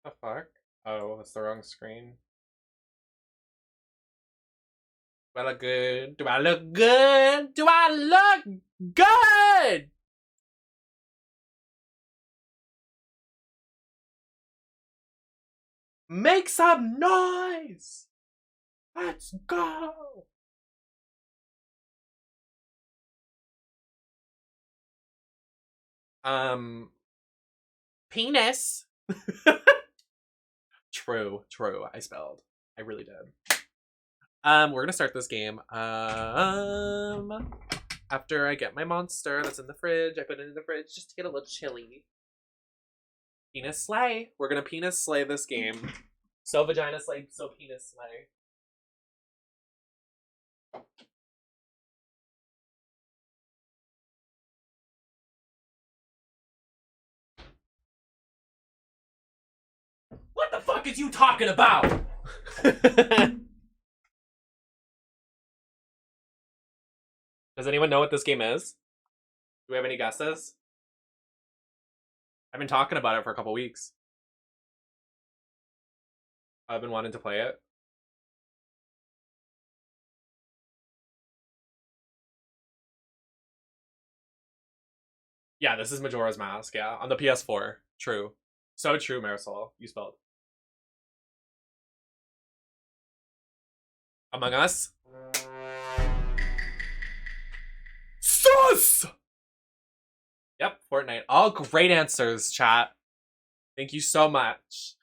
The fuck? Oh, it's the wrong screen. Do I look good? Do I look good? Do I look good? Make some noise! Let's go! Penis. True. I spelled. I really did. We're gonna start this game. After I get my monster that's in the fridge, I put it in the fridge just to get a little chilly. Penis slay. We're gonna penis slay this game. So vagina slay, so penis slay. What the fuck is you talking about? Does anyone know what this game is? Do we have any guesses? I've been talking about it for a couple weeks. I've been wanting to play it. Yeah, this is Majora's Mask, yeah. On the PS4. True. So true, Marisol. You spelled. Among Us? Sus! Yep, Fortnite. All great answers, chat. Thank you so much.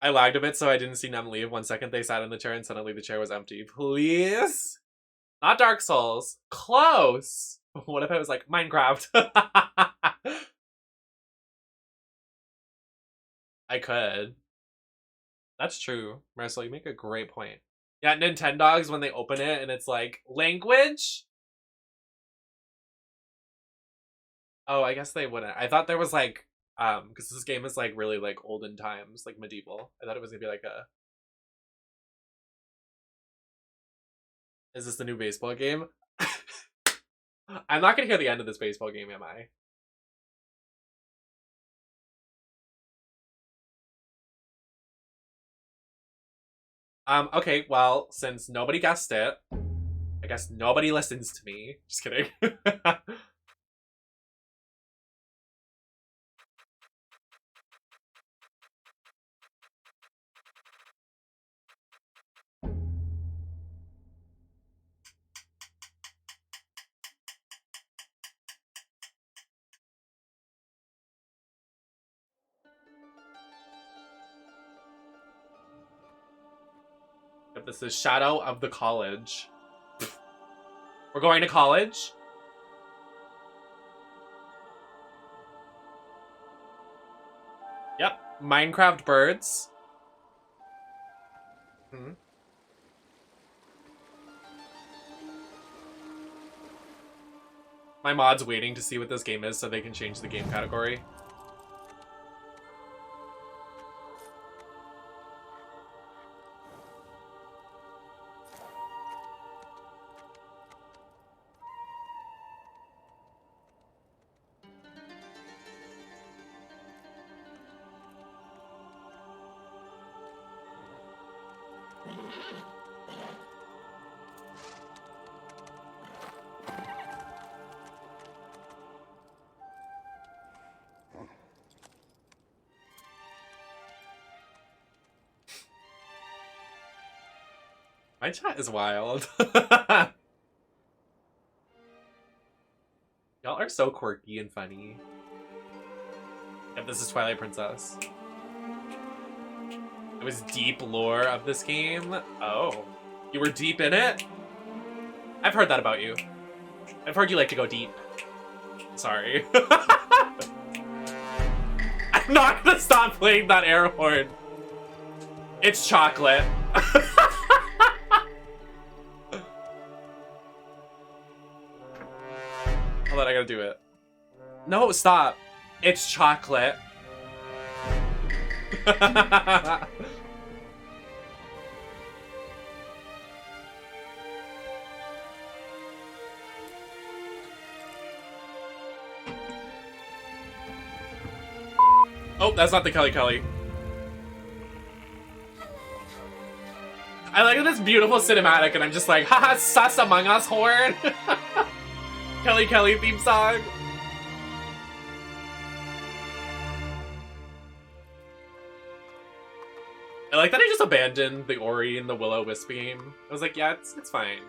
I lagged a bit, so I didn't see Nem leave. 1 second they sat in the chair and suddenly the chair was empty. Please? Not Dark Souls. Close! What if I was like, Minecraft? I could. That's true. Marcel, you make a great point. Yeah, Nintendogs, when they open it and it's like, language? Oh, I guess they wouldn't. I thought there was like, because this game is like really like olden times, like medieval. I thought it was gonna be like a... Is this the new baseball game? I'm not gonna hear the end of this baseball game, am I? Okay, well, since nobody guessed it, I guess nobody listens to me. Just kidding. This is Shadow of the College. We're going to college? Yep. Minecraft birds. Hmm. My mod's waiting to see what this game is so they can change the game category. My chat is wild. Y'all are so quirky and funny. Yep, this is Twilight Princess. It was deep lore of this game. Oh. You were deep in it? I've heard that about you. I've heard you like to go deep. Sorry. I'm not gonna stop playing that air horn. It's chocolate. Hold on, I gotta do it. No, stop. It's chocolate. Oh, that's not the Kelly Kelly. I like this beautiful cinematic, and I'm just like, haha, sus Among Us horn. Kelly Kelly theme song. I like that I just abandoned the Ori and the Will-O-Wisp game. I was like, yeah, it's fine.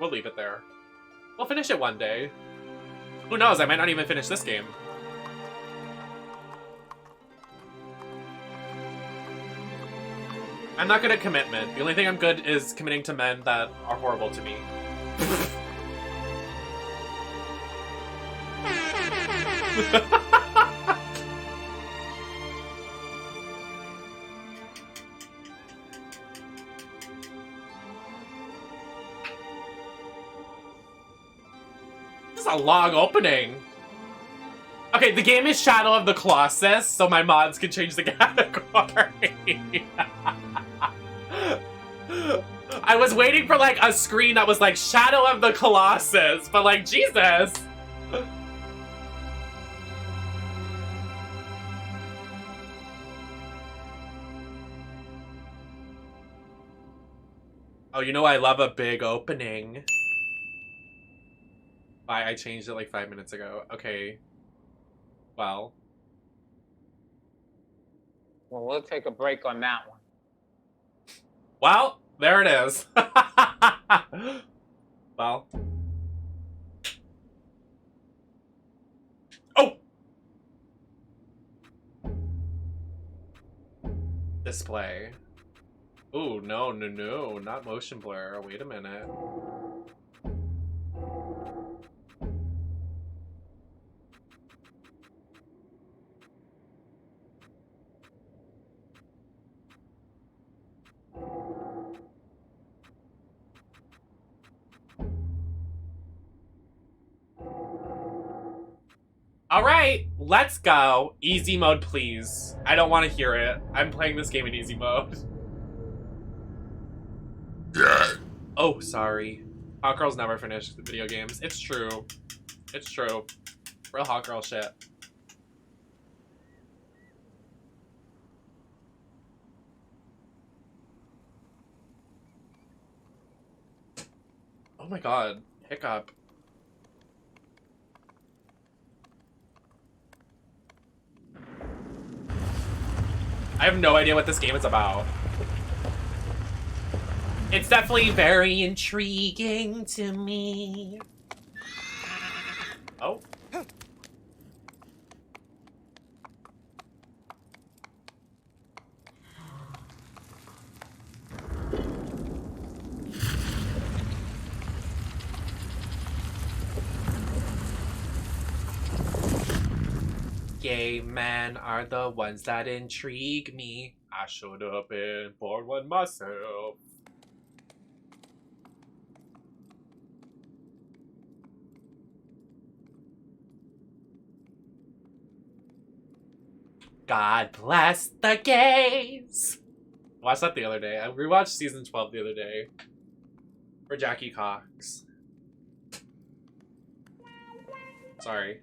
We'll leave it there. We'll finish it one day. Who knows, I might not even finish this game. I'm not good at commitment. The only thing I'm good is committing to men that are horrible to me. This is a long opening. Okay, the game is Shadow of the Colossus, so my mods can change the category. I was waiting for like a screen that was like Shadow of the Colossus, but like, Jesus. Oh, you know I love a big opening. I changed it like 5 minutes ago. Okay. Well. Well, we'll take a break on that one. Well, there it is. Well. Oh! Display. Ooh, no, not motion blur. Wait a minute. Alright, let's go. Easy mode, please. I don't want to hear it. I'm playing this game in easy mode. Oh, sorry. Hot girls never finish video games. It's true. It's true. Real hot girl shit. Oh my god. Hiccup. I have no idea what this game is about. It's definitely very intriguing to me. Oh. Gay men are the ones that intrigue me. I should have been born one myself. God bless the gays. I watched that the other day. I rewatched season 12 the other day. For Jackie Cox. Sorry.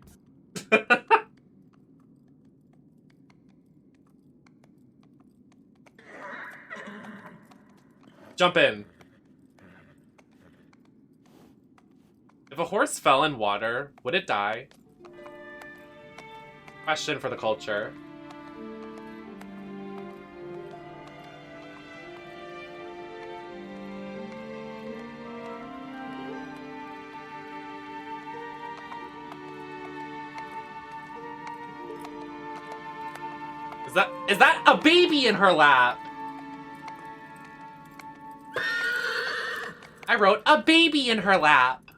Jump in. If a horse fell in water, would it die? Question for the culture. Is that a baby in her lap? I wrote a baby in her lap.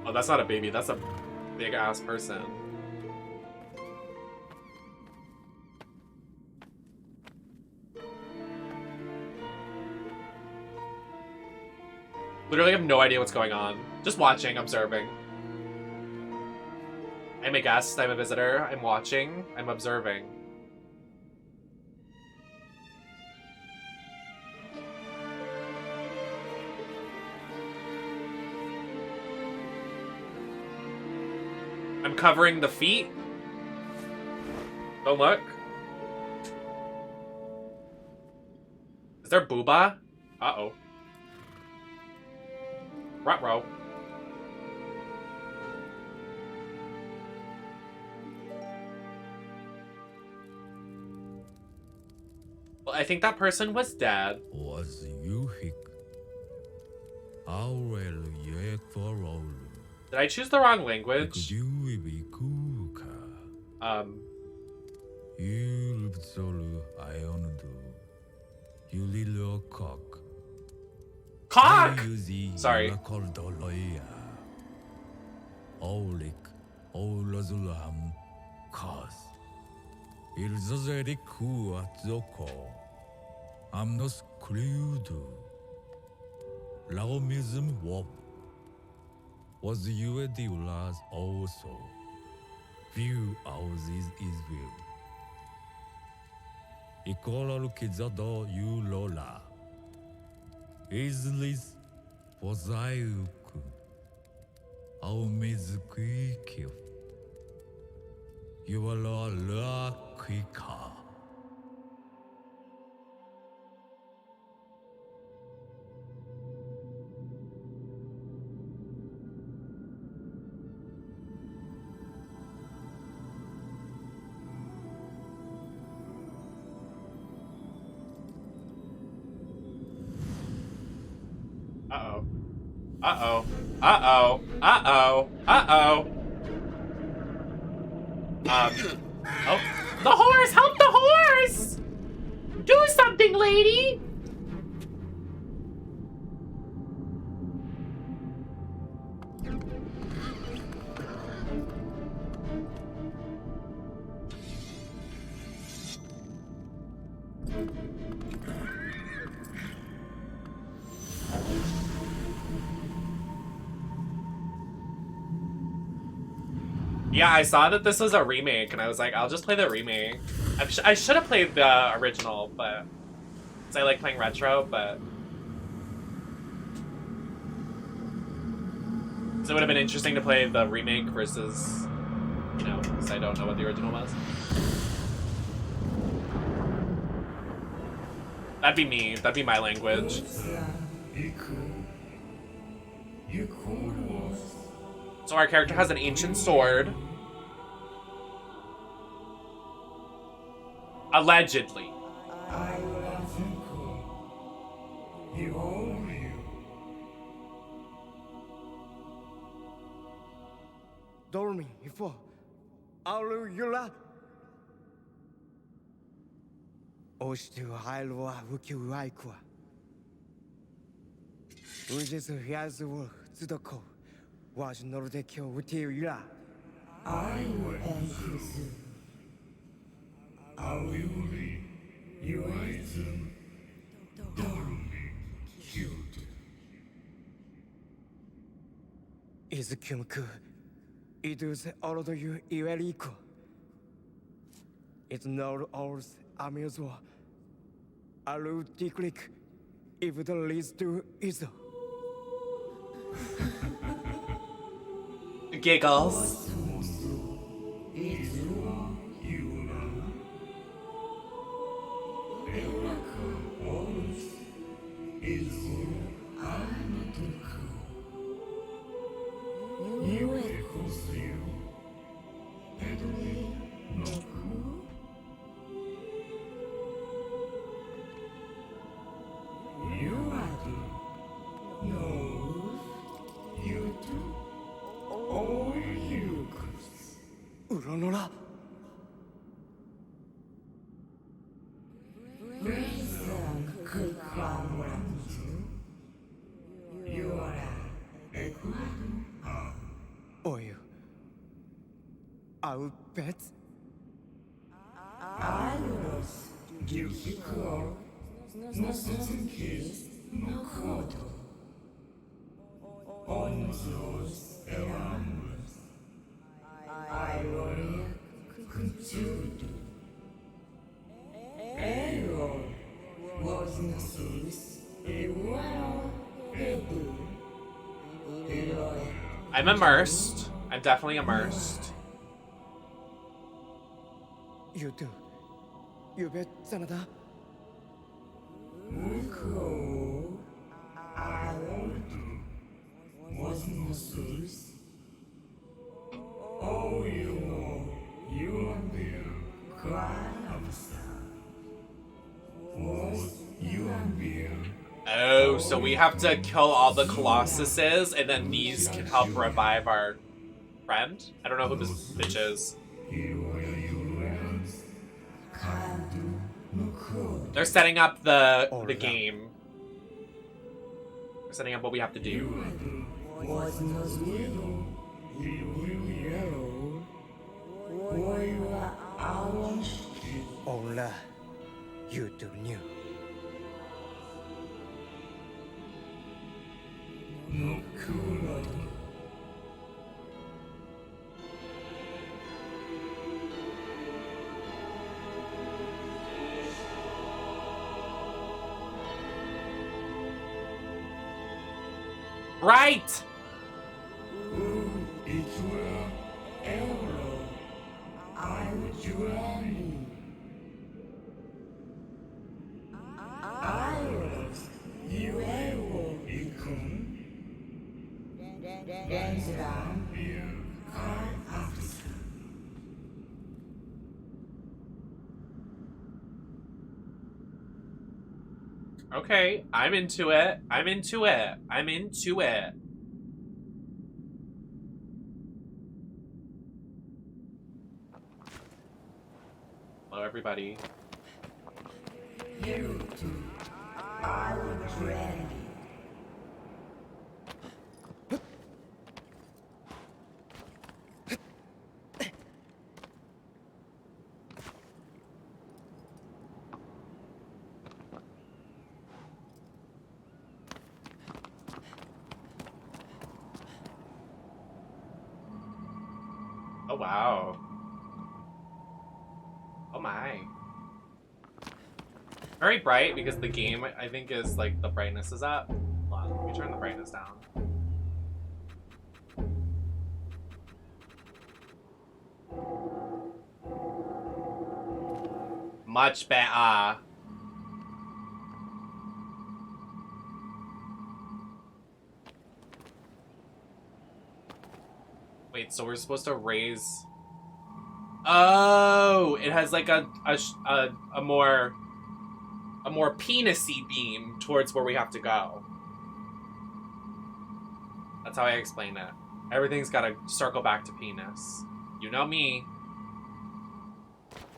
Oh, that's not a baby, that's a big ass person. Literally have no idea what's going on. Just watching, observing. I'm a guest, I'm a visitor, I'm watching, I'm observing. I'm covering the feet. Don't look. Is there booba? Uh-oh. Ruh-roh. Well, I think that person was dead. Was you hick? Aurel ye for Did I choose the wrong language? You be kuka. You solo iondu. You little cock. Cock! Sorry. Olik, Olazulam, cause. Ilzazeri ku at zoko. I'm no screwed. Laomism wop. Was you a dealers also? View houses is view. Ikola kizado you lola. Islis pozaiuku. Aumizukikyo. You are la kika. Uh-oh. Uh-oh. Uh-oh. Uh-oh. Uh-oh. Oh. The horse! Help the horse! Do something, lady! Yeah, I saw that this was a remake, and I was like, I'll just play the remake. I should have played the original, but... Because I like playing retro, but... So it would have been interesting to play the remake versus... You know, because I don't know what the original was. That'd be me. That'd be my language. So our character has an ancient sword. Allegedly. Dormi, ifo. Alu yula. Oshtu hailwa wuki waikwa. Ujisu hiazu tsudoko. Was Nordekyo with you. I will answer. I will be you item. Don't cute. Is Kumku. It is all of you equal. It's not all amusement. I will click if the least to is. Giggles. I'll bet. I was Gilhiko. No certain case, no code. On those alarms. I will continue. Error was Nemesis. I'm immersed. I'm definitely immersed. You do. You bet, Sanada. Recall. I was Nemesis. Oh, you and me cry was you and me. Oh, so we have to kill all the Colossuses, and then these can help revive our friend? I don't know who this bitch is. They're setting up the game. They're setting up what we have to do. Ola, you do new. Right! Okay, I'm into it. I'm into it. I'm into it. Hello, everybody. I was ready. Oh, wow. Oh, my. Very bright because the game, I think, is like the brightness is up. Hold on, let me turn the brightness down. Much better. Wait, so we're supposed to raise... Oh, it has like a more penis-y beam towards where we have to go. That's how I explain it. Everything's got to circle back to penis. You know me.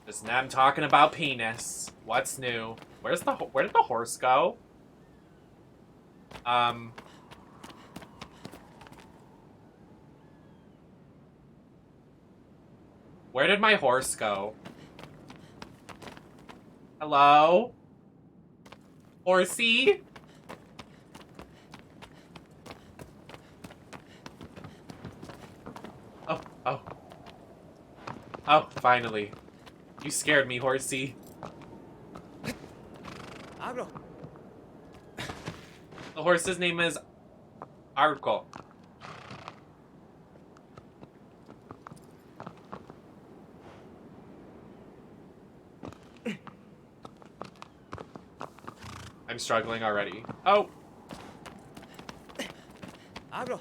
Just now I'm talking about penis. What's new? Where did the horse go? Where did my horse go? Hello? Horsey? Oh. Oh, finally. You scared me, Horsey. Hablo. The horse's name is Arco. I'm struggling already. Oh! Hablo.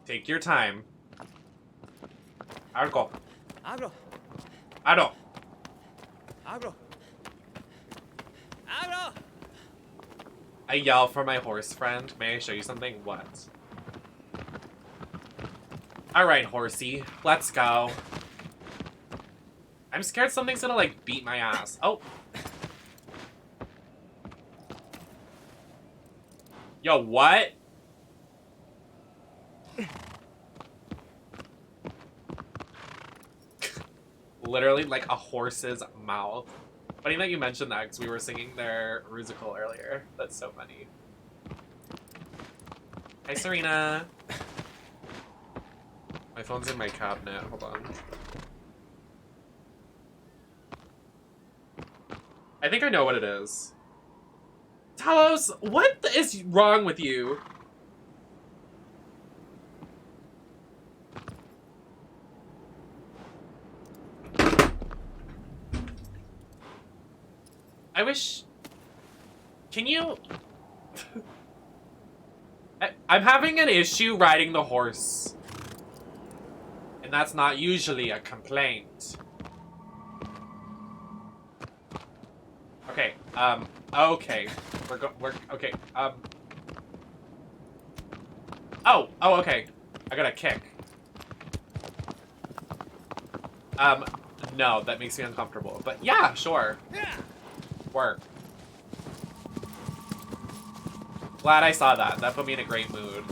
Take your time. Arco. Hablo. Aro. Hablo. Hablo. I yell for my horse friend. May I show you something? What? Alright, horsey. Let's go. I'm scared something's gonna, like, beat my ass. Oh. Yo, what? Literally, like, a horse's mouth. Funny that you mentioned that, because we were singing their Rusical earlier. That's so funny. Hi, Serena. My phone's in my cabinet. Hold on. I think I know what it is. Talos, what is wrong with you? I wish... Can you... I'm having an issue riding the horse. And that's not usually a complaint. Okay, okay. Okay, Oh, okay. I got a kick. No, that makes me uncomfortable. But yeah, sure. Work. Glad I saw that. That put me in a great mood.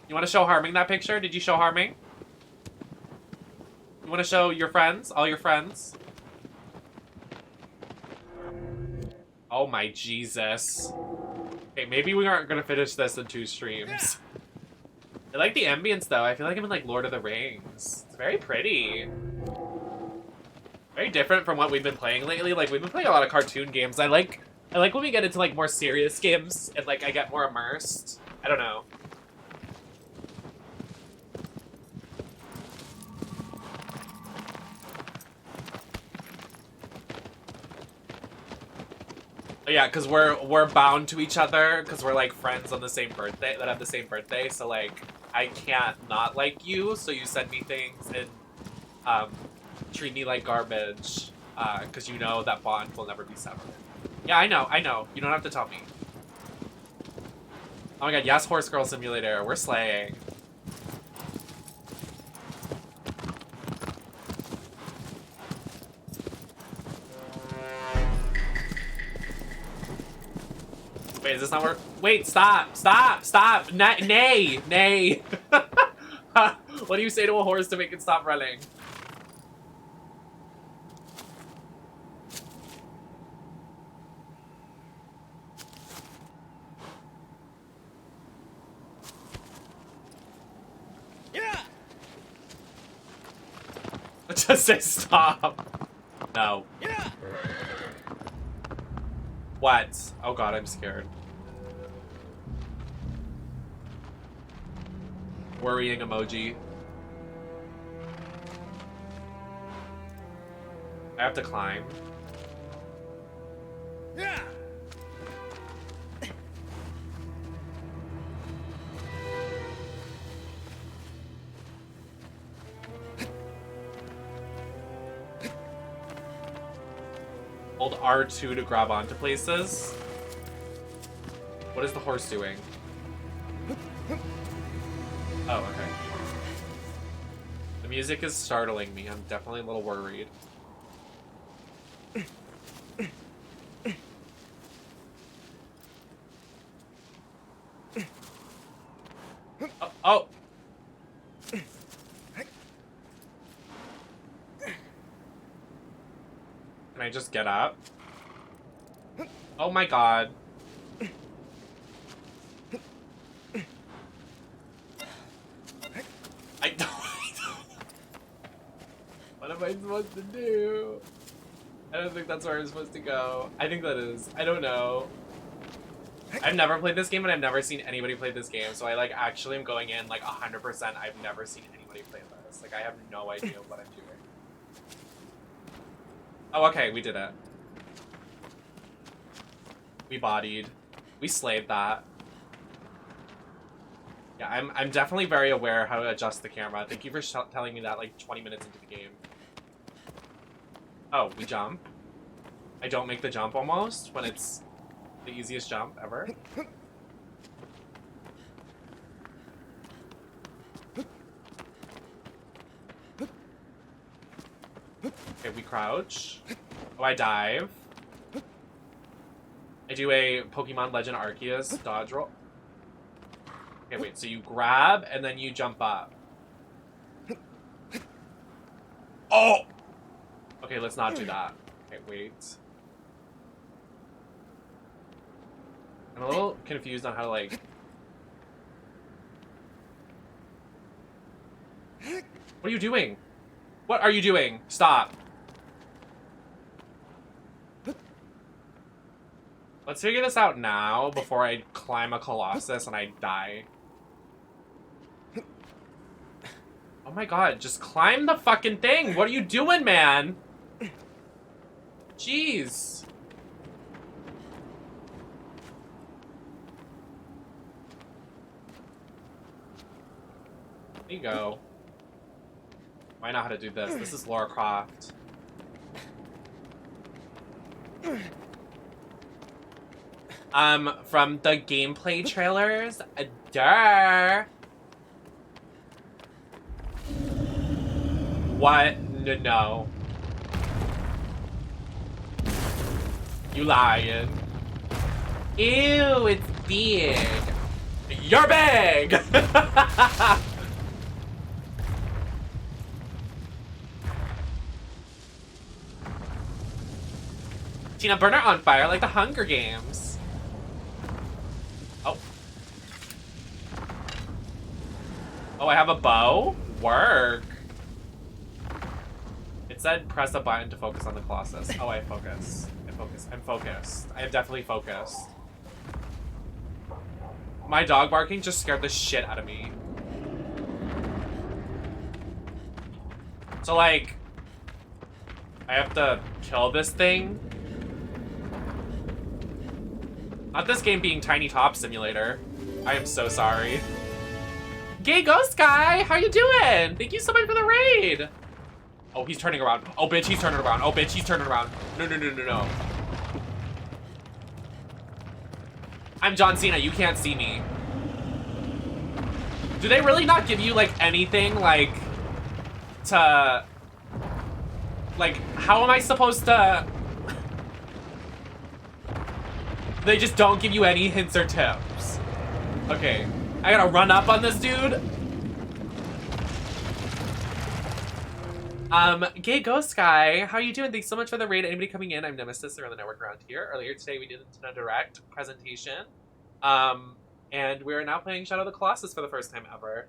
You want to show Harming that picture? Did you show Harming? You want to show your friends? All your friends? Oh my Jesus. Okay, maybe we aren't gonna finish this in 2 streams. I like the ambience though. I feel like I'm in like Lord of the Rings. It's very pretty. Very different from what we've been playing lately. Like we've been playing a lot of cartoon games. I like when we get into like more serious games and like I get more immersed. I don't know. Yeah, because we're bound to each other because we're like friends on the same birthday that have the same birthday. So like I can't not like you. So you send me things and treat me like garbage because you know that bond will never be severed. Yeah, I know. You don't have to tell me. Oh my god, yes, Horse Girl Simulator. We're slaying. Wait, is this not work? Wait, stop! Nay! What do you say to a horse to make it stop running? Yeah. Just say stop. No. Yeah. What? Oh god, I'm scared. Worrying emoji. I have to climb. Yeah. Hold R2 to grab onto places. What is the horse doing? Oh, okay. The music is startling me. I'm definitely a little worried. Oh! Can I just get up? Oh my god. I don't. What am I supposed to do? I don't think that's where I'm supposed to go. I think that is. I don't know. I've never played this game and I've never seen anybody play this game, so I like actually am going in like 100%. I've never seen anybody play this. Like I have no idea what I'm doing. Oh, okay, we did it. We bodied. We slayed that. Yeah, I'm definitely very aware how to adjust the camera. Thank you for telling me that like 20 minutes into the game. Oh, we jump. I don't make the jump almost when it's the easiest jump ever. Okay, we crouch. Oh, I dive. I do a Pokemon Legend Arceus dodge roll. Okay, wait, so you grab and then you jump up. Oh! Okay, let's not do that. Okay, wait. I'm a little confused on how to, like... What are you doing? What are you doing? Stop. Let's figure this out now before I climb a Colossus and I die. Oh my god, just climb the fucking thing! What are you doing, man? Jeez. There you go. I know how to do this. This is Lara Croft. From the gameplay trailers, duh. What? No. You lying. Ew, it's big. You're big! Tina, burn her on fire like the Hunger Games. Oh. Oh, I have a bow? Work. It said press a button to focus on the Colossus. Oh, I focus. I'm focused. I am definitely focused. My dog barking just scared the shit out of me. So, like, I have to kill this thing? Not this game being Tiny Top Simulator. I am so sorry. Gay Ghost Guy, how you doing? Thank you so much for the raid. Oh, he's turning around. Oh, bitch, he's turning around. Oh, bitch, he's turning around. No. I'm John Cena, you can't see me. Do they really not give you, like, anything, like, to... Like, how am I supposed to... They just don't give you any hints or tips. Okay, I gotta run up on this dude. Gay Ghost Guy, how you doing? Thanks so much for the raid. Anybody coming in? I'm Nemesis, they're on the network around here. Earlier today we did a direct presentation. And we're now playing Shadow of the Colossus for the first time ever.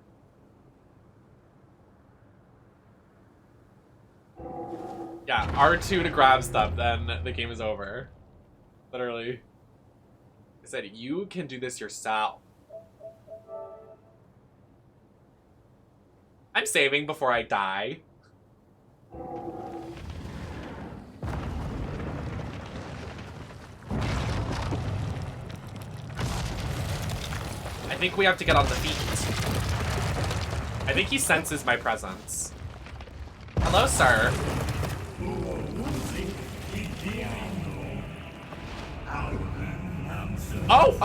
Yeah, R2 to grab stuff, then the game is over. Literally. I said, you can do this yourself. I'm saving before I die. I think we have to get on the feet. I think he senses my presence. Hello, sir. Oh!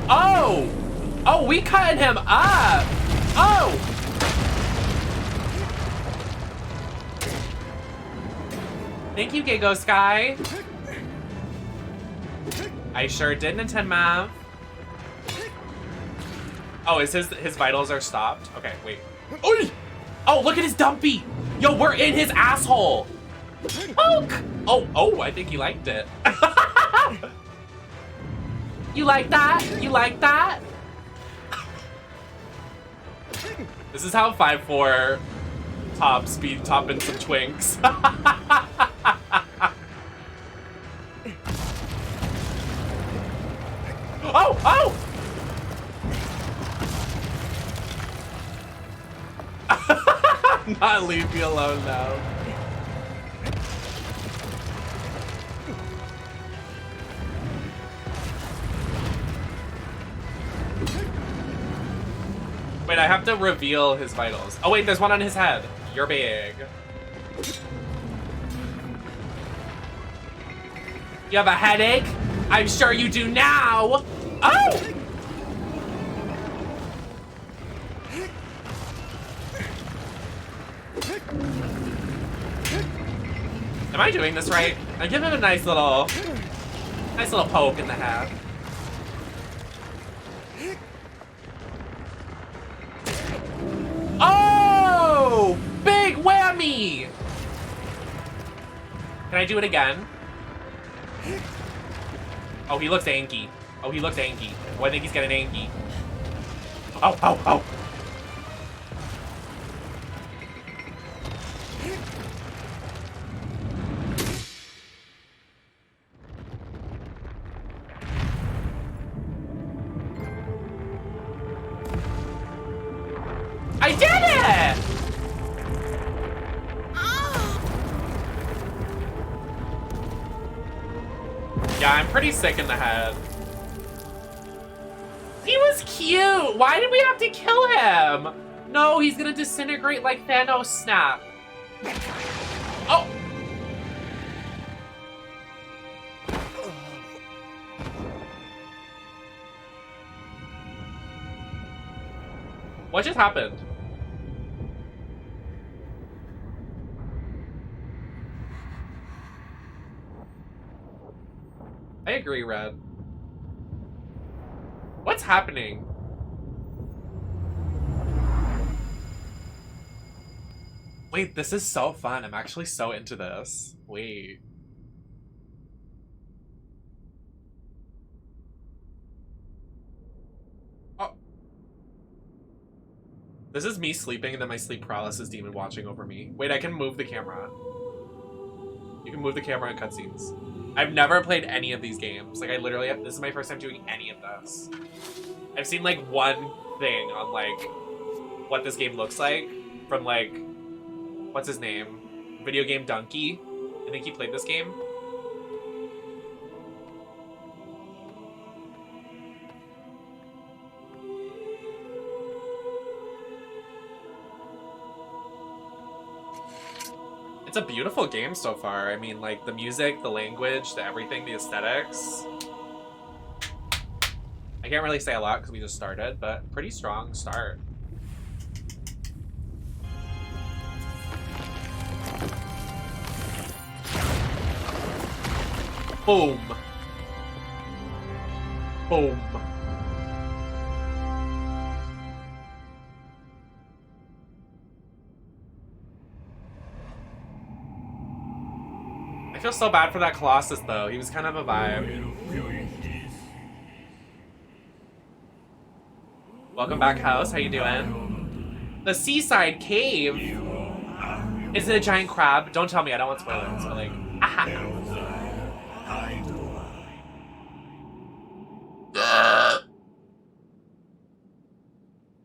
Oh! Oh, we cutting him up! Oh! Thank you, Gay Ghost Guy. I sure did, Nintendo Mav. Oh, is his vitals are stopped? Okay, wait. Oy! Oh, look at his dumpy! Yo, we're in his asshole! Poke! Oh, I think he liked it. You like that? You like that? This is how 5'4" top speed topping some twinks. Oh! Not leave me alone now. Wait, I have to reveal his vitals. Oh wait, there's one on his head. You're big. You have a headache? I'm sure you do now. Oh! Am I doing this right? I give him a nice little poke in the head. Oh! Big whammy! Can I do it again? Oh, he looks anky. Oh, he looks anky. Oh, I think he's getting anky. Oh! I did it! Yeah, I'm pretty sick in the head. He was cute! Why did we have to kill him? No, he's gonna disintegrate like Thanos snap. Oh! What just happened? I agree, Red. What's happening? Wait, this is so fun. I'm actually so into this. Wait. Oh. This is me sleeping and then my sleep paralysis demon watching over me. Wait, I can move the camera. You can move the camera in cutscenes. I've never played any of these games. Like, I literally have, this is my first time doing any of this. I've seen, like, one thing on, like, what this game looks like from, like, what's his name? Video Game Donkey. I think he played this game. It's a beautiful game so far. I mean, like, the music, the language, the everything, the aesthetics. I can't really say a lot because we just started, but pretty strong start. Boom. Boom. I feel so bad for that Colossus, though. He was kind of a vibe. Welcome back, house. How you doing? The seaside cave. Is it a giant crab? Don't tell me. I don't want spoilers. But like, aha.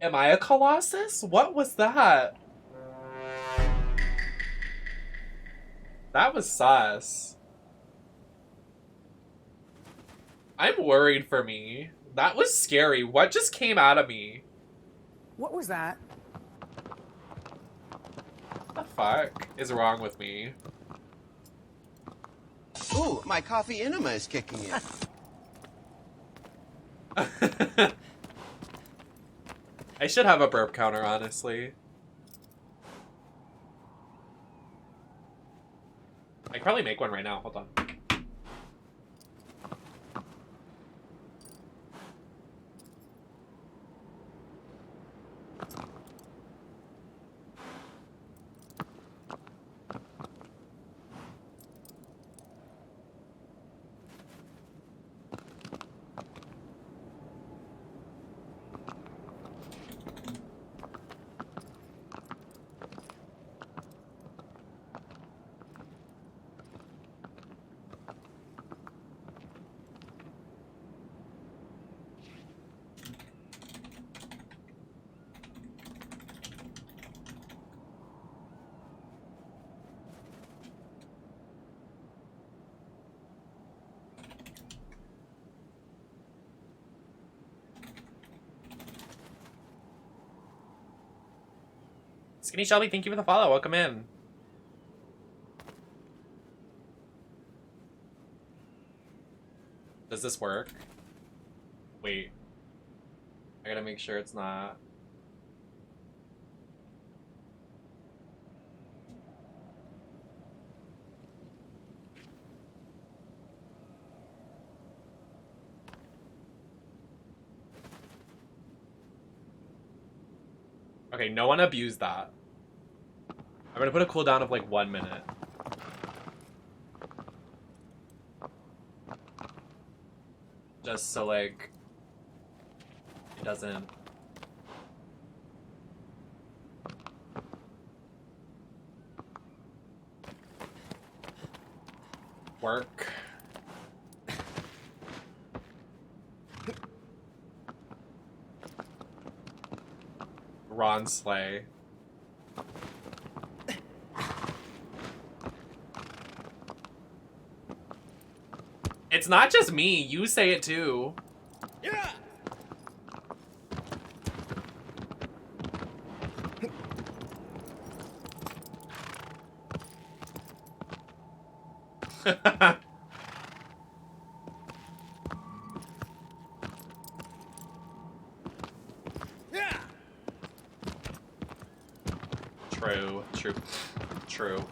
Am I a Colossus? What was that? That was sus. I'm worried for me. That was scary. What just came out of me? What was that? What the fuck is wrong with me? Ooh, my coffee enema is kicking in. I should have a burp counter, honestly. I could probably make one right now. Hold on. Skinny Shelby, thank you for the follow. Welcome in. Does this work? Wait. I gotta make sure it's not. Okay, no one abused that. I'm gonna put a cooldown of like 1 minute. Just so like it doesn't work. Ron Slay. It's not just me. You say it too. Yeah. Yeah. True.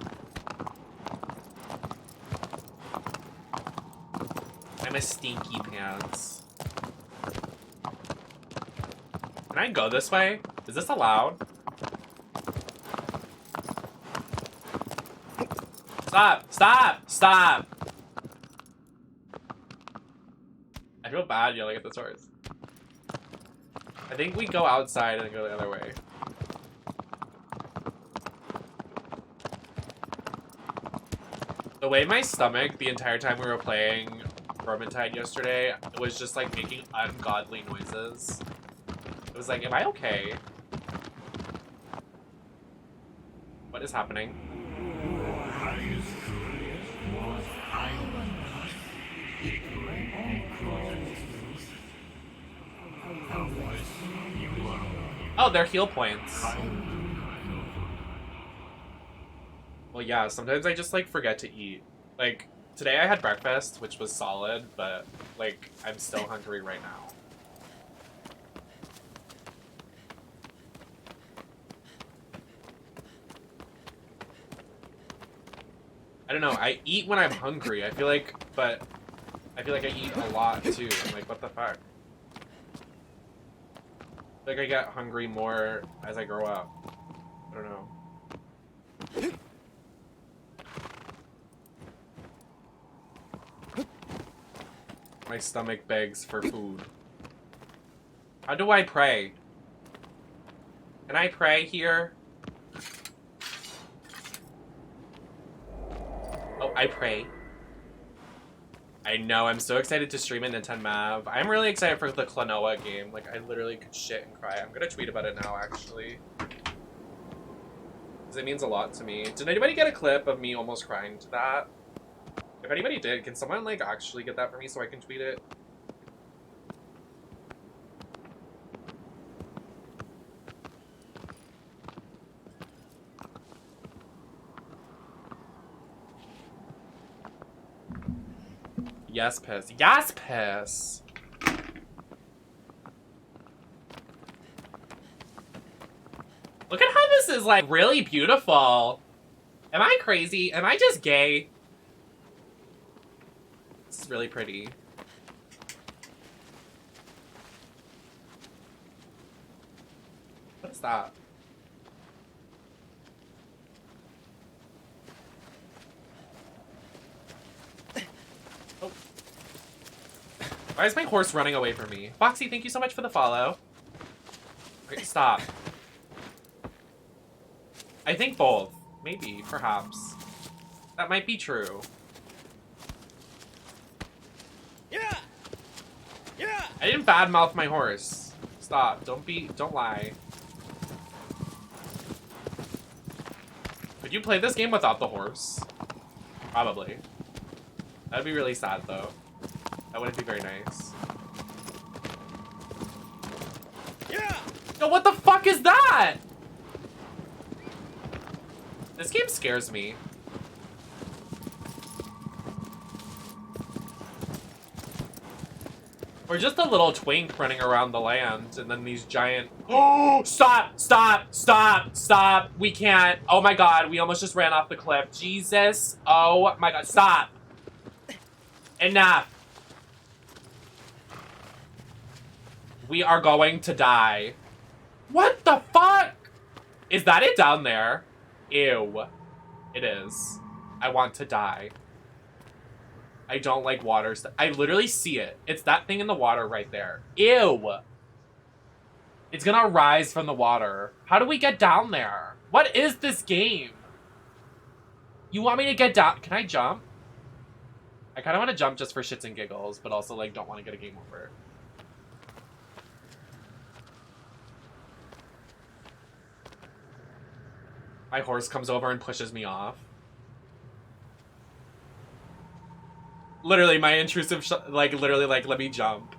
I'm a stinky pants. Can I go this way? Is this allowed? Stop! I feel bad yelling at the doors. I think we go outside and go the other way. The way my stomach, the entire time we were playing Vermintide yesterday, was just like making ungodly noises. It was like, am I okay? What is happening? Oh, they're heal points. Well, yeah, sometimes I just, like, forget to eat. Like, today I had breakfast, which was solid, but, like, I'm still hungry right now. I don't know, I eat when I'm hungry. I feel like I eat a lot, too. I'm like, what the fuck? I feel like I get hungry more as I grow up. I don't know. My stomach begs for food. How do I pray? Can I pray here? Oh, I pray. I know, I'm so excited to stream it in 10 Mav. I'm really excited for the Klonoa game. Like, I literally could shit and cry. I'm gonna tweet about it now, actually. Because it means a lot to me. Did anybody get a clip of me almost crying to that? If anybody did, can someone, like, actually get that for me so I can tweet it? Yes, piss. Yes, piss! Look at how this is, like, really beautiful. Am I crazy? Am I just gay? This is really pretty. What is that? Oh. Why is my horse running away from me? Foxy, thank you so much for the follow. Okay, stop. I think both. Maybe, perhaps. That might be true. Yeah. Yeah. I didn't badmouth my horse. Stop. Don't lie. Could you play this game without the horse? Probably. That'd be really sad, though. That wouldn't be very nice. Yeah. Yo, what the fuck is that? This game scares me. Or just a little twink running around the land, and then these giant... Oh, stop! Stop! Stop! Stop! We can't. Oh my god, we almost just ran off the cliff. Jesus. Oh my god, stop! Enough! We are going to die. What the fuck? Is that it down there? Ew. It is. I want to die. I don't like water stuff. I literally see it. It's that thing in the water right there. Ew. It's gonna rise from the water. How do we get down there? What is this game? You want me to get down? Can I jump? I kind of want to jump just for shits and giggles, but also, like, don't want to get a game over. My horse comes over and pushes me off. Literally, my intrusive, literally, like, let me jump.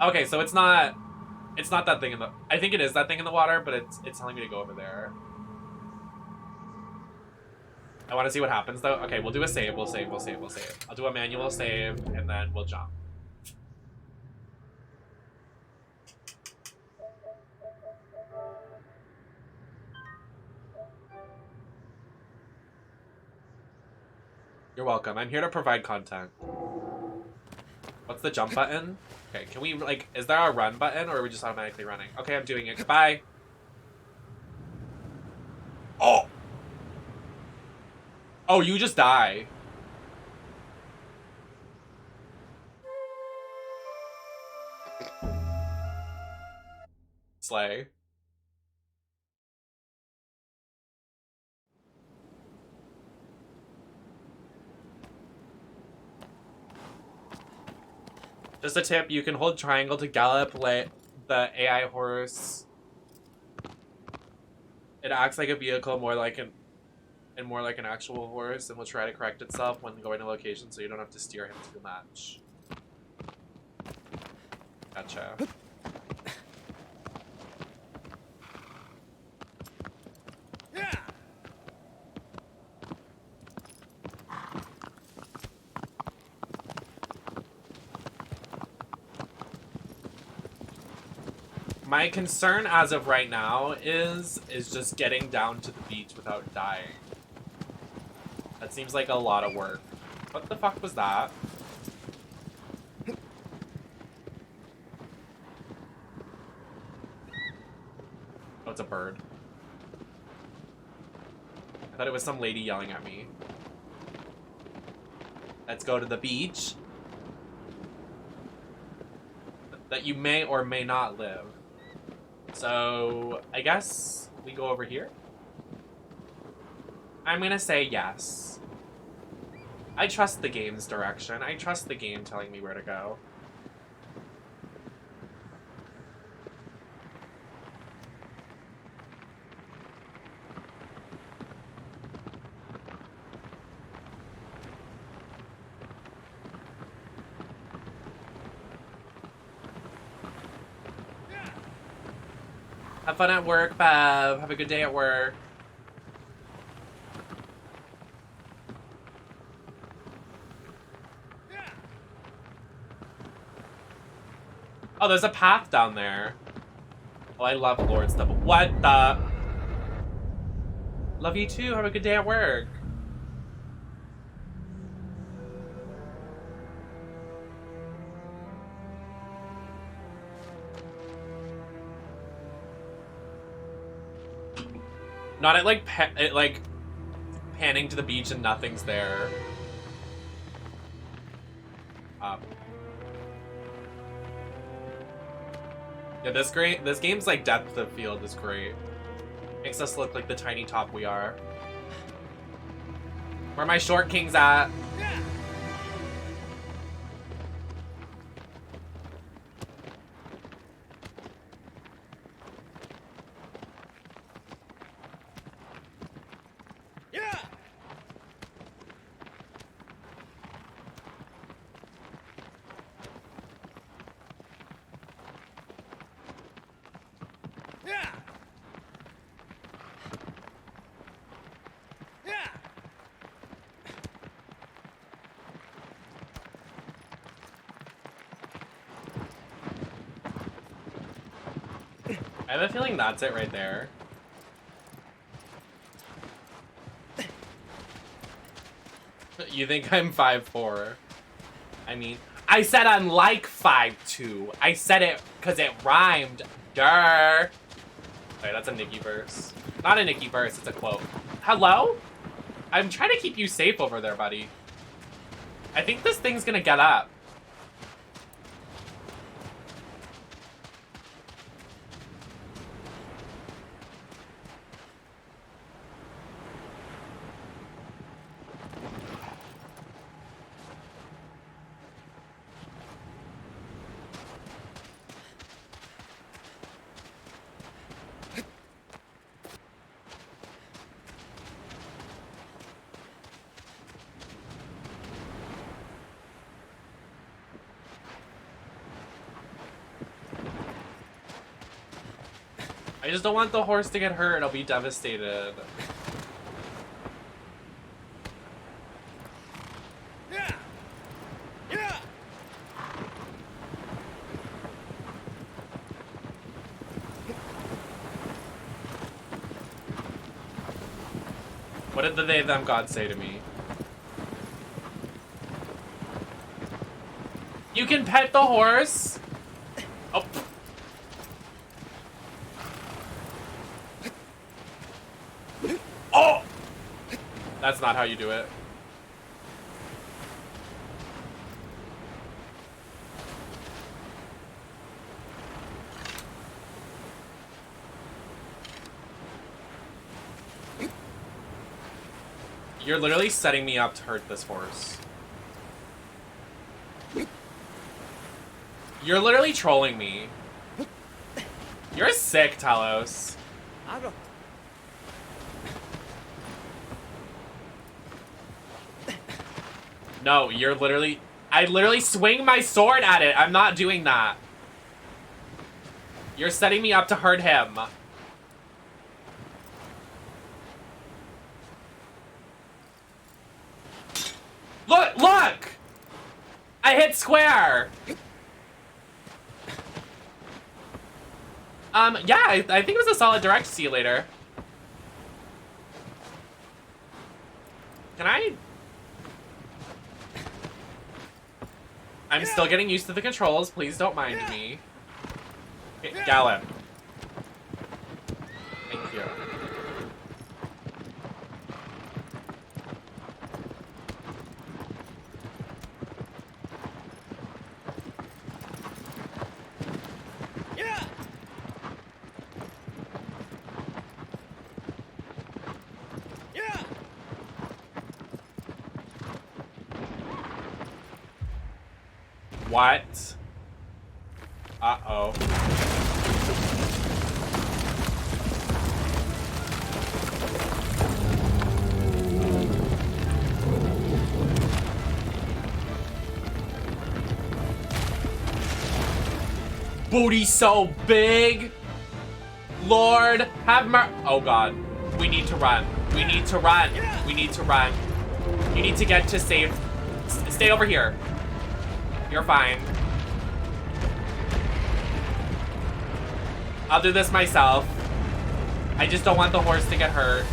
Okay, so it's not that thing in the, I think it is that thing in the water, but it's telling me to go over there. I want to see what happens, though. Okay, we'll do a save, we'll save. I'll do a manual save, and then we'll jump. You're welcome. I'm here to provide content. What's the jump button? Okay, can we, like, is there a run button, or are we just automatically running? Okay, I'm doing it. Goodbye. Oh! Oh, you just die. Slay. Just a tip, you can hold triangle to gallop the AI horse. It acts like a vehicle more like an actual horse, and will try to correct itself when going to locations, so you don't have to steer him too much. Gotcha. My concern as of right now is just getting down to the beach without dying. That seems like a lot of work. What the fuck was that? Oh, it's a bird. I thought it was some lady yelling at me. Let's go to the beach that you may or may not live. So, I guess we go over here? I'm gonna say yes. I trust the game's direction. I trust the game telling me where to go. Have fun at work, Bev. Have a good day at work. Oh, there's a path down there. Oh, I love Lord stuff. What the? Love you too. Have a good day at work. Not at like panning to the beach and nothing's there. Yeah, this game's like depth of field is great. Makes us look like the tiny top we are. Where my short kings at? I have a feeling that's it right there. You think I'm 5'4"? I mean, I said unlike 5'2". I said it because it rhymed. Durr. Wait, that's a Nikki verse. Not a Nikki verse, it's a quote. Hello? I'm trying to keep you safe over there, buddy. I think this thing's gonna get up. I just don't want the horse to get hurt. I'll be devastated. What did the they them god say to me? You can pet the horse? Oh. Oh! That's not how you do it. You're literally setting me up to hurt this horse. You're literally trolling me. You're sick, Talos. No, you're literally... I literally swing my sword at it. I'm not doing that. You're setting me up to hurt him. Look! Look! I hit square! Yeah, I think it was a solid direct. See you later. Can I... I'm still getting used to the controls. Please don't mind me. Okay, Gallon. Thank you. What? Uh-oh. Booty so big! Lord, have mer- oh god. We need to run. We need to run. We need to run. You need to get to safe. Stay over here. You're fine. I'll do this myself. I just don't want the horse to get hurt.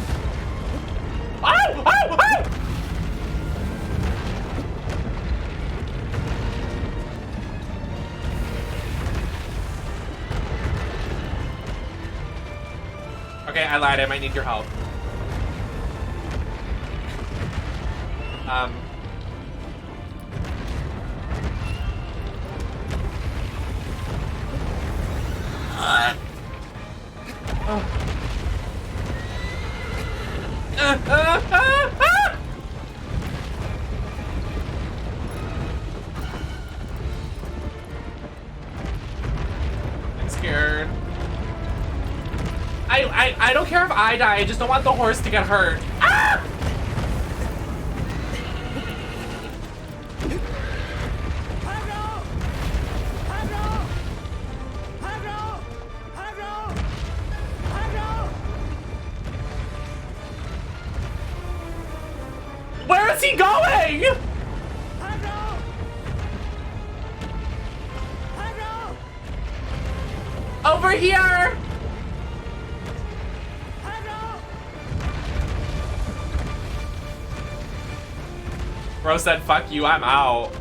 Oh! Oh! Oh! Okay, I lied. I might need your help. I'm scared. I don't care if I die, I just don't want the horse to get hurt. Ah! Where is he going? Over here! Bro said, fuck you, I'm out.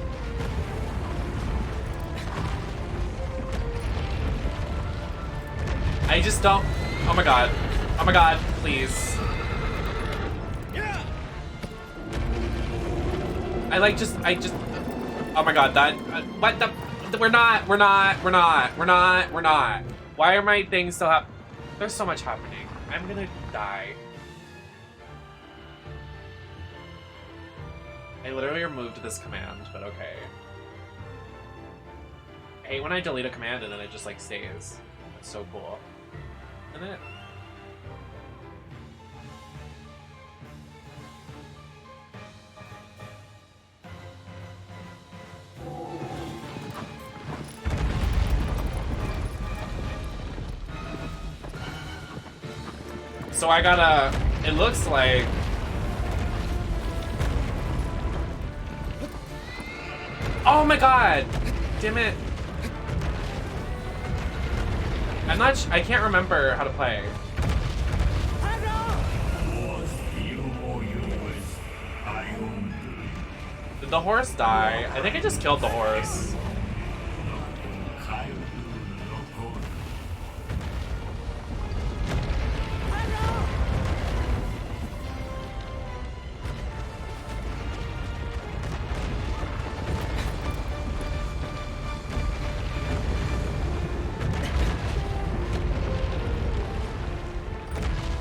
I just don't... Oh my god. Oh my god, please. I just... Oh my god, that... what the... We're not. Why are my things still happening? There's so much happening. I'm gonna die. I literally removed this command, but okay. I hate when I delete a command and then it just like stays. It's so cool. Isn't it? So I gotta, it looks like, oh my god, damn it. I can't remember how to play. Did the horse die? I think I just killed the horse.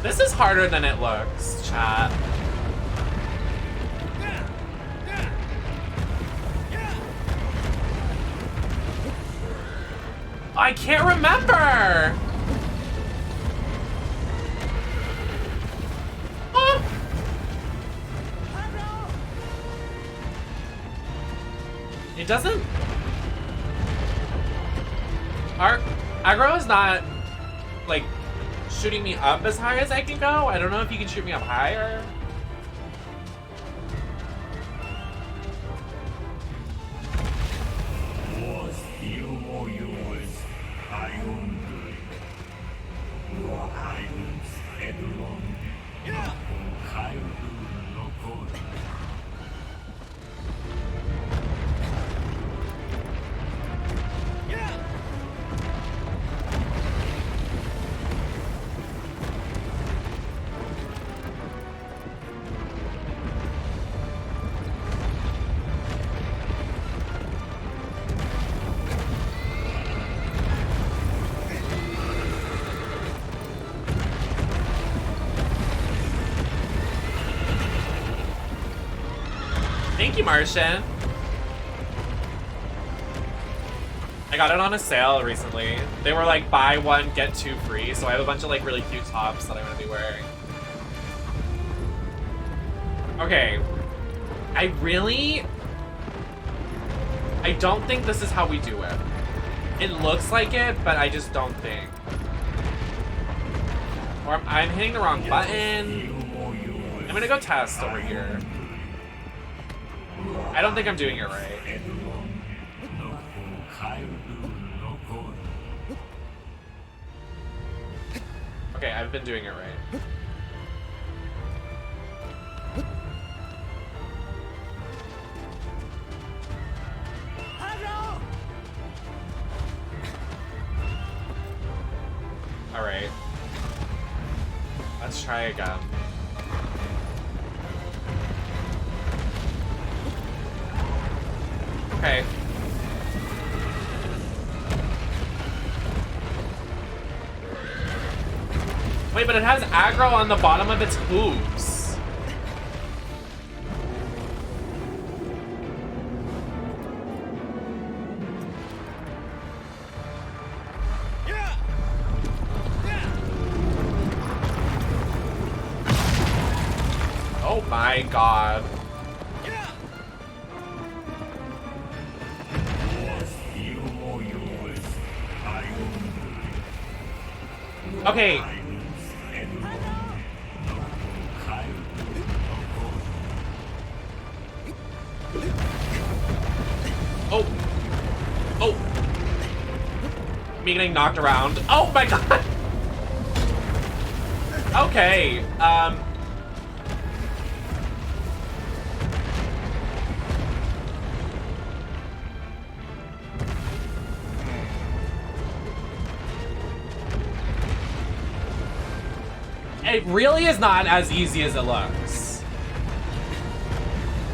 This is harder than it looks, chat. I can't remember! Oh. It doesn't... Aggro is not, like, shooting me up as high as I can go. I don't know if you can shoot me up higher. Thank you, Martian. I got it on a sale recently. They were like buy one, get two free, so I have a bunch of like really cute tops that I'm gonna be wearing. Okay. I don't think this is how we do it. It looks like it, but I just don't think. Or I'm hitting the wrong button. I'm gonna go test over here. I don't think I'm doing it right. Okay, I've been doing it right. Alright. Let's try again. Okay. Wait, but it has aggro on the bottom of its hooves. Oh my god. Okay. Oh. Oh. Me getting knocked around. Oh my god. Okay. It really is not as easy as it looks.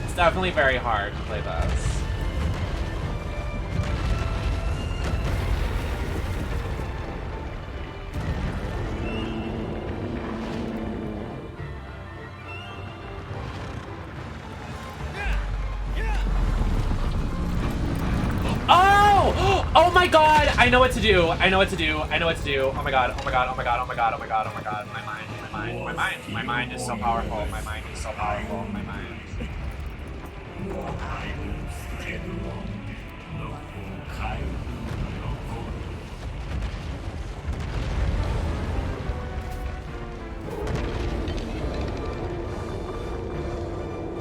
It's definitely very hard to play this. Oh my god! I know what to do. I know what to do. I know what to do. Oh my god. Oh my god. Oh my god. Oh my god. Oh my god. Oh my god. My mind. My mind. My mind. My mind is so powerful. My mind is so powerful. My mind.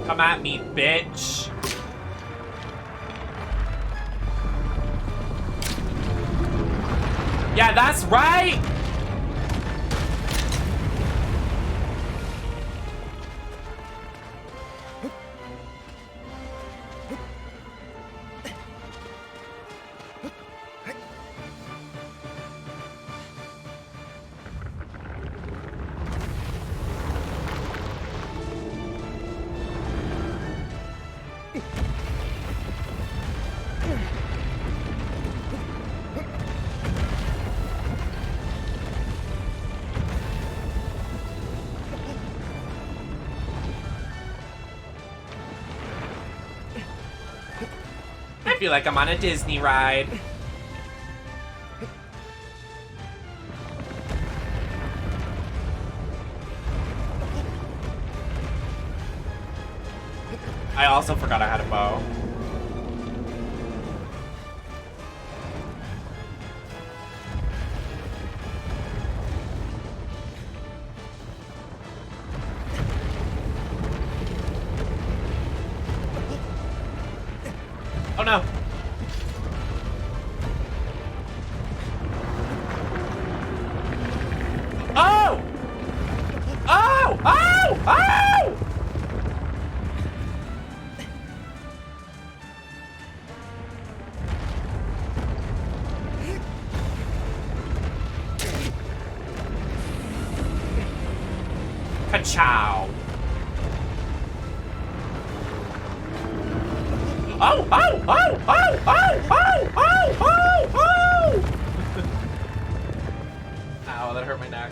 Come at me, bitch. Yeah, that's right. I feel like I'm on a Disney ride. I also forgot I had a bow. Oh no. Oh! Oh! Oh! Oh! Ka-chow. Oh! Oh! Oh! Oh! Oh! Oh! Oh! Oh! Oh! Ow, that hurt my neck.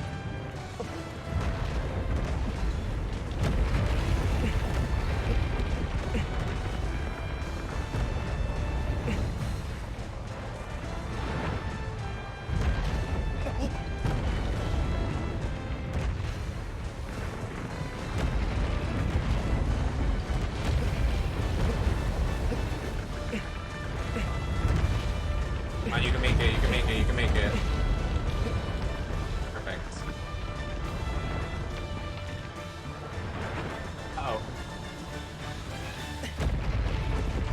Come on, you can make it, you can make it, you can make it. Perfect. Uh-oh.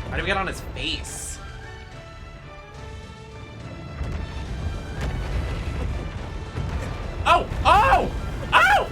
How did we get on his face? Oh! Oh! Oh!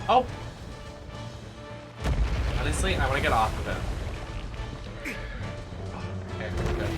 Oh! Honestly, I want to get off of it. Okay, we're good.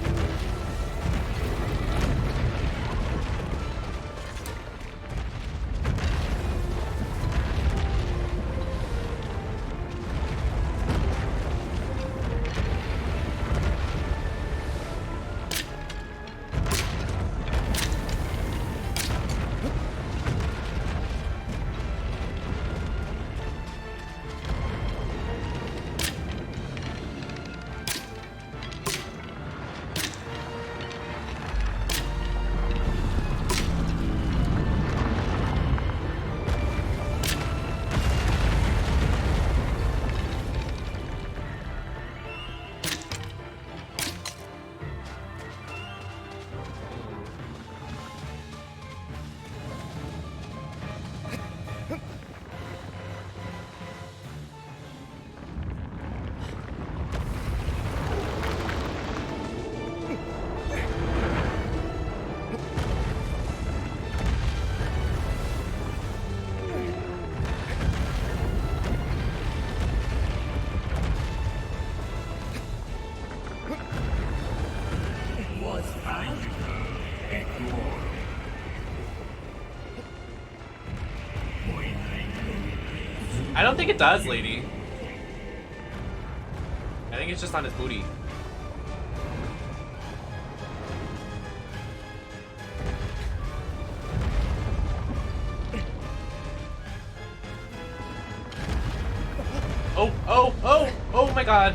I don't think it does, lady. I think it's just on his booty. Oh, oh, oh, oh my god.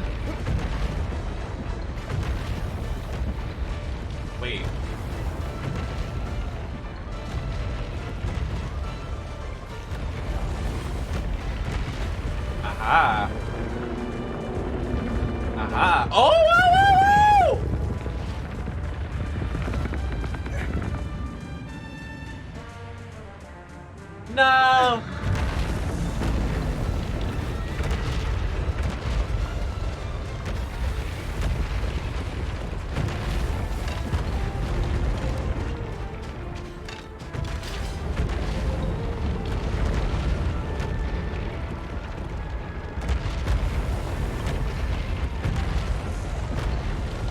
Wait. Aha. Aha. Oh, oh, oh, oh! No.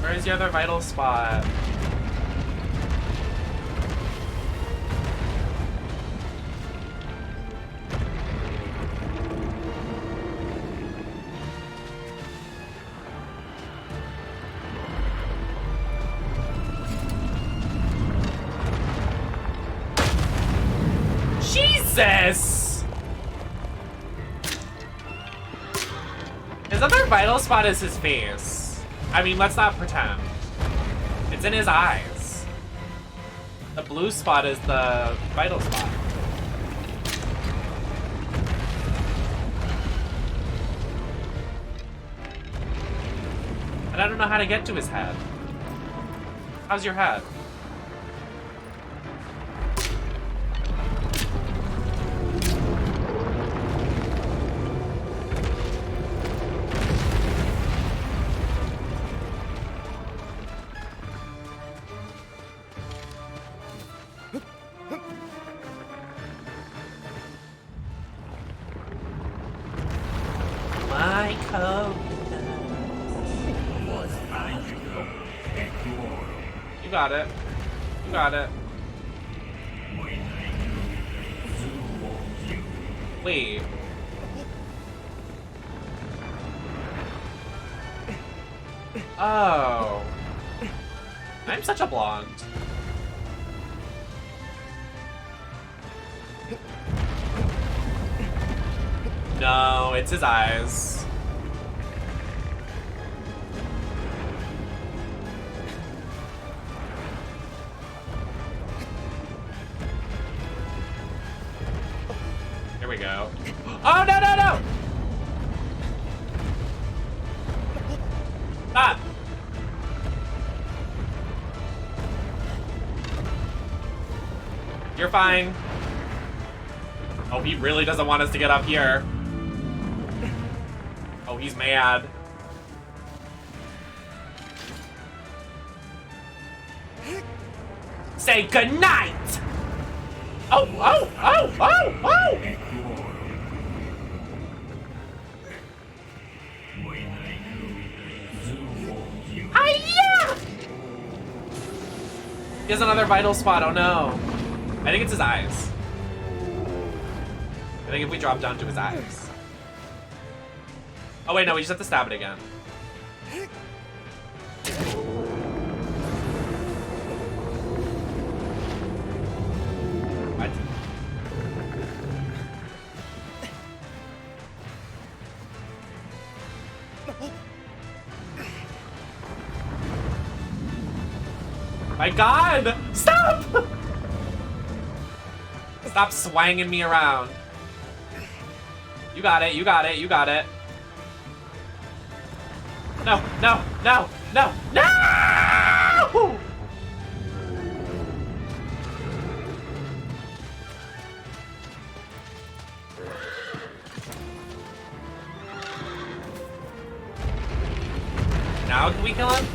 Where's the other vital spot? Jesus! His other vital spot is his face. I mean, let's not pretend. It's in his eyes. The blue spot is the vital spot. And I don't know how to get to his head. How's your head? You got it. You got it. Wait. Oh. I'm such a blonde. No, it's his eyes. Here we go. Oh, no, no, no! Stop! You're fine. Oh, he really doesn't want us to get up here. Oh, he's mad. Say goodnight! Oh, oh, oh, oh, oh! Hiya! He has another vital spot, oh no. I think it's his eyes. I think if we drop down to his eyes. Oh wait, no, we just have to stab it again. What? My God! Stop! Stop swanging me around. You got it, you got it, you got it. No, no, no, no, no! Now can we kill him?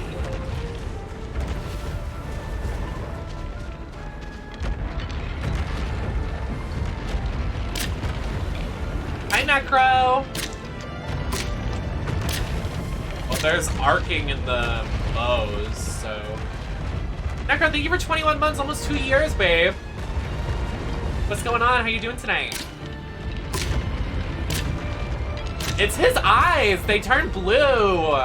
Hi, Necro! Well, there's arcing in the bows, so... Necro, thank you for 21 months, almost 2 years, babe! What's going on? How you doing tonight? It's his eyes! They turn blue!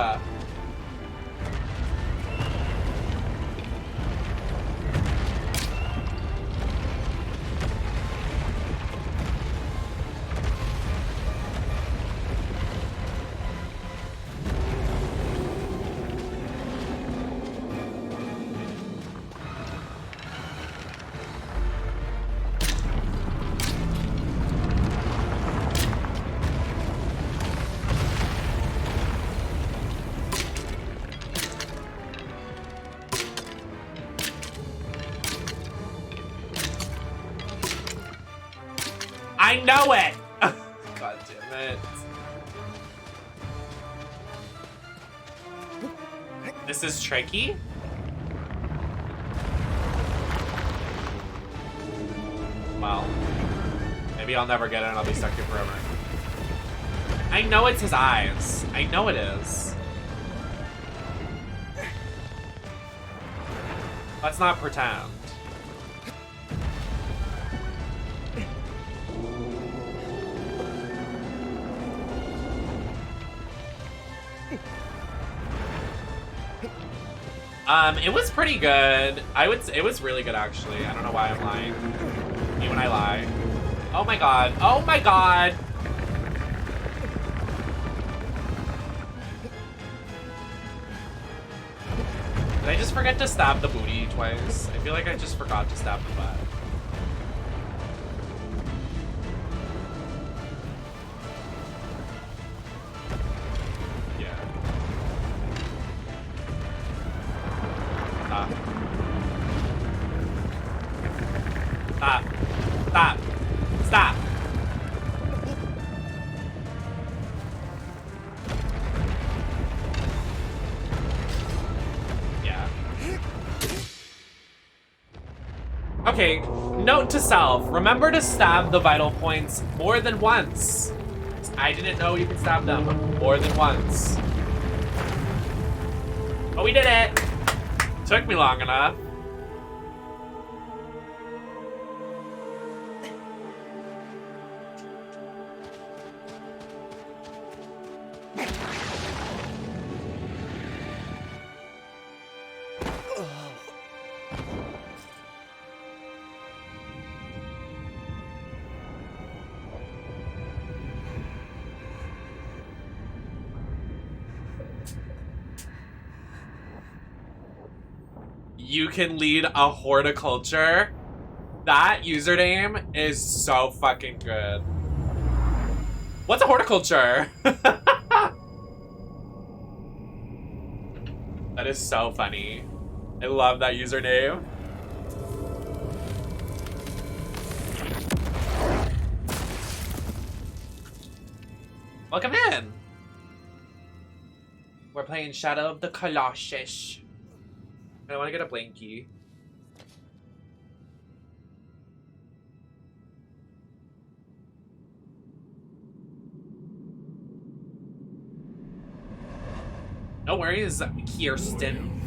I know it! God damn it. This is tricky? Well, maybe I'll never get it and I'll be stuck here forever. I know it's his eyes. I know it is. Let's not pretend. It was pretty good. It was really good actually. I don't know why I'm lying. Even when I lie. Oh my god. Oh my god. Did I just forget to stab the booty twice? I feel like I just forgot to stab the butt. Stop. Stop. Stop. Yeah. Okay, note to self. Remember to stab the vital points more than once. I didn't know you could stab them more than once. Oh, we did it! Took me long enough. You can lead a horticulture. That username is so fucking good. What's a horticulture? That is so funny. I love that username. Welcome in. We're playing Shadow of the Colossus. I want to get a blankie. No worries, Kirsten.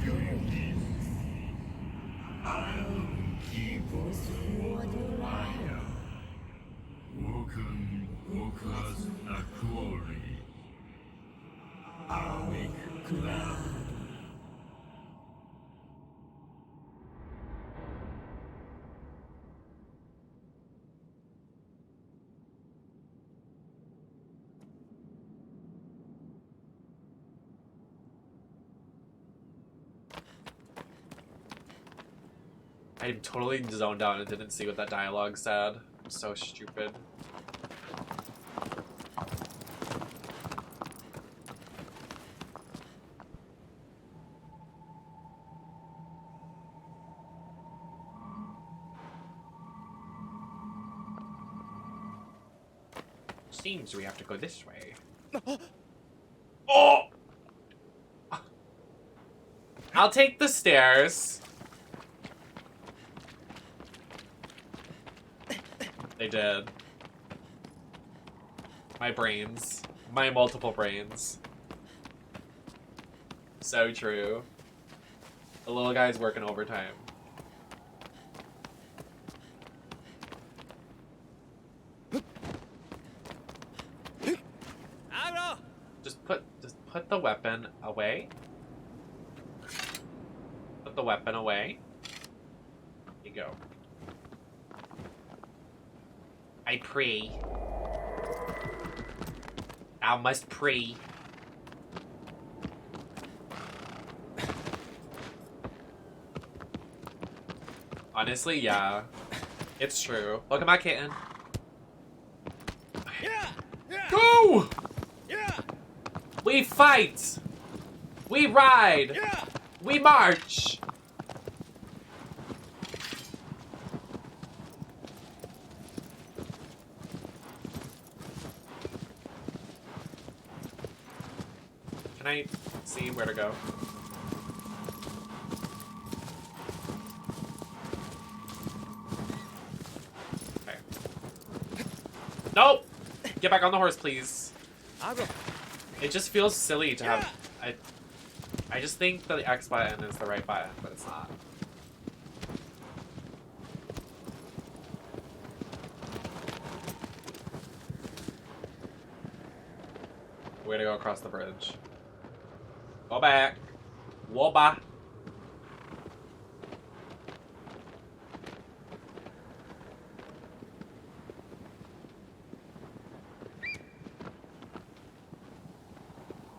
I totally zoned out and didn't see what that dialogue said. I'm so stupid. Seems we have to go this way. Oh! I'll take the stairs. They did. My brains. My multiple brains. So true. The little guy's working overtime. Just put the weapon away. Put the weapon away. There you go. I pray. Thou must pray. Honestly, yeah. It's true. Look at my kitten. Go! We fight! We ride! We march! Can I see where to go? Okay. Nope! Get back on the horse, please. It just feels silly to have... I just think that the X button is the right button, but it's not. Way to go across the bridge. Go back. Woba.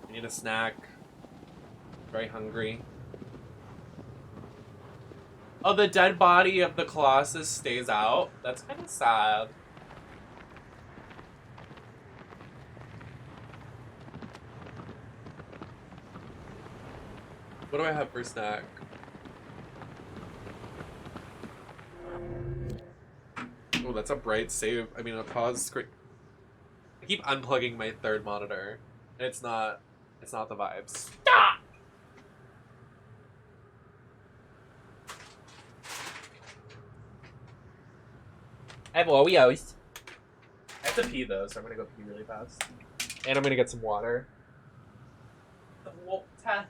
I need a snack. Very hungry. Oh, the dead body of the Colossus stays out? That's kind of sad. What do I have for snack? Oh, that's a bright save. I mean, a pause screen. I keep unplugging my third monitor, and it's not the vibes. Stop! I have Oreos. I have to pee though, so I'm gonna go pee really fast. And I'm gonna get some water. Some water.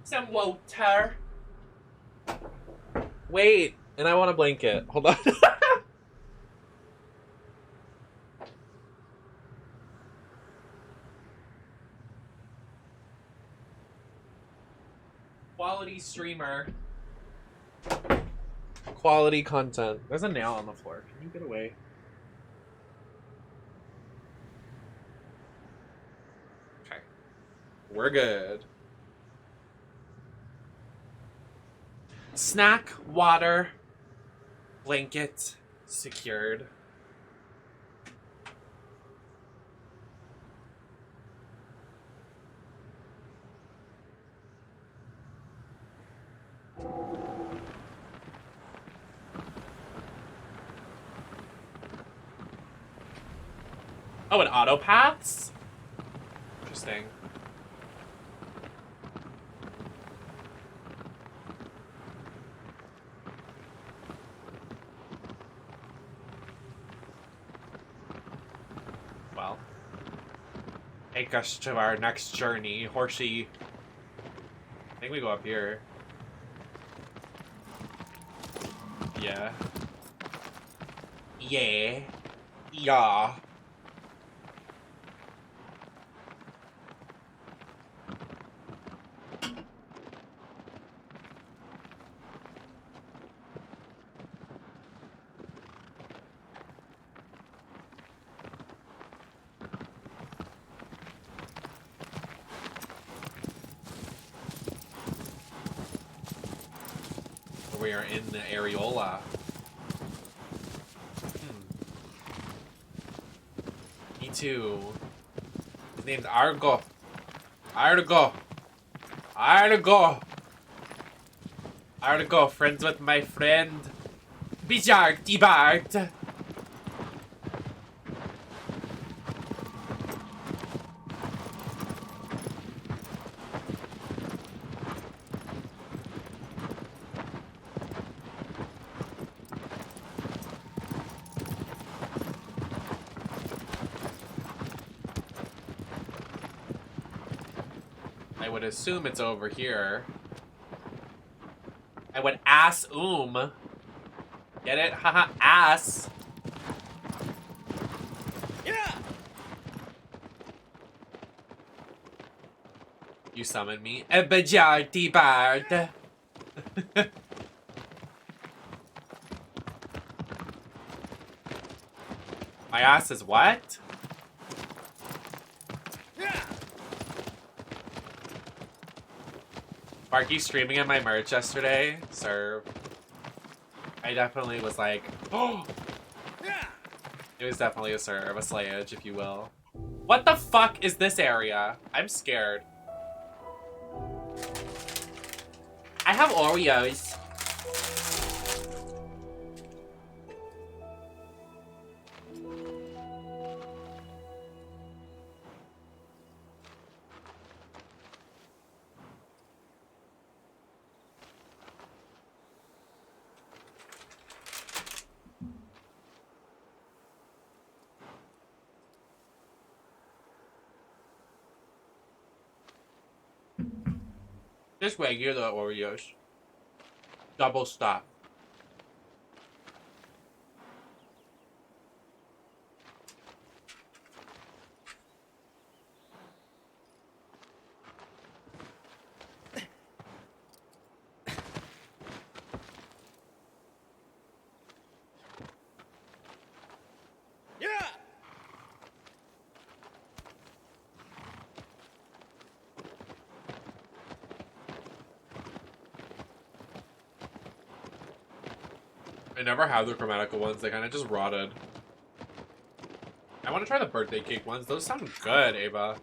Some water. Wait, and I want a blanket. Hold on. Quality streamer. Quality content. There's a nail on the floor. Can you get away? Okay. We're good. Snack, water, blanket, secured. Oh, and auto paths? Interesting. Well, take us to our next journey, horsey. I think we go up here. Yeah. Yeah. Yeah. We are in the areola. E2. His name's Argo. Argo. Argo. Argo, friends with my friend. Bizarre Debart. would assume it's over here. I would Get it? Haha, ass. Yeah! You summoned me. A Bajardi Bard. My ass is what? Sparky streaming at my merch yesterday. Serve. I definitely was like, oh! It was definitely a serve, a slayage, if you will. What the fuck is this area? I'm scared. I have Oreos. Just regular Oreos. Double stop. Yeah! I never had the chromatical ones. They kind of just rotted. I want to try the birthday cake ones. Those sound good, Ava.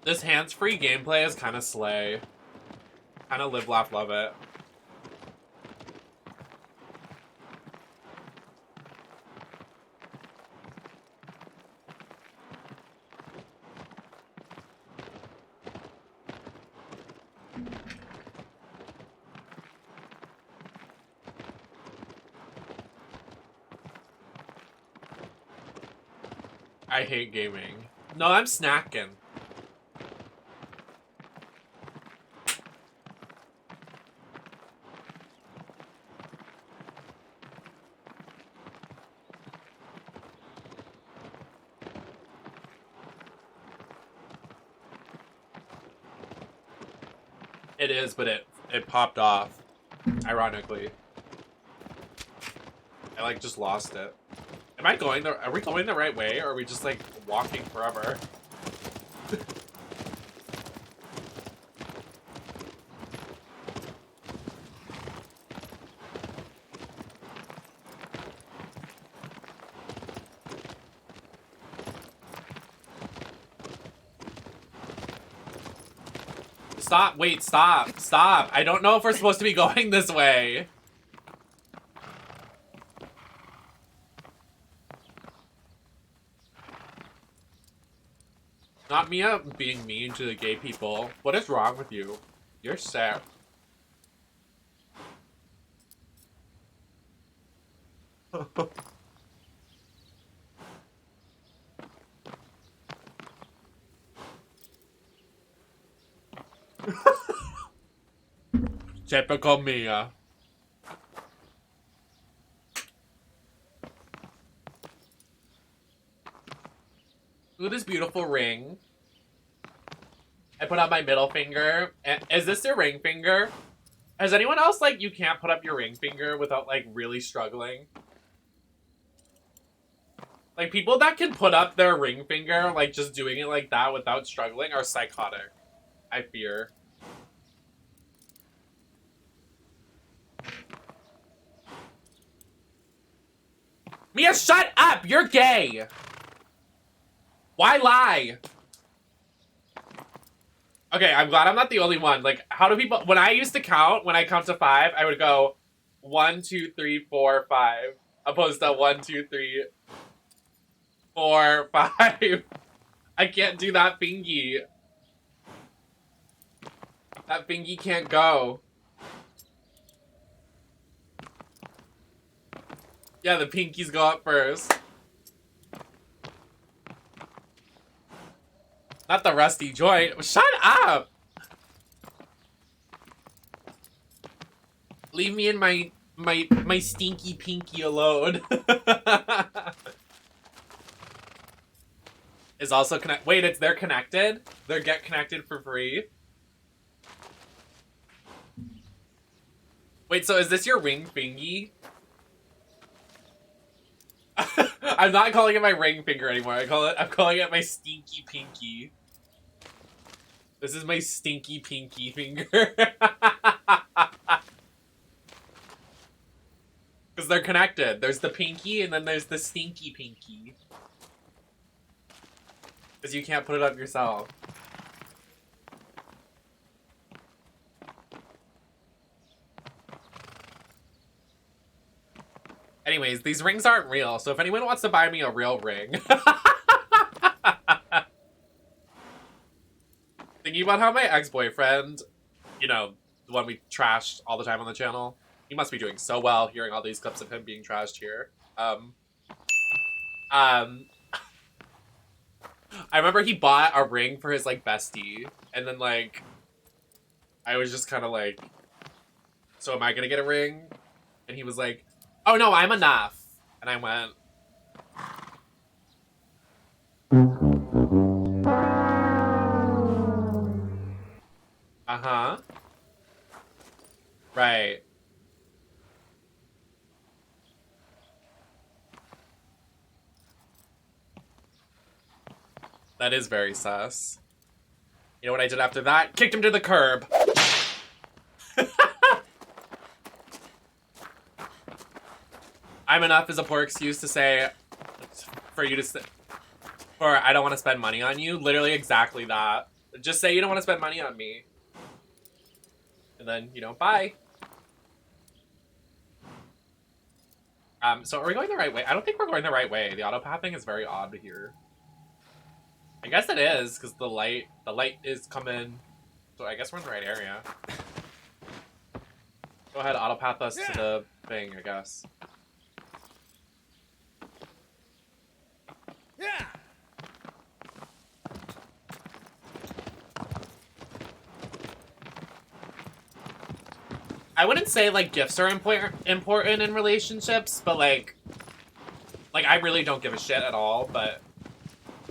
This hands-free gameplay is kind of slay. Kind of live, laugh, love it. I hate gaming. No, I'm snacking. It is, but it popped off. Ironically. I like just lost it. Am I going are we going the right way, or are we just like walking forever? Stop, wait, stop, stop. I don't know if we're supposed to be going this way. Not Mia being mean to the gay people. What is wrong with you? You're sad. Typical Mia. Ooh, this beautiful ring. I put on my middle finger. Is this your ring finger? Has anyone else, like, you can't put up your ring finger without, like, really struggling? Like, people that can put up their ring finger, like, just doing it like that without struggling are psychotic. I fear. Mia, shut up! You're gay! Why lie? Okay, I'm glad I'm not the only one. Like, how do people... When I used to count, when I count to 5, I would go 1, 2, 3, 4, 5. Opposed to 1, 2, 3, 4, 5. I can't do that thingy. That thingy can't go. Yeah, the pinkies go up first. Not the rusty joint. Shut up! Leave me in my stinky pinky alone. Is also connect. Wait, they're connected? They're get connected for free? Wait, so is this your ring thingy? I'm not calling it my ring finger anymore. I'm calling it my stinky pinky. This is my stinky pinky finger. Because they're connected. There's the pinky and then there's the stinky pinky. Because you can't put it up yourself. Anyways, these rings aren't real, so if anyone wants to buy me a real ring... Thinking about how my ex-boyfriend, you know, the one we trashed all the time on the channel, he must be doing so well hearing all these clips of him being trashed here. I remember he bought a ring for his, like, bestie, and then, like, I was just kind of like, so am I gonna get a ring? And he was like, oh no, I'm enough. And I went, uh-huh. Right. That is very sus. You know what I did after that? Kicked him to the curb. I'm enough is a poor excuse to say, for you to say, or I don't want to spend money on you. Literally exactly that. Just say you don't want to spend money on me. And then, you know, bye. So are we going the right way? I don't think we're going the right way. The auto-pathing is very odd here. I guess it is, because the light is coming. So I guess we're in the right area. Go ahead, auto-path us to the thing, I guess. Yeah. I wouldn't say, like, gifts are important in relationships, but, like, I really don't give a shit at all, but,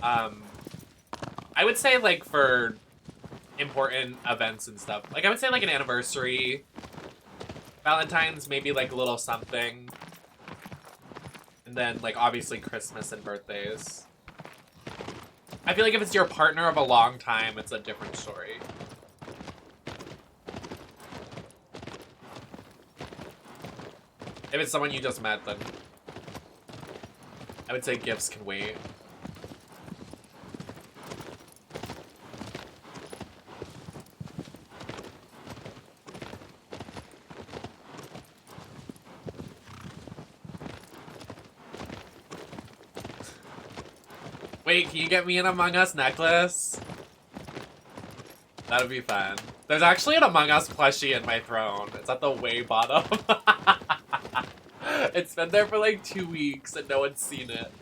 I would say, like, for important events and stuff, like, I would say, like, an anniversary, Valentine's, maybe, like, a little something, and then, like, obviously Christmas and birthdays. I feel like if it's your partner of a long time, it's a different story. If it's someone you just met, then I would say gifts can wait. Wait, can you get me an Among Us necklace? That would be fun. There's actually an Among Us plushie in my throne. It's at the way bottom. It's been there for like 2 weeks and no one's seen it.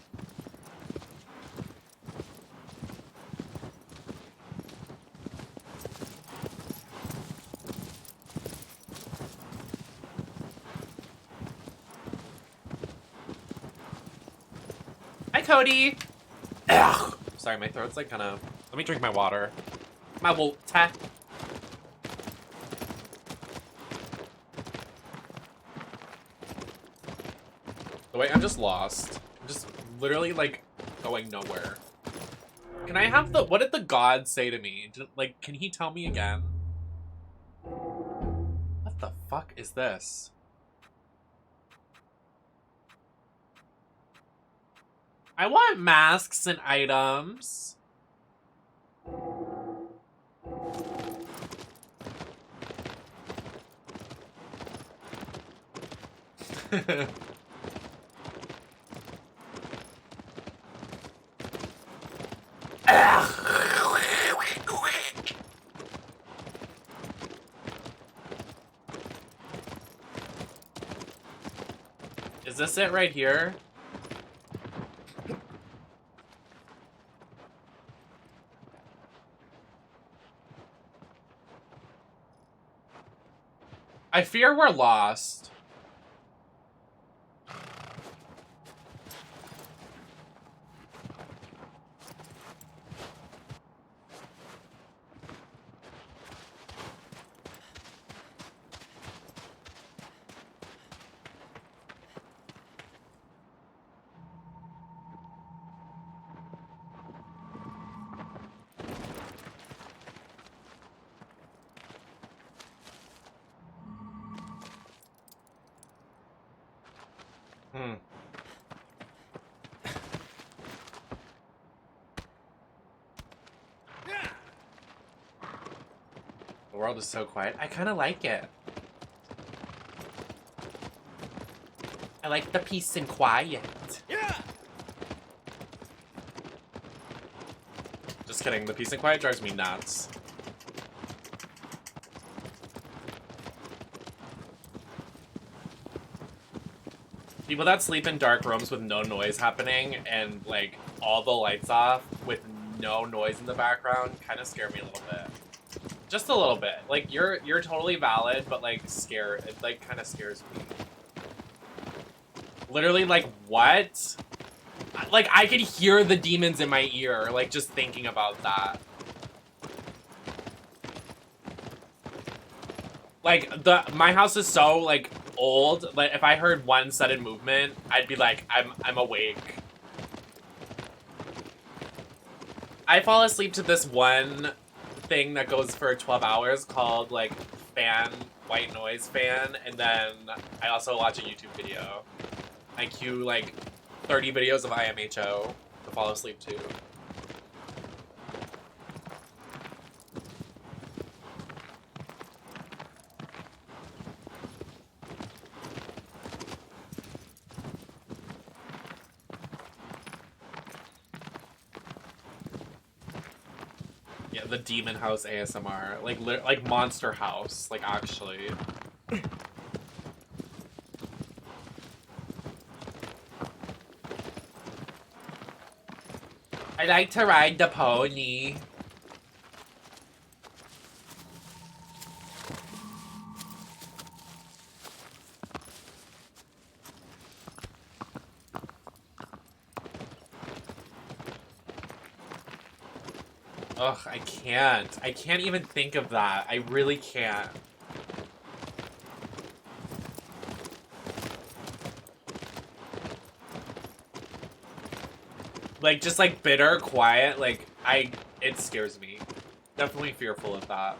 Hi, Cody. Ugh. Sorry, my throat's like kind of... Let me drink my water. My water. Wait, I'm just lost. I'm just literally, like, going nowhere. Can I have the... What did the god say to me? Like, can he tell me again? What the fuck is this? I want masks and items. Is this it right here? I fear we're lost. The world is so quiet. I kind of like it. I like the peace and quiet. Yeah. Just kidding. The peace and quiet drives me nuts. People that sleep in dark rooms with no noise happening and like all the lights off with no noise in the background kind of scare me a little bit. Just a little bit. Like you're totally valid, but like scared. It like kind of scares me. Literally, like what? Like I could hear the demons in my ear. Like just thinking about that. Like my house is so like old. Like if I heard one sudden movement, I'd be like, I'm awake. I fall asleep to this one thing that goes for 12 hours called like white noise fan, and then I also watch a YouTube video. I queue like 30 videos of IMHO to fall asleep to. Yeah, the Demon House ASMR, like Monster House, like actually. I like to ride the pony. Ugh, I can't. I can't even think of that. I really can't. Like, just like bitter, quiet, like, it scares me. Definitely fearful of that.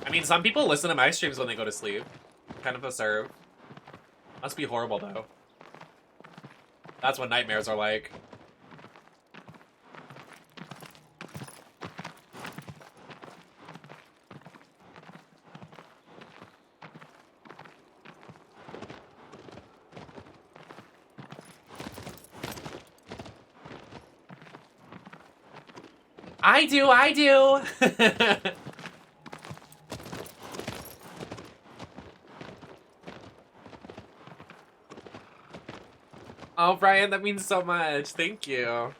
I mean, some people listen to my streams when they go to sleep. Kind of absurd. Must be horrible, though. That's what nightmares are like. I do! Oh, Brian, that means so much. Thank you.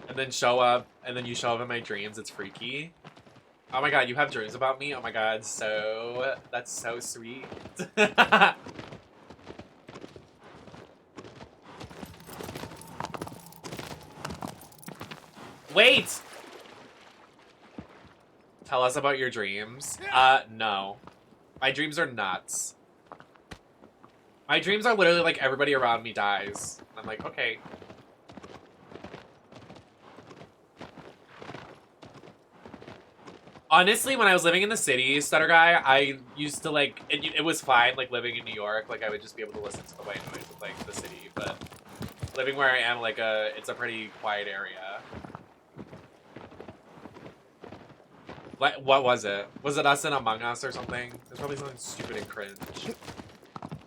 And then show up, and then you show up in my dreams. It's freaky. Oh my god, you have dreams about me? Oh my god, that's so sweet. Wait! Tell us about your dreams. No. My dreams are nuts. My dreams are literally like everybody around me dies. I'm like, okay. Honestly, when I was living in the city, Stutter Guy, I used to like, it was fine, like living in New York, like I would just be able to listen to the white noise of like the city, but living where I am, like it's a pretty quiet area. What was it? Was it Us and Among Us or something? There's probably something stupid and cringe.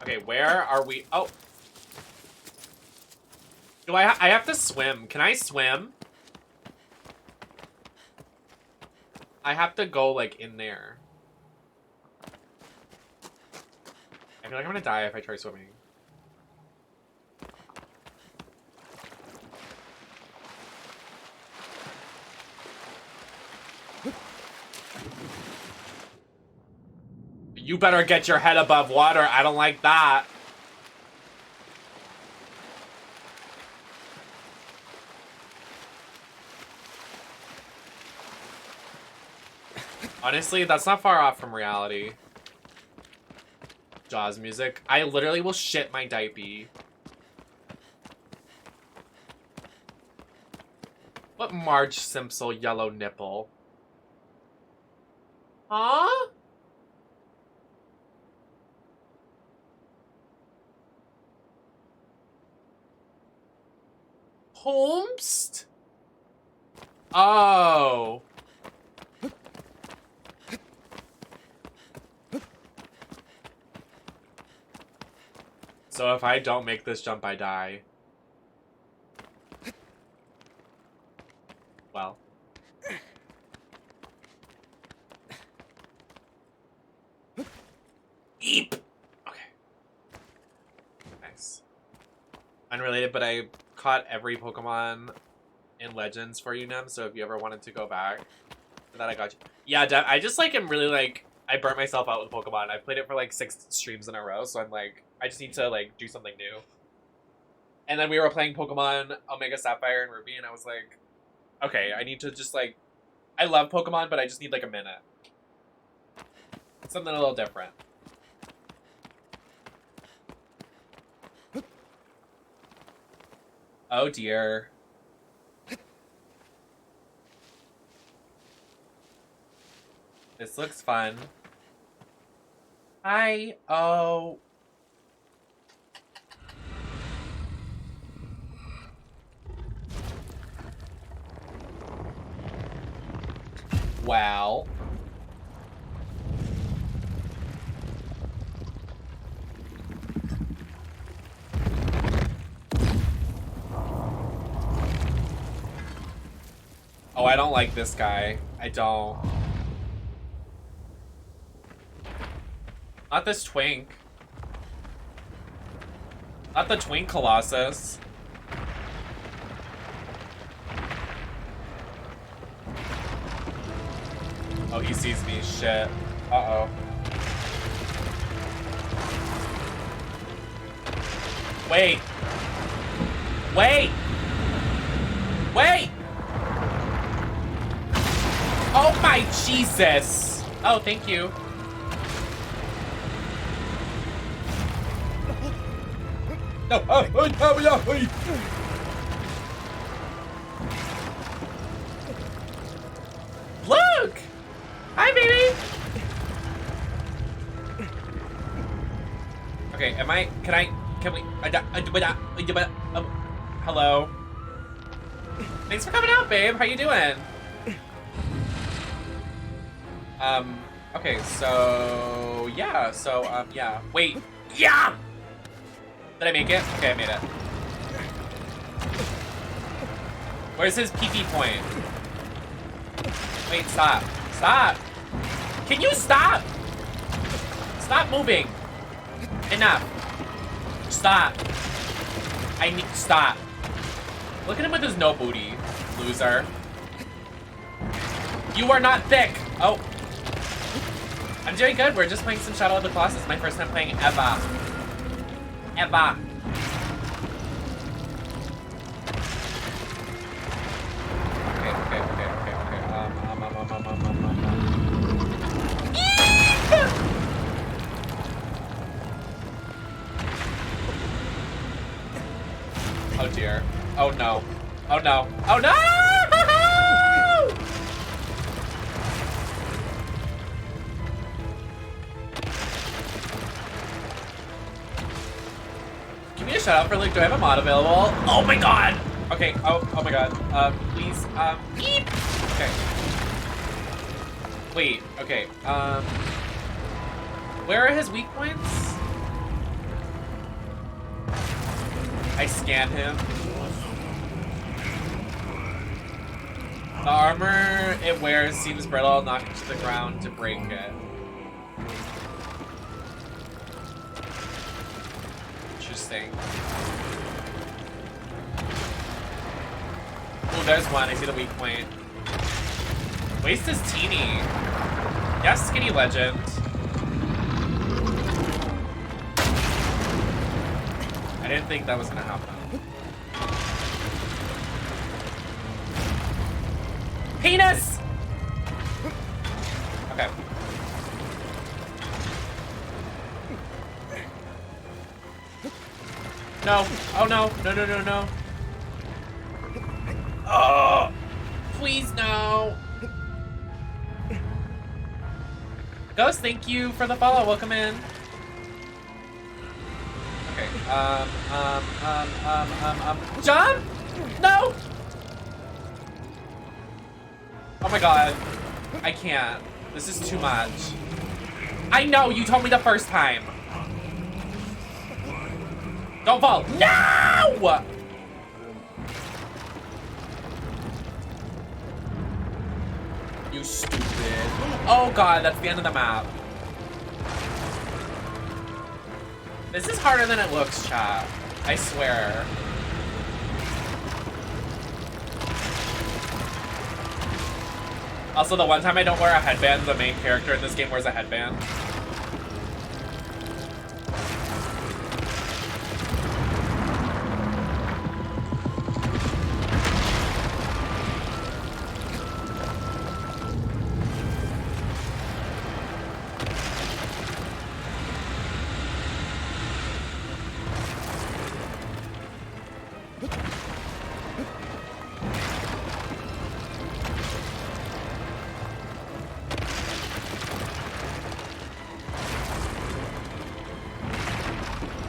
Okay, where are we? Oh. Do I have to swim. Can I swim? I have to go, like, in there. I feel like I'm gonna die if I try swimming. You better get your head above water. I don't like that. Honestly, that's not far off from reality. Jaws music. I literally will shit my diaper. What Marge Simpson yellow nipple? Huh? Holmes? Oh. So if I don't make this jump, I die. Well. Eep! Okay. Nice. Unrelated, but I caught every Pokemon in Legends for you, Nem, so if you ever wanted to go back for that, I got you. Yeah, I just, like, am really, like, I burnt myself out with Pokemon. I played it for, like, 6 streams in a row, so I'm, like, I just need to, like, do something new. And then we were playing Pokemon Omega Sapphire and Ruby, and I was like, okay, I need to just, like, I love Pokemon, but I just need, like, a minute. Something a little different. Oh, dear. This looks fun. Hi. Oh. Wow. Oh, I don't like this guy. I don't. Not this twink. Not the twink Colossus. Oh, he sees me. Shit. Uh-oh. Wait. Wait. Wait. Oh my Jesus. Oh, thank you. No. Look! Hi, baby! Okay, can we, hello? Thanks for coming out, babe. How you doing? Okay, so, yeah, yeah. Wait, yeah! Did I make it? Okay, I made it. Where's his PP point? Wait, stop. Stop! Can you stop? Stop moving. Enough. Stop. I need to stop. Look at him with his no booty, loser. You are not thick. Oh. I'm doing good. We're just playing some Shadow of the Colossus. It's my first time playing ever. Ever. Okay. Oh dear. Oh no. Oh no. Oh no! Give me a shout out for Luke. Do I have a mod available? Oh my god! Okay, oh my god. Please, beep! Okay. Wait, okay, where are his weak points? I scan him. The armor it wears seems brittle, knock it to the ground to break it. Interesting. Oh, there's one. I see the weak point. Waste is teeny. Yes, skinny legend. I didn't think that was gonna happen. Penis! Okay. No. Oh no. No, no, no, no. Oh! Please no. Ghost, thank you for the follow. Welcome in. Okay. Jump? No! Oh my god. I can't. This is too much. I know, you told me the first time. Don't fall. No! You stupid. Oh god, that's the end of the map. This is harder than it looks, chat. I swear. Also, the one time I don't wear a headband, the main character in this game wears a headband.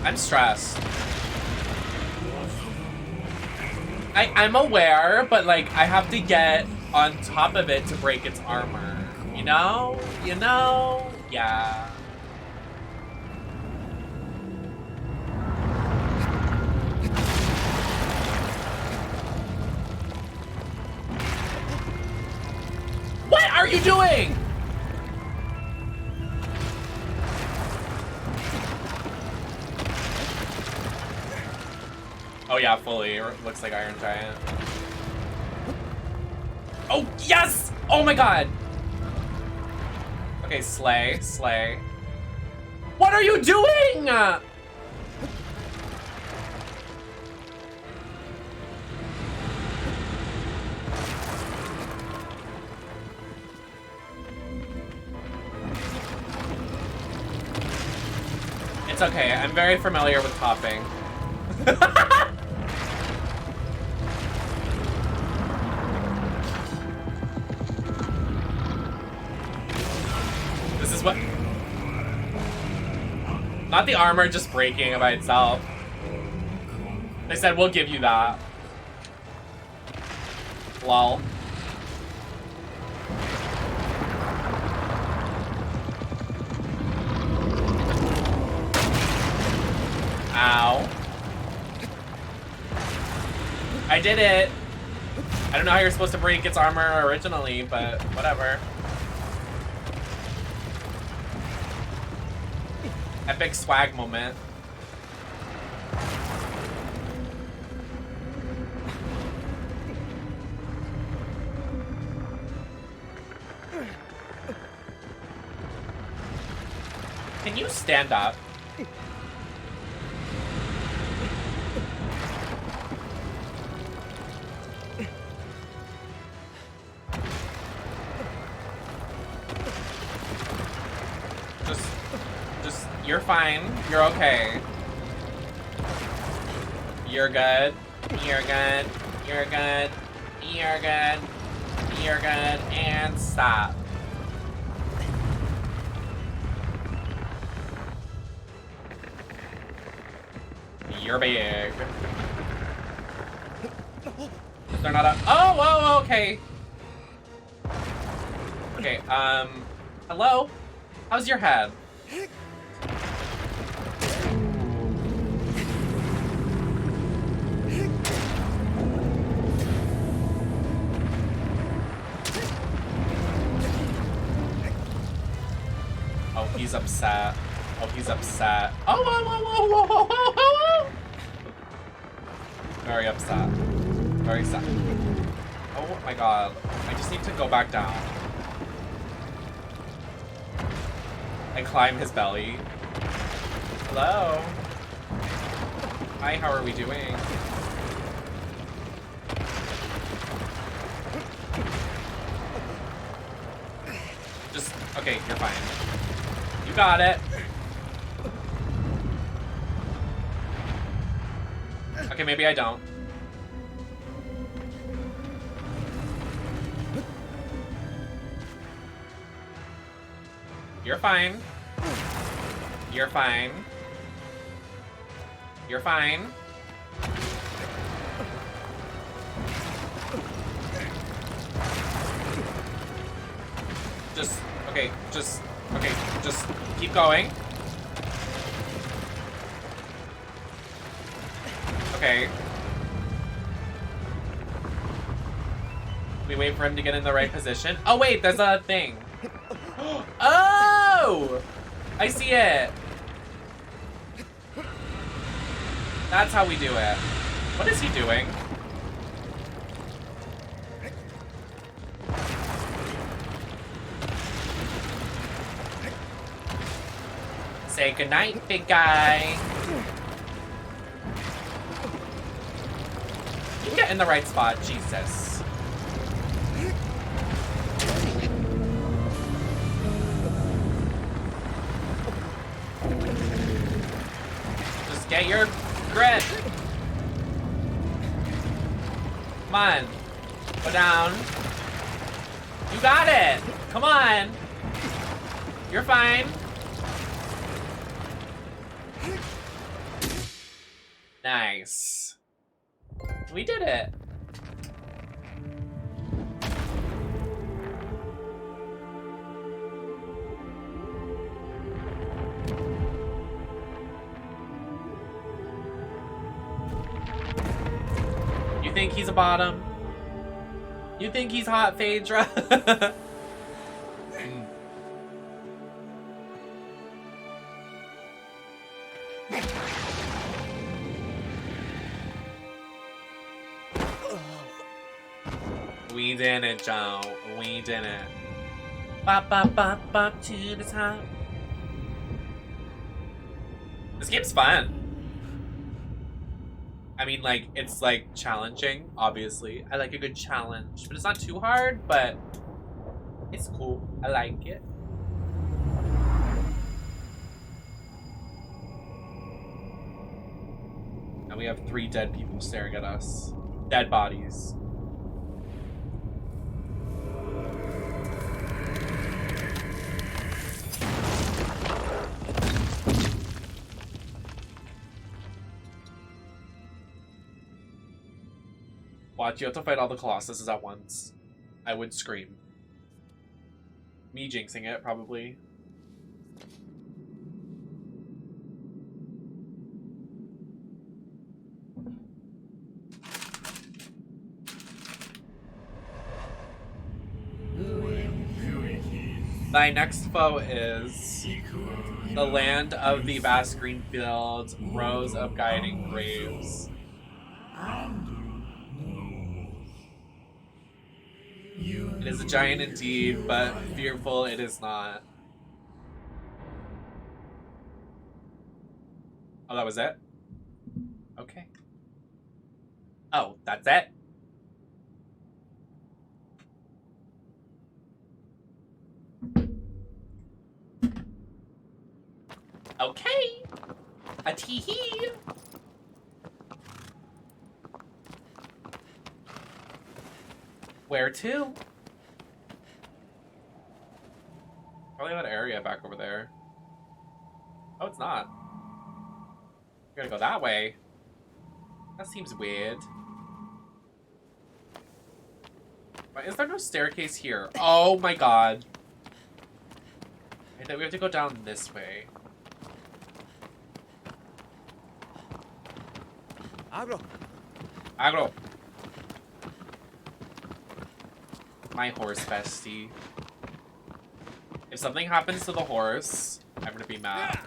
I'm stressed. I'm aware, but like I have to get on top of it to break its armor. You know? You know? Yeah. What are you doing? Oh yeah, fully. Looks like Iron Giant. Oh, yes! Oh my god! Okay, slay, slay. What are you doing? It's okay, I'm very familiar with topping. This is what... Not the armor just breaking by itself. They said, we'll give you that. Lol. Ow. I did it. I don't know how you're supposed to break its armor originally, but whatever. Epic swag moment. Can you stand up? You're fine. You're okay. You're good. You're good. You're good. You're good. You're good. And stop. You're big. Is there not a... Oh, whoa, okay. Okay, hello? How's your head? Oh, he's upset. Oh, he's upset. Oh, whoa, whoa, whoa, whoa, whoa, whoa, whoa. Very upset. Very sad. Oh my god. I just need to go back down. And climb his belly. Hello? Hi, how are we doing? Just, okay, you're fine. You got it. Okay, maybe I don't. You're fine. You're fine. You're fine. Just, okay, just keep going. Okay. We wait for him to get in the right position. Oh wait, there's a thing. Oh! I see it. That's how we do it. What is he doing? Say goodnight, big guy. You can get in the right spot, Jesus. Just get your grip. Come on. Go down. You got it. Come on. You're fine. Nice. We did it. You think he's a bottom? You think he's hot, Phaedra? We did it, Joe. We did it. Bop, bop, bop, bop to the top. This game's fun. I mean, like, it's, like, challenging, obviously. I like a good challenge. But it's not too hard, but it's cool. I like it. And we have 3 dead people staring at us. Dead bodies. Watch, you have to fight all the Colossuses at once. I would scream. Me jinxing it, probably. Thy next foe is the land of the vast green fields, rows of guiding graves. It is a giant indeed, but fearful it is not. Oh, that was it? Okay. Oh, that's it? Okay. A tee-hee. Where to? Probably that area back over there. Oh, it's not. We're gonna go that way. That seems weird. Why is there no staircase here? Oh my god. I think we have to go down this way. Agro. Agro. My horse bestie. If something happens to the horse, I'm gonna be mad.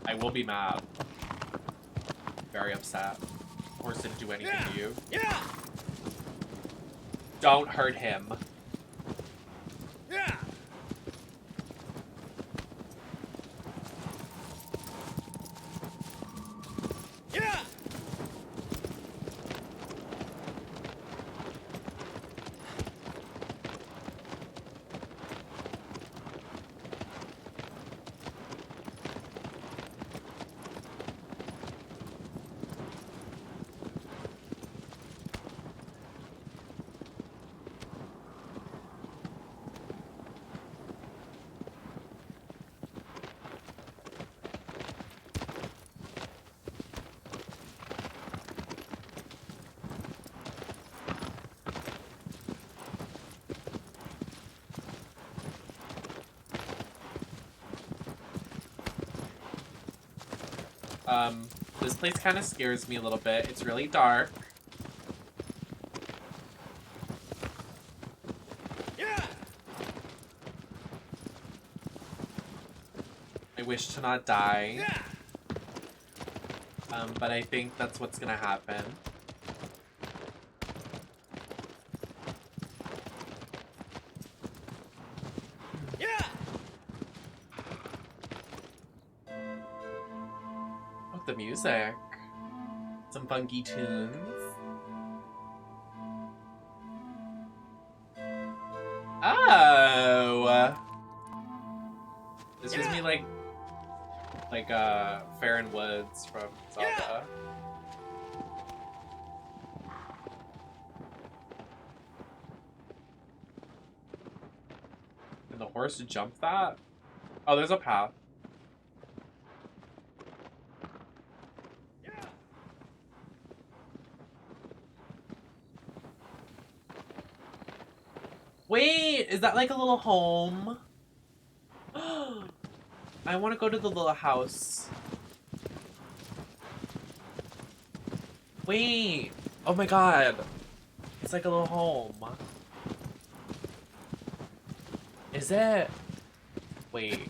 I will be mad. Very upset. Horse didn't do anything to you. Don't hurt him. This place kind of scares me a little bit. It's really dark. I wish to not die. But I think that's what's gonna happen. The music. Some funky tunes. Oh! This gives me like Farron Woods from Zelda. Can the horse jump that? Oh, there's a path. Wait, is that like a little home? I want to go to the little house. Wait. Oh my god. It's like a little home. Is it? Wait.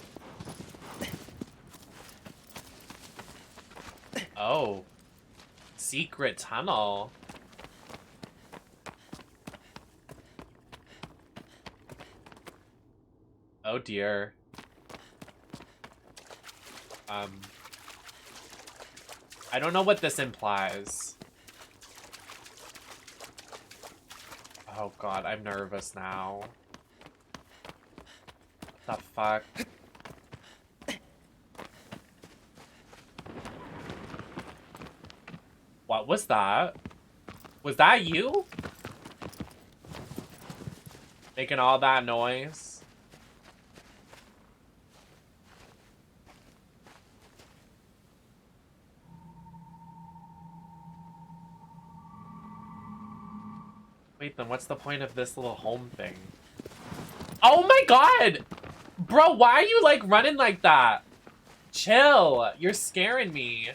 Oh. Secret tunnel. Oh dear. I don't know what this implies. Oh god, I'm nervous now. What the fuck? What was that? Was that you? Making all that noise? Wait, then what's the point of this little home thing? Oh my god! Bro, why are you like running like that? Chill, you're scaring me.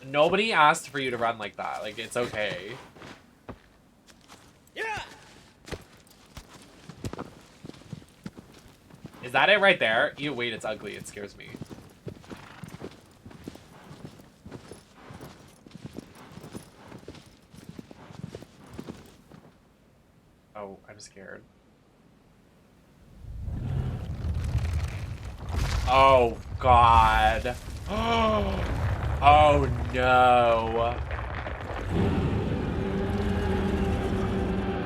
Nobody asked for you to run like that. Like, it's okay. Is that it right there? Ew, wait, it's ugly. It scares me. Oh, I'm scared. Oh, God. Oh, no.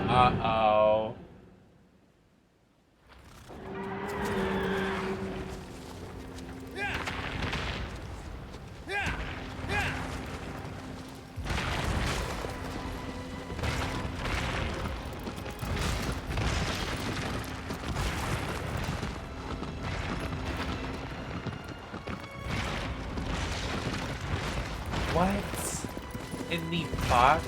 Uh-oh. What in the fuck?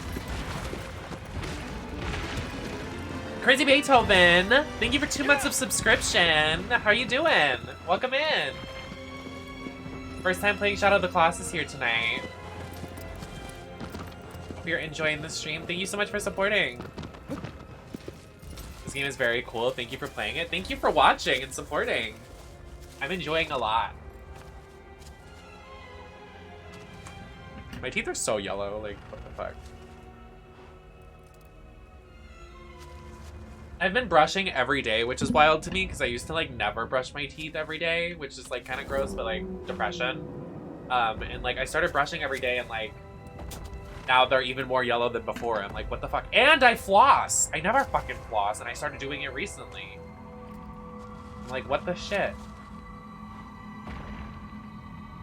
Crazy Beethoven, thank you for 2 months of subscription. How are you doing? Welcome in. First time playing Shadow of the Colossus here tonight. Hope you're enjoying the stream. Thank you so much for supporting. This game is very cool. Thank you for playing it. Thank you for watching and supporting. I'm enjoying a lot. My teeth are so yellow, like, what the fuck? I've been brushing every day, which is wild to me because I used to like never brush my teeth every day, which is like kind of gross, but like depression. And like I started brushing every day and like now they're even more yellow than before. I'm like, what the fuck? And I floss! I never fucking floss and I started doing it recently. I'm like, what the shit?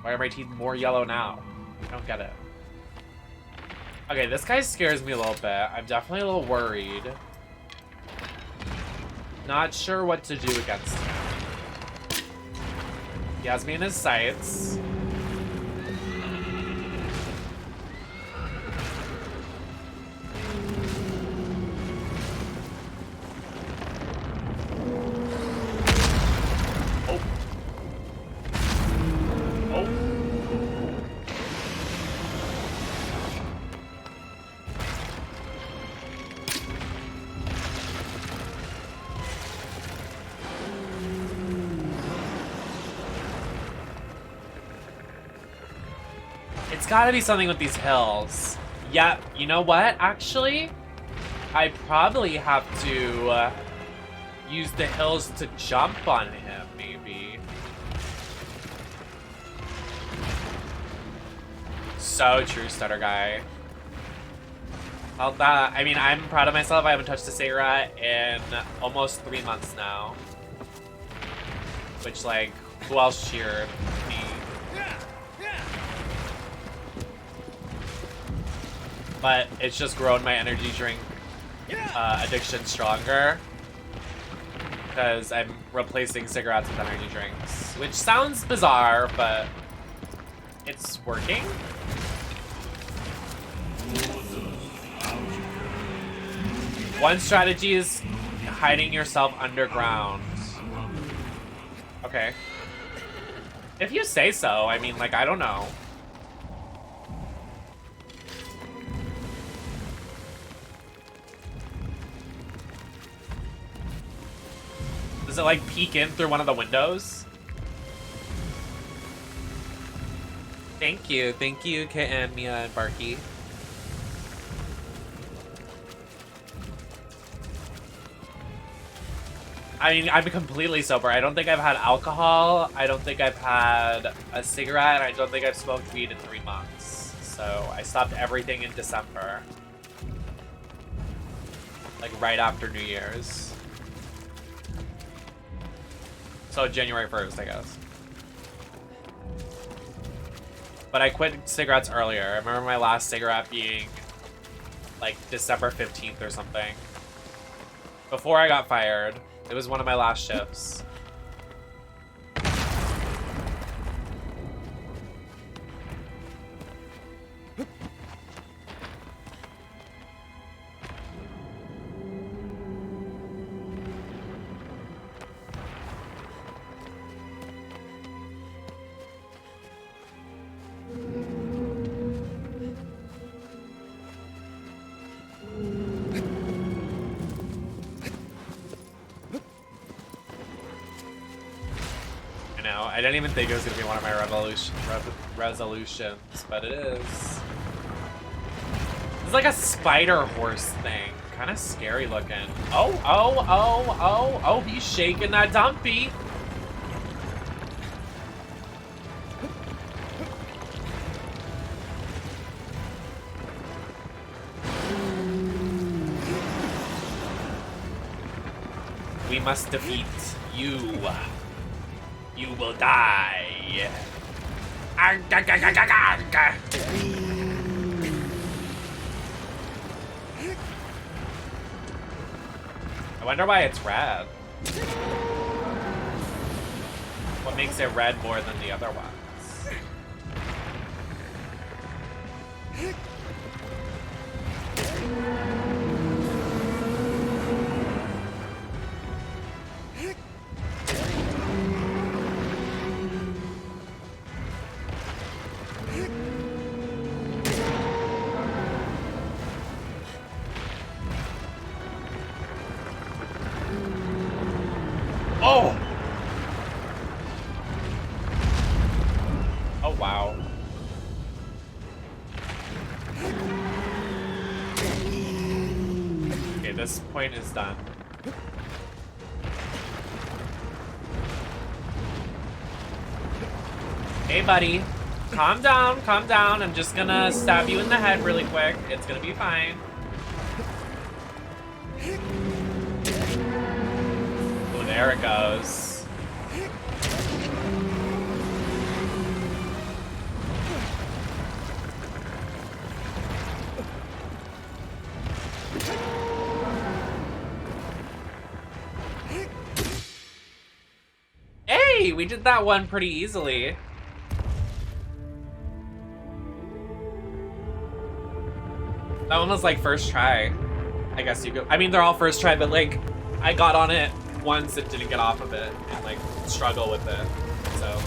Why are my teeth more yellow now? I don't get it. Okay, this guy scares me a little bit. I'm definitely a little worried. Not sure what to do against him. He has me in his sights. Oh. Oh. It's gotta be something with these hills. Yeah, you know what, actually? I probably have to use the hills to jump on him, maybe. So true, stutter guy. Well, that, I mean, I'm proud of myself. I haven't touched a cigarette in almost 3 months now. Which, like, who else cheered me? But it's just grown my energy drink addiction stronger. Because I'm replacing cigarettes with energy drinks. Which sounds bizarre, but it's working. One strategy is hiding yourself underground. Okay. If you say so, I mean, like, I don't know. Does it, like, peek in through one of the windows? Thank you, Kitten, Mia, and Barky. I mean, I'm completely sober. I don't think I've had alcohol. I don't think I've had a cigarette. I don't think I've smoked weed in 3 months. So I stopped everything in December. Like right after New Year's. So January 1st, I guess. But I quit cigarettes earlier. I remember my last cigarette being like December 15th or something. Before I got fired. It was one of my last shifts. I didn't even think it was going to be one of my resolutions, but it is. It's like a spider horse thing. Kind of scary looking. Oh, he's shaking that dumpy. We must defeat you. You will die. I wonder why it's red. What makes it red more than the other ones? Oh! Oh, wow. Okay, this point is done. Hey, buddy. Calm down, calm down. I'm just gonna stab you in the head really quick. It's gonna be fine. Oh, there it goes. Hey, we did that one pretty easily. That one was like first try. I guess you could. I mean, they're all first try, but like, I got on it once and didn't get off of it and like struggle with it. So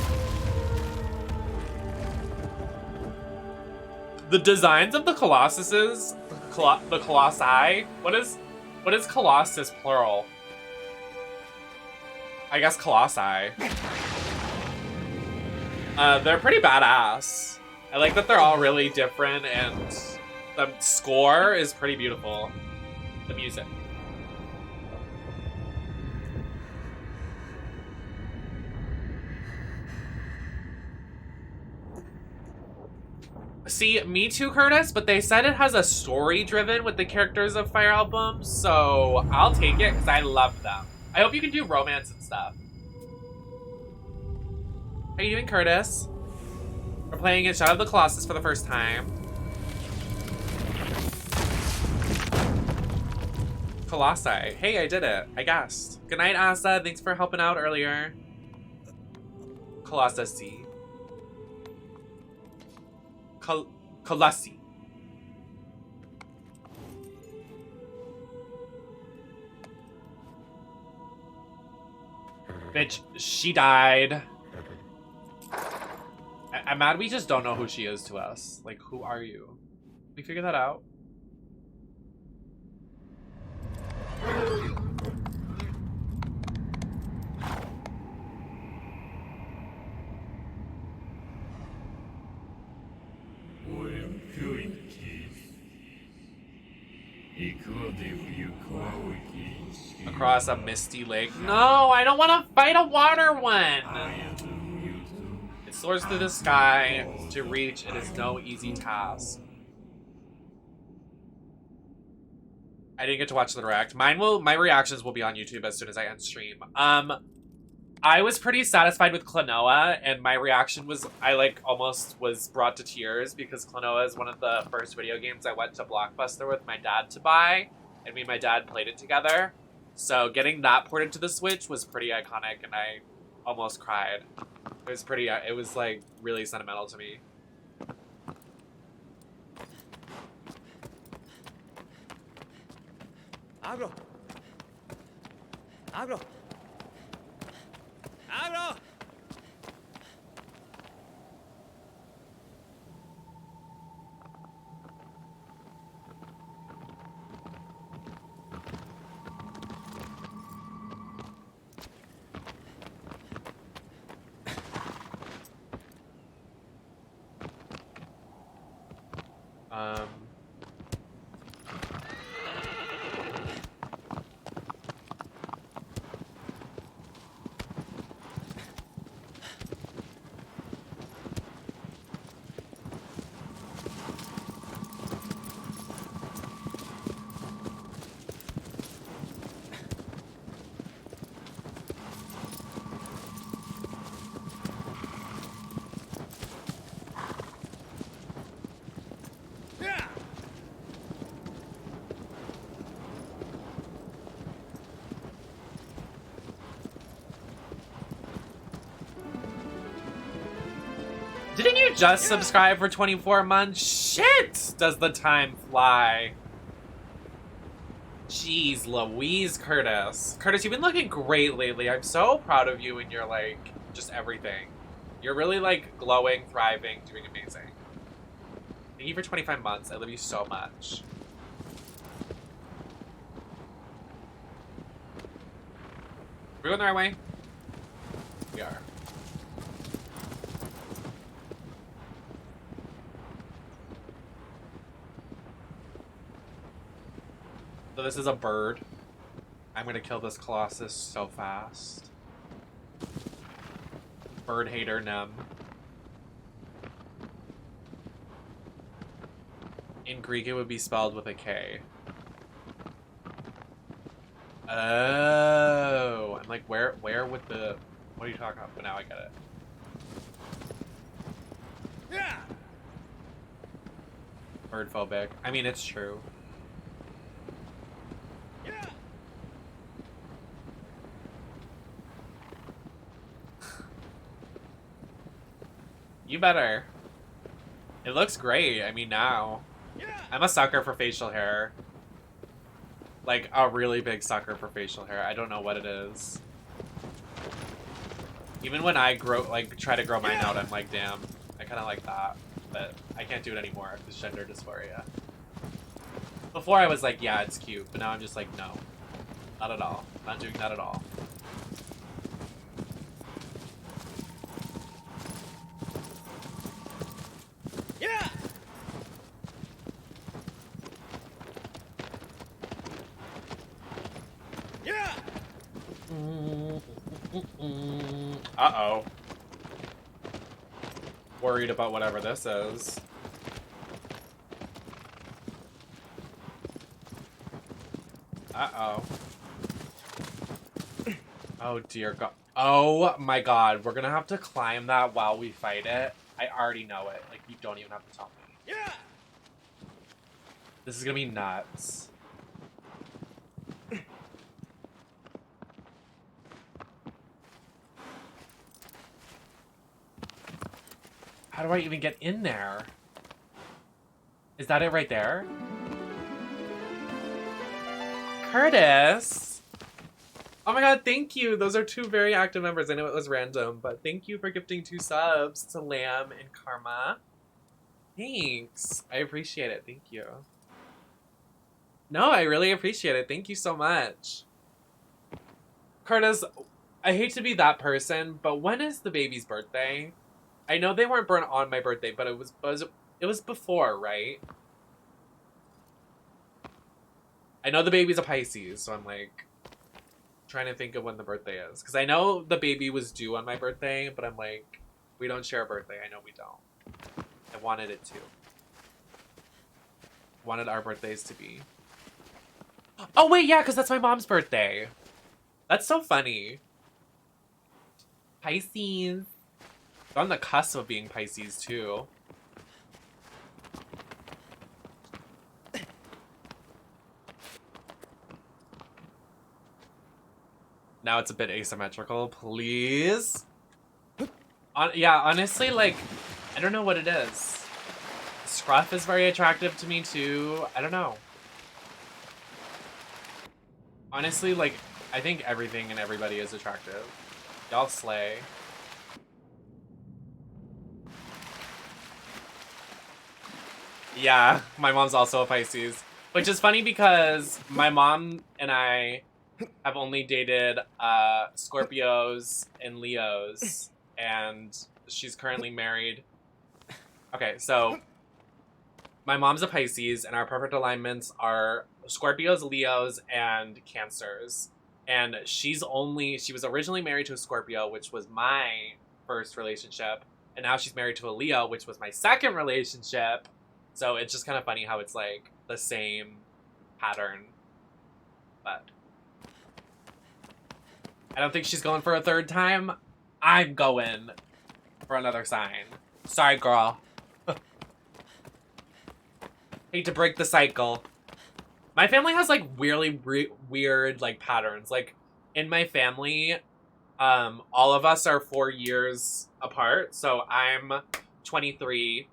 the designs of the Colossuses, the Colossi. What is Colossus plural? I guess Colossi. They're pretty badass. I like that they're all really different, and the score is pretty beautiful. The music. See, me too, Curtis, but they said it has a story driven with the characters of Fire Emblem, so I'll take it because I love them. I hope you can do romance and stuff. How you doing, Curtis? We're playing in Shadow of the Colossus for the first time. Colossi. Hey, I did it. I guessed. Good night, Asa. Thanks for helping out earlier. Colossi. Colossi. Bitch, she died. I'm mad we just don't know who she is to us. Like, who are you? Can we figure that out? Across a misty lake. No, I don't want to fight a water one. It soars through the sky. To reach, it is no easy task. I didn't get to watch the direct. My reactions will be on YouTube as soon as I end stream. I was pretty satisfied with Klonoa, and my reaction was, I like almost was brought to tears because Klonoa is one of the first video games I went to Blockbuster with my dad to buy, and me and my dad played it together. So getting that ported to the Switch was pretty iconic, and I almost cried. It was pretty, it was like really sentimental to me. Abro! Abro! Abro! just subscribed for 24 months. Shit! Does the time fly? Jeez Louise, Curtis. Curtis, you've been looking great lately. I'm so proud of you and your, like, just everything. You're really, like, glowing, thriving, doing amazing. Thank you for 25 months. I love you so much. Are we going the right way? We are. So this is a bird. I'm gonna kill this Colossus so fast. Bird hater Nem. In Greek it would be spelled with a K. Oh, I'm like, where would the... What are you talking about? But now I get it. Yeah. Bird phobic. I mean, it's true. You better. It looks great. I mean, now. I'm a sucker for facial hair. Like, a really big sucker for facial hair. I don't know what it is. Even when I try to grow mine out, I'm like, damn, I kind of like that. But I can't do it anymore because gender dysphoria. Before I was like, yeah, it's cute. But now I'm just like, no. Not at all. Not doing that at all. Uh-oh. Worried about whatever this is. Uh-oh. Oh dear God. Oh my God. We're gonna have to climb that while we fight it. I already know it. Like, you don't even have to tell me. Yeah. This is gonna be nuts. How do I even get in there? Is that it right there? Curtis! Oh my God, thank you. Those are 2 very active members. I know it was random, but thank you for gifting 2 subs to Lamb and Karma. Thanks. I appreciate it. Thank you. No, I really appreciate it. Thank you so much. Curtis, I hate to be that person, but when is the baby's birthday? I know they weren't born on my birthday, but it was before, right? I know the baby's a Pisces, so I'm like trying to think of when the birthday is. Because I know the baby was due on my birthday, but I'm like, we don't share a birthday. I know we don't. I wanted it to. Wanted our birthdays to be. Oh, wait, yeah, because that's my mom's birthday. That's so funny. Pisces. They're on the cusp of being Pisces, too. Now it's a bit asymmetrical, please. Yeah, honestly, like, I don't know what it is. Scruff is very attractive to me, too. I don't know. Honestly, like, I think everything and everybody is attractive. Y'all slay. Yeah, my mom's also a Pisces. Which is funny because my mom and I have only dated Scorpios and Leos. And she's currently married. Okay, so my mom's a Pisces and our perfect alignments are Scorpios, Leos, and Cancers. And she was originally married to a Scorpio, which was my first relationship. And now she's married to a Leo, which was my second relationship. So it's just kind of funny how it's like the same pattern. But I don't think she's going for a third time. I'm going for another sign. Sorry, girl. Hate to break the cycle. My family has like really weird like patterns. Like in my family, all of us are 4 years apart. So I'm 23.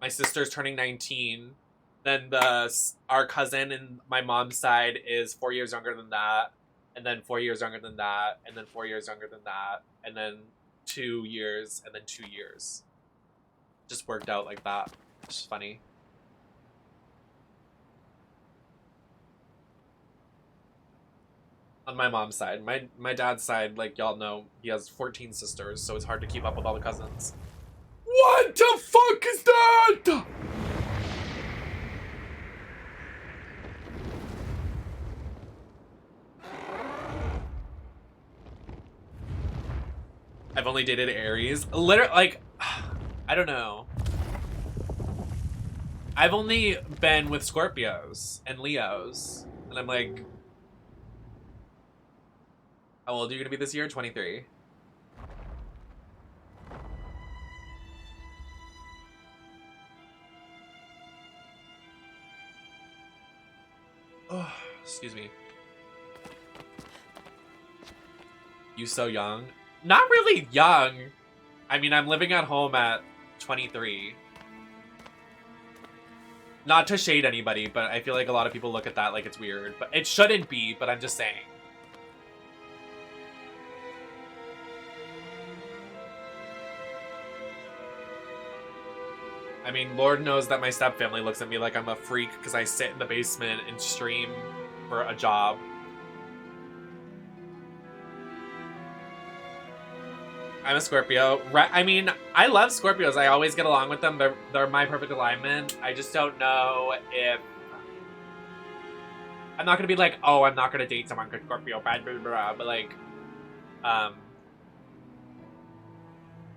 My sister's turning 19. Then our cousin in my mom's side is 4 years younger than that. And then 4 years younger than that. And then 4 years younger than that. And then 2 years. And then 2 years. Just worked out like that. It's just funny. On my mom's side. My dad's side, like y'all know, he has 14 sisters, so it's hard to keep up with all the cousins. What the fuck is that? I've only dated Aries. Literally, like, I don't know. I've only been with Scorpios and Leos, and I'm like, how old are you gonna be this year? 23. Oh, excuse me. You so young? Not really young. I mean, I'm living at home at 23. Not to shade anybody, but I feel like a lot of people look at that like it's weird. But it shouldn't be, but I'm just saying. I mean, Lord knows that my stepfamily looks at me like I'm a freak because I sit in the basement and stream for a job. I'm a Scorpio. I mean, I love Scorpios. I always get along with them. They're my perfect alignment. I just don't know if... I'm not going to be like, oh, I'm not going to date someone because Scorpio, blah, blah, blah, but like... No,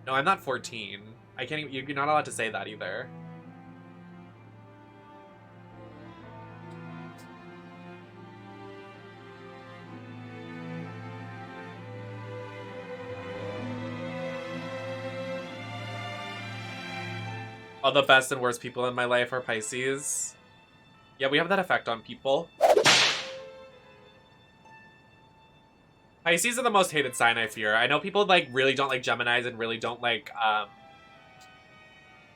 I'm not 14. I can't even... You're not allowed to say that either. All the best and worst people in my life are Pisces. Yeah, we have that effect on people. Pisces are the most hated sign, I fear. I know people like really don't like Geminis and really don't like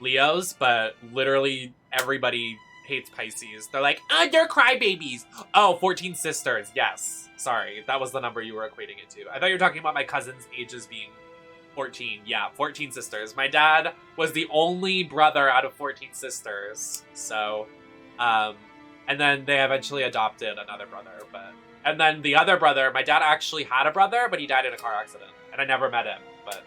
Leos, but literally everybody hates Pisces. They're like, they're crybabies. Oh, 14 sisters. Yes. Sorry, that was the number you were equating it to. I thought you were talking about my cousin's ages being 14. Yeah, 14 sisters. My dad was the only brother out of 14 sisters. So, and then they eventually adopted another brother, but... And then the other brother, my dad actually had a brother, but he died in a car accident. And I never met him, but...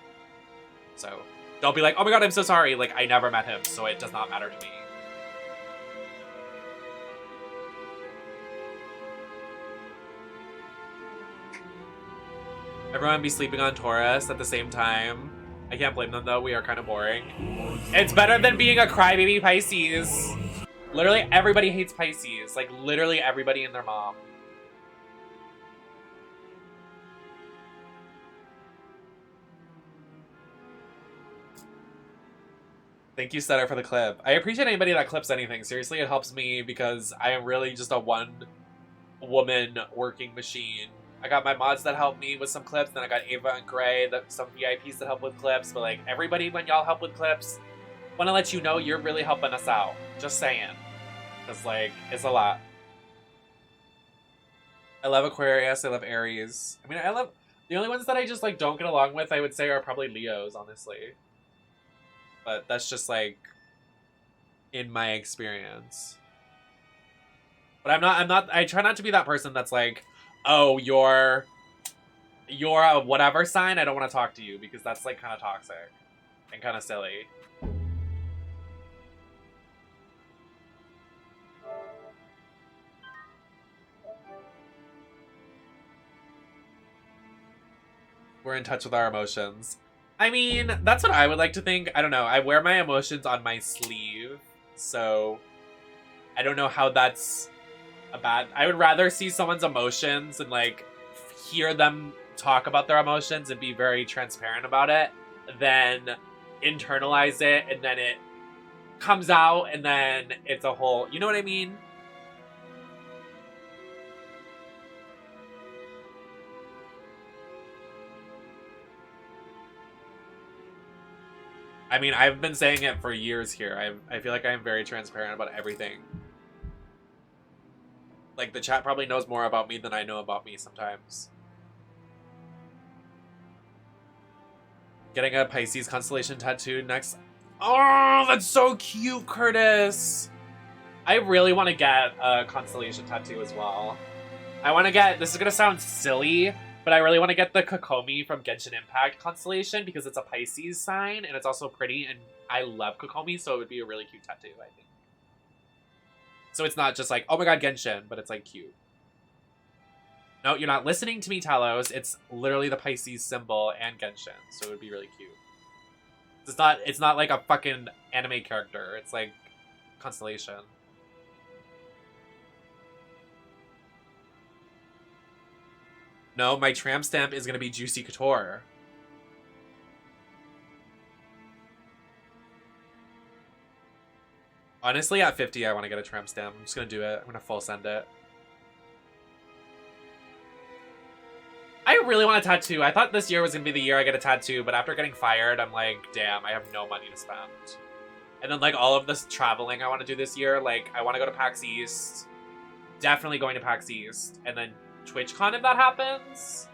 So, don't be like, oh my god, I'm so sorry. Like, I never met him, so it does not matter to me. Everyone be sleeping on Taurus at the same time. I can't blame them though, we are kind of boring. It's better than being a crybaby Pisces. Literally everybody hates Pisces. Like literally everybody and their mom. Thank you, Setter, for the clip. I appreciate anybody that clips anything. Seriously, it helps me because I am really just a one-woman working machine. I got my mods that help me with some clips, then I got Ava and Gray, some VIPs that help with clips, but like everybody when y'all help with clips, want to let you know you're really helping us out. Just saying. Because like, it's a lot. I love Aquarius, I love Aries. I mean, I love... The only ones that I just like don't get along with, I would say, are probably Leos, honestly. But that's just like, in my experience. But I try not to be that person that's like, oh, you're a whatever sign, I don't want to talk to you, because that's like kind of toxic and kind of silly. We're in touch with our emotions. I mean, that's what I would like to think. I don't know. I wear my emotions on my sleeve, so I don't know how that's a bad... I would rather see someone's emotions and like hear them talk about their emotions and be very transparent about it than internalize it and then it comes out and then it's a whole... You know what I mean? I mean, I've been saying it for years here. I feel like I'm very transparent about everything. Like, the chat probably knows more about me than I know about me sometimes. Getting a Pisces constellation tattooed next. Oh, that's so cute, Curtis. I really want to get a constellation tattoo as well. I want to get, this is going to sound silly, but I really want to get the Kokomi from Genshin Impact constellation because it's a Pisces sign and it's also pretty, and I love Kokomi, so it would be a really cute tattoo, I think. So it's not just like, oh my god, Genshin, but it's like cute. No, you're not listening to me, Talos. It's literally the Pisces symbol and Genshin, so it would be really cute. It's not like a fucking anime character. It's like constellation. No, my tramp stamp is gonna be Juicy Couture. Honestly, at 50, I want to get a tramp stamp. I'm just gonna do it. I'm gonna full send it. I really want a tattoo. I thought this year was gonna be the year I get a tattoo, but after getting fired, I'm like, damn, I have no money to spend. And then, like, all of this traveling I want to do this year, like, I want to go to PAX East. Definitely going to PAX East. And then TwitchCon if that happens.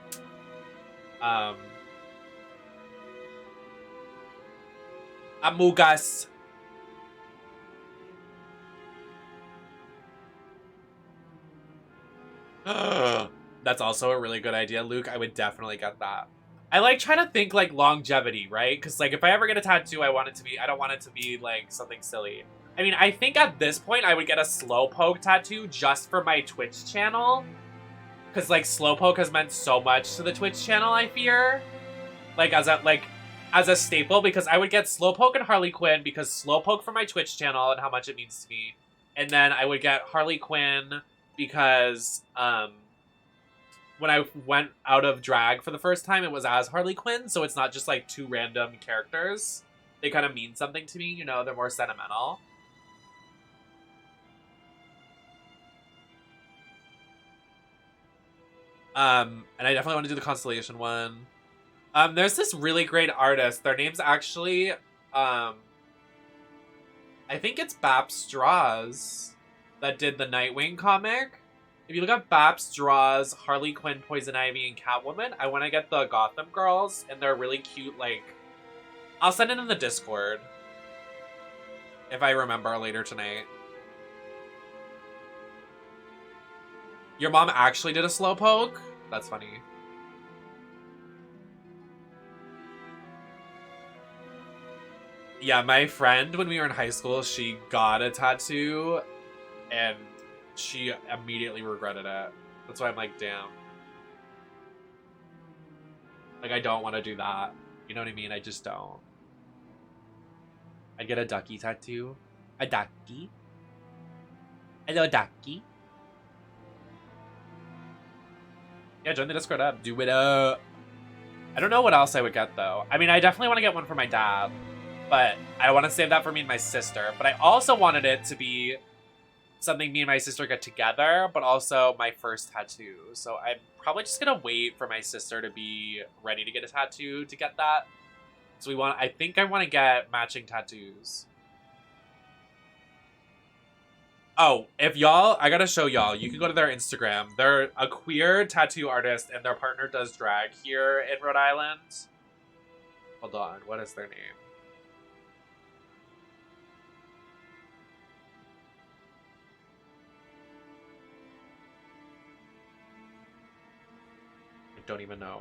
Amugas. That's also a really good idea, Luke. I would definitely get that. I like trying to think like longevity, right? Because like if I ever get a tattoo, I don't want it to be like something silly. I mean, I think at this point I would get a Slowpoke tattoo just for my Twitch channel. Because like Slowpoke has meant so much to the Twitch channel, I fear. Like as a staple, because I would get Slowpoke and Harley Quinn because Slowpoke for my Twitch channel and how much it means to me. And then I would get Harley Quinn because when I went out of drag for the first time, it was as Harley Quinn, so it's not just like two random characters. They kind of mean something to me, you know, they're more sentimental. And I definitely want to do the Constellation one. There's this really great artist. Their name's actually, I think it's Bap Straws that did the Nightwing comic. If you look up Baps Draws, Harley Quinn, Poison Ivy, and Catwoman, I want to get the Gotham girls, and they're really cute, like... I'll send it in the Discord. If I remember later tonight. Your mom actually did a Slowpoke? That's funny. Yeah, my friend, when we were in high school, she got a tattoo, and she immediately regretted it. That's why I'm like, damn. Like, I don't want to do that. You know what I mean? I just don't. I'd get a ducky tattoo. A ducky? Hello, ducky. Yeah, join the Discord up. Do it up. I don't know what else I would get, though. I mean, I definitely want to get one for my dad. But I want to save that for me and my sister. But I also wanted it to be something me and my sister get together, but also my first tattoo. So I'm probably just gonna wait for my sister to be ready to get a tattoo to get that. So I think I want to get matching tattoos. Oh, if y'all, I gotta show y'all, you can go to their Instagram. They're a queer tattoo artist and their partner does drag here in Rhode Island. Hold on, what is their name? Don't even know.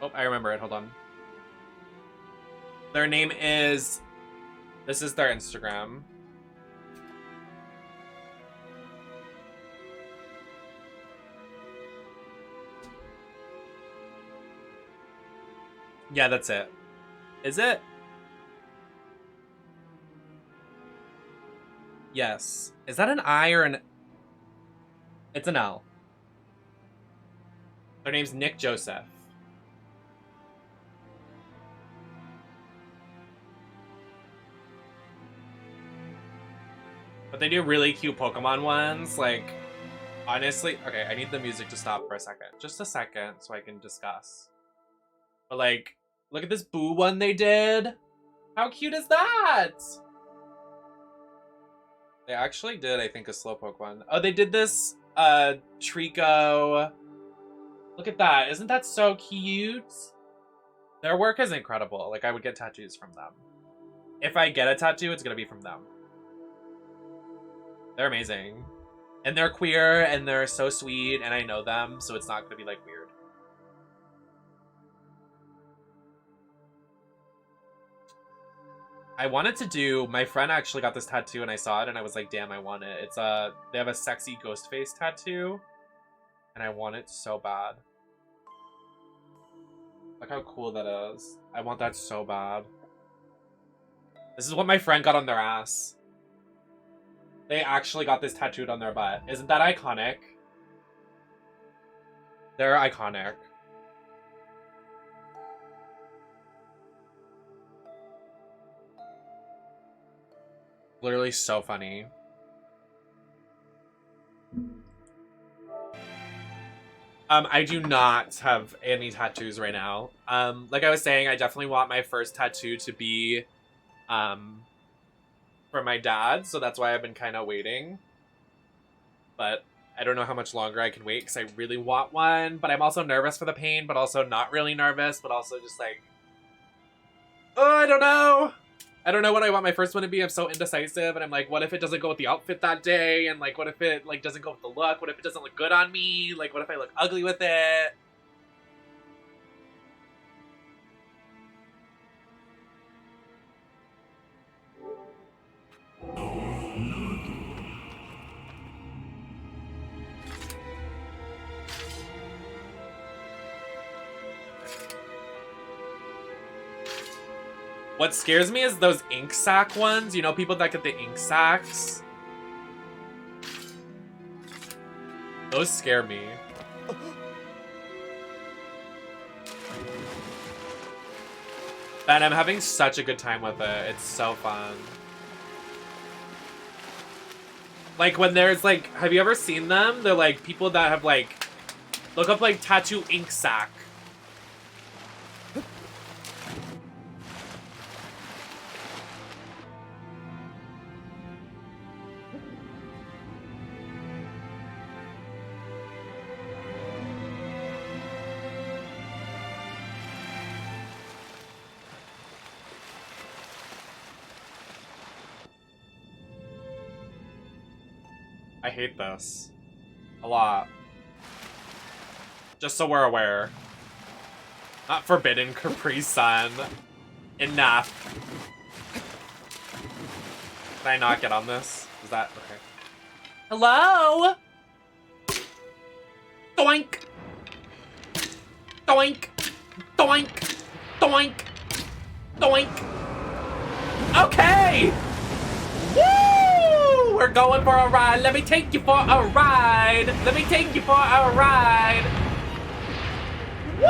Oh, I remember it. Hold on. Their name is... This is their Instagram. Yeah, that's it. Is it? Yes. Is that an I or an... It's an L. Their name's Nick Joseph. But they do really cute Pokemon ones. Like, honestly, okay, I need the music to stop for a second. Just a second so I can discuss. But like, look at this Boo one they did. How cute is that? They actually did, I think, a Slowpoke one. Oh, they did this Trico. Look at that. Isn't that so cute? Their work is incredible. Like, I would get tattoos from them. If I get a tattoo, it's gonna be from them. They're amazing. And they're queer, and they're so sweet, and I know them, so it's not gonna be, like, weird. I wanted to do... My friend actually got this tattoo, and I saw it, and I was like, damn, I want it. It's a... They have a sexy ghost face tattoo, and I want it so bad. Look how cool that is. I want that so bad. This is what my friend got on their ass. They actually got this tattooed on their butt. Isn't that iconic? They're iconic. Literally so funny. I do not have any tattoos right now. Like I was saying, I definitely want my first tattoo to be for my dad, so that's why I've been kind of waiting. But I don't know how much longer I can wait because I really want one, but I'm also nervous for the pain, but also not really nervous, but also just like, oh, I don't know. I don't know what I want my first one to be. I'm so indecisive, and I'm like, what if it doesn't go with the outfit that day? And like, what if it like doesn't go with the look? What if it doesn't look good on me? Like, what if I look ugly with it? What scares me is those ink sac ones. You know, people that get the ink sacs. Those scare me. And I'm having such a good time with it. It's so fun. Like when there's like, have you ever seen them? They're like people that have like, look up like tattoo ink sac. I hate this. A lot. Just so we're aware. Not forbidden, Capri Sun. Enough. Can I not get on this? Is that... okay. Hello? Doink! Doink! Doink! Doink! Doink! Okay! Woo! We're going for a ride. Let me take you for a ride. Let me take you for a ride. Woo!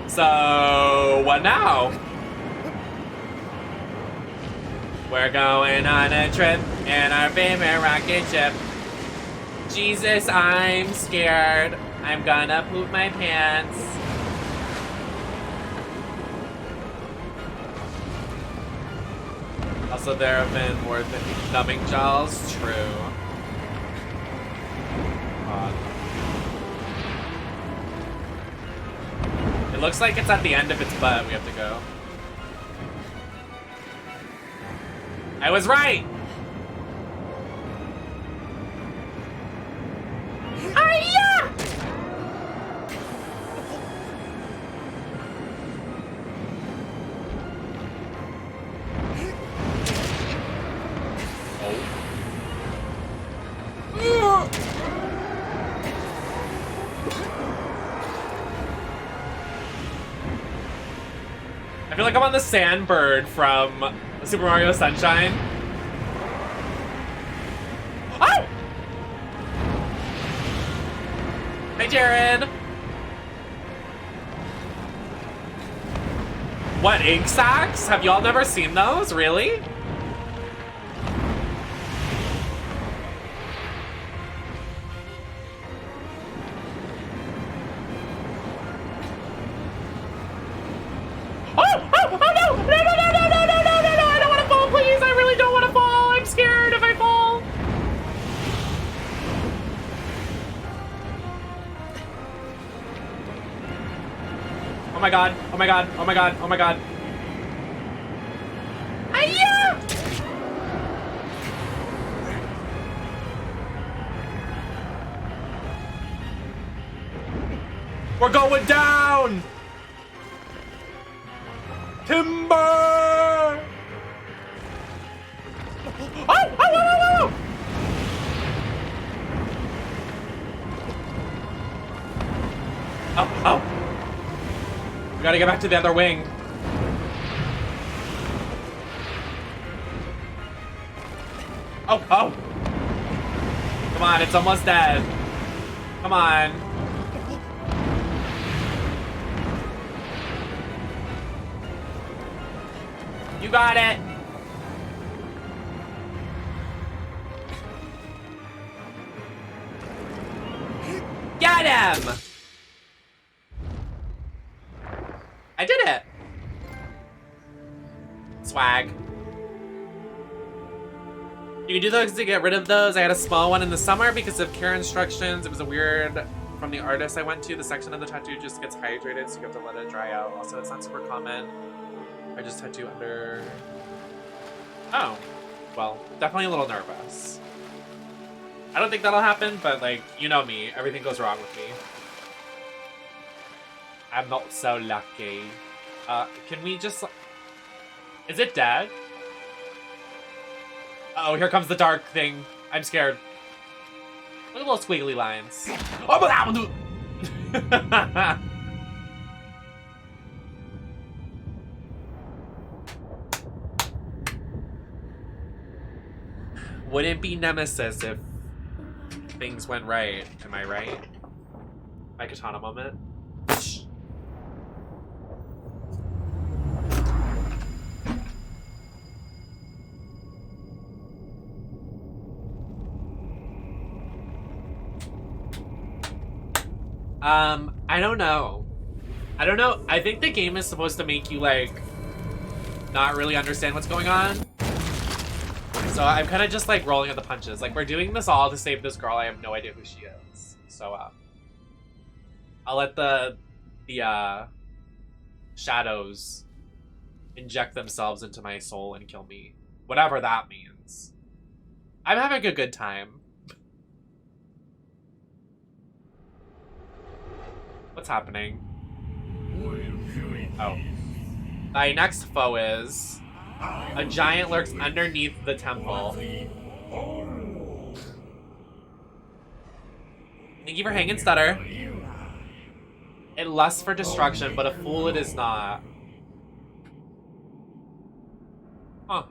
So, what now? We're going on a trip in our favorite rocket ship. Jesus, I'm scared. I'm gonna poop my pants. Also, there have been more than numbing gels. True. God. It looks like it's at the end of its butt we have to go. I was right! Hiya! I feel like I'm on the Sandbird from Super Mario Sunshine. Oh! Hi, Jared. What, ink sacs? Have y'all never seen those? Really? Oh my god, oh my god, oh my god, oh my god. Hiya! We're going down! Timber! Oh, oh, oh, oh, oh! Oh, oh! We gotta get back to the other wing. Oh, oh! Come on, it's almost dead. Come on. You got it! Get him! I did it! Swag. You can do those to get rid of those. I had a small one in the summer because of care instructions. It was a weird from the artist I went to. The section of the tattoo just gets hydrated, so you have to let it dry out. Also, it's not super common. I just tattoo under... Oh. Well, definitely a little nervous. I don't think that'll happen, but like, you know me. Everything goes wrong with me. I'm not so lucky. Can we just... Is it dead? Oh, here comes the dark thing. I'm scared. Look at the little squiggly lines. Oh, wouldn't be Nemesis if things went right. Am I right? My katana moment. I don't know. I don't know. I think the game is supposed to make you, like, not really understand what's going on. So I'm kind of just, like, rolling at the punches. Like, we're doing this all to save this girl. I have no idea who she is. So, I'll let the shadows inject themselves into my soul and kill me. Whatever that means. I'm having a good time. What's happening? Oh. Thy next foe is... A giant lurks underneath the temple. Thank you for hanging stutter. It lusts for destruction, but a fool it is not. Huh.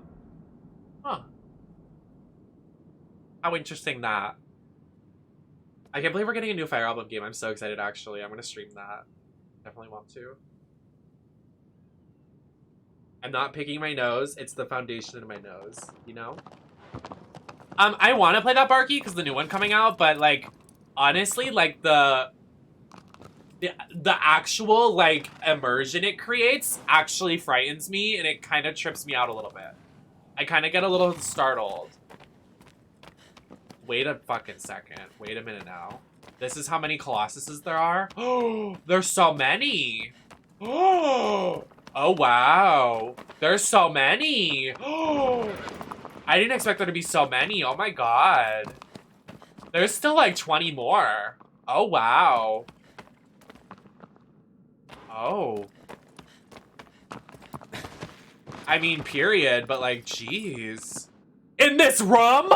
Huh. How interesting that. I can't believe we're getting a new Fire Emblem game. I'm so excited, actually. I'm going to stream that. Definitely want to. I'm not picking my nose. It's the foundation in my nose, you know? I want to play that Barky because the new one coming out, but, like, honestly, like, the actual, like, immersion it creates actually frightens me, and it kind of trips me out a little bit. I kind of get a little startled. Wait a fucking second. Wait a minute now. This is how many Colossuses there are? Oh, there's so many. Oh, wow. There's so many. Oh, I didn't expect there to be so many. Oh my god. There's still like 20 more. Oh, wow. Oh. I mean, period, but like, jeez. In this room?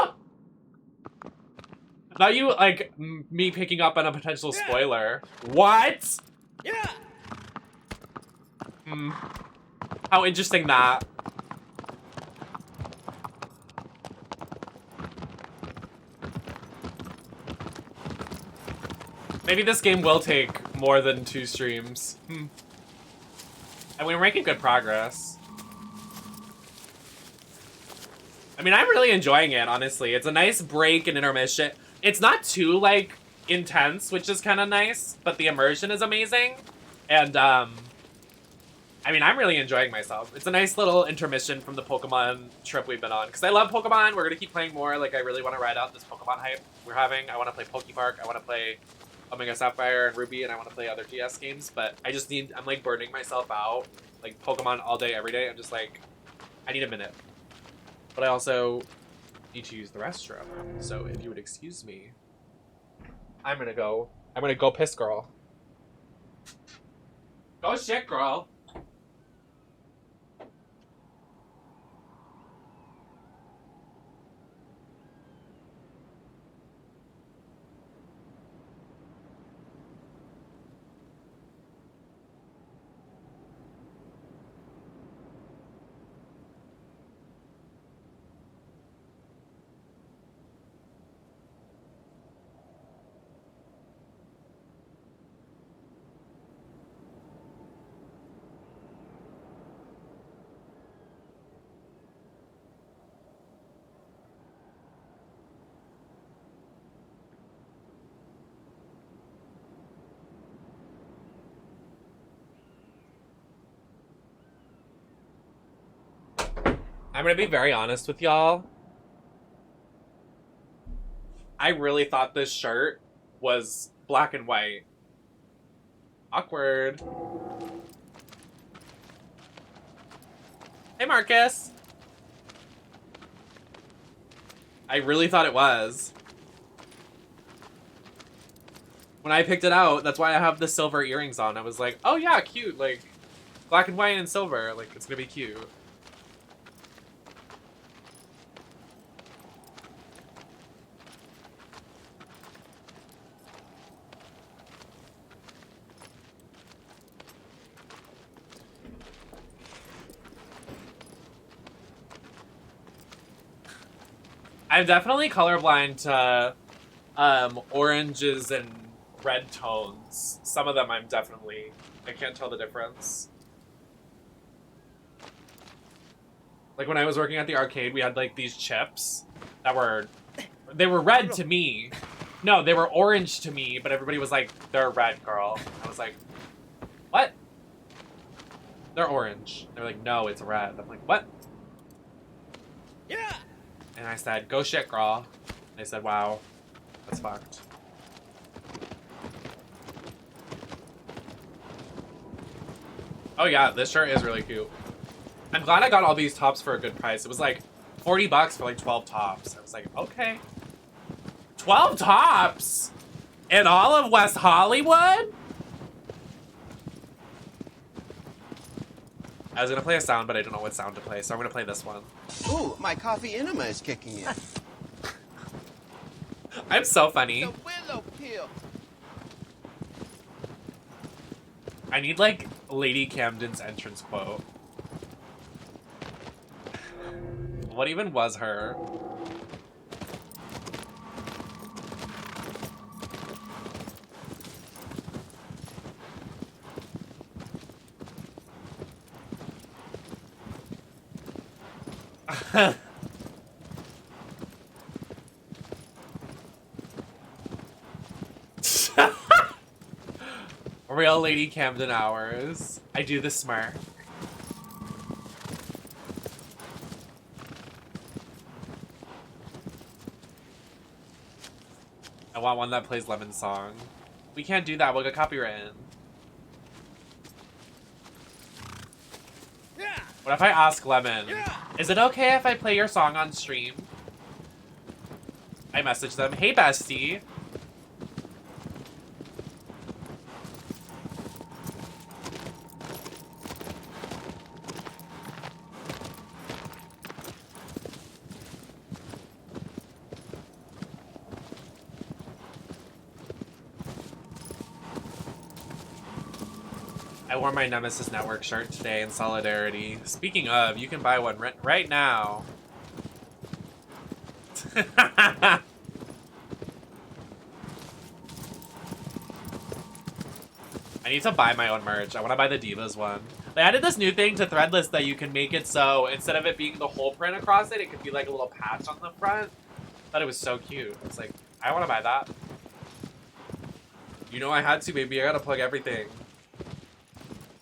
Not you, like, me picking up on a potential spoiler. What? Yeah. How interesting that. Maybe this game will take more than 2 streams. And we're making good progress. I mean, I'm really enjoying it, honestly. It's a nice break and intermission. It's not too, like, intense, which is kind of nice, but the immersion is amazing. And, I mean, I'm really enjoying myself. It's a nice little intermission from the Pokemon trip we've been on. Because I love Pokemon. We're going to keep playing more. Like, I really want to ride out this Pokemon hype we're having. I want to play Pokepark. I want to play Omega Sapphire and Ruby, and I want to play other GS games. But I just need... I'm, like, burning myself out. Like, Pokemon all day, every day. I'm just, like... I need a minute. But I also need to use the restroom. So if you would excuse me, I'm gonna go piss, girl. Go shit, girl. I'm gonna be very honest with y'all. I really thought this shirt was black and white. Awkward. Hey, Marcus. I really thought it was. When I picked it out, that's why I have the silver earrings on. I was like, oh yeah, cute. Like, black and white and silver. Like, it's gonna be cute. I'm definitely colorblind to oranges and red tones. Some of them I can't tell the difference. Like when I was working at the arcade, we had like these chips that they were red to me. No, they were orange to me, but everybody was like, they're red, girl. I was like, what? They're orange. They're like, no, it's red. I'm like, what? Yeah. And I said, go shit, girl. They said, wow, that's fucked. Oh yeah, this shirt is really cute. I'm glad I got all these tops for a good price. It was like 40 bucks for like 12 tops. I was like, okay. 12 tops? In all of West Hollywood? I was gonna play a sound, but I don't know what sound to play, so I'm gonna play this one. Ooh, my coffee enema is kicking in. I'm so funny. The willow pill. I need like Lady Camden's entrance quote. What even was her? Real Lady Camden hours. I do the smirk. I want one that plays Lemon's song. We can't do that, we'll get copywritten. What if I ask Lemon, is it okay if I play your song on stream? I message them, hey bestie. I wore my Nemesis Network shirt today in solidarity. Speaking of, you can buy one right now. I need to buy my own merch. I want to buy the Divas one. They added this new thing to Threadless that you can make it so instead of it being the whole print across it, it could be like a little patch on the front. I thought it was so cute. I was like, I want to buy that. You know I had to, baby. I gotta plug everything.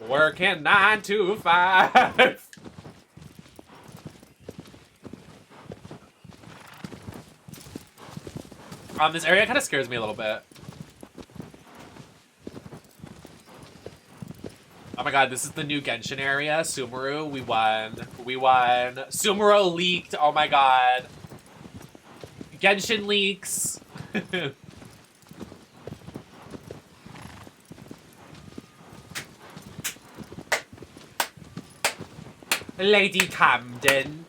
Working 9 to 5. This area kind of scares me a little bit. Oh my god, this is the new Genshin area. Sumeru, we won. We won. Sumeru leaked. Oh my god. Genshin leaks. Lady Camden.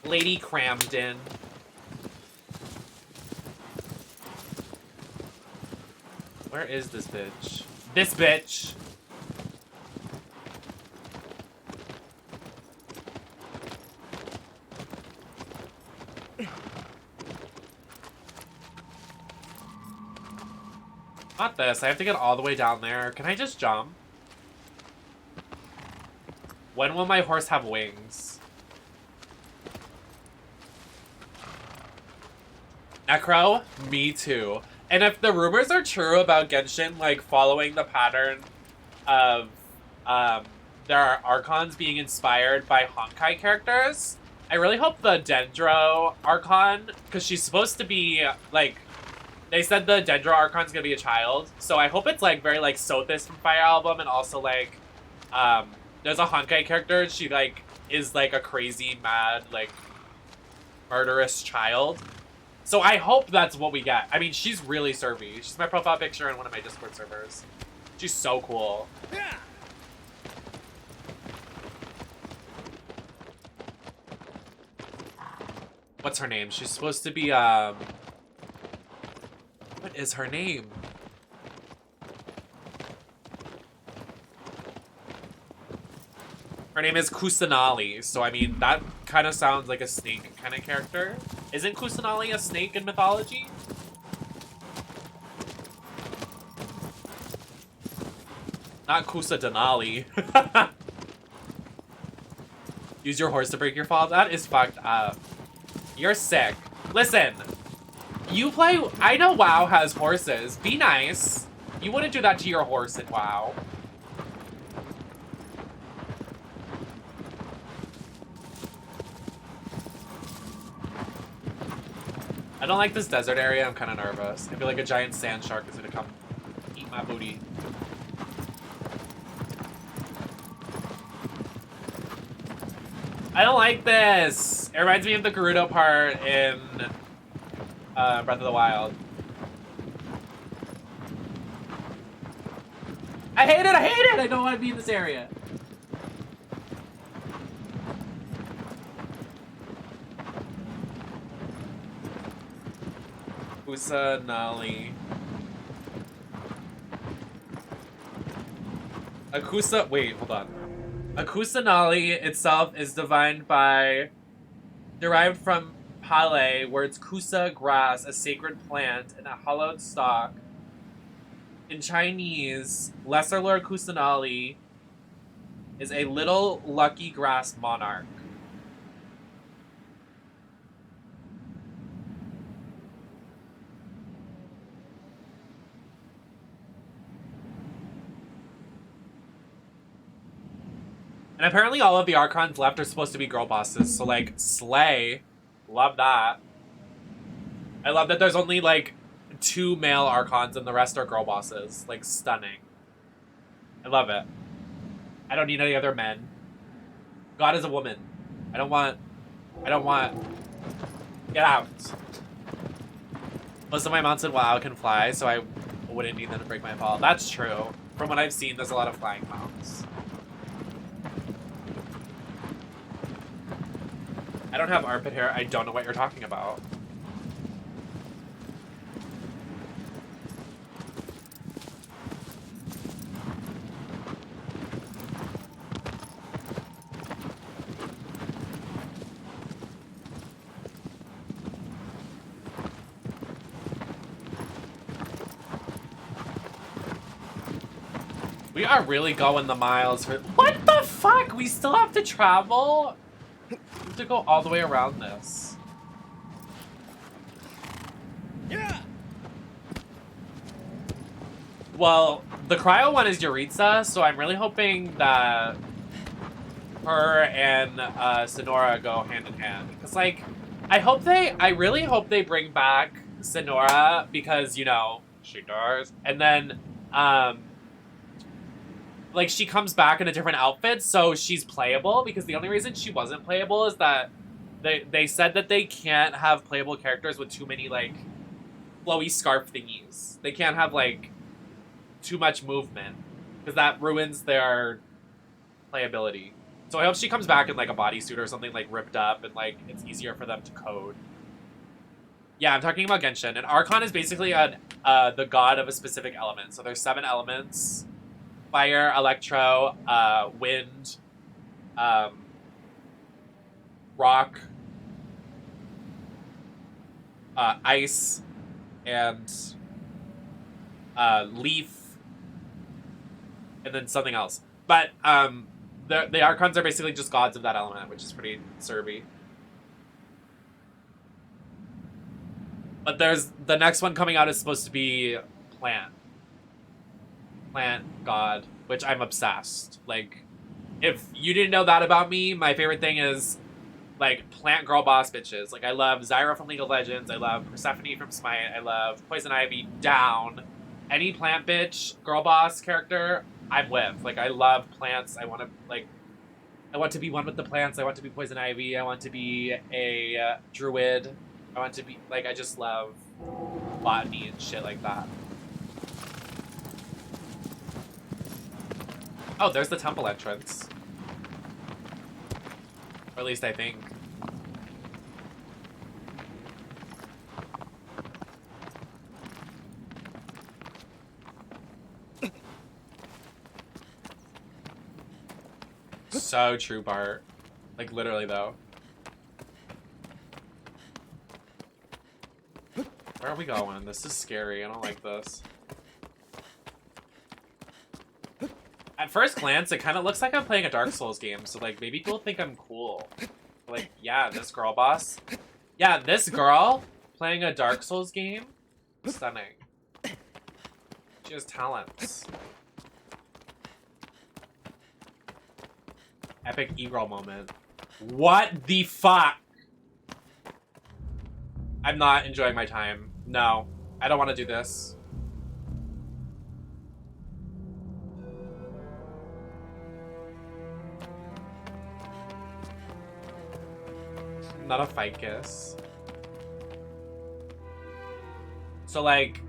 Lady Cramden. Where is this bitch? This bitch! Not this. I have to get all the way down there. Can I just jump? When will my horse have wings? Necro? Me too. And if the rumors are true about Genshin, like, following the pattern of, there are Archons being inspired by Honkai characters, I really hope the Dendro Archon, because she's supposed to be, like, they said the Dendro Archon's gonna be a child, so I hope it's, like, very, like, Sothis from Fire Emblem, and also, like, there's a Honkai character, she, like, is, like, a crazy, mad, like, murderous child. So I hope that's what we get. I mean, she's really servy. She's my profile picture in one of my Discord servers. She's so cool. What's her name? She's supposed to be, what is her name? Her name is Kusanali, so I mean, that kind of sounds like a snake kind of character. Isn't Kusanali a snake in mythology? Not Kusa Denali. Use your horse to break your fall? That is fucked up. You're sick. Listen, you play... I know WoW has horses. Be nice. You wouldn't do that to your horse in WoW. I don't like this desert area. I'm kind of nervous. I feel like a giant sand shark is gonna come eat my booty. I don't like this. It reminds me of the Gerudo part in Breath of the Wild. I hate it. I hate it. I don't want to be in this area. Kusanali. Wait, hold on. Kusanali itself is derived from Pale, where it's Kusa grass, a sacred plant, and a hollowed stalk. In Chinese, Lesser Lord Kusanali is a little lucky grass monarch. And apparently all of the Archons left are supposed to be girl bosses, so, like, slay. Love that. I love that there's only, like, 2 male Archons and the rest are girl bosses. Like, stunning. I love it. I don't need any other men. God is a woman. I don't want... Get out. Most of my mounts in WoW can fly, so I wouldn't need them to break my fall. That's true. From what I've seen, there's a lot of flying mounts. I don't have armpit hair. I don't know what you're talking about. We are really going the miles for— What the fuck? We still have to travel? We have to go all the way around this. Yeah. Well, the cryo one is Yuritsa, so I'm really hoping that her and Sonora go hand in hand. Because, like, I really hope they bring back Sonora because, you know, she does. And then, like, she comes back in a different outfit, so she's playable. Because the only reason she wasn't playable is that they said that they can't have playable characters with too many, like, flowy scarf thingies. They can't have, like, too much movement. Because that ruins their playability. So I hope she comes back in, like, a bodysuit or something, like, ripped up, and, like, it's easier for them to code. Yeah, I'm talking about Genshin. And Archon is basically the god of a specific element. So there's 7 elements. Fire, electro, wind, rock, ice, and leaf, and then something else. But the Archons are basically just gods of that element, which is pretty Serby. But there's the next one coming out is supposed to be plant god, which I'm obsessed. Like, if you didn't know that about me, my favorite thing is, like, plant girl boss bitches. Like, I love Zyra from League of Legends, I love Persephone from Smite, I love Poison Ivy down. Any plant bitch girl boss character, I'm with. Like, I love plants. I want to be one with the plants. I want to be Poison Ivy. I want to be a druid. I want to be, like, I just love botany and shit like that. Oh, there's the temple entrance. Or at least I think. So true, Bart. Like, literally, though. Where are we going? This is scary. I don't like this. At first glance, it kind of looks like I'm playing a Dark Souls game, so, like, maybe people think I'm cool. Like, yeah, this girl boss. Yeah, this girl playing a Dark Souls game? Stunning. She has talents. Epic e-girl moment. What the fuck? I'm not enjoying my time. No, I don't want to do this. Not a ficus. So, like...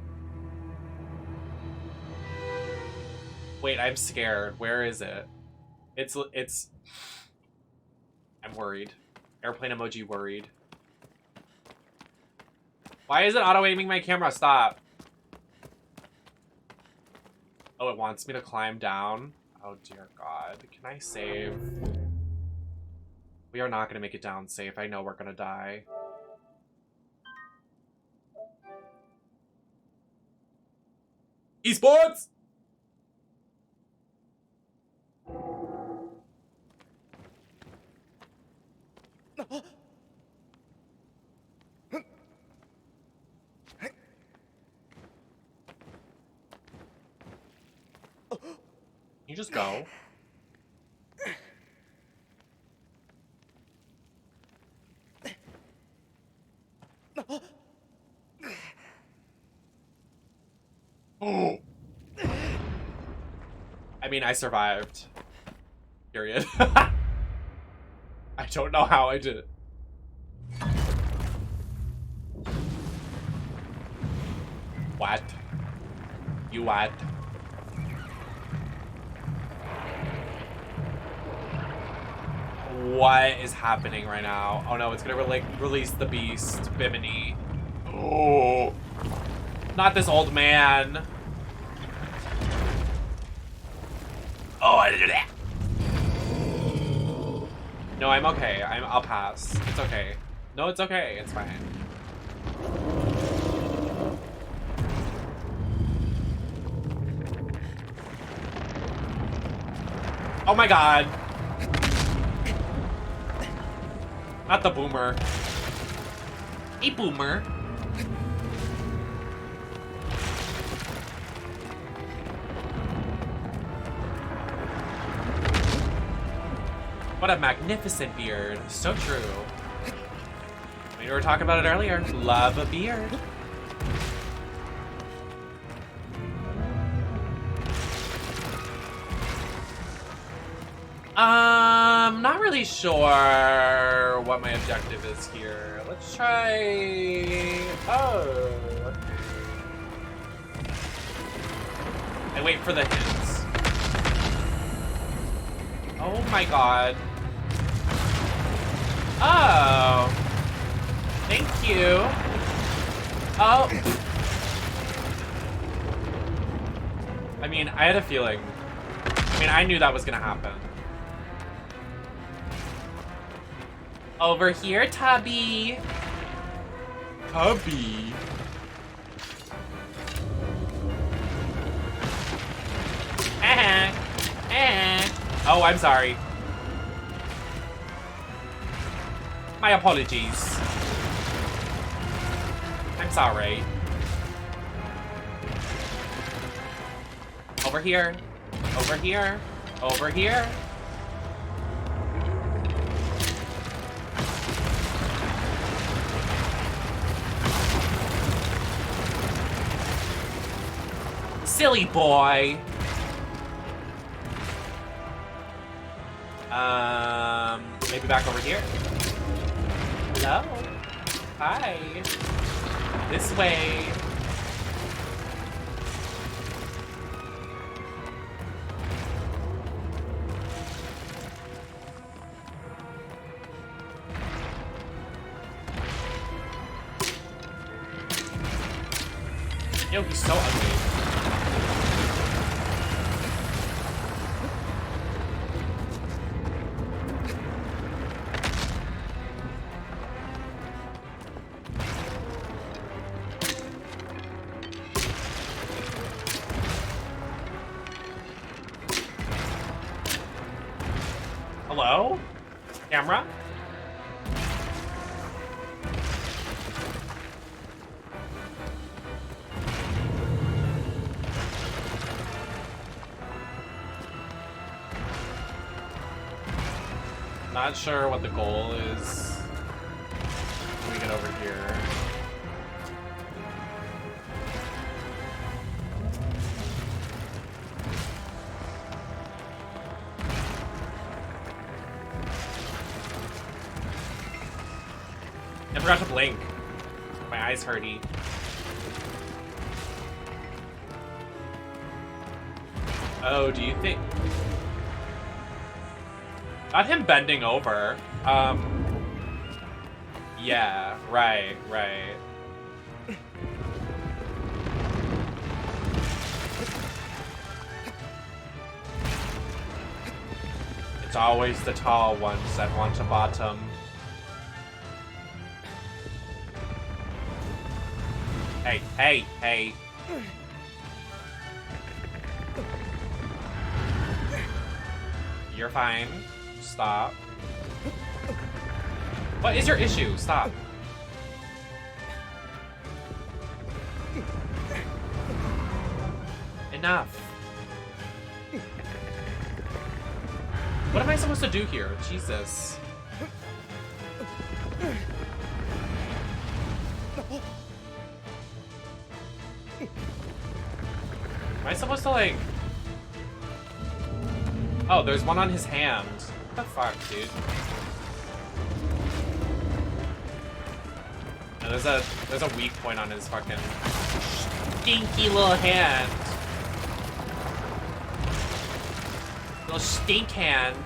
Wait, I'm scared. Where is it? It's... I'm worried. Airplane emoji worried. Why is it auto-aiming my camera? Stop. Oh, it wants me to climb down? Oh, dear God. Can I save? We are not going to make it down safe. I know we're going to die. Esports! You just go. Oh. I mean, I survived. Period. I don't know how I did it. What? You what? What is happening right now? Oh no, it's gonna release the beast, Bimini. Oh, not this old man. Oh, I did that. No, I'm okay. I'll pass. It's okay. No, it's okay. It's fine. Oh my god. Not the boomer. Hey, boomer. What a magnificent beard. So true. We were talking about it earlier. Love a beard. Not really sure what my objective is here. Let's try... Oh. I wait for the hints. Oh my god. Oh. Thank you. Oh. I mean, I had a feeling. I mean, I knew that was gonna happen. Over here, Tubby. Tubby. Oh, I'm sorry. My apologies. I'm sorry. Over here. Over here. Over here. Silly boy. Maybe back over here. Hello. Hi. This way. Yo, he's so ugly. Hello? Camera? Not sure what the goal is when we get over here. I forgot to blink. My eyes hurty. Oh, do you think... Not him bending over. Yeah, right. It's always the tall ones that want to bottom. Hey. You're fine. Stop. What is your issue? Stop. Enough. What am I supposed to do here? Jesus. Am I supposed to, like... Oh, there's one on his hand. What the fuck, dude? No, there's a weak point on his fucking stinky little hand. Little stink hand.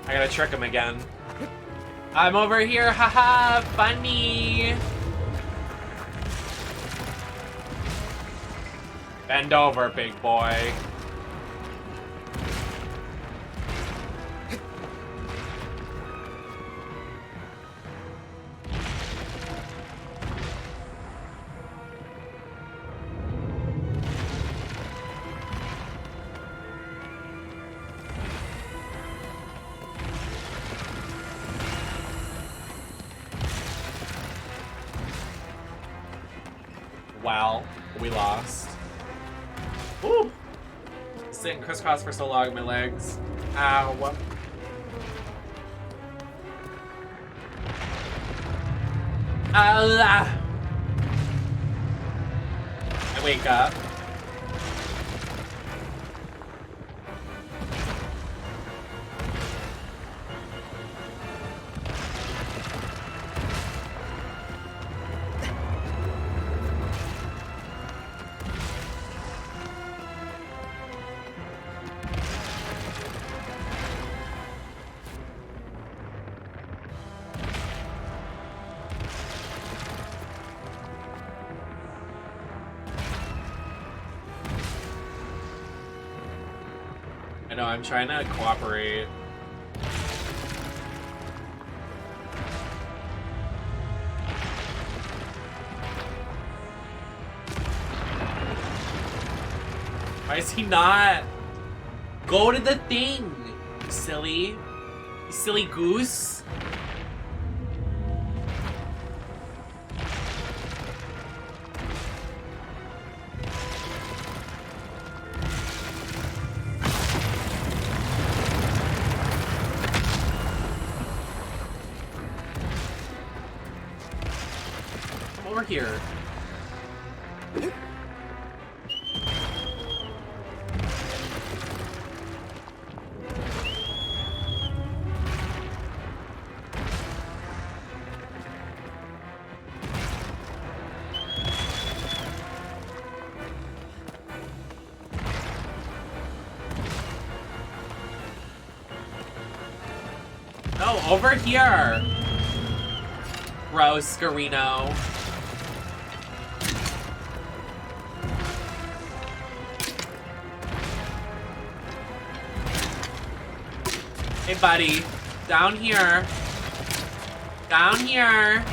I gotta trick him again. I'm over here, haha, funny. Bend over, big boy. Wow, we lost. Woo! Sitting crisscross for so long, my legs. Ow. I wake up. I know, I'm trying to cooperate. Why is he not? Go to the thing, you silly goose. Over here. No, over here. Gross, Scarino. Hey, buddy. Down here. Down here.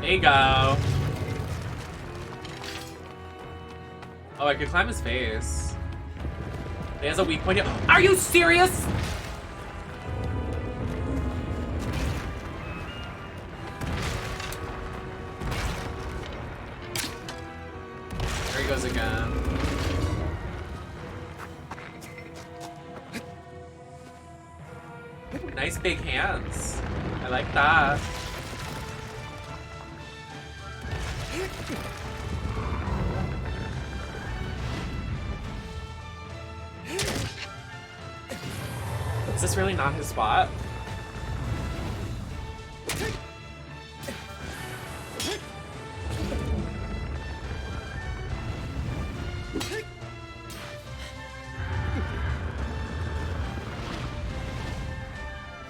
There you go. Oh, I could climb his face. He has a weak point here. Are you serious? There he goes again. Nice big hands. I like that. Is this really not his spot?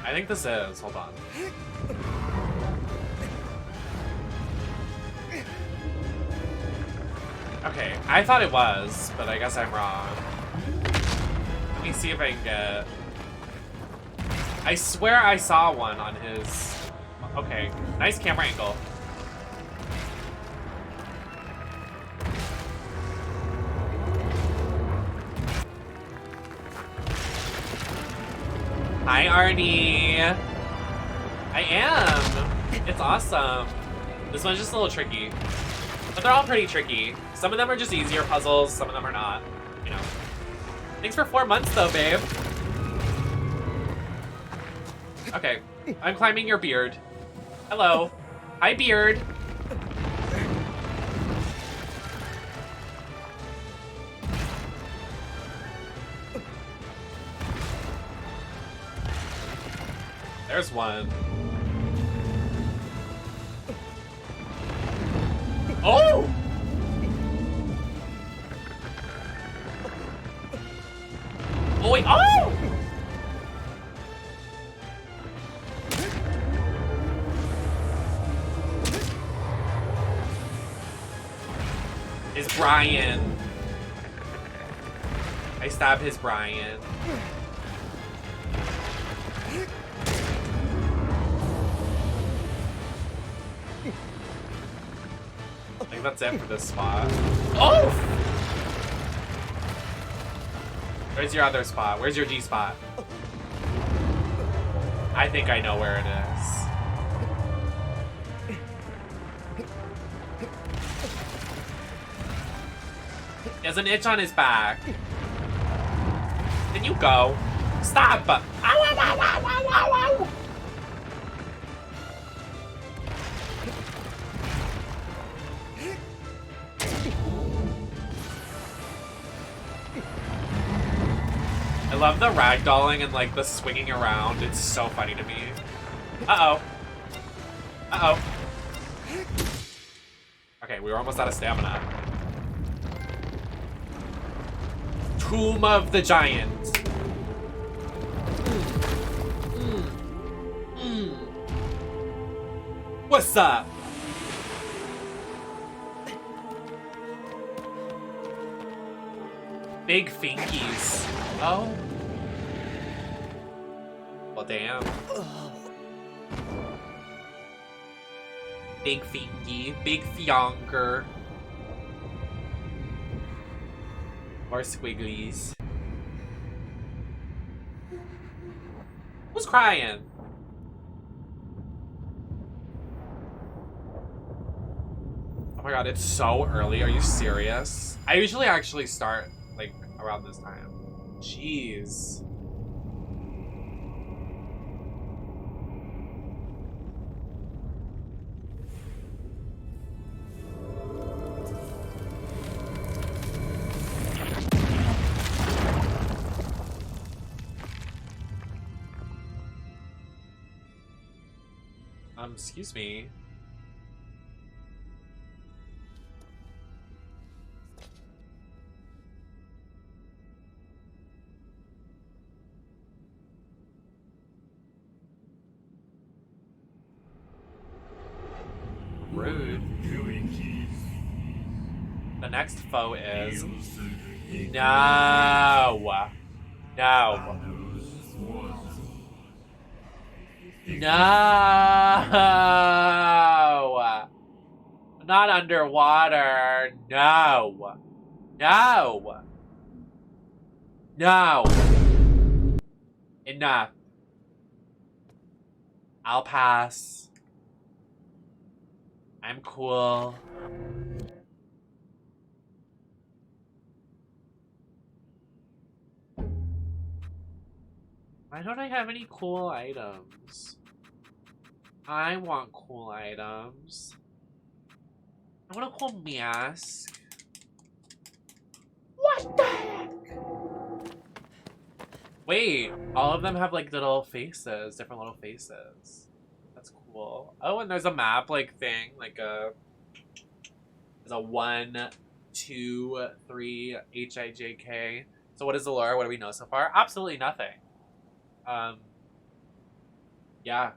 I think this is. Hold on. Okay, I thought it was, but I guess I'm wrong. Let me see if I can get... I swear I saw one on his... Okay, nice camera angle. Hi, Arnie. I am. It's awesome. This one's just a little tricky. But they're all pretty tricky. Some of them are just easier puzzles, some of them are not. You know. Thanks for 4 months, though, babe. Okay, I'm climbing your beard. Hello. Hi, beard. There's one. Oh! Oh, wait. Oh! Is Brian. I stab his Brian. I think that's it for this spot. Oh! Where's your other spot? Where's your G spot? I think I know where it is. He has an itch on his back. Can you go? Stop! Ow, ow, ow, ow, ow, ow, ow. I love the ragdolling and like the swinging around. It's so funny to me. Uh-oh. Uh-oh. Okay, we were almost out of stamina. Tomb of the Giant. What's up? Big finkies. Oh. Well, damn. Big finky. Big fionker. More squigglies. Who's crying? Oh my god, it's so early. Are you serious? I usually actually start like around this time. Jeez. Excuse me. Rude. The next foe is... No! No! No! Not underwater. No! No! No! Enough. I'll pass. I'm cool. Why don't I have any cool items? I want cool items. I want a cool mask. What the heck? Wait, all of them have like little faces, different little faces. That's cool. Oh, and there's a map like thing, like a... There's a 1, 2, 3, HIJK. So what is the lore? What do we know so far? Absolutely nothing. Yeah.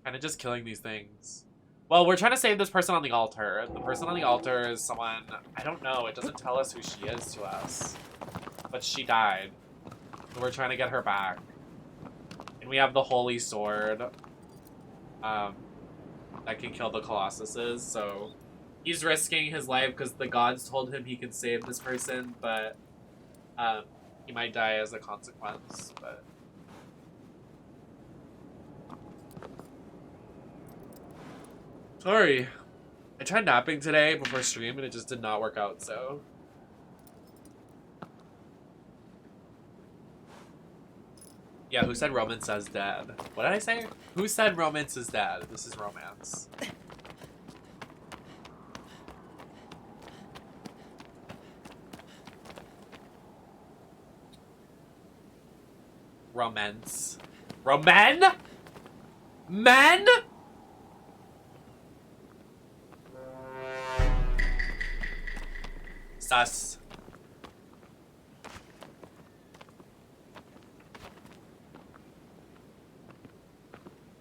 Kind of just killing these things. Well, we're trying to save this person on the altar. The person on the altar is someone... I don't know. It doesn't tell us who she is to us. But she died. So we're trying to get her back. And we have the Holy Sword. That can kill the Colossuses, so... He's risking his life because the gods told him he can save this person, but... he might die as a consequence, but... Sorry. I tried napping today before stream and it just did not work out, so... Yeah, who said romance is dead? What did I say? Who said romance is dead? This is romance. Romance. Roman? Men? Sus.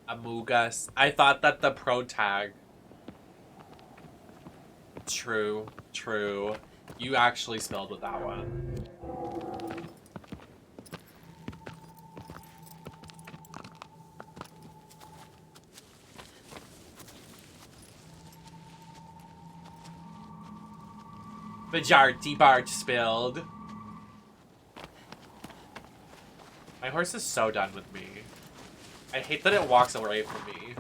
Amugas. I thought that the pro tag. True. True. You actually spelled with that one. Bajarty Bart spilled. My horse is so done with me. I hate that it walks away from me.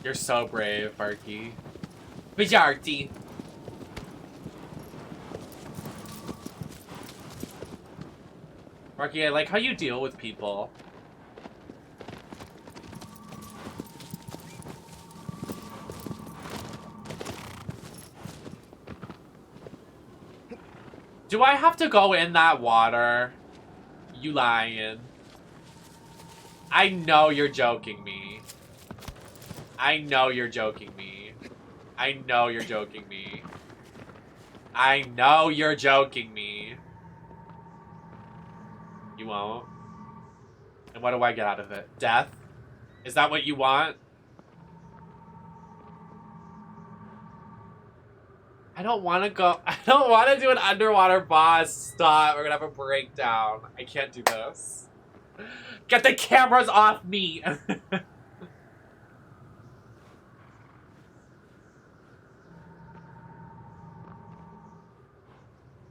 You're so brave, Barky. Bajarty. Barky, I like how you deal with people. Do I have to go in that water? You lying. I know you're joking me. I know you're joking me. I know you're joking me. I know you're joking me. You won't. And what do I get out of it? Death? Is that what you want? I don't want to go. I don't want to do an underwater boss. Stop. We're going to have a breakdown. I can't do this. Get the cameras off me.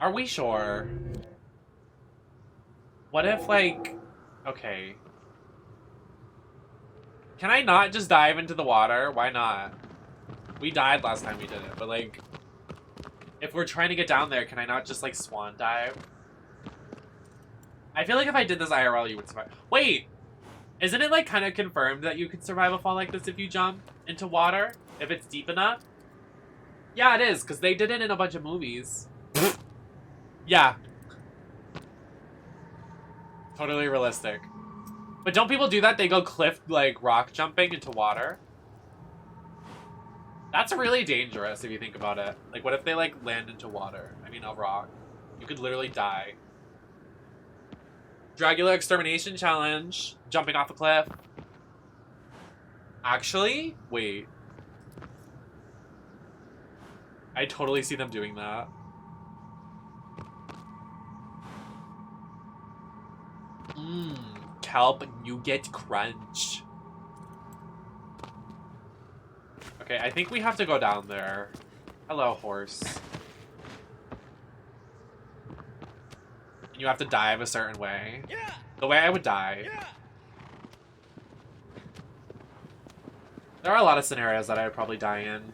Are we sure? What if, like... Okay. Can I not just dive into the water? Why not? We died last time we did it, but, like... If we're trying to get down there, can I not just, like, swan dive? I feel like if I did this IRL, you would survive. Wait! Isn't it, like, kind of confirmed that you could survive a fall like this if you jump into water? If it's deep enough? Yeah, it is, because they did it in a bunch of movies. Yeah. Totally realistic. But don't people do that? They go cliff, like, rock jumping into water? That's really dangerous if you think about it. Like, what if they, like, land into water? I mean, a rock. You could literally die. Dragula Extermination Challenge. Jumping off a cliff. Actually? Wait. I totally see them doing that. Kelp Nougat Crunch. Okay, I think we have to go down there. Hello, horse. And you have to dive a certain way. Yeah. The way I would die. Yeah. There are a lot of scenarios that I would probably die in.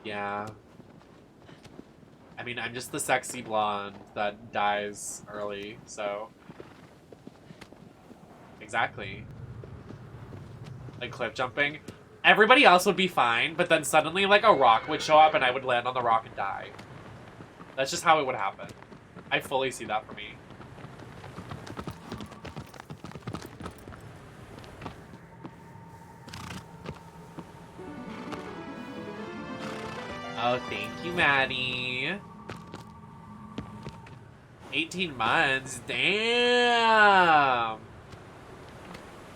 Yeah. I mean, I'm just the sexy blonde that dies early, so... Exactly. Like cliff jumping. Everybody else would be fine, but then suddenly, like, a rock would show up and I would land on the rock and die. That's just how it would happen. I fully see that for me. Oh, thank you, Maddie. 18 months. Damn.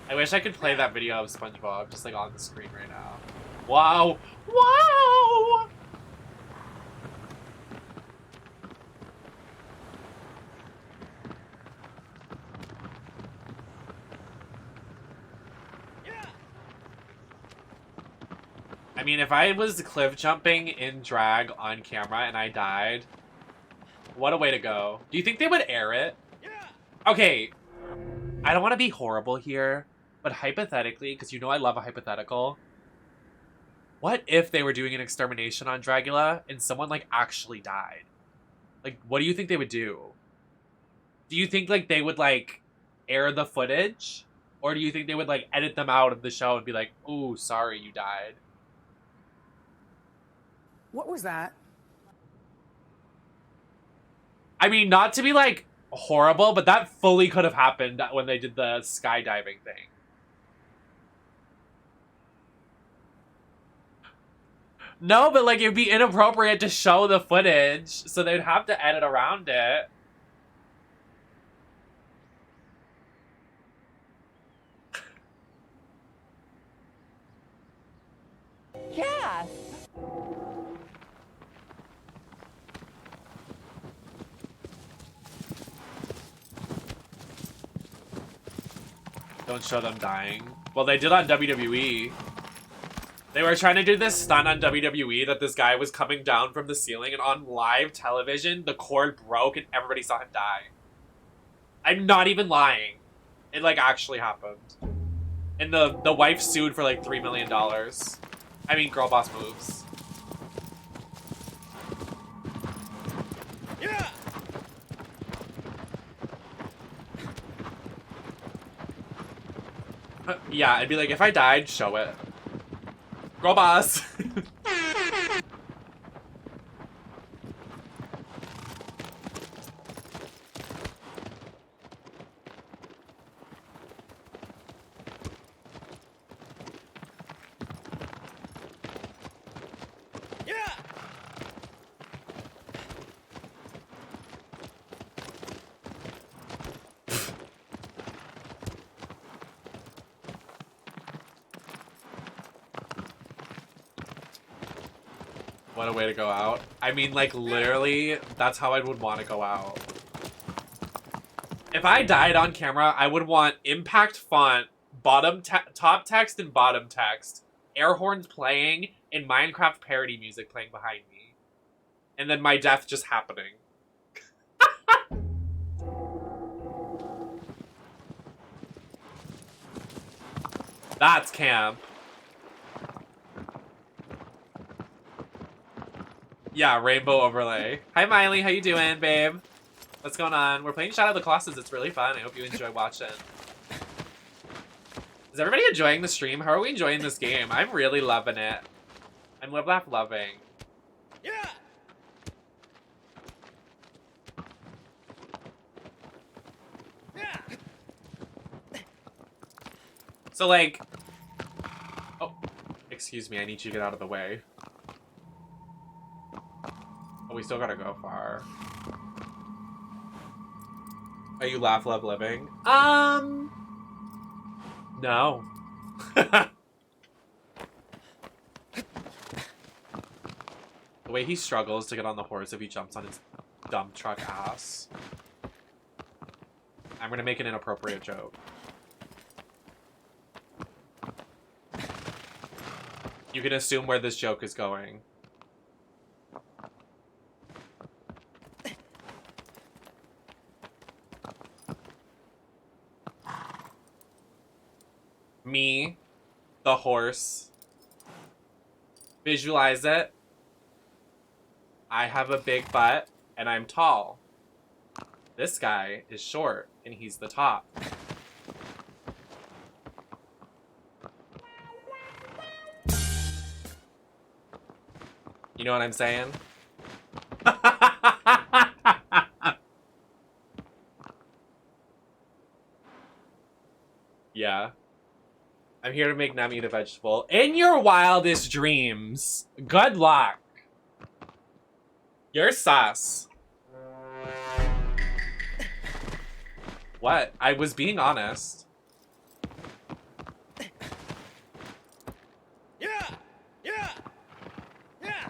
I wish I could play that video of SpongeBob just, like, on the screen right now. Wow. Wow. I mean, if I was cliff jumping in drag on camera and I died, what a way to go. Do you think they would air it? Okay, I don't want to be horrible here, but hypothetically, because you know I love a hypothetical, what if they were doing an extermination on Dragula and someone, like, actually died? Like, what do you think they would do? Do you think, like, they would, like, air the footage? Or do you think they would, like, edit them out of the show and be like, ooh, sorry, you died? What was that? I mean, not to be, like, horrible, but that fully could have happened when they did the skydiving thing. No, but, like, it'd be inappropriate to show the footage, so they'd have to edit around it. Yes. Don't show them dying. Well, they did on WWE. They were trying to do this stunt on WWE that this guy was coming down from the ceiling, and on live television, the cord broke and everybody saw him die. I'm not even lying. It, like, actually happened. And the wife sued for like $3 million. I mean, girl boss moves. Yeah. Yeah, I'd be like, if I died, show it. Girl boss. What a way to go out. I mean, like, literally, that's how I would want to go out. If I died on camera, I would want impact font, top text and bottom text, air horns playing, and Minecraft parody music playing behind me. And then my death just happening. That's camp. Yeah, rainbow overlay. Hi, Miley. How you doing, babe? What's going on? We're playing Shadow of the Colossus. It's really fun. I hope you enjoy watching. Is everybody enjoying the stream? How are we enjoying this game? I'm really loving it. I'm live, laugh, loving. Yeah. So, like... Oh, excuse me. I need you to get out of the way. Oh, we still gotta go far. Are you laugh, love, living? No. The way he struggles to get on the horse if he jumps on his dump truck ass. I'm gonna make an inappropriate joke. You can assume where this joke is going. Me, the horse. Visualize it. I have a big butt, and I'm tall. This guy is short, and he's the top. You know what I'm saying? Yeah. I'm here to make Nami the vegetable. In your wildest dreams. Good luck. You're sus. What? I was being honest. Yeah. Yeah. Yeah.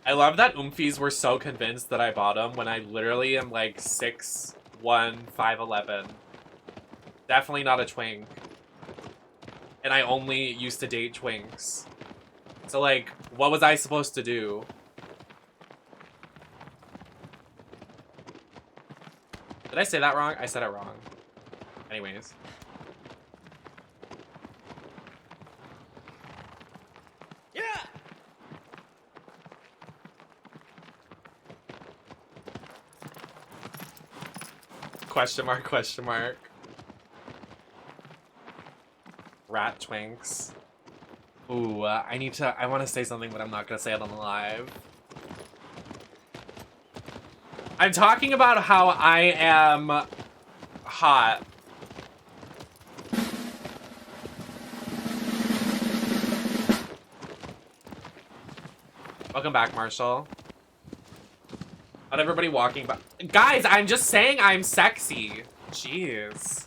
I love that Oomfies were so convinced that I bought them when I literally am like 6'1", 5'11". Definitely not a twink. And I only used to date twinks. So, like, what was I supposed to do? Did I say that wrong? I said it wrong. Anyways. Yeah. Question mark, question mark. Rat twinks. Ooh, I want to say something, but I'm not going to say it on the live. I'm talking about how I am hot. Welcome back, Marshall. Not everybody walking by. Guys, I'm just saying I'm sexy. Jeez.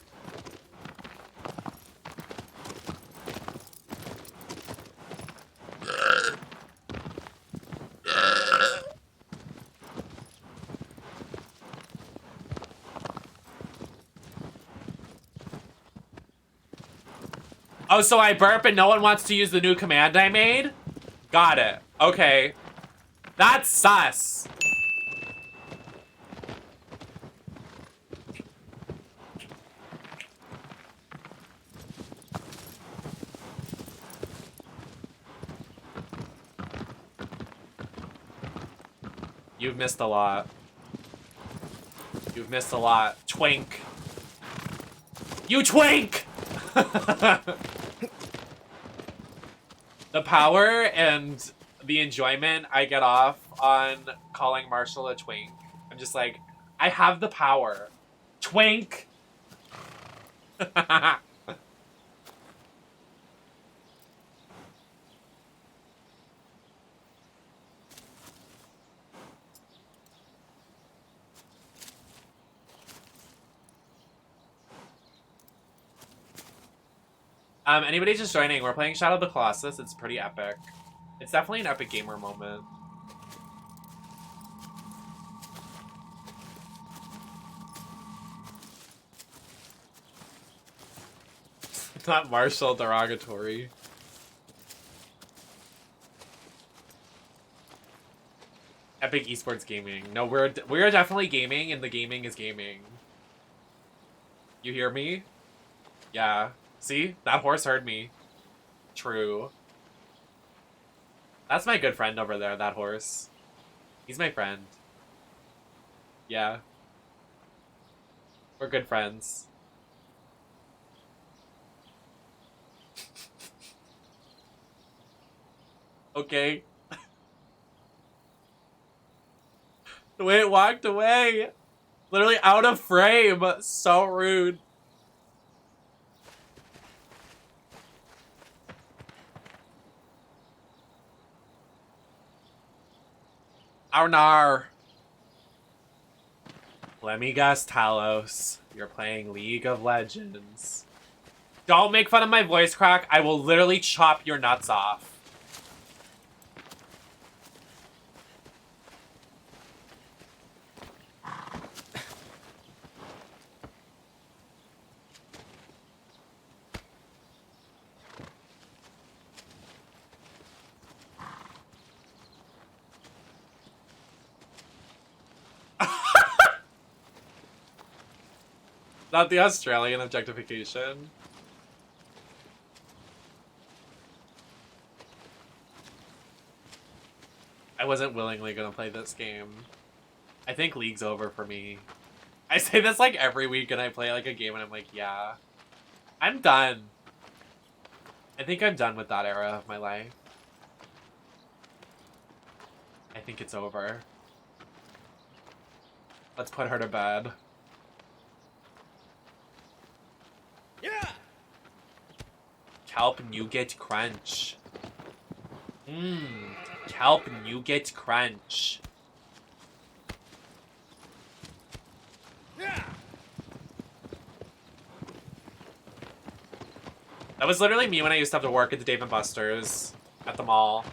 Oh, so I burp and no one wants to use the new command I made? Got it. Okay. That's sus. You've missed a lot. You've missed a lot. Twink. You twink! The power and the enjoyment I get off on calling Marshall a twink. I'm just like, I have the power. Twink! Anybody just joining? We're playing Shadow of the Colossus. It's pretty epic. It's definitely an epic gamer moment. It's not Marshall derogatory. Epic esports gaming. No, we're definitely gaming, and the gaming is gaming. You hear me? Yeah. See? That horse heard me. True. That's my good friend over there, that horse. He's my friend. Yeah. We're good friends. Okay. The way it walked away. Literally out of frame. So rude. Arnar. Let me guess, Talos. You're playing League of Legends. Don't make fun of my voice crack. I will literally chop your nuts off. Not the Australian objectification. I wasn't willingly gonna play this game. I think League's over for me. I say this like every week and I play like a game and I'm like, yeah. I'm done. I think I'm done with that era of my life. I think it's over. Let's put her to bed. Yeah. Kelp nougat crunch. Kelp nougat crunch. Yeah. That was literally me when I used to have to work at the Dave & Buster's at the mall.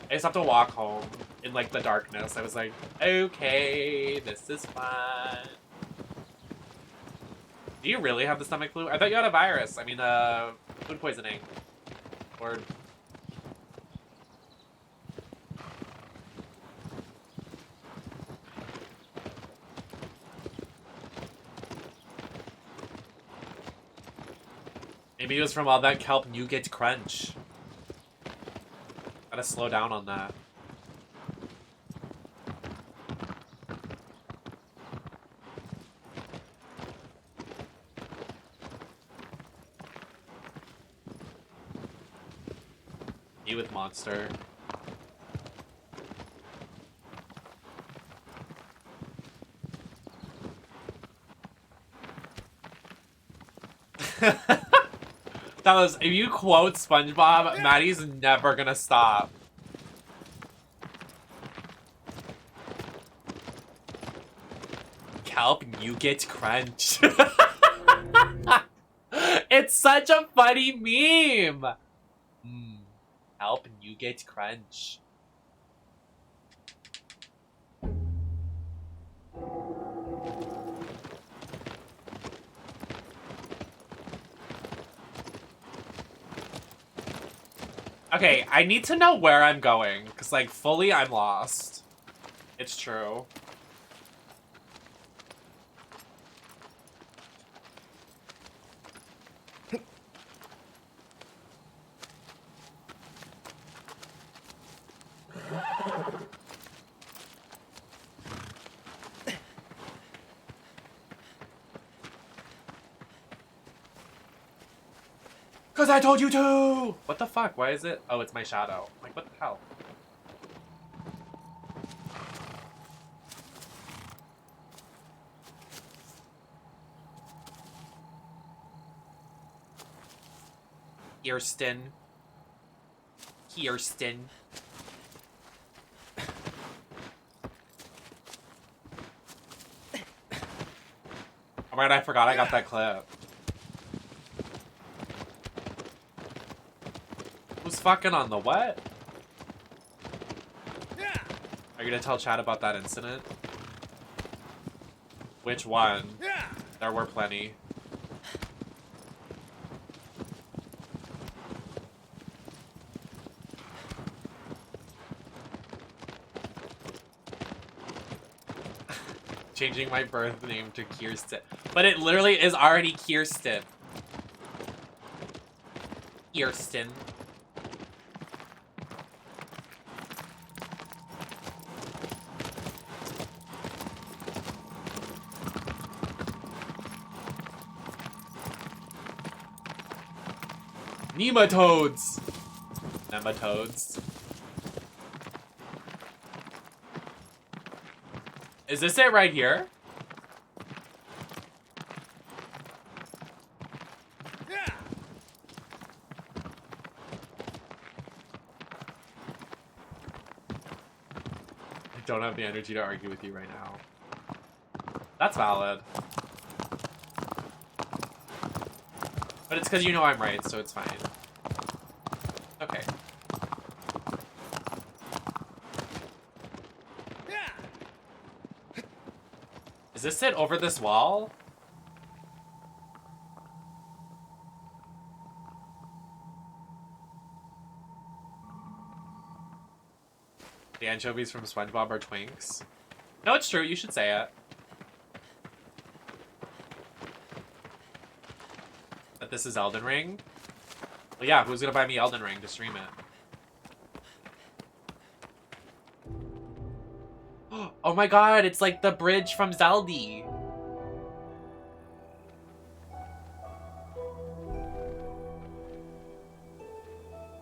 I used to have to walk home in like the darkness. I was like, okay, this is fun. Do you really have the stomach flu? I thought you had a virus. I mean, food poisoning. Or... maybe it was from all that kelp nougat crunch. Gotta slow down on that. You with Monster. That was, if you quote SpongeBob, Maddie's never gonna stop. Kelp nougat crunch. It's such a funny meme. Kelp nougat crunch. Okay, I need to know where I'm going, because, like, fully I'm lost. It's true. Cause I told you to! What the fuck? Why is it? Oh, it's my shadow. Like, what the hell? Kirsten. Kirsten. Oh my god, I forgot I got that clip. Who's fucking on the what? Are you gonna tell Chad about that incident? Which one? There were plenty. Changing my birth name to Kirsten. But it literally is already Kirsten. Kirsten. Nematodes! Nematodes. Is this it right here? I don't have the energy to argue with you right now. That's valid. But it's because you know I'm right, so it's fine. Okay. Is this it over this wall? The anchovies from SpongeBob are twinks. No, it's true. You should say it. That this is Elden Ring? Well, yeah, who's gonna buy me Elden Ring to stream it? Oh my god, it's like the bridge from Zelda.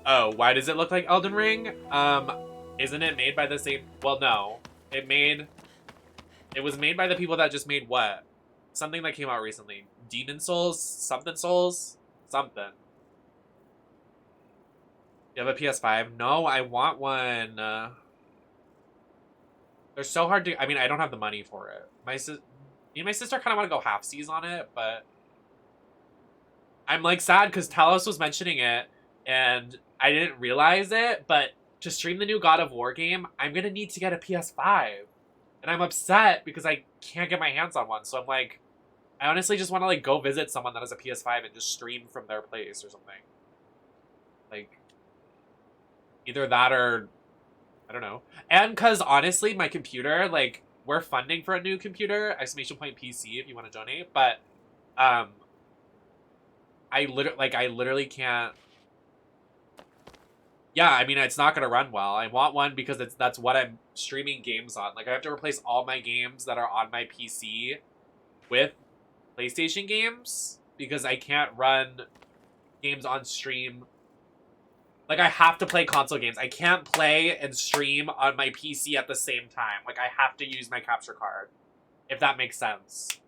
Oh, why does it look like Elden Ring? Isn't it made by the same... Well, no. It was made by the people that just made what? Something that came out recently. Demon Souls? Something Souls? Something. You have a PS5? No, I want one. They're so hard to... I mean, I don't have the money for it. Me and my sister kind of want to go half-seas on it, but... I'm, like, sad because Talos was mentioning it, and I didn't realize it, but to stream the new God of War game, I'm going to need to get a PS5. And I'm upset because I can't get my hands on one, so I'm like... I honestly just want to, like, go visit someone that has a PS5 and just stream from their place or something. Like... Either that or... I don't know. And because, honestly, my computer, like, we're funding for a new computer, !PC if you want to donate, but, I literally can't... Yeah, I mean, it's not going to run well. I want one because that's what I'm streaming games on. Like, I have to replace all my games that are on my PC with PlayStation games because I can't run games on stream. Like, I have to play console games. I can't play and stream on my PC at the same time. Like, I have to use my capture card, if that makes sense.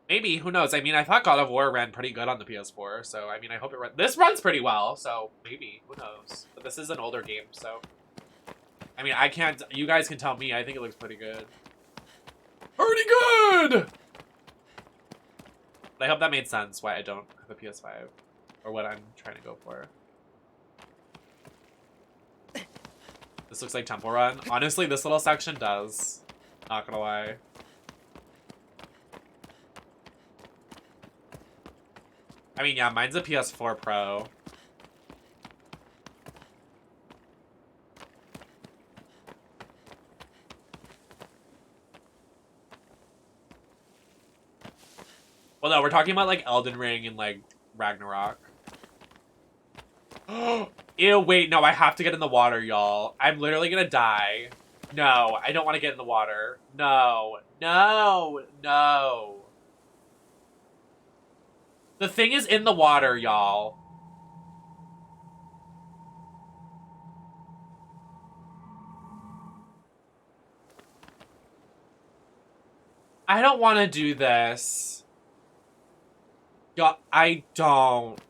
Maybe, who knows? I mean, I thought God of War ran pretty good on the PS4, so, I mean, I hope it this runs pretty well, so maybe, who knows? But this is an older game, so... I mean, I can't... You guys can tell me, I think it looks pretty good. Pretty good! But I hope that made sense why I don't have a PS5. Or what I'm trying to go for. This looks like Temple Run. Honestly, this little section does. Not gonna lie. I mean, yeah, mine's a PS4 Pro. Well, no, we're talking about, like, Elden Ring and, like, Ragnarok. Ew, wait, no, I have to get in the water, y'all. I'm literally gonna die. No, I don't want to get in the water. No, no, no. The thing is in the water, y'all. I don't want to do this. Y'all, I don't.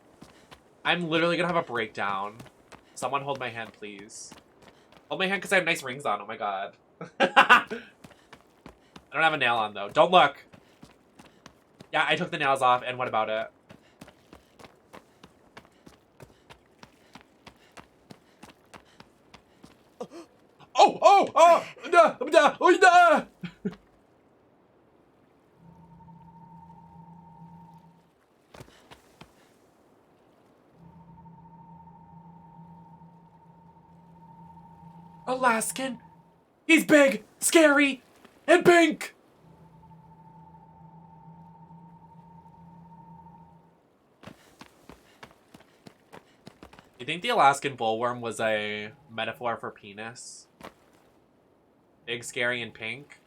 I'm literally gonna have a breakdown. Someone hold my hand, please. Hold my hand because I have nice rings on. Oh my god. I don't have a nail on, though. Don't look. Yeah, I took the nails off, and what about it? Oh! Alaskan. He's big, scary, and pink. You think the Alaskan bullworm was a metaphor for penis? Big, scary, and pink?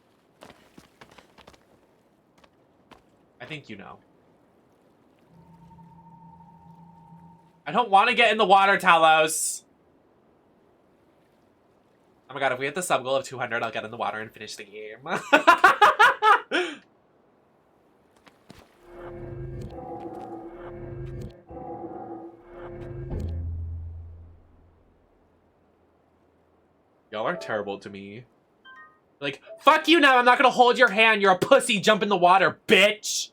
I think you know. I don't want to get in the water, Talos. Oh my god, if we hit the sub goal of 200, I'll get in the water and finish the game. Y'all are terrible to me. Like, fuck you now, I'm not gonna hold your hand, you're a pussy, jump in the water, bitch!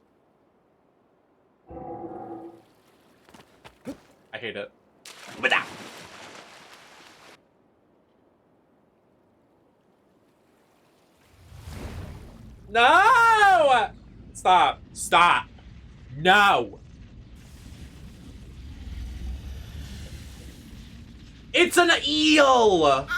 I hate it. No! Stop. Stop. No. It's an eel!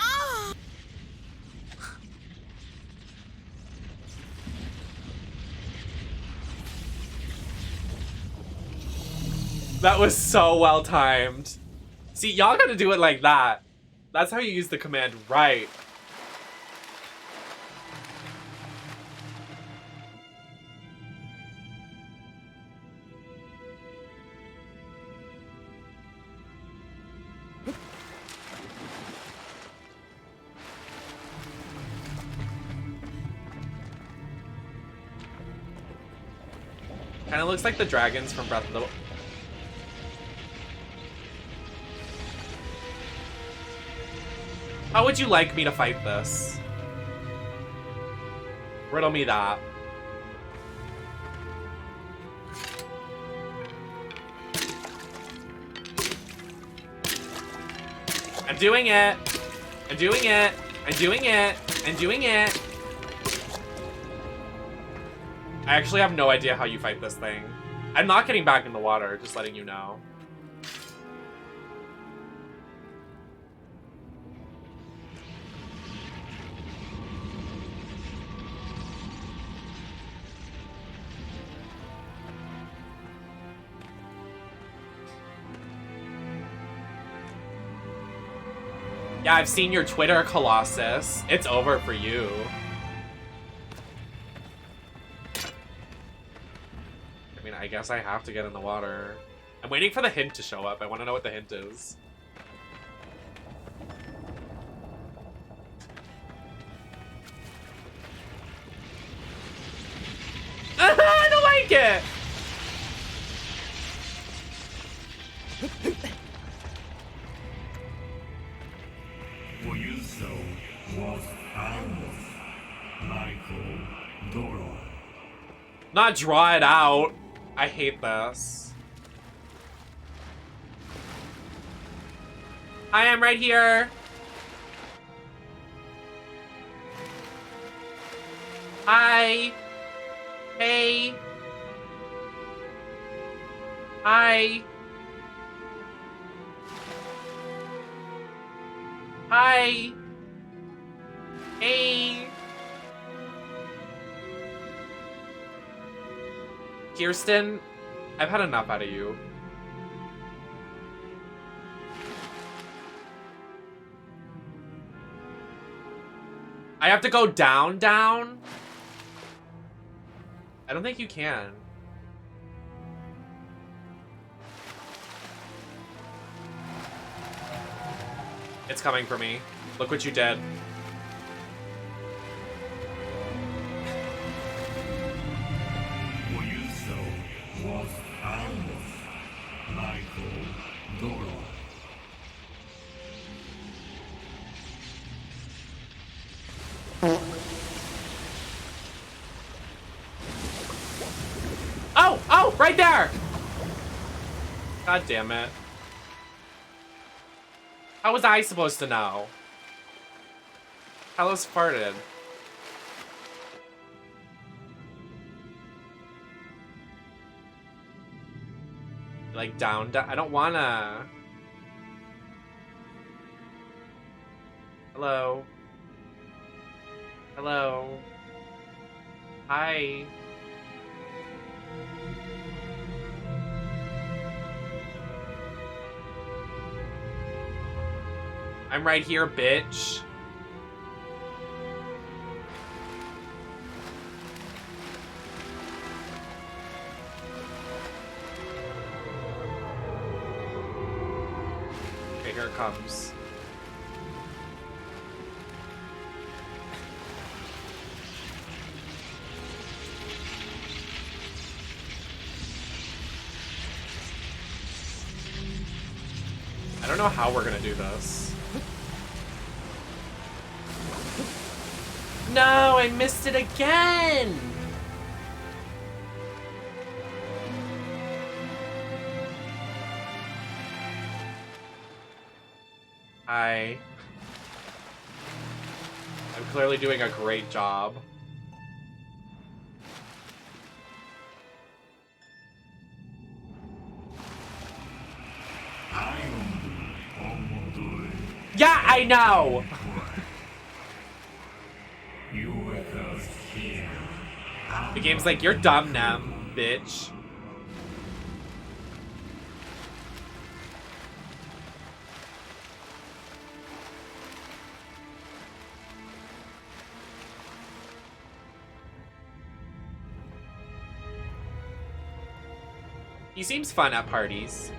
That was so well timed. See, y'all gotta do it like that. That's how you use the command right. Kinda looks like the dragons from Breath of the... How would you like me to fight this? Riddle me that. I'm doing it. I'm doing it. I'm doing it. I'm doing it. I actually have no idea how you fight this thing. I'm not getting back in the water, just letting you know. Yeah, I've seen your Twitter, Colossus. It's over for you. I mean, I guess I have to get in the water. I'm waiting for the hint to show up. I want to know what the hint is. I don't like it! Not draw it out. I hate this. I am right here. Hi. Hey. Hi. Hi. Hey. Kirsten, I've had enough out of you. I have to go down? I don't think you can. It's coming for me. Look what you did. Oh! Oh! Right there! God damn it. How was I supposed to know? Hellos farted. Like down. I don't wanna. Hello. Hello. Hi. I'm right here, bitch. Okay, here it comes. I don't know how we're gonna do this. No, I missed it again! Hi. I'm clearly doing a great job. Yeah, I know! The game's like, you're dumb now, bitch. He seems fun at parties.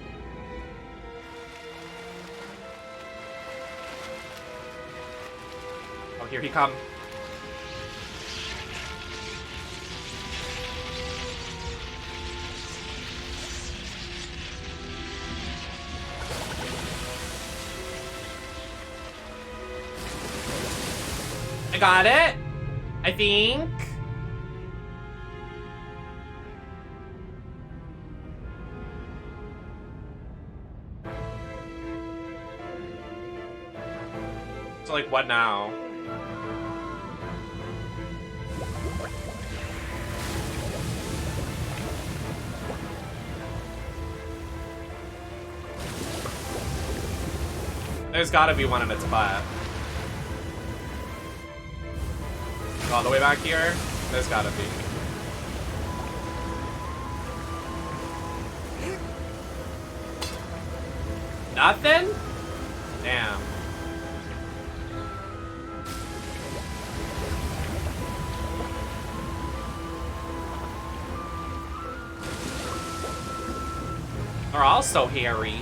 Oh, here he comes. I got it, I think. So like, what now? There's gotta be one in its butt. All the way back here? There's gotta be. Nothing? Damn. They're all so hairy.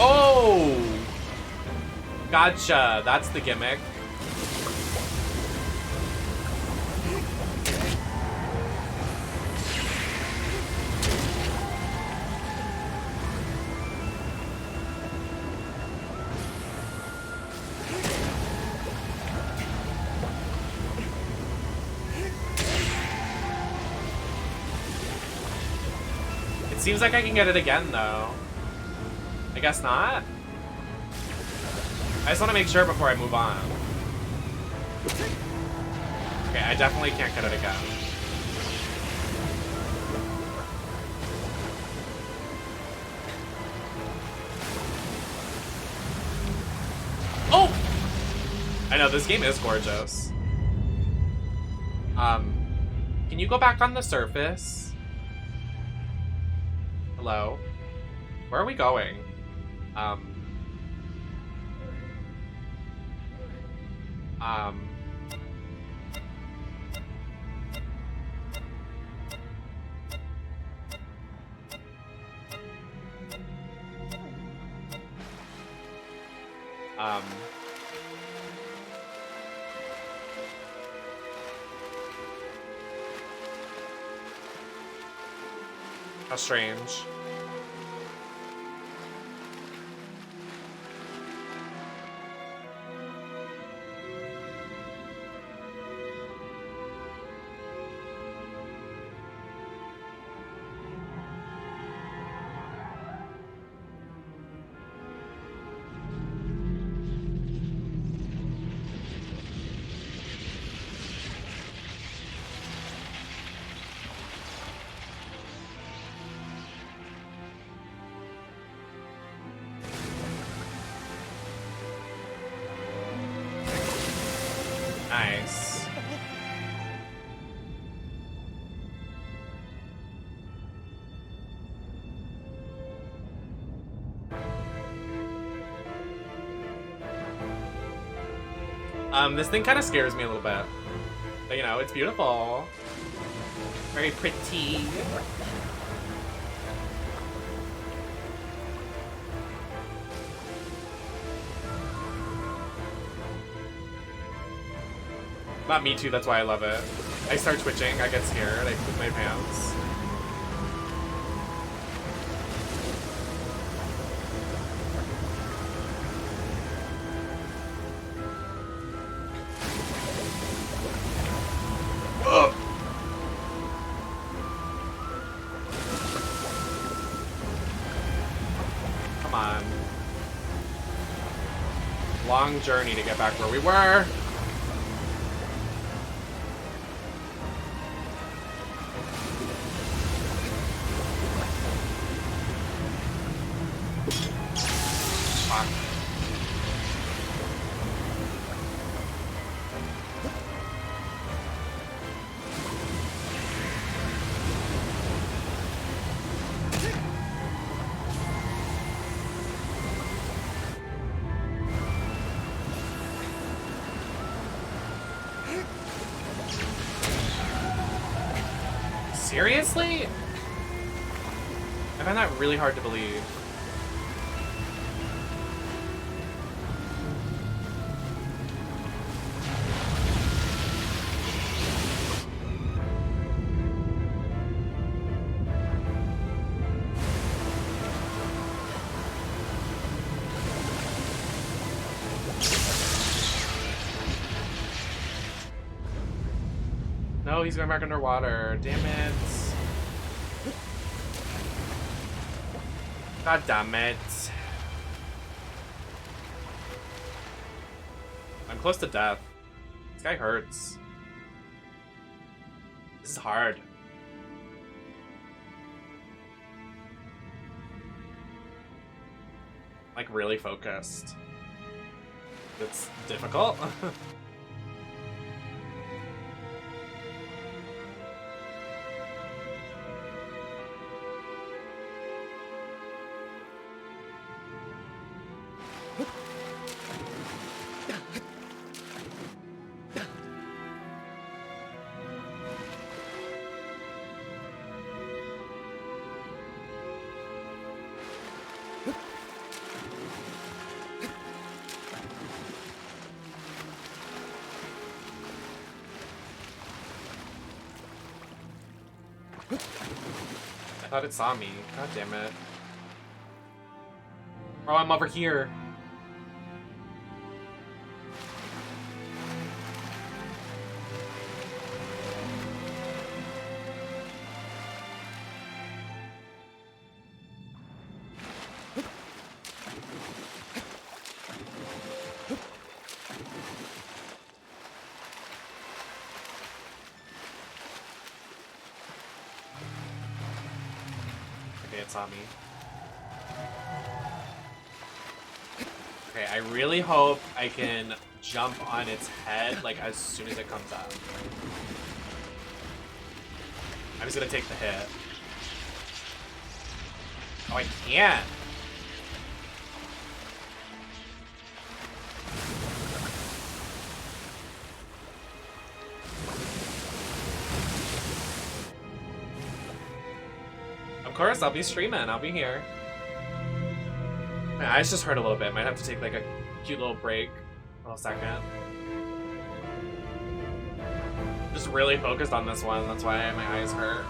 Oh! Gotcha. That's the gimmick. It seems like I can get it again, though. I guess not? I just want to make sure before I move on. Okay, I definitely can't get it again. Oh! I know, this game is gorgeous. Can you go back on the surface? Hello? Where are we going? How strange. Nice. This thing kind of scares me a little bit. But, you know, it's beautiful. Very pretty. Not me too, that's why I love it. I start twitching, I get scared, I poop my pants. Ugh. Come on. Long journey to get back where we were. Seriously? I find that really hard to believe. No, he's going back underwater. Damn it. God damn it. I'm close to death. This guy hurts. This is hard. Like, really focused. It's difficult. I thought it saw me. God damn it. Oh, I'm over here. Saw me. Okay, I really hope I can jump on its head like as soon as it comes up. I'm just gonna take the hit. Oh, I can't. course, I'll be streaming. I'll be here. My eyes just hurt a little bit. Might have to take like a cute little break. A little second. Just really focused on this one. That's why my eyes hurt.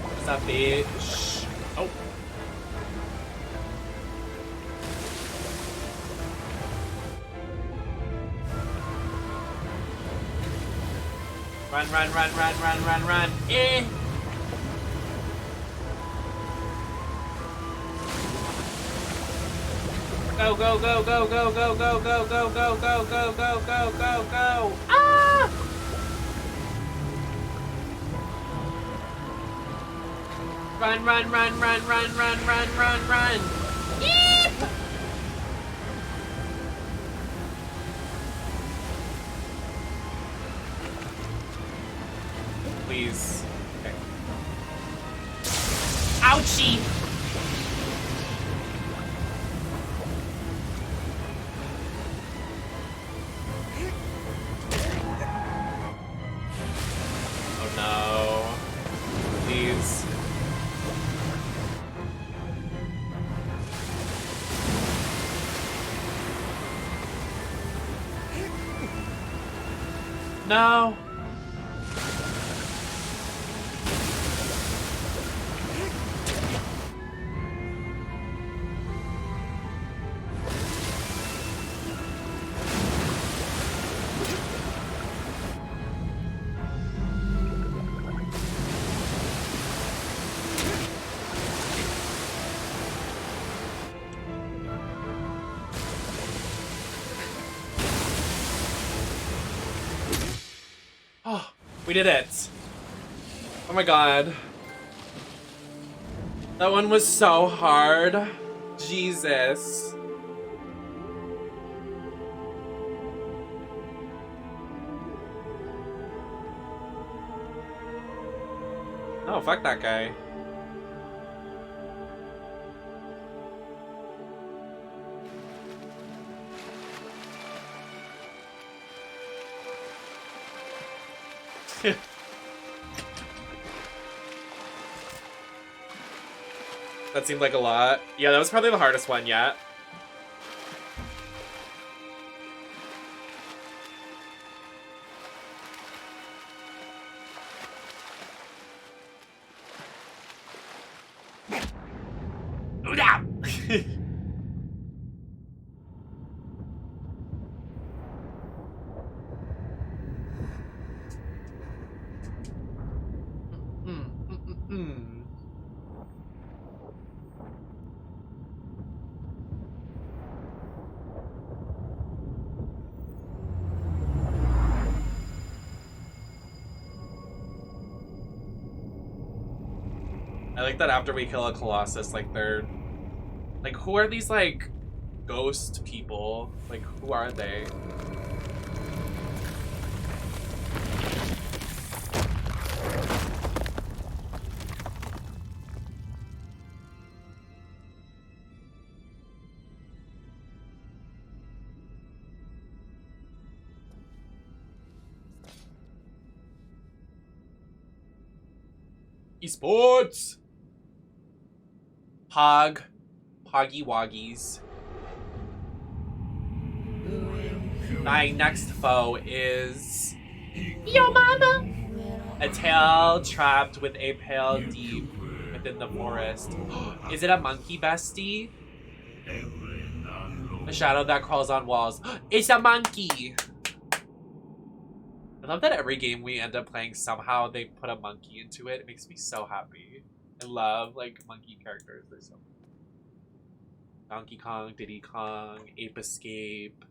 What's up, bitch? Oh. Run, run, run, run, run, run, run. Eh. Go, go, go, go, go, go, go, go, go, go, go, go, go, go, go, go. Ah! Run, run, run, run, run, run, run, run, run. Yeep! Please. Okay. Ouchie! Oh no. Please. No. Oh, we did it. Oh my god. That one was so hard. Jesus. Oh, fuck that guy. That seemed like a lot. Yeah, that was probably the hardest one yet. Ooh-da! I like that after we kill a Colossus, like they're like, who are these like ghost people? Like, who are they? Esports! Pog. Poggy Woggies. My next foe is... Yo mama! A tail trapped with a pale deep within the forest. Is it a monkey bestie? A shadow that crawls on walls. It's a monkey! I love that every game we end up playing, somehow they put a monkey into it. It makes me so happy. I love, like, monkey characters. They're so... Donkey Kong, Diddy Kong, Ape Escape,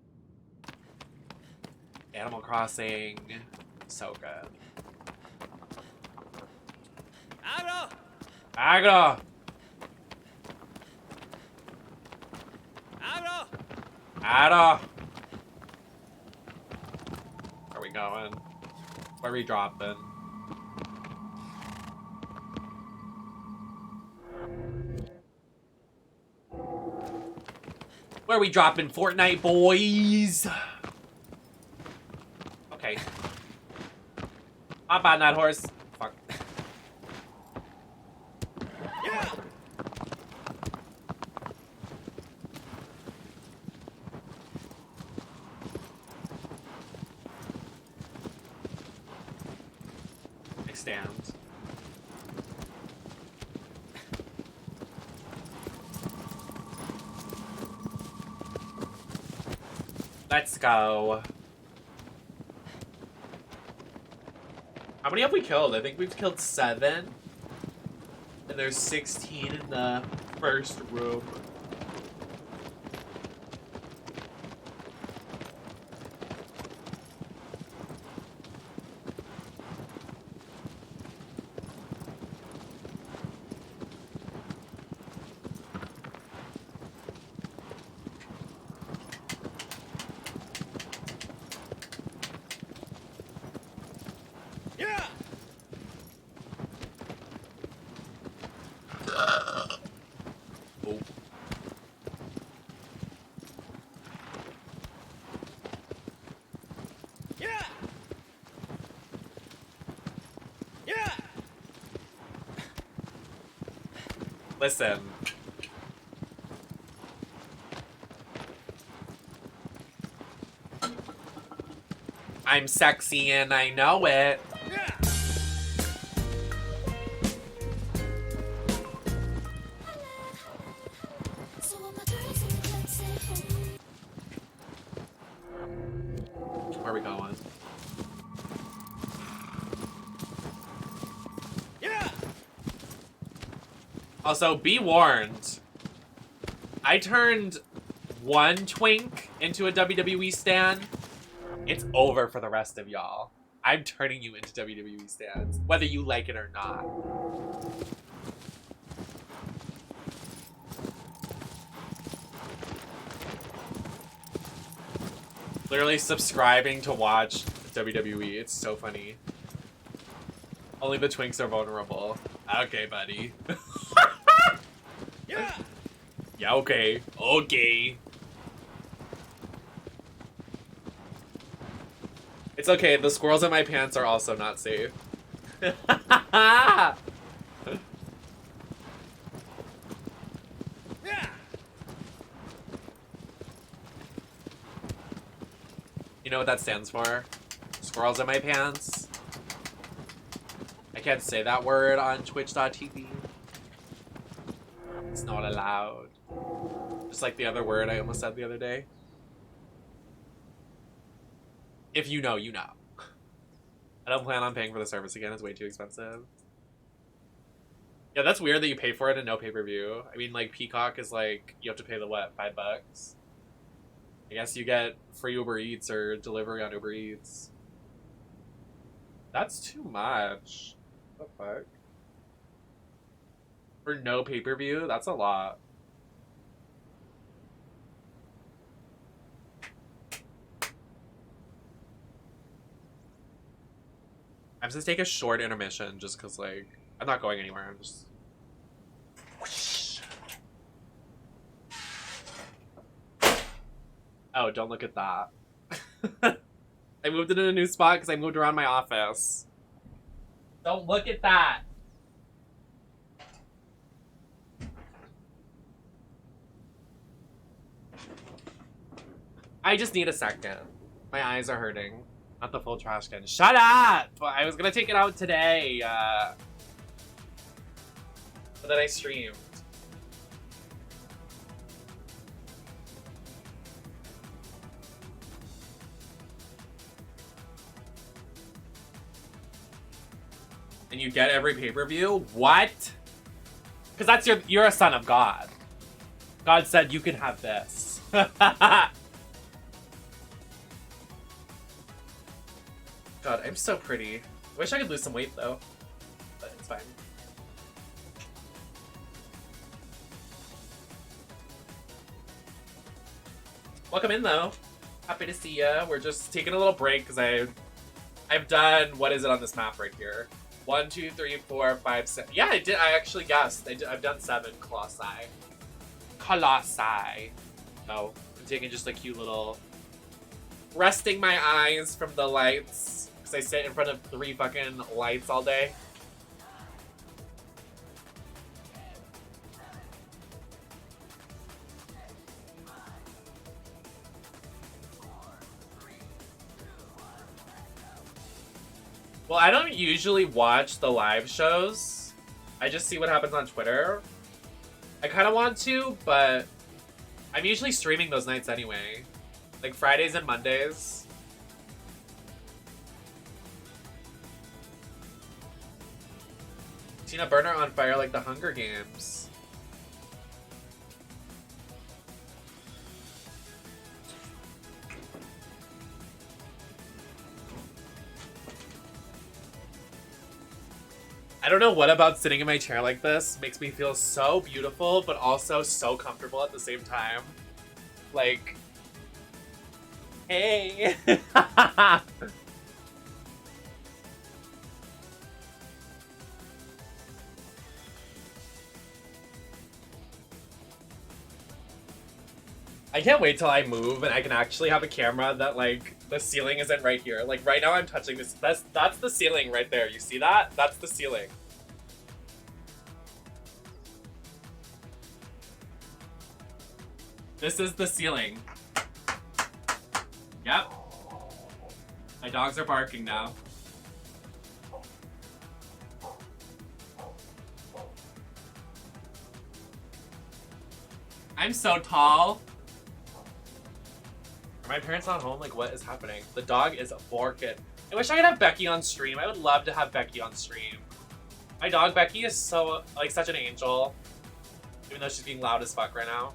Animal Crossing. So good. Agro! Agro! Agro! Agro! Where are we going? Where are we dropping? Where are we dropping, Fortnite boys? Okay. Hop on that horse. Fuck. Stand. Let's go. How many have we killed? I think we've killed 7. And there's 16 in the first room. Listen. I'm sexy and I know it. Where are we going? Also, be warned. I turned one twink into a WWE stan. It's over for the rest of y'all. I'm turning you into WWE stans, whether you like it or not. Literally subscribing to watch WWE. It's so funny. Only the twinks are vulnerable. Okay, buddy. Yeah, okay. Okay. It's okay, the squirrels in my pants are also not safe. You know what that stands for? Squirrels in my pants. I can't say that word on twitch.tv. It's not allowed. Just like the other word I almost said the other day. If you know, you know. I don't plan on paying for the service again. It's way too expensive. Yeah, that's weird that you pay for it and no pay-per-view. I mean, like, Peacock is like, you have to pay the what, $5? I guess you get free Uber Eats or delivery on Uber Eats. That's too much. What the fuck? For no pay-per-view? That's a lot. I'm just take a short intermission just because, like, I'm not going anywhere. I'm just... Whoosh. Oh, don't look at that. I moved into a new spot because I moved around my office. Don't look at that. I just need a second. My eyes are hurting. Not the full trash can. Shut up! I was gonna take it out today. But then I streamed. And you get every pay-per-view? What? Because that's you're a son of God. God said you can have this. God, I'm so pretty. Wish I could lose some weight though, but it's fine. Welcome in though. Happy to see ya. We're just taking a little break because I've done, what is it on this map right here? 1, 2, 3, 4, 5, 6. Yeah, I did. I actually guessed. I've done 7 Colossi. Colossi. No, I'm taking just a cute little, resting my eyes from the lights. I sit in front of 3 fucking lights all day. Well, I don't usually watch the live shows. I just see what happens on Twitter. I kind of want to, but I'm usually streaming those nights anyway. Like Fridays and Mondays. Tina Burner on fire like the Hunger Games. I don't know what about sitting in my chair like this makes me feel so beautiful, but also so comfortable at the same time. Like, hey. I can't wait till I move and I can actually have a camera that, like, the ceiling isn't right here. Like, right now I'm touching this. That's the ceiling right there. You see that? That's the ceiling. This is the ceiling. Yep. My dogs are barking now. I'm so tall. Are my parents not home? Like, what is happening? The dog is barking. I wish I could have Becky on stream. I would love to have Becky on stream. My dog, Becky, is so, like, such an angel. Even though she's being loud as fuck right now.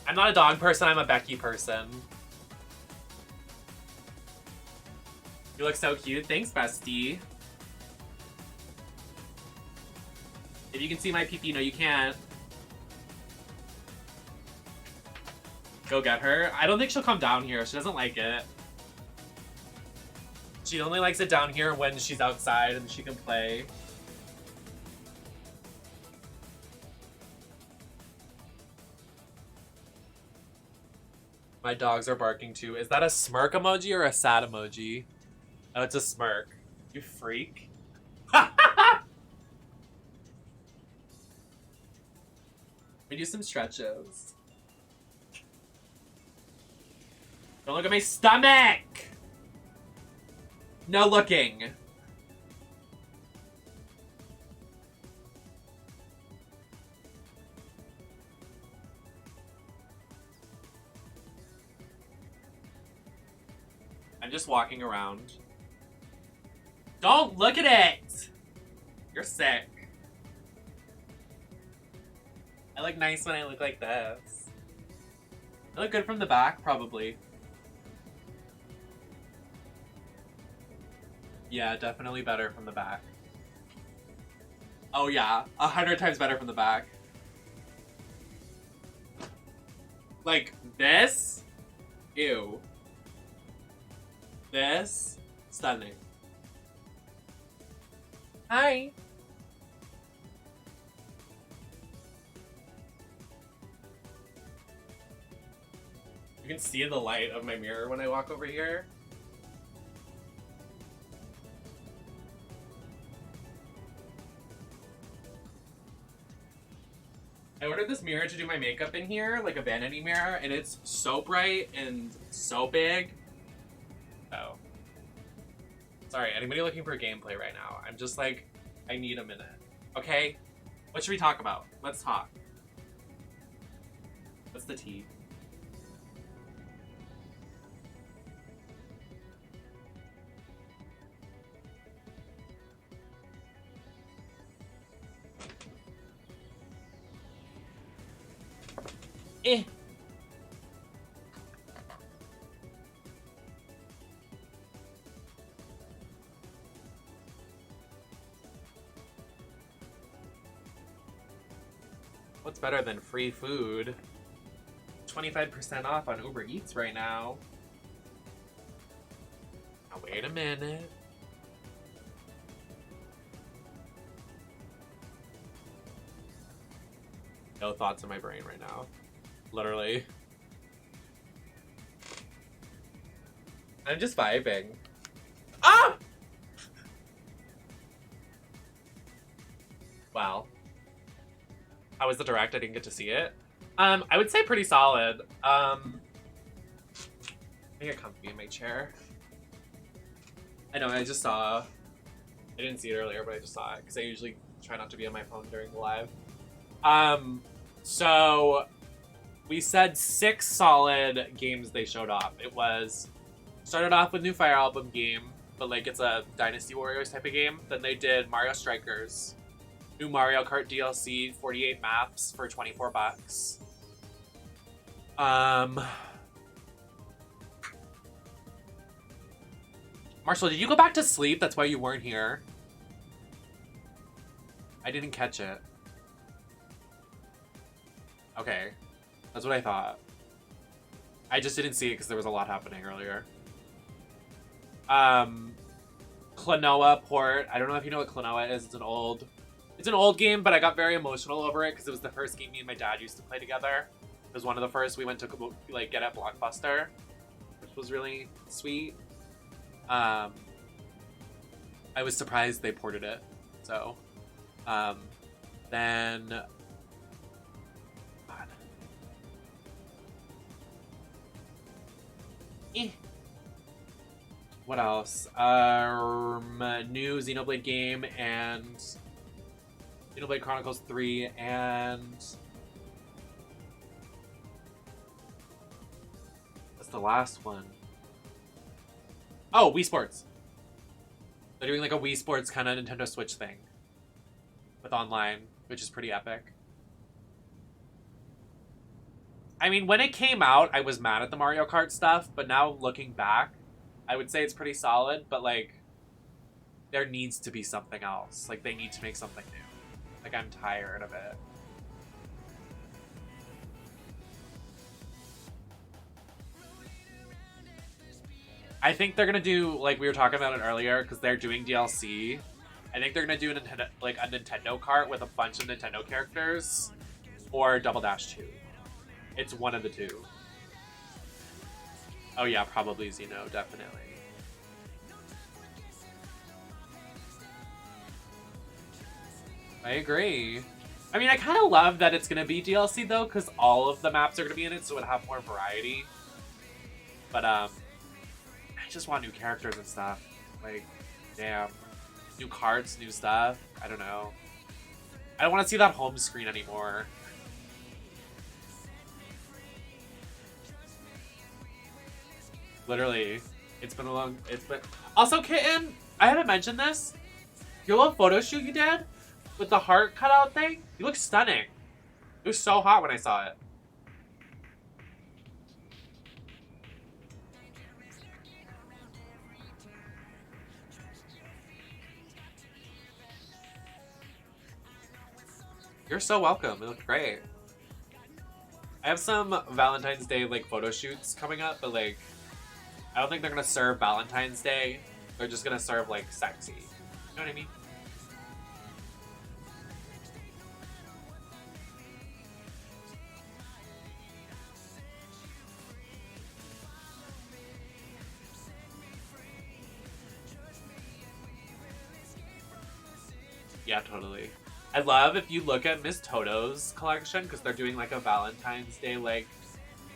I'm not a dog person, I'm a Becky person. You look so cute. Thanks, bestie. If you can see my pee-pee, no you can't. Go get her. I don't think she'll come down here. She doesn't like it. She only likes it down here when she's outside and she can play. My dogs are barking too. Is that a smirk emoji or a sad emoji? Oh, it's a smirk. You freak. We do some stretches. Don't look at my stomach! No looking. I'm just walking around. Don't look at it! You're sick. I look nice when I look like this. I look good from the back, probably. Yeah, definitely better from the back. Oh yeah, 100 times better from the back. Like, this? Ew. This? Stunning. Hi! You can see the light of my mirror when I walk over here. I ordered this mirror to do my makeup in here, like a vanity mirror, and it's so bright and so big. Oh. Sorry, anybody looking for gameplay right now? I'm just like, I need a minute. Okay? What should we talk about? Let's talk. What's the tea? Eh. What's better than free food? 25% off on Uber Eats right now. Now wait a minute. No thoughts in my brain right now. Literally. I'm just vibing. Ah! Wow. How was the direct? I didn't get to see it. I would say pretty solid. I get comfy in my chair. I know, I just saw. I didn't see it earlier, but I just saw it because I usually try not to be on my phone during the live. So we said 6 solid games they showed off. It was started off with new Fire Emblem game, but like it's a Dynasty Warriors type of game. Then they did Mario Strikers, new Mario Kart DLC, 48 maps for $24. Marshall, did you go back to sleep? That's why you weren't here. I didn't catch it. Okay. That's what I thought. I just didn't see it because there was a lot happening earlier. Klonoa port. I don't know if you know what Klonoa is. It's an old game, but I got very emotional over it because it was the first game me and my dad used to play together. It was one of the first we went to like get at Blockbuster, which was really sweet. I was surprised they ported it. So, then, God. What else? New Xenoblade game and Xenoblade Chronicles 3 and that's the last one. Oh, Wii Sports. They're doing like a Wii Sports kind of Nintendo Switch thing with online, which is pretty epic. I mean, when it came out, I was mad at the Mario Kart stuff, but now looking back, I would say it's pretty solid, but like, there needs to be something else. Like, they need to make something new. Like, I'm tired of it. I think they're gonna do, like we were talking about it earlier, because they're doing DLC. I think they're gonna do a Nintendo Kart with a bunch of Nintendo characters, or Double Dash 2. It's one of the two. Oh yeah, probably Xeno, definitely. I agree. I mean, I kind of love that it's gonna be DLC though, because all of the maps are gonna be in it, so it'll have more variety. But I just want new characters and stuff. Like, damn. New carts, new stuff. I don't know. I don't want to see that home screen anymore. Literally. It's been. Also, Kitten, I haven't mentioned this. Your little photo shoot you did with the heart cutout thing, you look stunning. It was so hot when I saw it. You're so welcome. It looked great. I have some Valentine's Day like photo shoots coming up, but like I don't think they're gonna serve Valentine's Day. They're just gonna serve like sexy. You know what I mean? Yeah, totally. I love if you look at Miss Toto's collection, because they're doing like a Valentine's Day like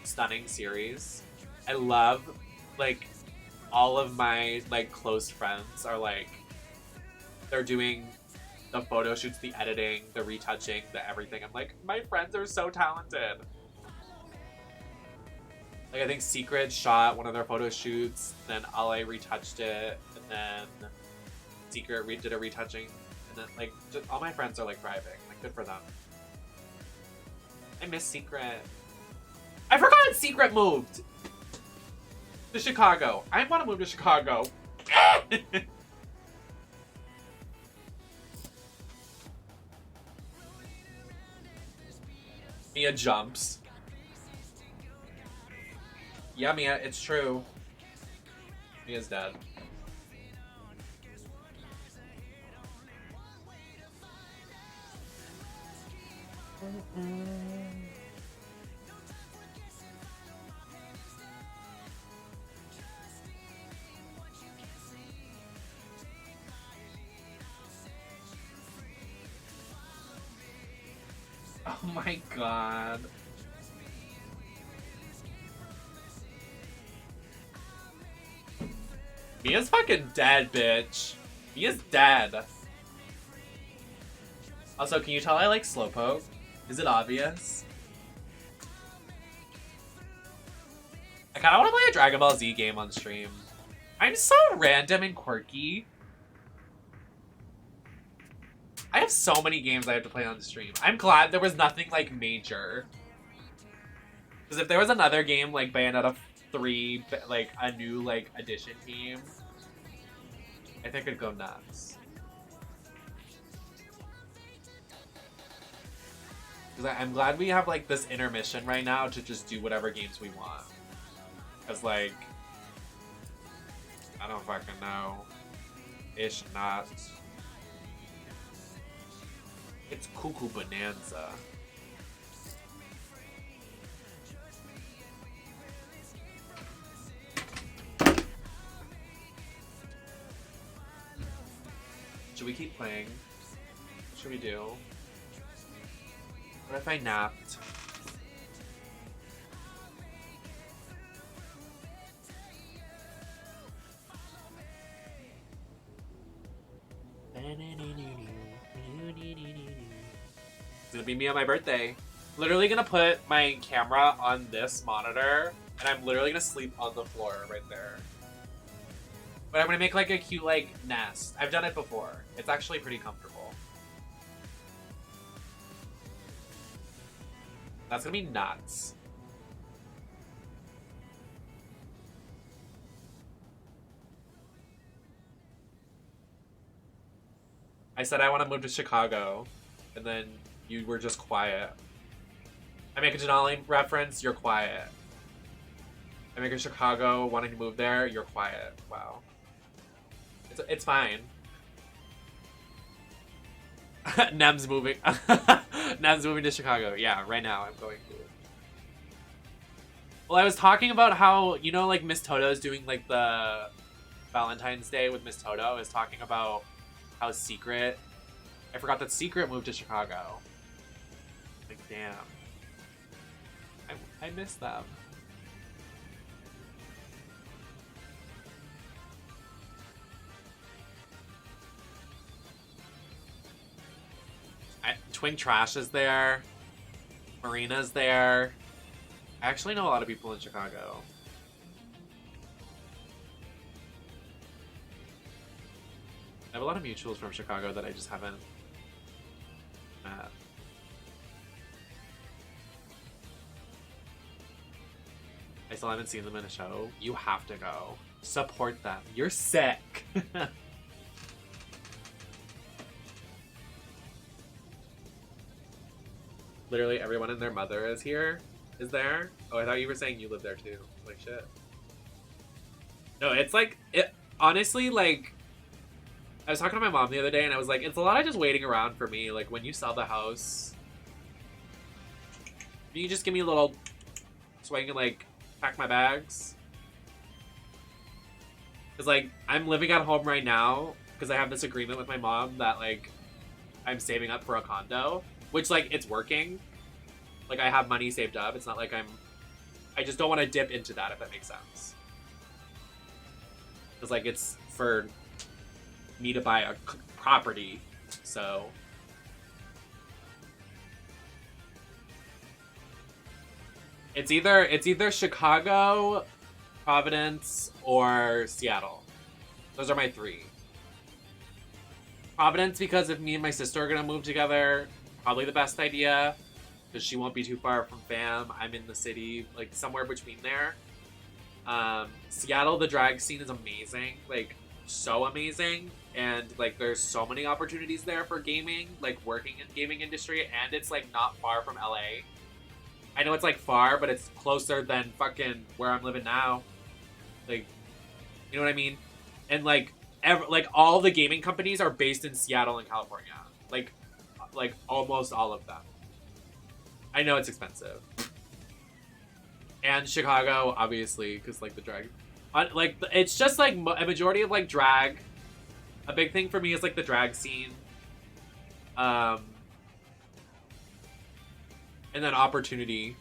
stunning series. I love like all of my like close friends are like, they're doing the photo shoots, the editing, the retouching, the everything. I'm like, my friends are so talented. Like I think Secret shot one of their photo shoots, then Ale retouched it, and then Secret did a retouching. And then, like, just, all my friends are, like, thriving. Like, good for them. I miss Secret. I forgot Secret moved to Chicago. I want to move to Chicago. Mia jumps. Yeah, Mia, it's true. Mia's dead. Oh my god. Mia's fucking dead, bitch. Mia's dead. Also, can you tell I like Slowpoke? Is it obvious? I kind of want to play a Dragon Ball Z game on stream. I'm so random and quirky. I have so many games I have to play on stream. I'm glad there was nothing like major. Because if there was another game like Bayonetta 3, like a new like edition game, I think I'd go nuts. Because I'm glad we have like this intermission right now to just do whatever games we want. Because like, I don't fucking know. Ish not. It's Cuckoo Bonanza. Should we keep playing? What should we do? What if I napped? It's gonna be me on my birthday. Literally gonna put my camera on this monitor, and I'm literally gonna sleep on the floor right there. But I'm gonna make like a cute like nest. I've done it before. It's actually pretty comfortable. That's gonna be nuts. I said I want to move to Chicago, and then you were just quiet. I make a Denali reference, you're quiet. I make a Chicago wanting to move there, you're quiet. Wow. It's fine. Nem's moving. Nem's moving to Chicago. Yeah, right now I'm going to. Well, I was talking about how, you know, like Miss Toto is doing like the Valentine's Day with Miss Toto. I was talking about how Secret, I forgot that Secret moved to Chicago. Like, damn. I miss them. Twin Trash is there. Marina's there. I actually know a lot of people in Chicago. I have a lot of mutuals from Chicago that I just haven't met. I still haven't seen them in a show. You have to go. Support them. You're sick. Literally everyone and their mother is here. Is there? Oh, I thought you were saying you live there too. Like, shit. No, it's like, it honestly, like, I was talking to my mom the other day and I was like, it's a lot of just waiting around for me. Like, when you sell the house, can you just give me a little, so I can, like, pack my bags? Because, like, I'm living at home right now because I have this agreement with my mom that, like, I'm saving up for a condo. Which, like, it's working. Like, I have money saved up. It's not like I just don't want to dip into that, if that makes sense. Because, like, it's for me to buy a property, so. It's either Chicago, Providence, or Seattle. Those are my three. Providence, because if me and my sister are going to move together, probably the best idea, because she won't be too far from fam. I'm in the city, like somewhere between there. Seattle, the drag scene is amazing, like so amazing, and like there's so many opportunities there for gaming, like working in gaming industry, and it's like not far from LA. I know it's like far, but it's closer than fucking where I'm living now. Like, you know what I mean? And like, like all the gaming companies are based in Seattle and California. Like almost all of them. I know it's expensive. And Chicago, obviously, because like the drag, like it's just like a majority of like drag. A big thing for me is like the drag scene. And then opportunity.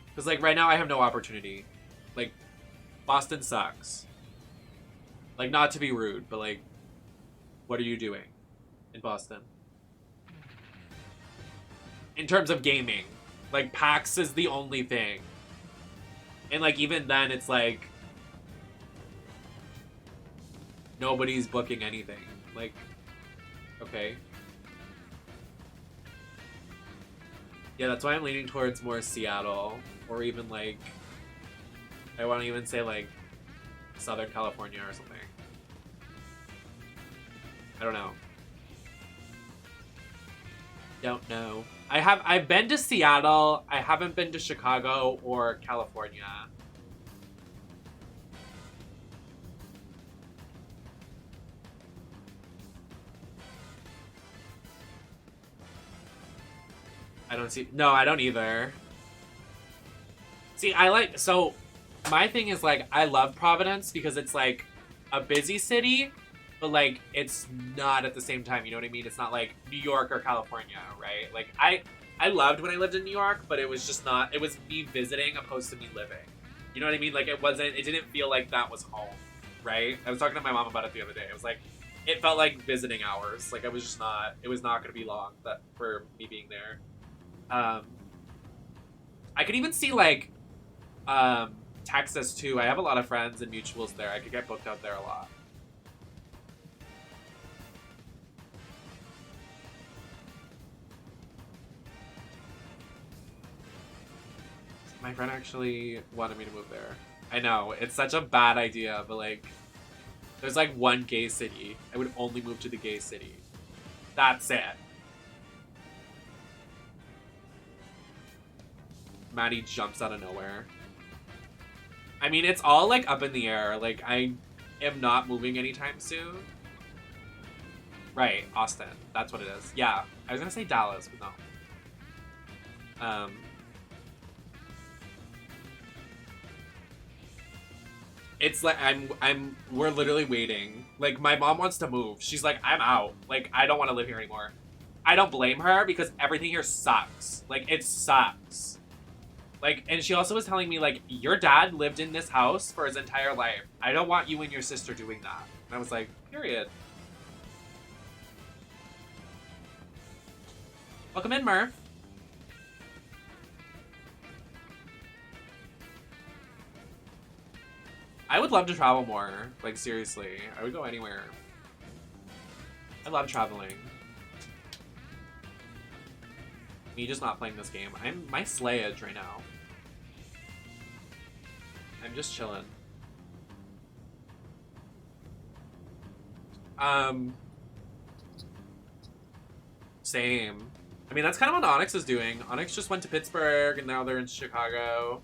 Because like right now I have no opportunity. Like Boston sucks. Like, not to be rude, but like, what are you doing in Boston? In terms of gaming, like PAX is the only thing. And like, even then it's like, nobody's booking anything. Like, okay. Yeah, that's why I'm leaning towards more Seattle, or even like, I want to even say like Southern California or something. I don't know. Don't know. I've been to Seattle. I haven't been to Chicago or California. I don't see. No, I don't either. See, so my thing is like, I love Providence because it's like a busy city, but like it's not at the same time, you know what I mean? It's not like New York or California, right? Like I loved when I lived in New York, but it was just not, it was me visiting opposed to me living. You know what I mean? Like it didn't feel like that was home, right? I was talking to my mom about it the other day. It was like, it felt like visiting hours. Like it was not gonna be long for me being there. I could even see like Texas too. I have a lot of friends and mutuals there. I could get booked out there a lot. My friend actually wanted me to move there. I know, it's such a bad idea, but like, there's like one gay city. I would only move to the gay city. That's it. Maddie jumps out of nowhere. I mean, it's all like up in the air. Like, I am not moving anytime soon. Right, Austin. That's what it is. Yeah, I was gonna say Dallas, but no. It's like we're literally waiting. Like, my mom wants to move. She's like, I'm out. Like, I don't want to live here anymore. I don't blame her because everything here sucks. Like, it sucks. Like, and she also was telling me, like, your dad lived in this house for his entire life. I don't want you and your sister doing that. And I was like, period. Welcome in, Murph. I would love to travel more. Like, seriously. I would go anywhere. I love traveling. Me just not playing this game. I'm my slayage right now. I'm just chilling. Same. I mean, that's kind of what Onyx is doing. Onyx just went to Pittsburgh and now they're in Chicago.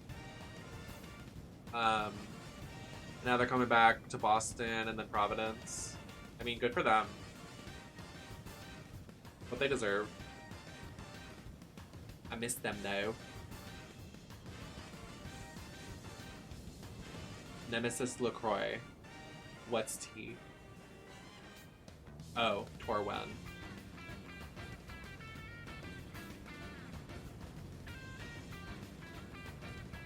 Now they're coming back to Boston and then Providence. I mean, good for them. What they deserve. I miss them though. NemesisLacroix. What's tea? Oh, Torwen.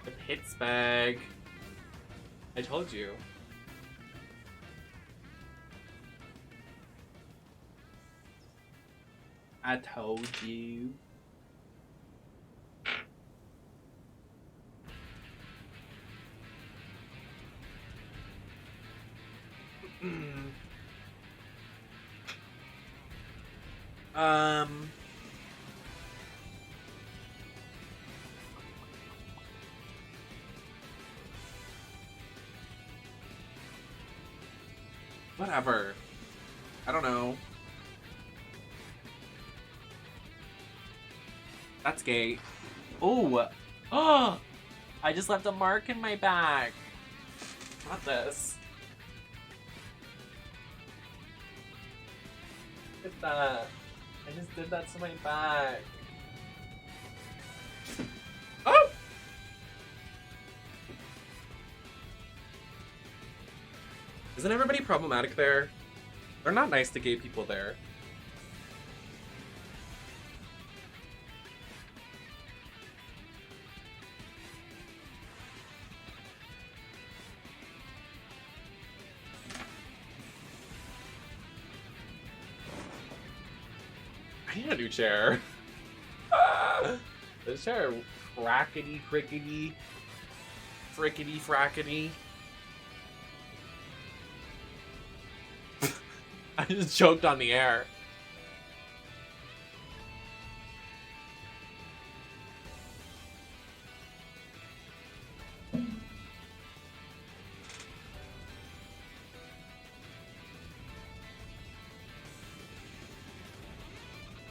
The Pittsburgh. I told you. I told you. Whatever. I don't know. That's gay. Oh! Oh! I just left a mark in my bag. Not this. Look at that. I just did that to my bag. Oh! Isn't everybody problematic there? They're not nice to gay people there. I need a new chair. This chair, crackety, crickety, frickety, frackety. I just choked on the air.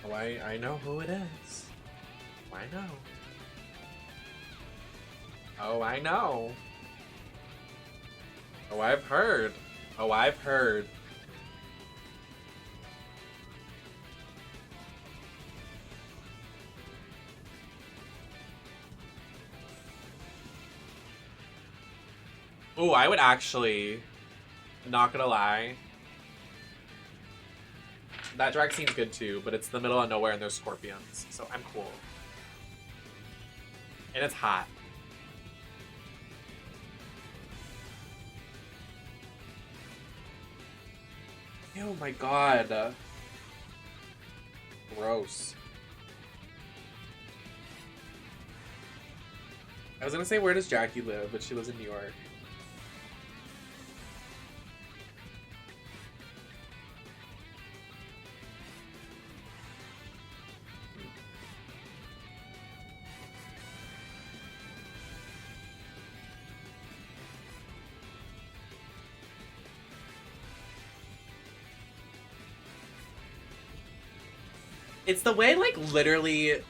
Oh, I know who it is. I know. Oh, I know. Oh, I've heard. Oh, I've heard. Oh, I would actually, not gonna lie. That drag scene's good too, but it's the middle of nowhere and there's scorpions, so I'm cool. And it's hot. Oh my god. Gross. I was gonna say, where does Jackie live? But she lives in New York. It's the way, like, literally,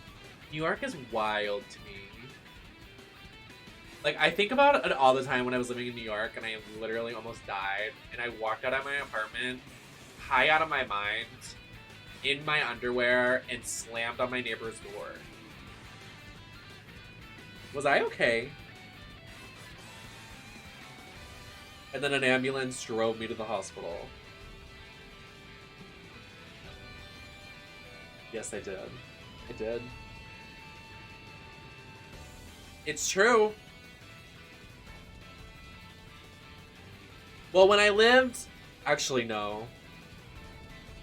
New York is wild to me. Like, I think about it all the time when I was living in New York and I literally almost died. And I walked out of my apartment, high out of my mind, in my underwear, and slammed on my neighbor's door. Was I okay? And then an ambulance drove me to the hospital. Yes, I did. I did. It's true. Well, when I lived... Actually, no.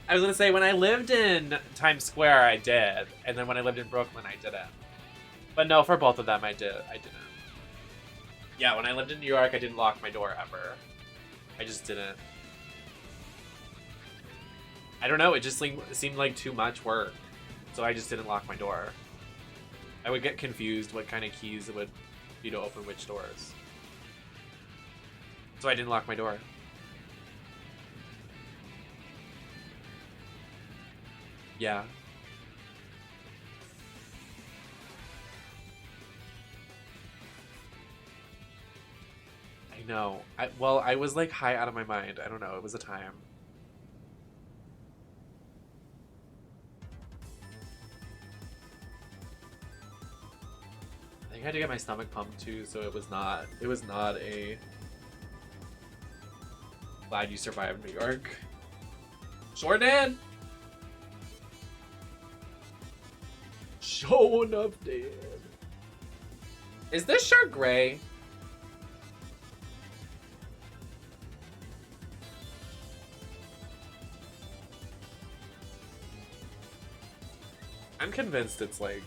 I was gonna say, when I lived in Times Square, I did. And then when I lived in Brooklyn, I didn't. But no, for both of them, I didn't. Yeah, when I lived in New York, I didn't lock my door ever. I just didn't. I don't know, it just seemed like too much work. So I just didn't lock my door. I would get confused what kind of keys it would be to open which doors. So I didn't lock my door. Yeah. I know. Well, I was like high out of my mind. I don't know, it was a time. I think I had to get my stomach pumped too, so it was not a glad you survived New York. Sure did. Showing up dead. Is this shirt gray? I'm convinced it's like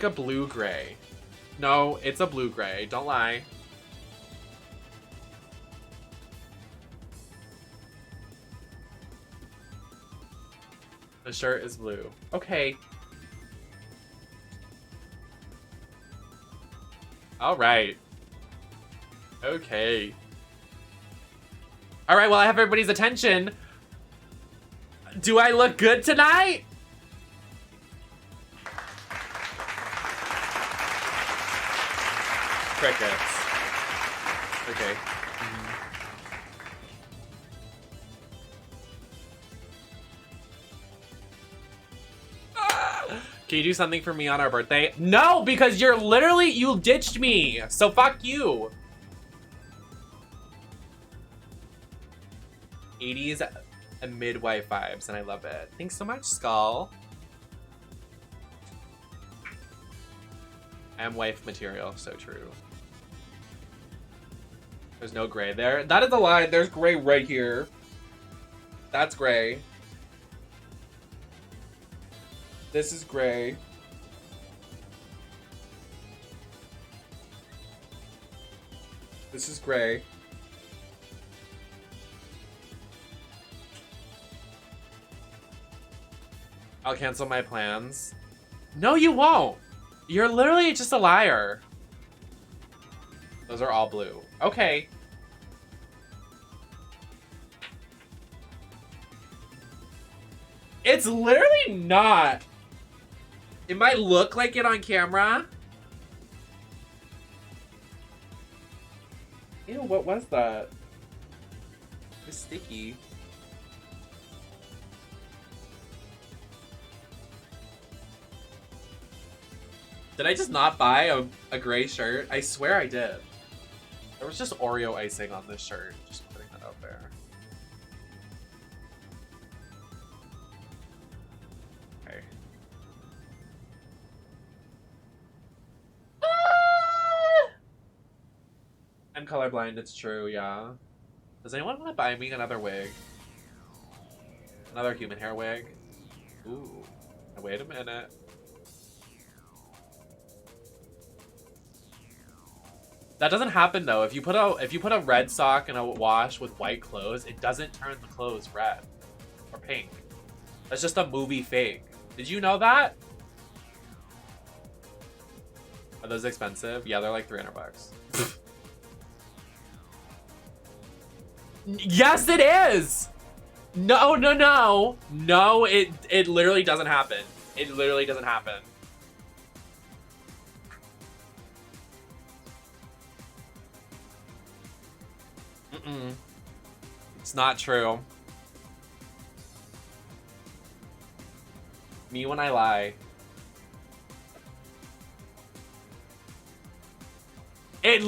a blue gray. No, it's a blue gray. Don't lie. The shirt is blue. Okay. All right. Okay. All right, well, I have everybody's attention. Do I look good tonight? Crickets. Okay. Can you do something for me on our birthday? No, because you ditched me. So fuck you. 80s and midwife vibes, and I love it. Thanks so much, Skull. I am wife material, so true. There's no gray there. That is a lie. There's gray right here. That's gray. This is gray. This is gray. I'll cancel my plans. No, you won't. You're literally just a liar. Those are all blue. Okay. It's literally not. It might look like it on camera. Ew, what was that? It's sticky. Did I just not buy a gray shirt? I swear I did. There was just Oreo icing on this shirt. Just putting that out there. Okay. I'm colorblind, it's true, yeah. Does anyone want to buy me another wig? Another human hair wig? Ooh. Wait a minute. That doesn't happen though. If you put a red sock in a wash with white clothes, it doesn't turn the clothes red or pink. That's just a movie fake. Did you know that? Are those expensive? Yeah, they're like $300. Yes, it is. No, no, no, no. It literally doesn't happen. It literally doesn't happen. It's not true. Me when I lie. It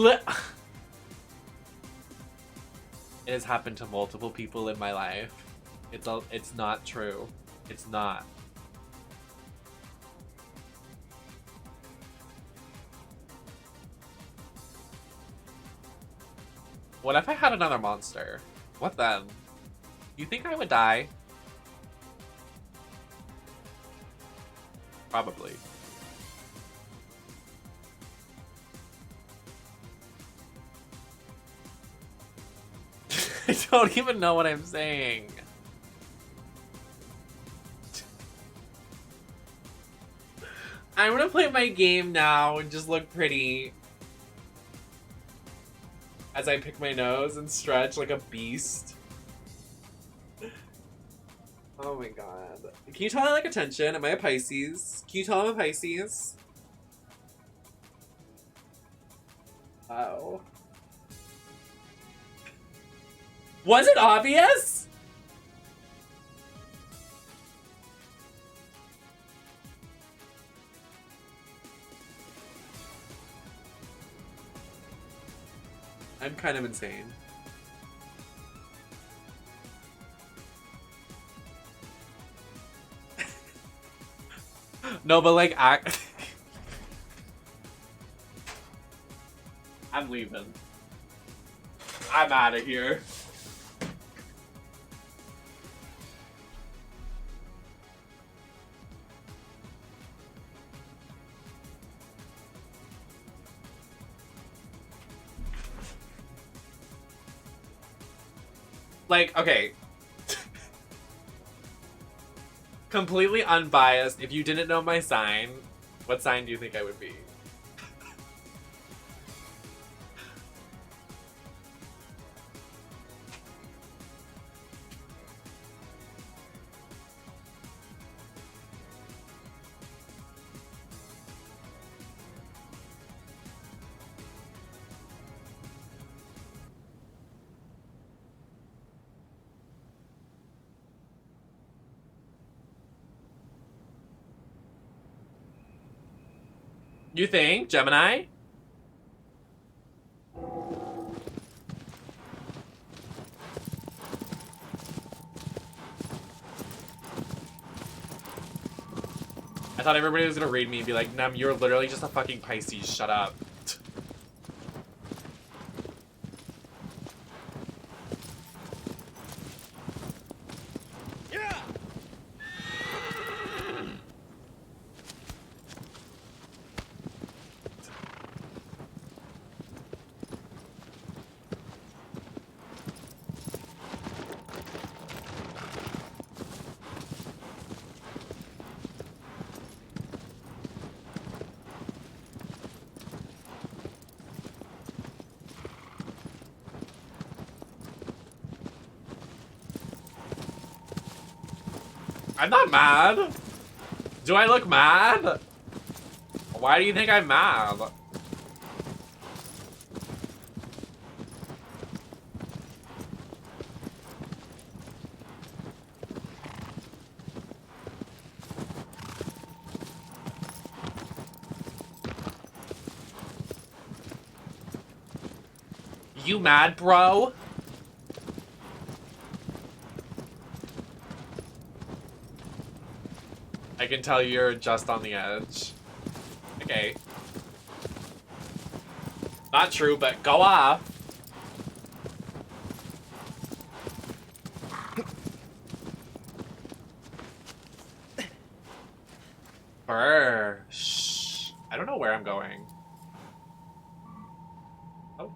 has happened to multiple people in my life. It's not true. It's not. What if I had another monster? What then? You think I would die? Probably. I don't even know what I'm saying. I'm gonna play my game now and just look pretty. As I pick my nose and stretch like a beast. Oh my god. Can you tell I like attention? Am I a Pisces? Can you tell I'm a Pisces? Oh. Was it obvious? I'm kind of insane. No, but like, I'm leaving. I'm out of here. Like, okay. Completely unbiased. If you didn't know my sign, what sign do you think I would be? You think? Gemini? I thought everybody was gonna read me and be like, Nem, you're literally just a fucking Pisces, shut up. I'm not mad. Do I look mad? Why do you think I'm mad? You mad, bro? I can tell you're just on the edge. Okay. Not true, but go off. Brr. Shh. I don't know where I'm going. Oh.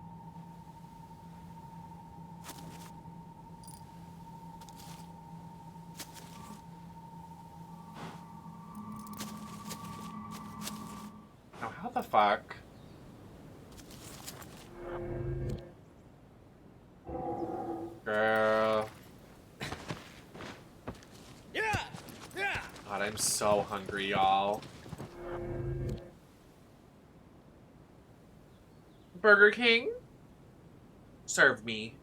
Now, how the fuck? Girl. God, I'm so hungry, y'all. Burger King? Serve me.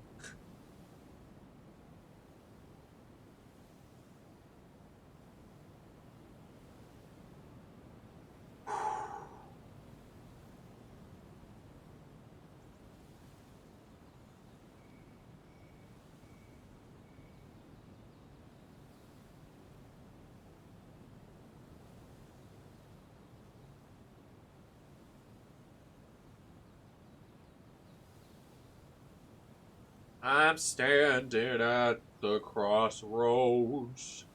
I'm standing at the crossroads.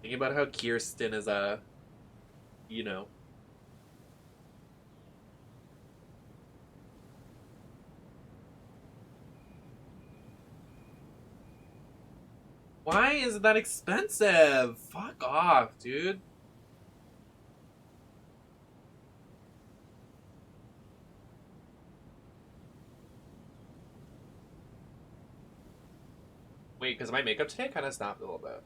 Thinking about how Kirsten is a, you know. Why is it that expensive? Fuck off, dude. Wait, because my makeup today kind of snapped a little bit.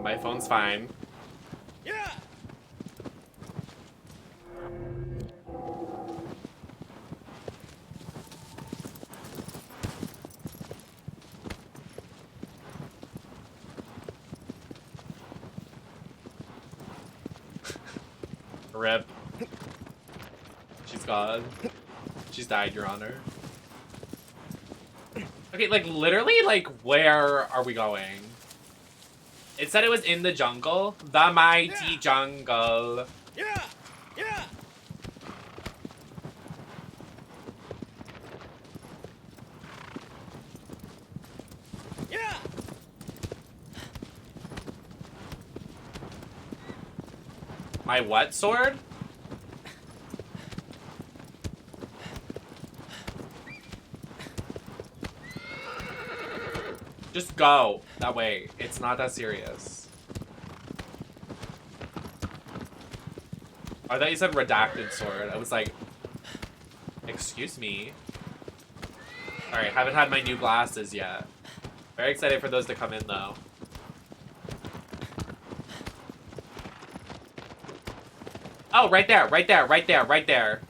My phone's fine. Yeah. Rip. She's gone. She's died, Your Honor. Okay, like, literally, like, where are we going? It said it was in the jungle. The mighty jungle. Yeah. Yeah. Yeah. My what sword? Just go that way. It's not that serious. I thought you said redacted sword. I was like, excuse me. Alright, haven't had my new glasses yet. Very excited for those to come in though. Oh, right there, right there, right there, right there.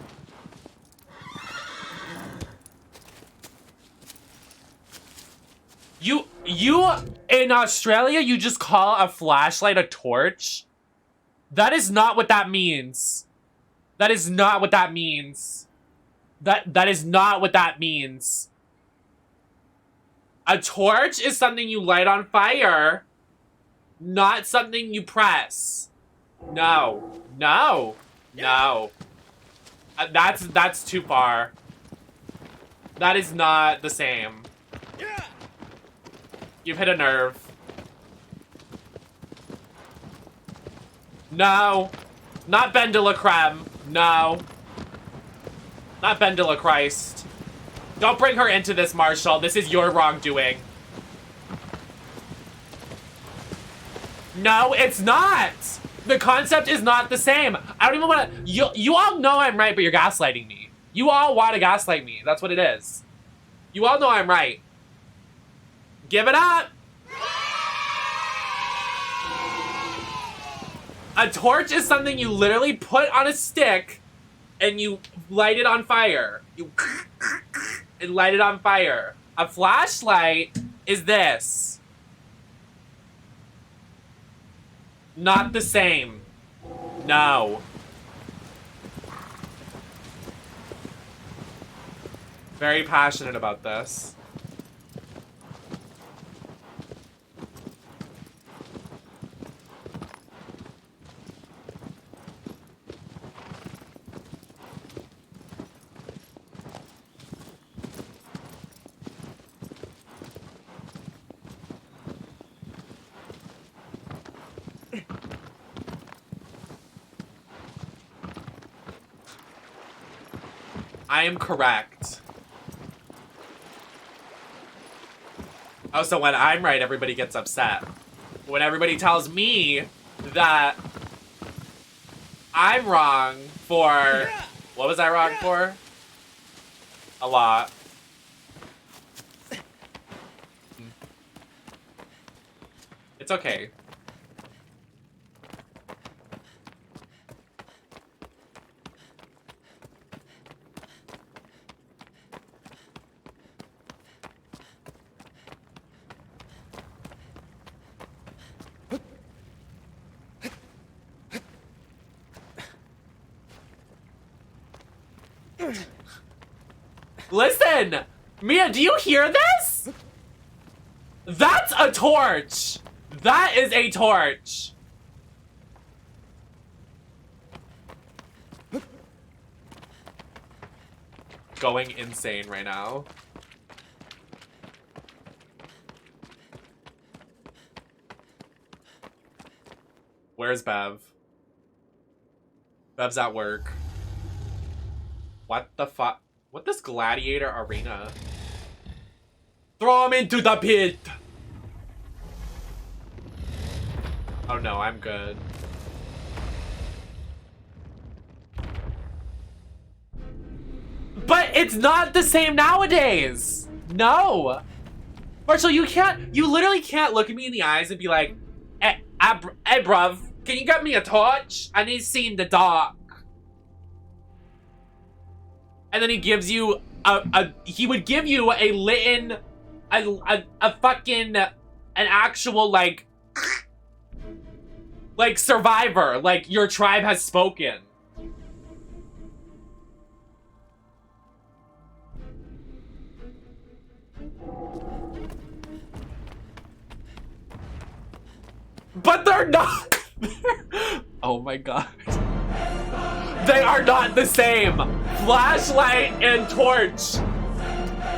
You in Australia, you just call a flashlight a torch? That is not what that means. That is not what that means. That is not what that means. A torch is something you light on fire, not something you press. No. No. No. That's too far. That is not the same. You've hit a nerve. No. Not Ben de la Creme. No. Not Ben de la Christ. Don't bring her into this, Marshall. This is your wrongdoing. No, it's not. The concept is not the same. I don't even want to... You all know I'm right, but you're gaslighting me. You all want to gaslight me. That's what it is. You all know I'm right. Give it up. A torch is something you literally put on a stick and you light it on fire. You and light it on fire. A flashlight is this. Not the same. No. Very passionate about this. I am correct. Oh, so when I'm right, everybody gets upset. When everybody tells me that I'm wrong for... What was I wrong for? A lot. It's okay. Listen! Mia, do you hear this? That's a torch! That is a torch! Going insane right now. Where's Bev? Bev's at work. What the fuck? What this gladiator arena? Throw him into the pit! Oh no, I'm good. But it's not the same nowadays! No! Marshall, you literally can't look at me in the eyes and be like, hey bruv, can you get me a torch? I need to see in the dark. And then he gives you he would give you a lit-in, a fucking, an actual, like survivor, like your tribe has spoken. But they're not. Oh my god. They are not the same. Flashlight and torch.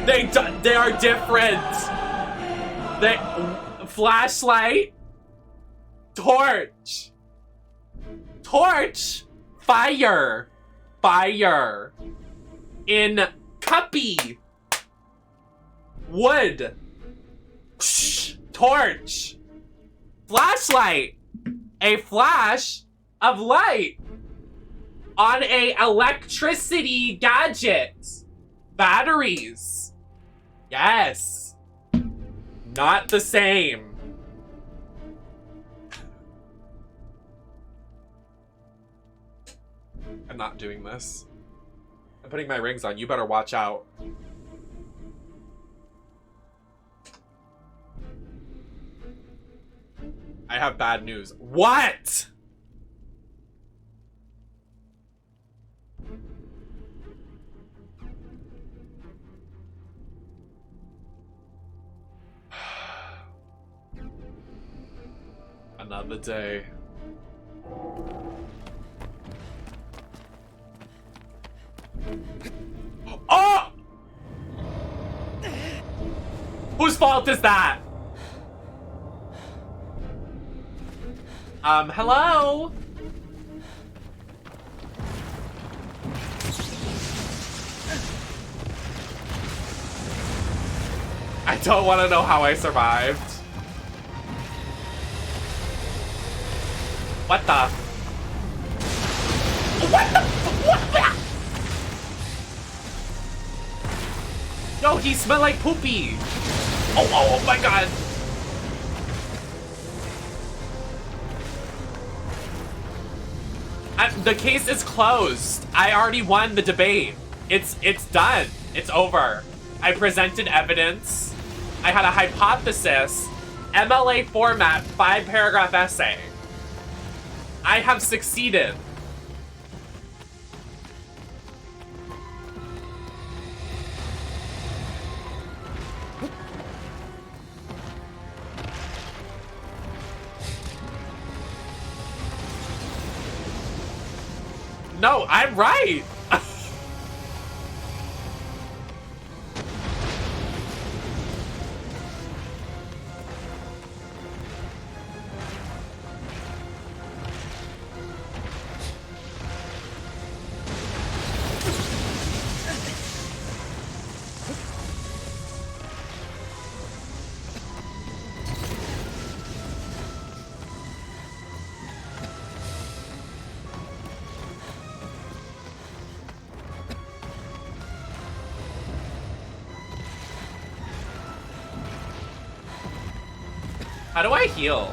They are different. Flashlight, torch. Torch, fire. Fire. In cuppy. Wood. Torch. Flashlight. A flash of light on a electricity gadget. Batteries. Yes. Not the same. I'm not doing this. I'm putting my rings on. You better watch out. I have bad news. What? Another day. Oh! Whose fault is that? Hello? I don't want to know how I survived. What the? What the? What? Yo, he smelled like poopy. Oh my god. The case is closed. I already won the debate. It's done. It's over. I presented evidence. I had a hypothesis. MLA format, 5-paragraph essay. I have succeeded. No, I'm right. How do I heal?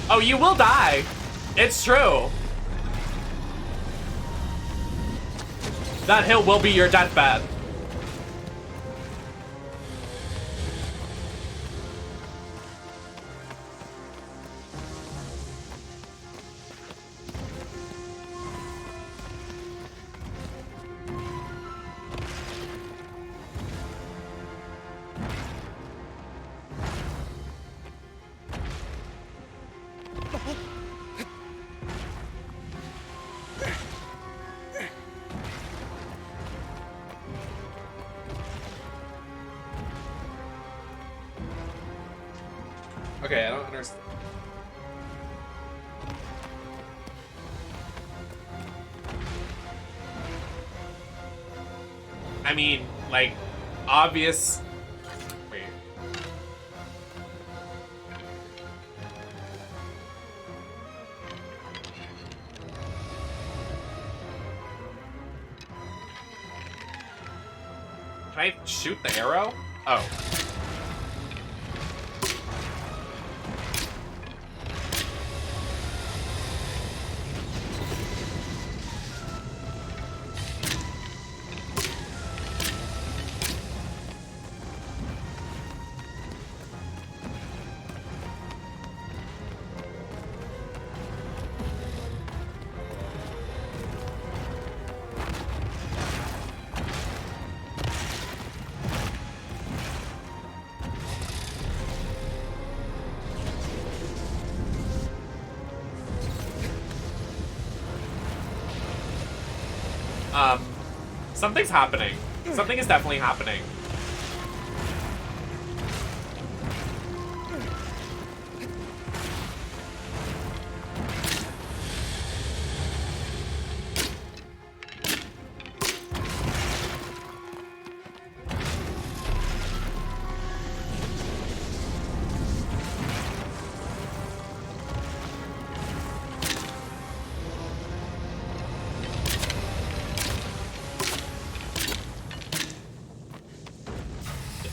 Oh, you will die. It's true. That hill will be your deathbed. Okay, I don't understand. I mean, like, obvious. Wait. Can I shoot the arrow? Oh. Something's happening. Something is definitely happening.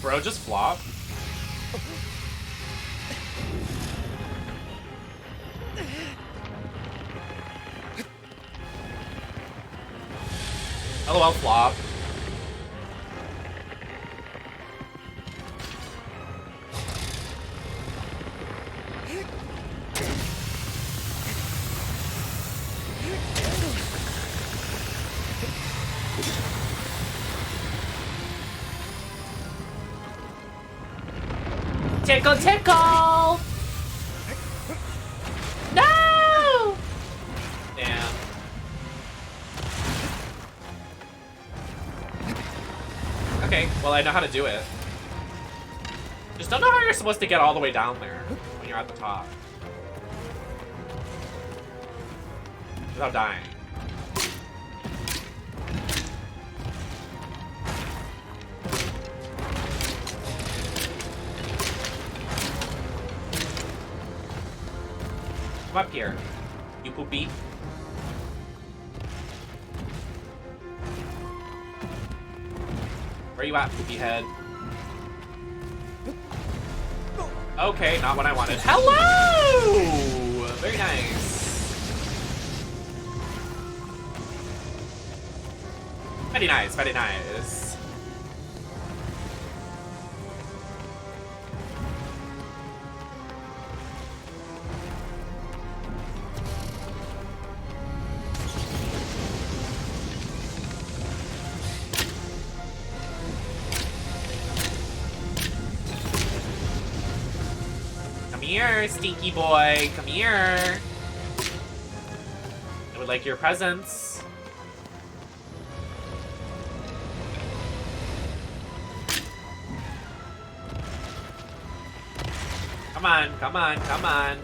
Bro, just flop. LOL flop. Tickle, tickle! No! Damn. Okay, well I know how to do it. Just don't know how you're supposed to get all the way down there when you're at the top. Without dying. Come up here, you poopy. Where you at, poopy head? Okay, not what I wanted. Hello! Very nice. Very nice, very nice. Come here, stinky boy. Come here. I would like your presence. Come on, come on, come on.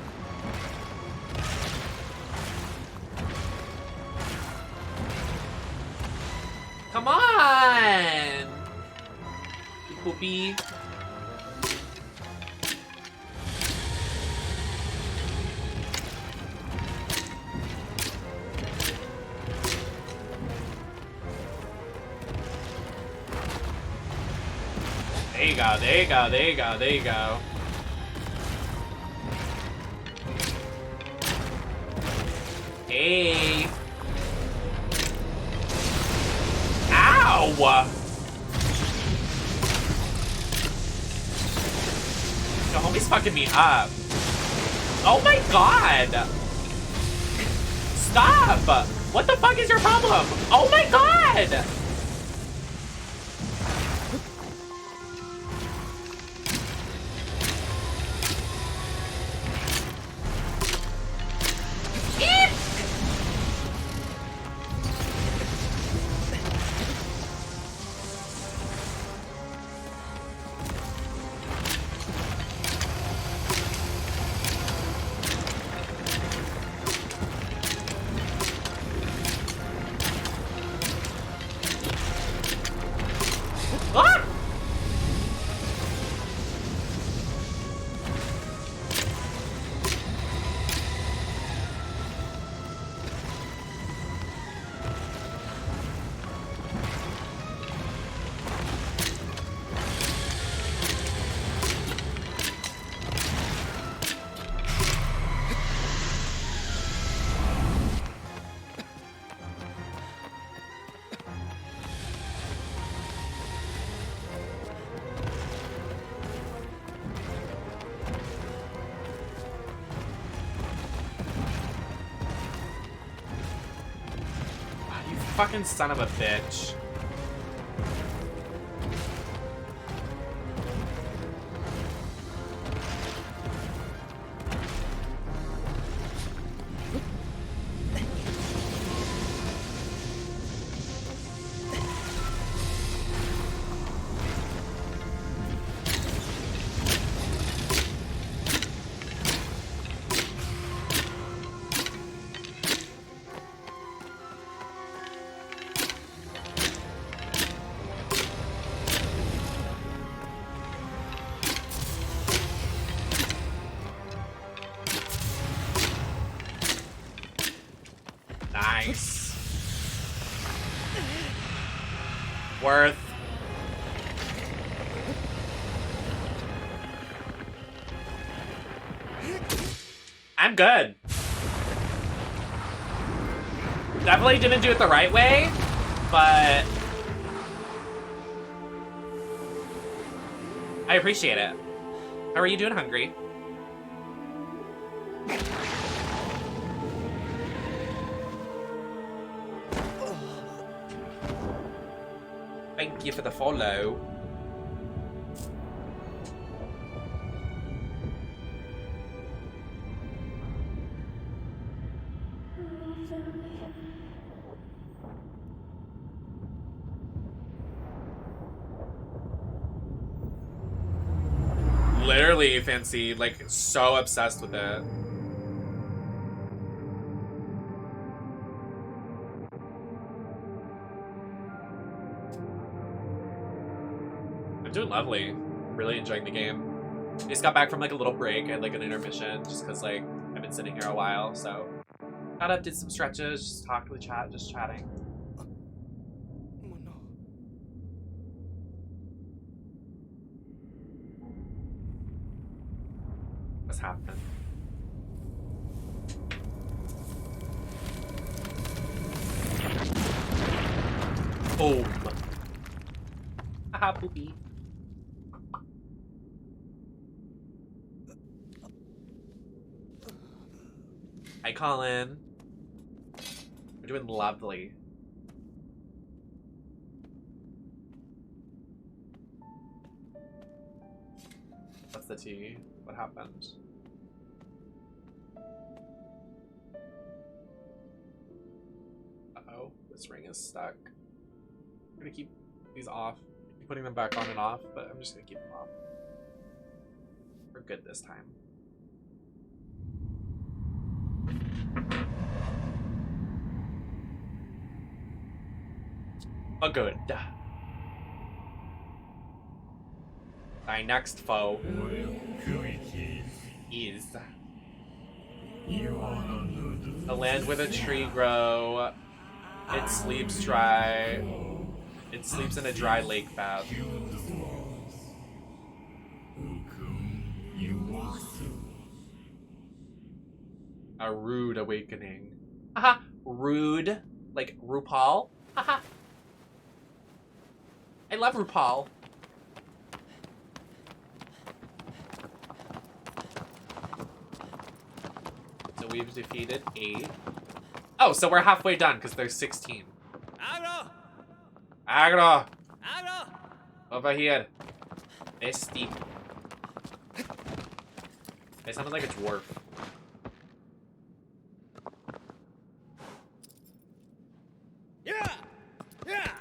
Come on! You poopy. There you go, there you go, there you go, there you go. Hey. Ow! The homie's fucking me up. Oh my god! Stop! What the fuck is your problem? Oh my god! Fucking son of a bitch. Nice. Worth. I'm good. Definitely didn't do it the right way, but I appreciate it. How are you doing, Hungry? Thank you for the follow. Literally, Fancy, like, so obsessed with it. I'm doing lovely. Really enjoying the game. Just got back from like a little break and like an intermission just because like I've been sitting here a while, so got up, did some stretches, just talked with chat, just chatting. What's happening? Boom. Haha, poopy. Hi, Colin. We're doing lovely. What's the tea? What happened? Uh-oh, this ring is stuck. I'm gonna keep these off. I'm putting them back on and off, but I'm just gonna keep them off. We're good this time. A good. Thy next foe is the land where the tree grow. It sleeps dry. It sleeps in a dry lake bath. A rude awakening. Haha, rude. Like RuPaul. Haha. I love RuPaul. So we've defeated 8. Oh, so we're halfway done because there's 16. Agro! Agro! Agro! Over here. It's steep. It sounded like a dwarf. Yeah! Yeah!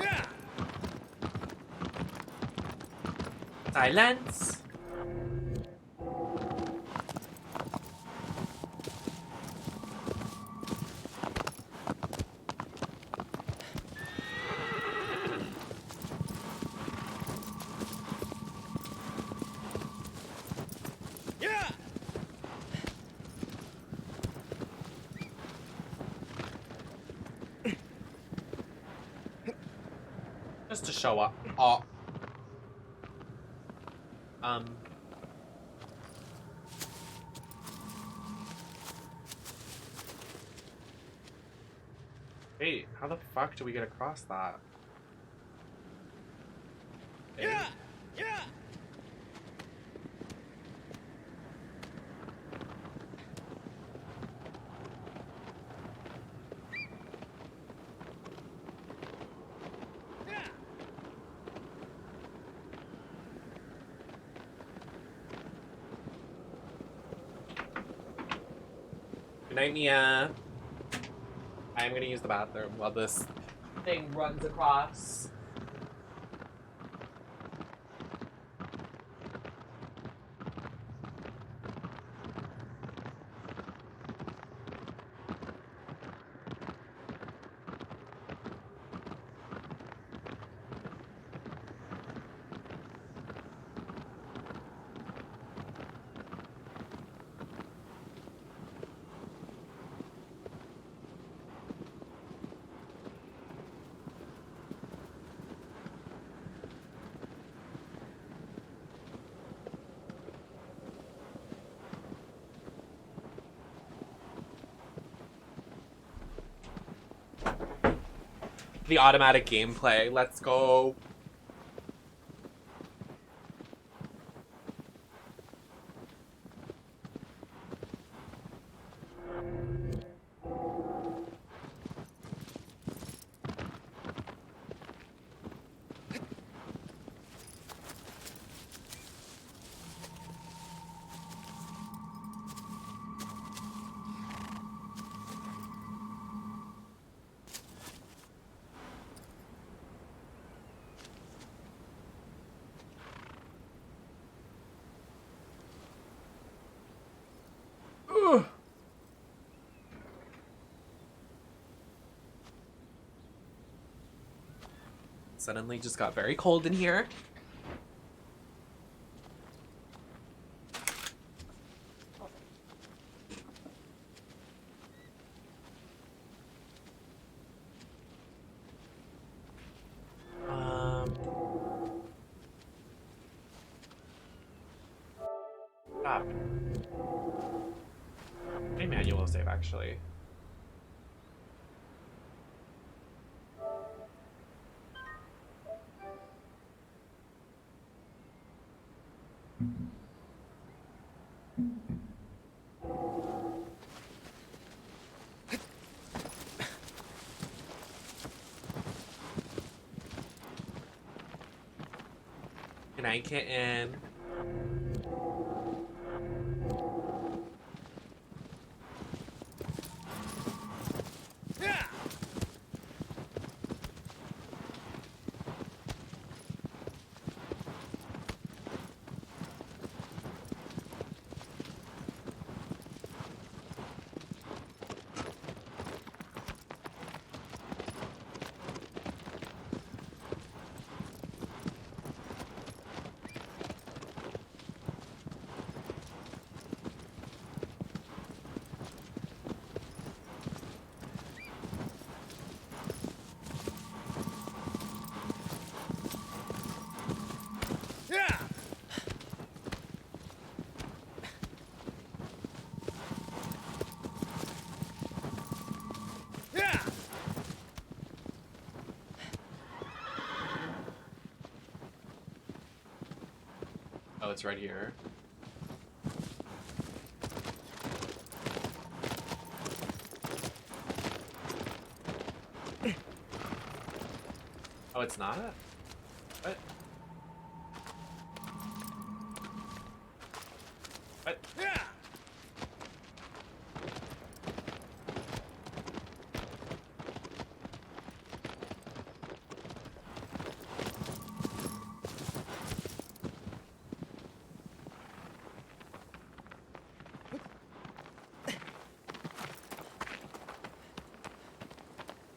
Yeah! Silence. Yeah! Just to show up. Oh. Wait, how the fuck do we get across that? Yeah! Yeah! Good night, Mia. I'm gonna use the bathroom while this thing runs across. The automatic gameplay. Let's go. Suddenly just got very cold in here. Stop. A manual save, actually. Good night, kitten. Yeah! Yeah! Yeah! Oh, it's right here. Oh, it's not? What? What? Yeah!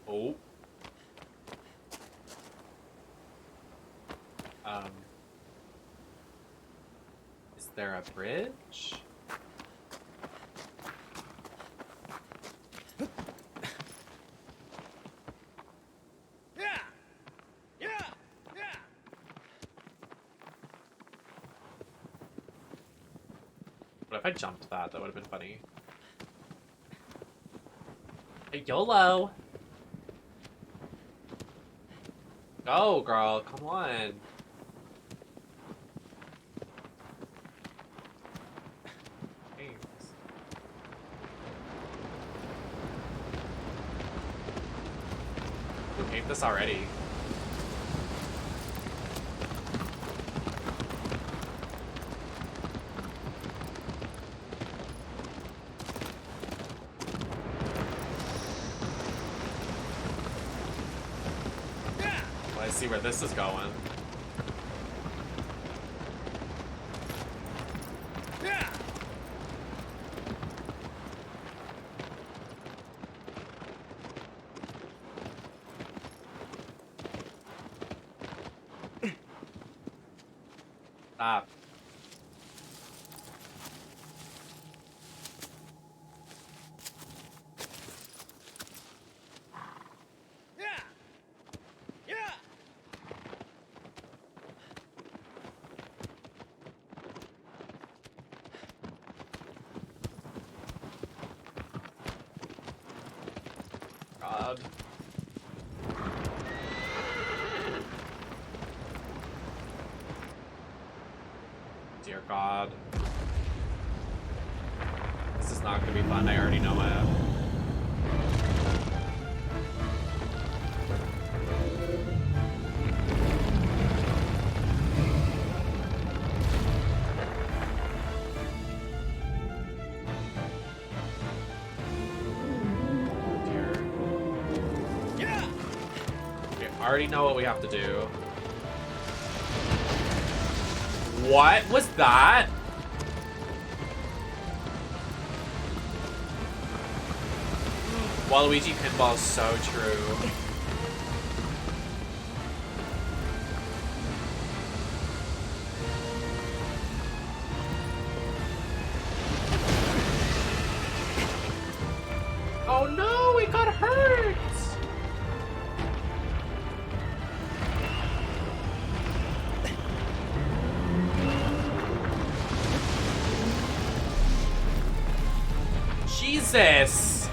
Oh. Is there a bridge? Yeah! Yeah! Yeah! What if I jumped that? That would have been funny. Hey, YOLO! Go, girl, come on. Thanks. Who hate this already? Well, I see where this is going. Yeah! Stop. Yeah! Yeah! God. Dear God. This is not gonna be fun, I already know it. Dear. Yeah! We already know what we have to do. What was that? Waluigi pinball is so true. Oh no, it got hurt! Jesus!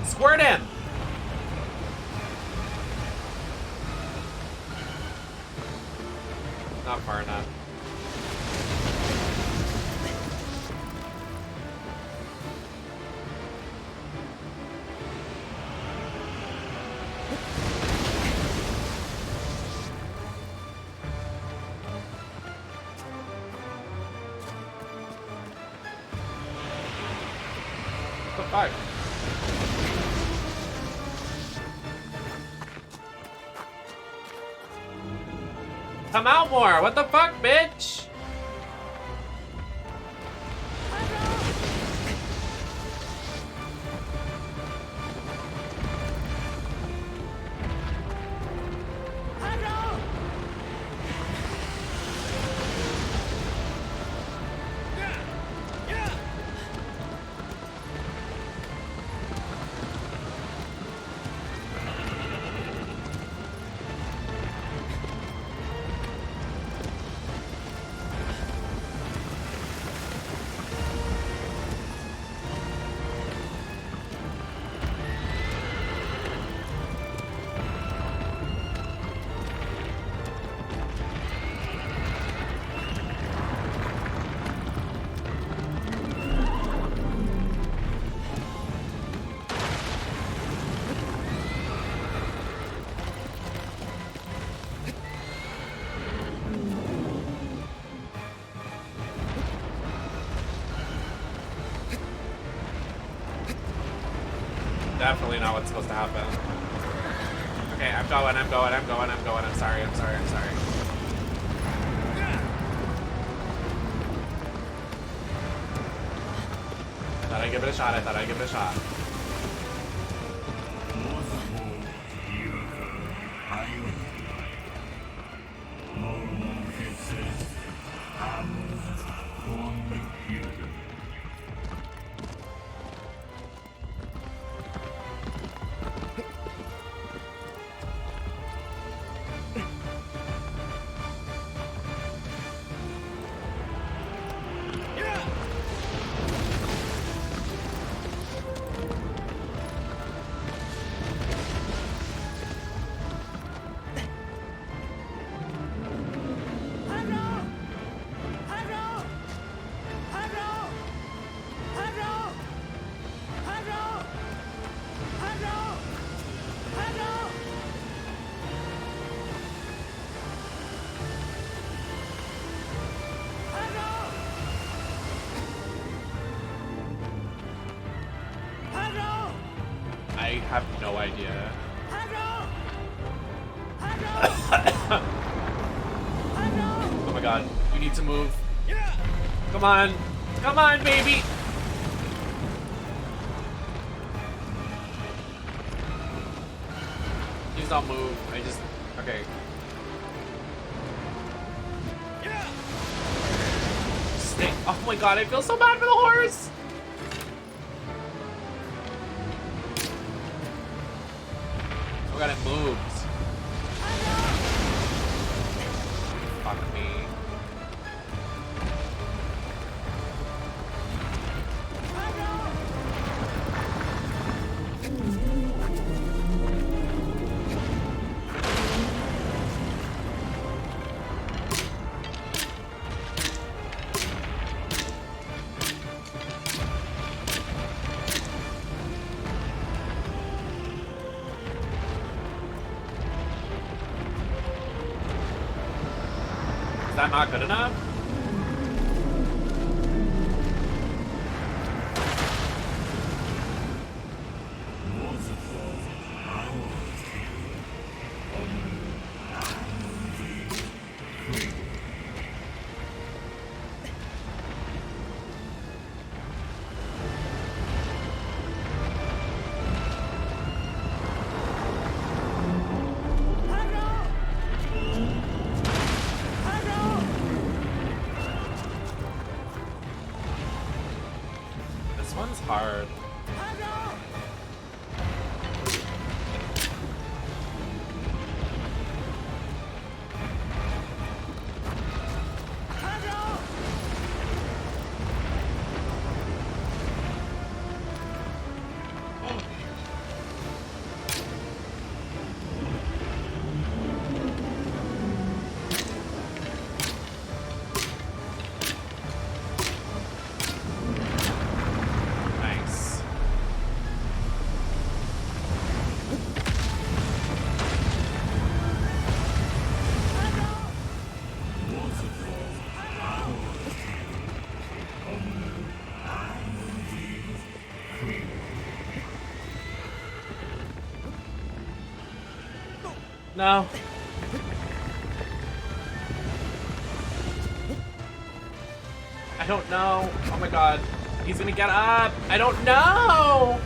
Squirt him! Not far enough. What the fuck? Come out more! What the fuck, bitch? Definitely not what's supposed to happen. Okay, I'm going. I'm sorry. I thought I'd give it a shot. I have no idea. Oh my god, you need to move. Come on, baby. Please don't move. Okay. Stay. Oh my god, I feel so bad for the horse. Oh god, it moves. Fuck me. Is that not good enough? No. I don't know. Oh my god. He's gonna get up. I don't know.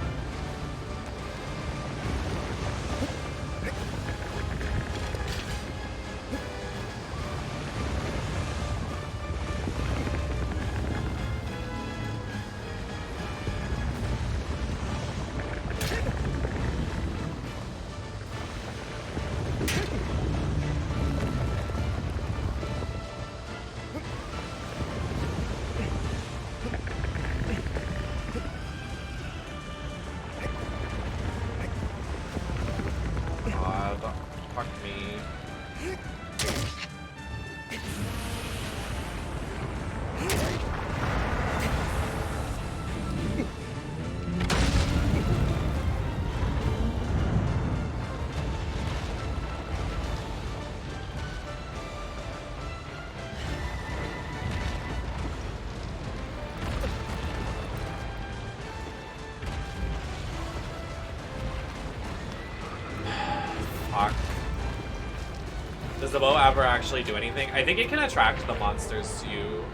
Does the bow ever actually do anything? I think it can attract the monsters to you.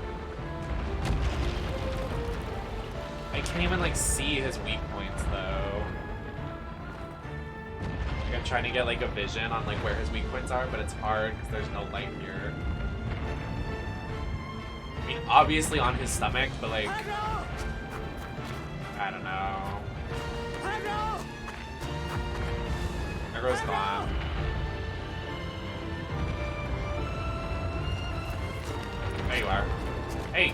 I can't even like see his weak points though. Like, I'm trying to get like a vision on like where his weak points are, but it's hard because there's no light here. I mean, obviously on his stomach, but like, I don't know. Aggro's gone. There you are. Hey!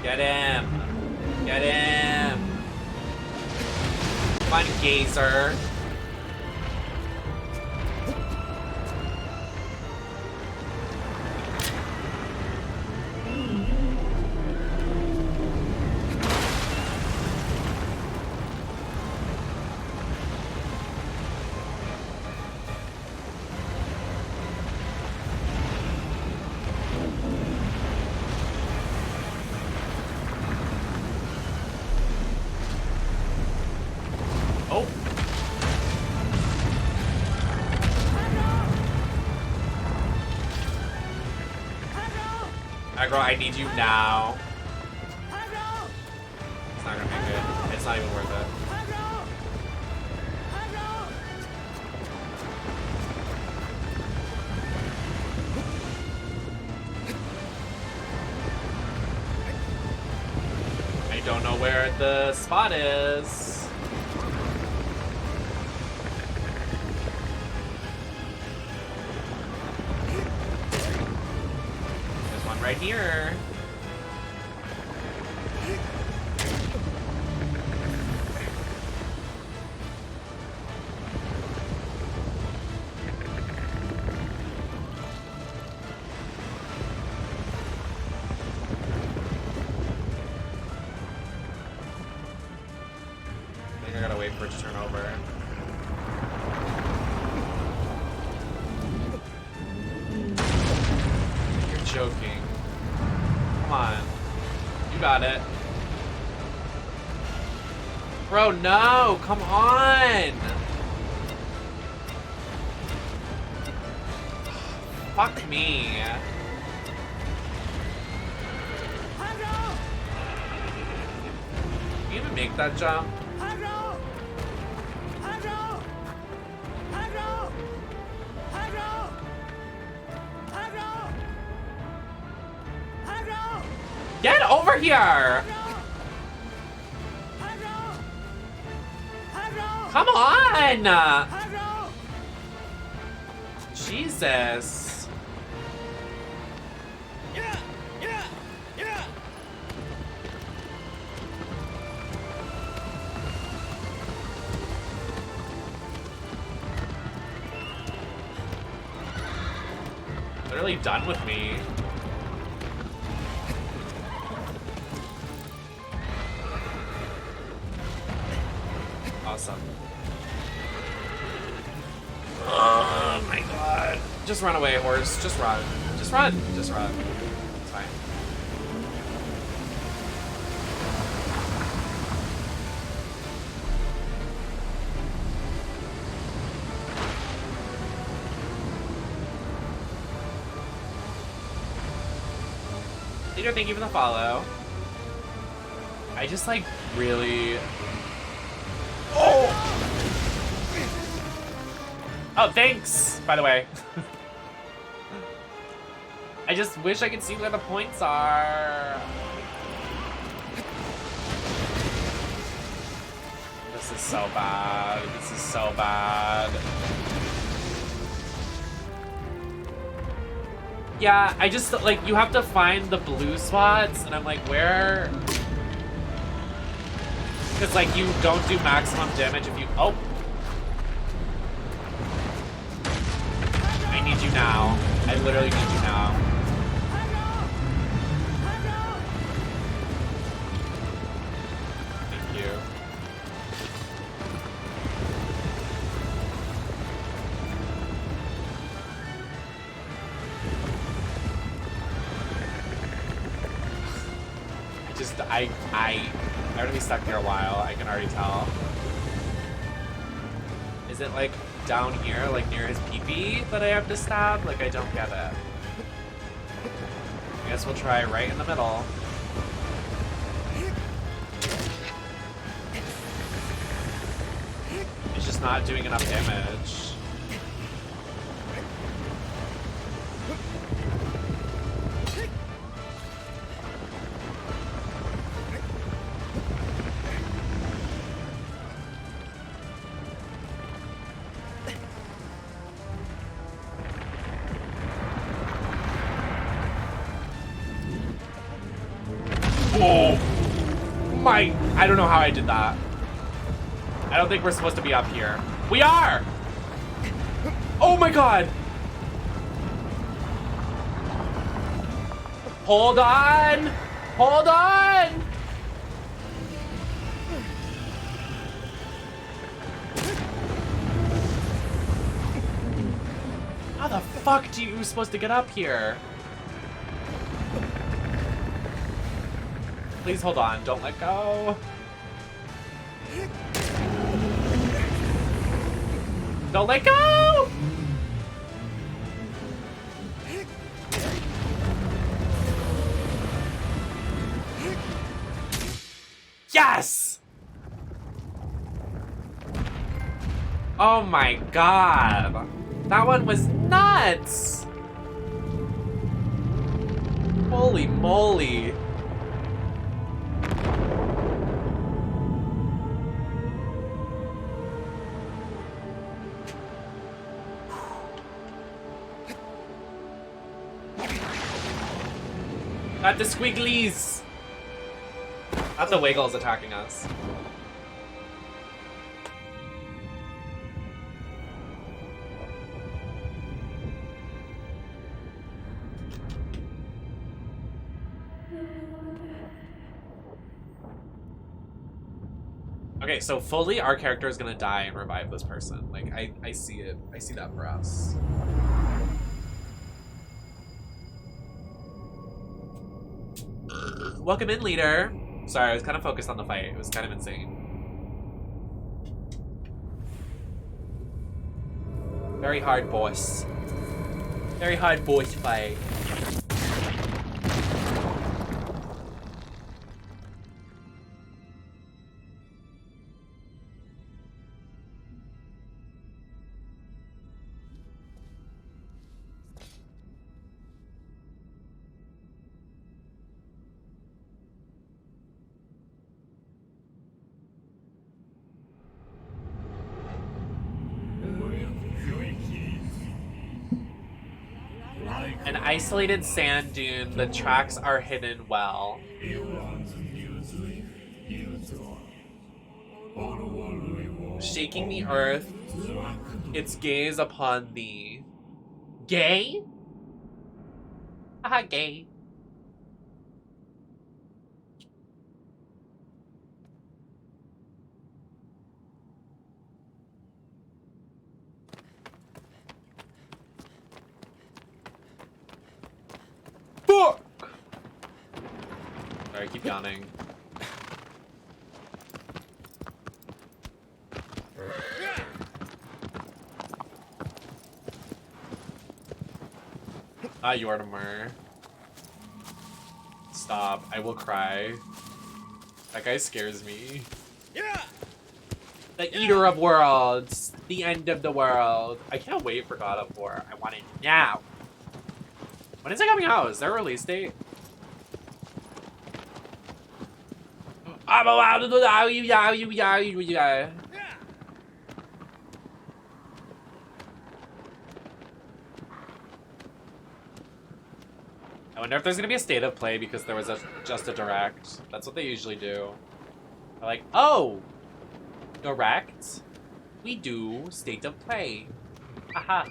Get him! Get him! Come on, Gazer. Aggro, I need you now. It's not gonna be good. It's not even worth it. I don't know where the spot is. Right here. I think I gotta wait for it to turn over. You're joking. Come on. You got it. Bro, no! Come on! Fuck me. Can you even make that jump? Get over here! Come on! Jesus. Yeah! Yeah! Yeah! Literally done with me. Awesome. Oh my god. Just run away, horse. Just run. Just run. Just run. It's fine. Peter, thank you for the follow. I just like really... Oh! Oh, thanks, by the way. I just wish I could see where the points are. This is so bad. This is so bad. Yeah, I just, like, you have to find the blue spots, and I'm like, where? Because, like, you don't do maximum damage if you... Oh! I need you now. I literally need you now. Thank you. I'm gonna be stuck here a while. I can already tell. Is it like down here, like near his pee-pee that I have to stab? Like, I don't get it. I guess we'll try right in the middle. It's just not doing enough damage. I don't know how I did that. I don't think we're supposed to be up here. We are! Oh my god! Hold on! Hold on! How the fuck are you supposed to get up here? Please hold on, don't let go. Don't let go! Yes! Oh my god. That one was nuts! Holy moly. Not the squigglies! Not the wiggles attacking us. Okay, so fully our character is gonna die and revive this person. Like, I see it. I see that for us. Welcome in, leader. Sorry, I was kind of focused on the fight. It was kind of insane. Very hard boss. Very hard boss fight. An isolated sand dune, the tracks are hidden well. Shaking the earth, its gaze upon thee. Gay? Haha, gay. Fuck! Sorry, I keep yawning. Ah, Yortimer. Stop. I will cry. That guy scares me. The Eater of Worlds. The end of the world. I can't wait for God of War. I want it now. When is it coming out? Is there a release date? I'm allowed to do that. I wonder if there's gonna be a state of play because there was just a direct. That's what they usually do. They're like, oh, direct? We do state of play. Haha.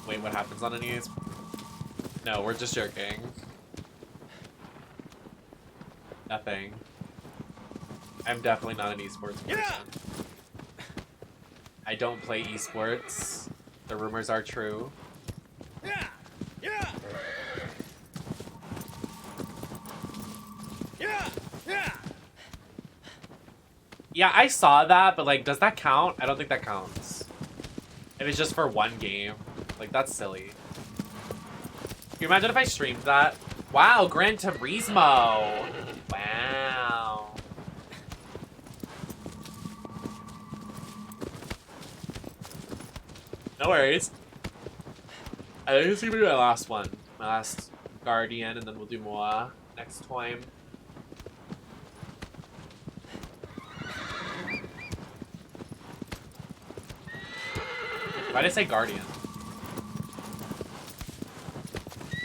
Wait, what happens on any? No, we're just joking. Nothing. I'm definitely not an esports person. I don't play esports. The rumors are true. Yeah, I saw that, but like, does that count? I don't think that counts. If it's just for one game, like, that's silly. Can you imagine if I streamed that? Wow, Gran Turismo! Wow. No worries. I think this is gonna be my last one. My last Guardian, and then we'll do more next time. Why did I say Guardian?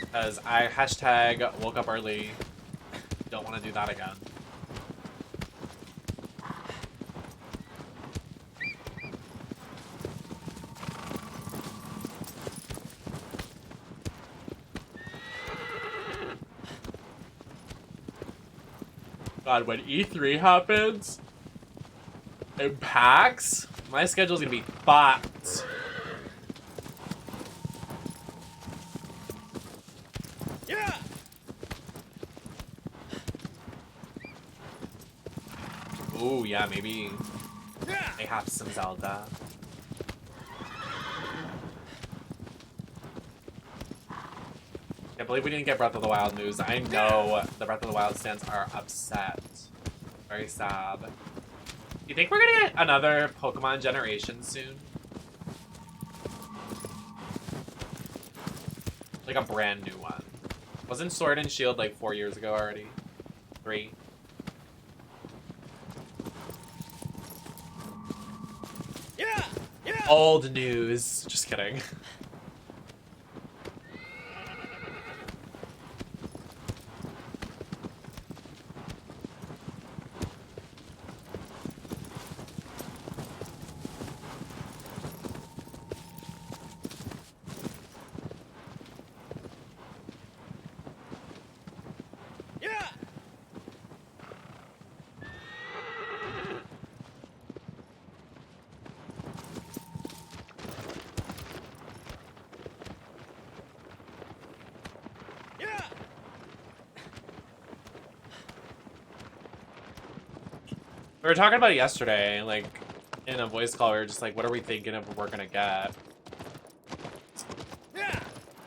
Because I hashtag woke up early. Don't want to do that again. God, when E3 happens in PAX, my schedule's gonna be fucked. Ooh, yeah, maybe I have some Zelda. Can't believe we didn't get Breath of the Wild news. I know the Breath of the Wild stands are upset. Very sad. Do you think we're gonna get another Pokemon generation soon? Like a brand new one. Wasn't Sword and Shield like 4 years ago already? 3? Old news. Just kidding. were talking about it yesterday, like, in a voice call, we were just like, what are we thinking of we're gonna get?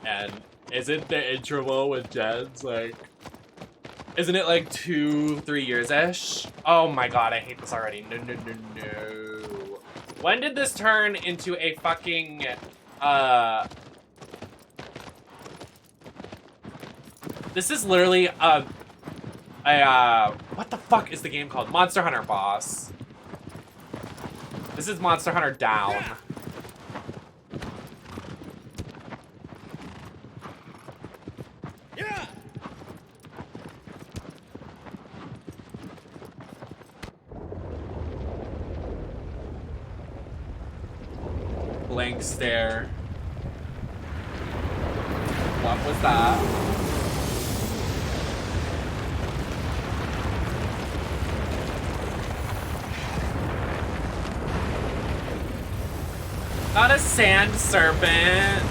And isn't the intro with Jens, like, isn't it like 2-3 years-ish? Oh my god, I hate this already. No, no, no, no. When did this turn into a fucking, this is literally what the fuck is the game called? Monster Hunter boss. This is Monster Hunter down. Yeah. Blank stare. What was that? Not a sand serpent.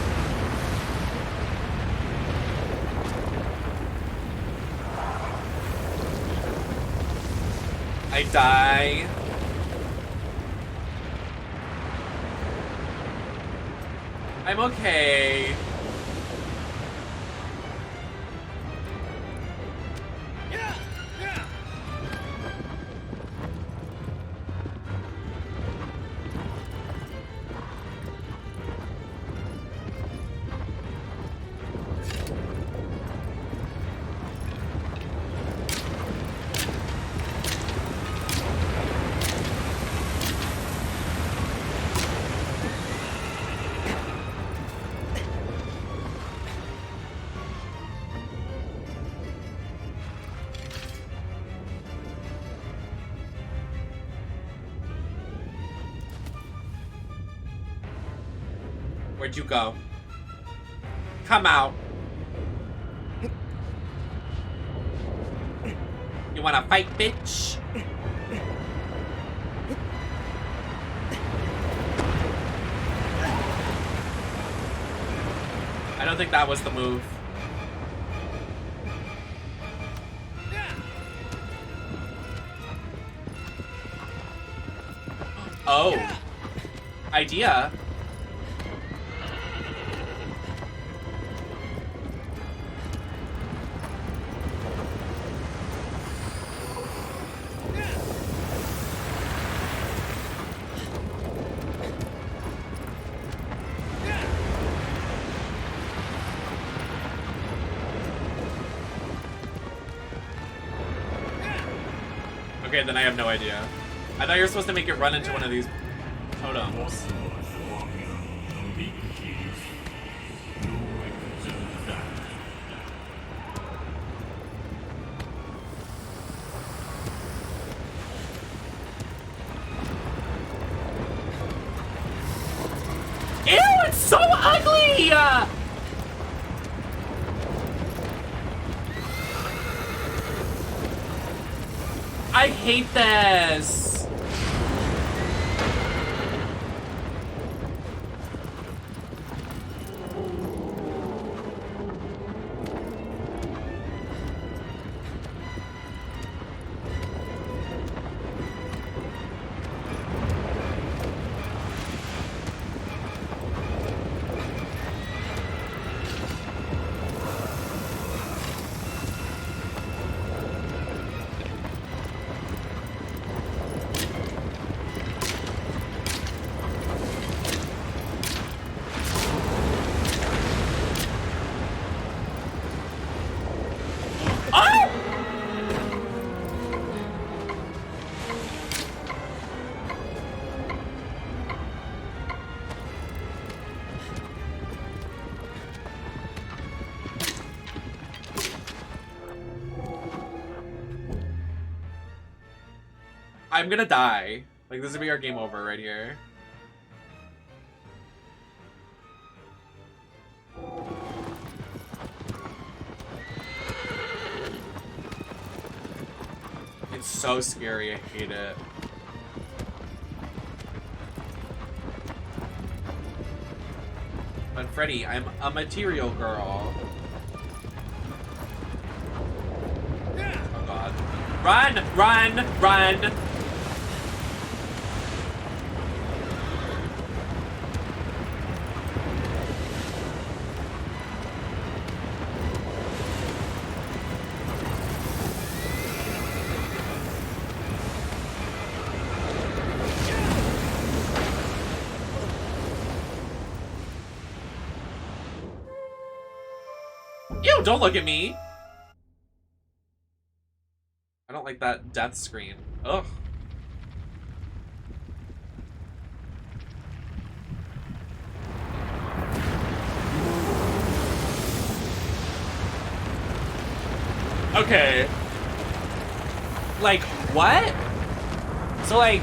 I die. I'm okay. Yeah. Yeah. Where'd you go? Come out. You wanna fight, bitch? I don't think that was the move. Oh. Idea. Okay, then I have no idea. I thought you were supposed to make it run into one of these totems. Ew, it's so ugly! I hate this. I'm gonna die. Like, this is gonna be our game over right here. It's so scary, I hate it. But Freddy, I'm a material girl. Oh god. Run! Run! Run! Ew, don't look at me. I don't like that death screen. Ugh. Okay. Like, what? So, like...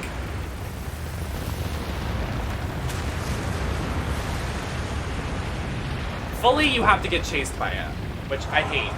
Fully, you have to get chased by it, which I hate.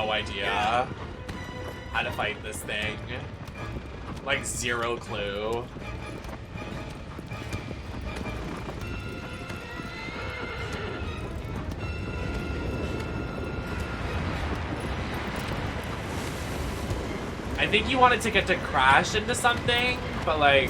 Idea how to fight this thing. Like, zero clue. I think you wanted to get to crash into something, but like...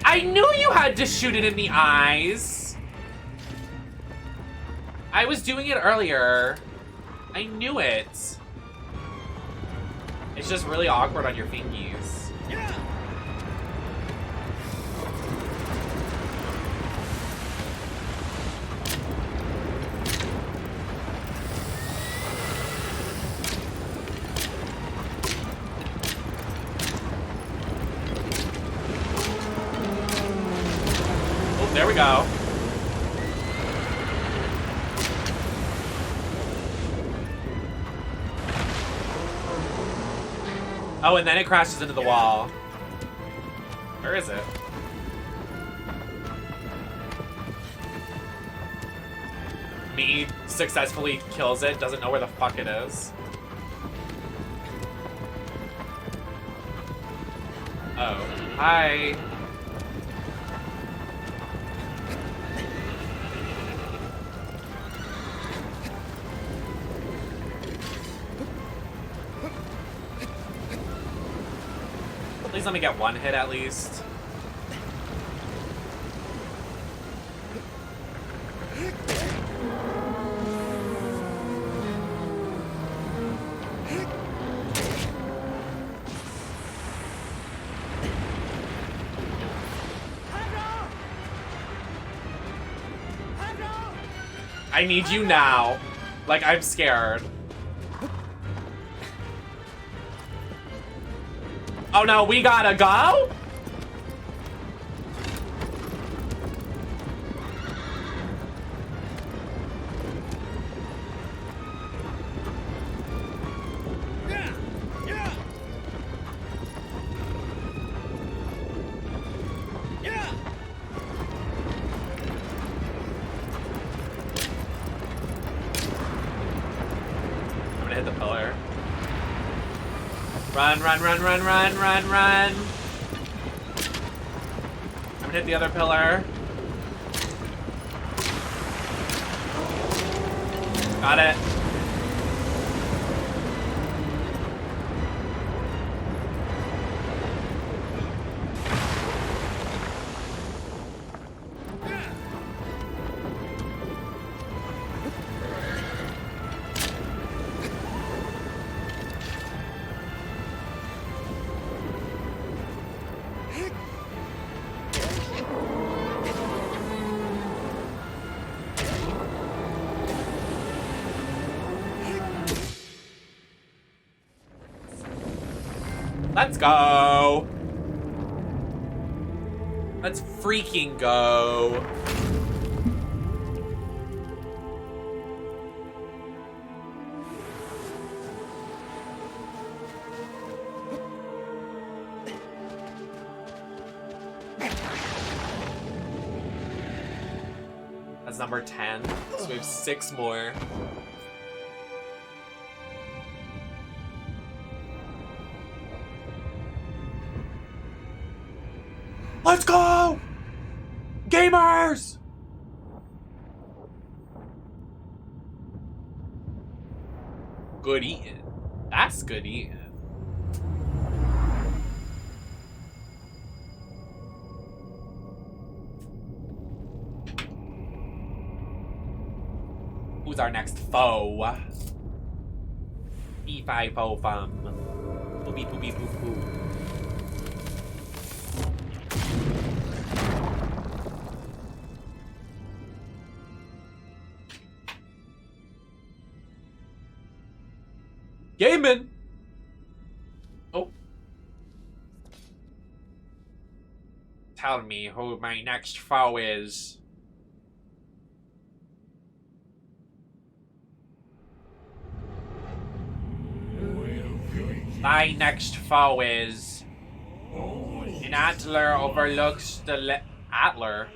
I knew you had to shoot it in the eyes. I was doing it earlier. I knew it. It's just really awkward on your fingies. Yeah. There we go. Oh, and then it crashes into the wall. Where is it? Me successfully kills it, doesn't know where the fuck it is. Oh, hi. Please let me get one hit at least. I need you now. Like, I'm scared. Oh no, we gotta go? Yeah. Yeah. Yeah. I'm gonna hit the pillar. Run, run, run, run, run, run, run. I'm gonna hit the other pillar. Got it. Let's go. Let's freaking go. That's number 10. So we have 6 more. Let's go! Gamers! Good eating. That's good eating. Who's our next foe? E5 foe fum. Boopy boopy boop boop. Gaming! Oh. Tell me who my next foe is. My next foe is... An Antler overlooks the Antler.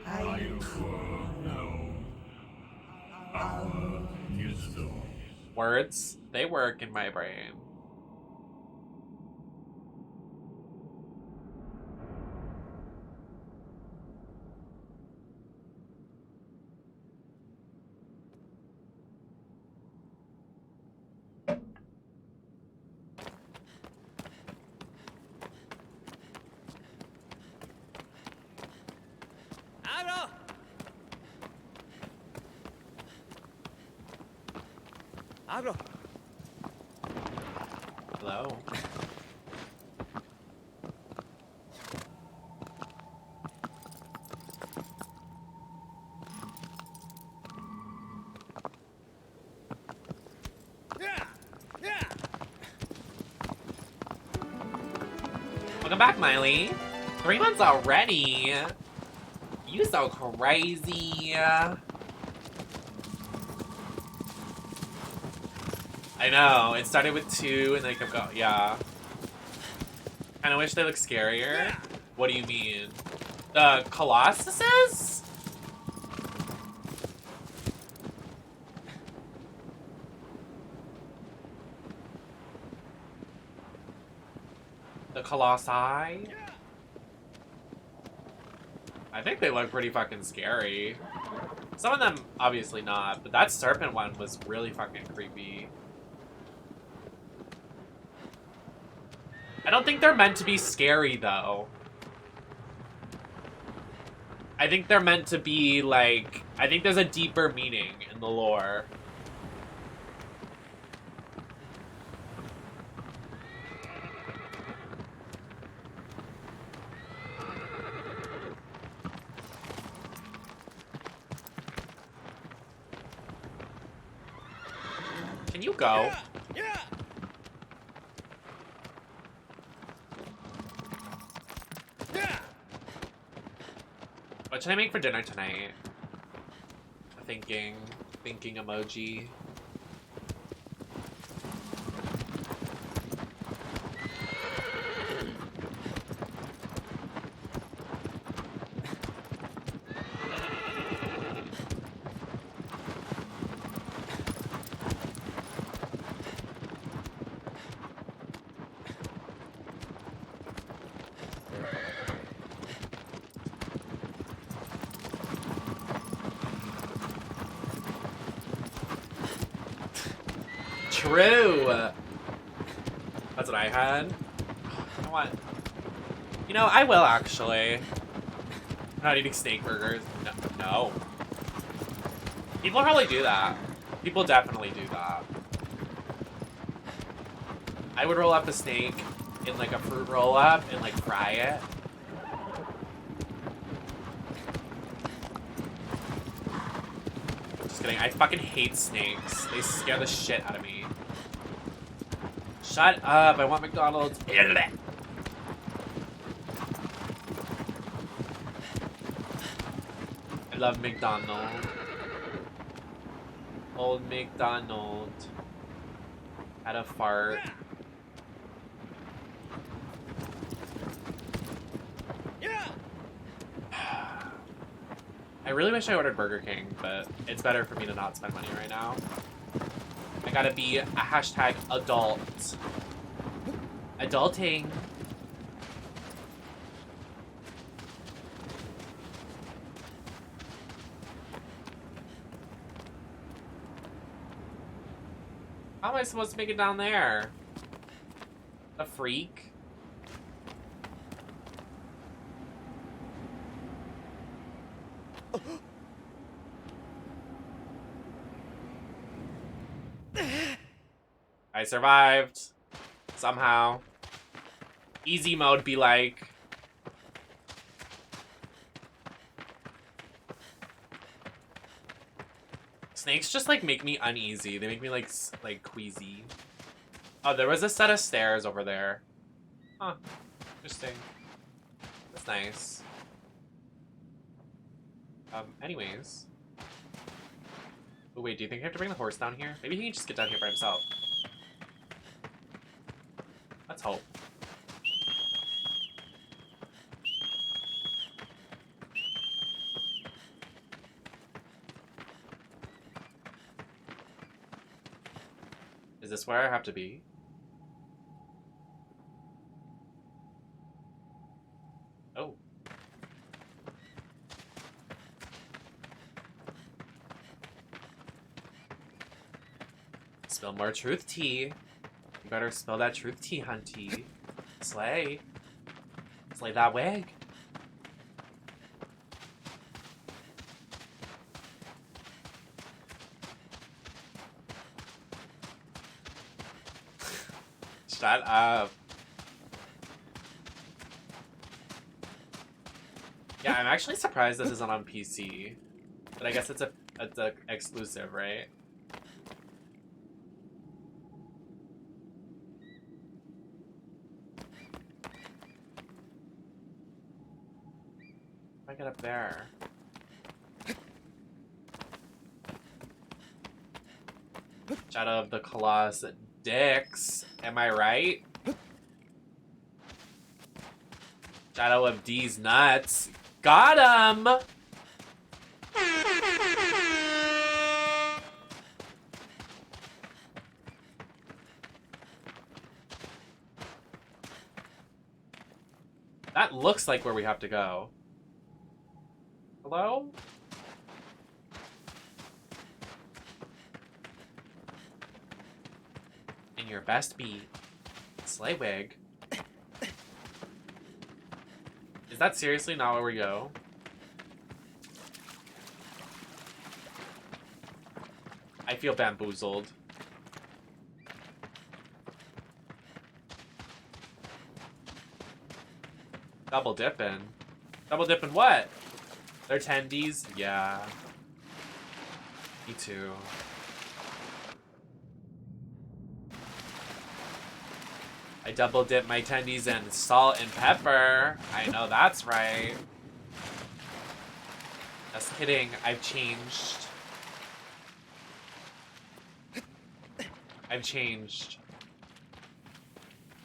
Words, they work in my brain. Abro. Hello. Welcome back, Miley. 3 months already. You so crazy. I know, it started with 2 and then it kept going. Yeah. Kinda wish they looked scarier. What do you mean? The Colossuses? The Colossi? I think they look pretty fucking scary. Some of them, obviously not, but that serpent one was really fucking creepy. I don't think they're meant to be scary, though. I think they're meant to be, like... I think there's a deeper meaning in the lore. Can you go? Yeah. What should I make for dinner tonight? Thinking emoji. True! That's what I had. I want... You know, I will actually. I'm not eating steak burgers. No. People probably do that. People definitely do that. I would roll up a steak in like a fruit roll up and like fry it. Just kidding. I fucking hate snakes. They scare the shit out of me. Shut up, I want McDonald's. I love McDonald. Old McDonald. Had a fart. Yeah. I really wish I ordered Burger King, but it's better for me to not spend money right now. I gotta be a hashtag adult. Adulting. How am I supposed to make it down there? A freak? I survived. Somehow. Easy mode be like. Snakes just like make me uneasy. They make me like queasy. Oh, there was a set of stairs over there. Huh. Interesting. That's nice. Anyways. Oh, wait, do you think I have to bring the horse down here? Maybe he can just get down here by himself. Let's hope. Is this where I have to be? Oh. Spill more truth tea. You better spill that truth tea, hunty. Slay. Slay that wig. Shut up. Yeah, I'm actually surprised this isn't on PC. But I guess it's a exclusive, right? How do I get up there? Shadow of the Colossus dicks. Am I right? Shadow of D's nuts. Got him! That looks like where we have to go. Hello? In your best beat. Slay wig. Is that seriously not where we go? I feel bamboozled. Double dipping. Double dipping what? They're tendies? Yeah. Me too. I double dip my tendies in salt and pepper. I know that's right. Just kidding. I've changed. I've changed.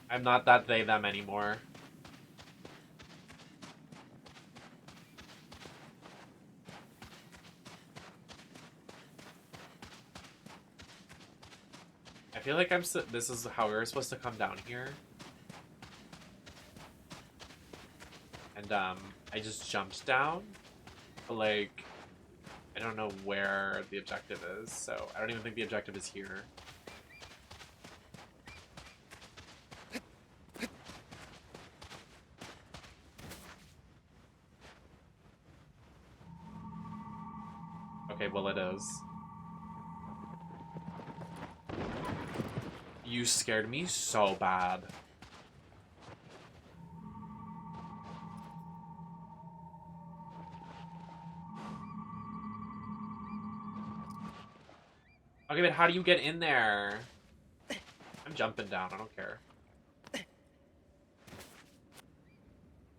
I'm not that they, them anymore. I feel like this is how we were supposed to come down here. And, I just jumped down. But, like, I don't know where the objective is, so I don't even think the objective is here. Okay, well it is. You scared me so bad. Okay, but how do you get in there? I'm jumping down, I don't care.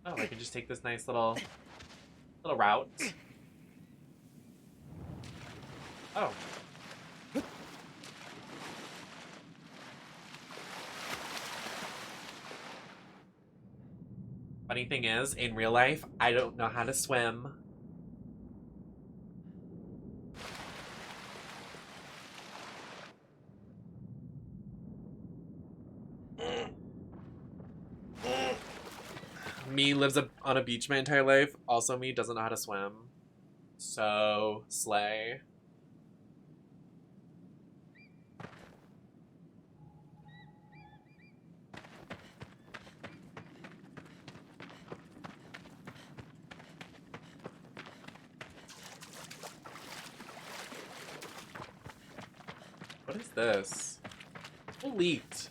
Oh, I can just take this nice little route. Oh. Funny thing is, in real life, I don't know how to swim. Me lives on a beach my entire life. Also, me doesn't know how to swim. So, slay. What is this? Who leaked?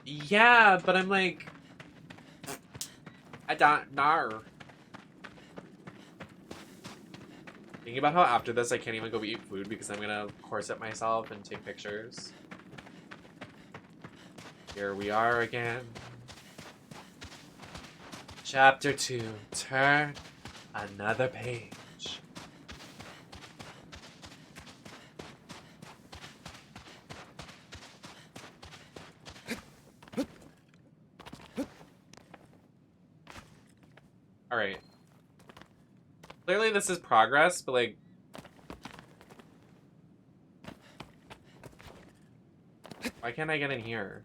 Yeah, but I'm like, I don't know. Thinking about how after this I can't even go eat food because I'm gonna corset myself and take pictures. Here we are again. Chapter 2. Turn another page. Alright. Clearly this is progress, but like... why can't I get in here?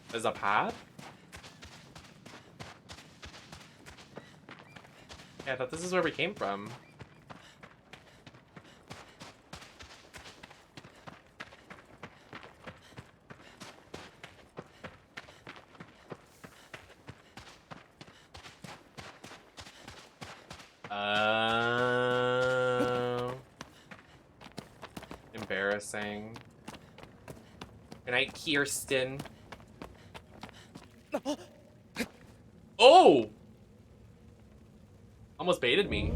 There's a path? Yeah, I thought this is where we came from. Embarrassing. Good night, Kirsten. Oh! Almost baited me.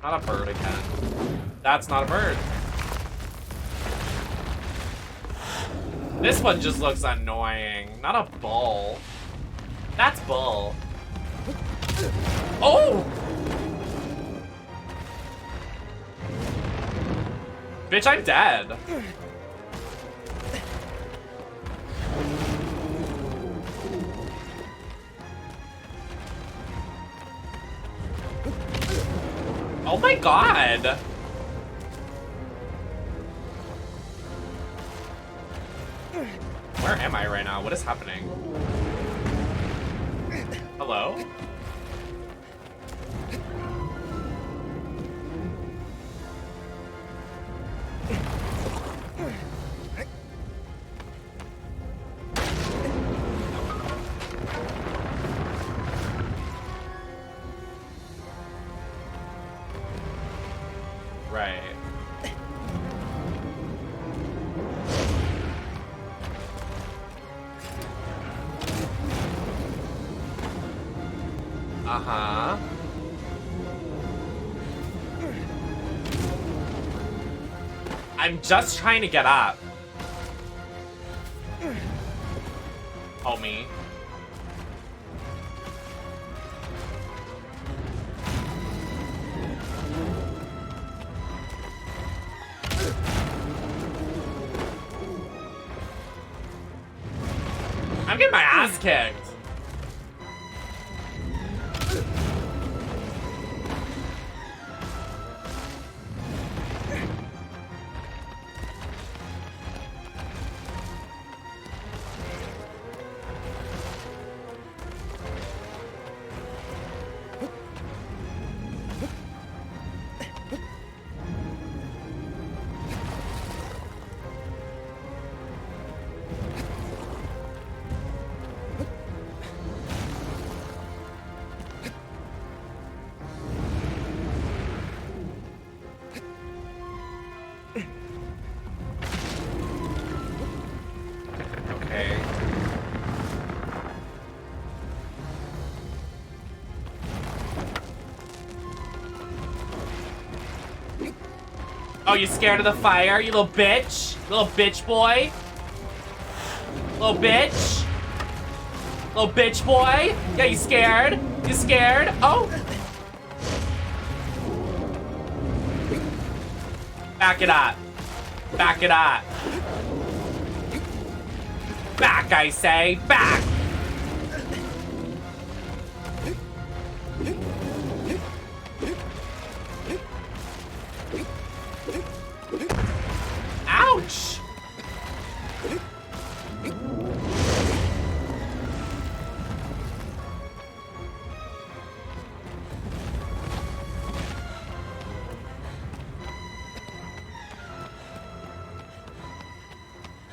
Not a bird again. That's not a bird. This one just looks annoying. Not a bull. That's bull. Oh! Bitch, I'm dead. Oh my god. Where am I right now? What is happening? Hello? Right. Uh-huh. I'm just trying to get up. Homie. I'm getting my ass kicked. you scared of the fire, you little bitch? Little bitch boy? Little bitch? Little bitch boy? Yeah, you scared? You scared? Oh! Back it up. Back it up. Back, I say. Back! Ouch!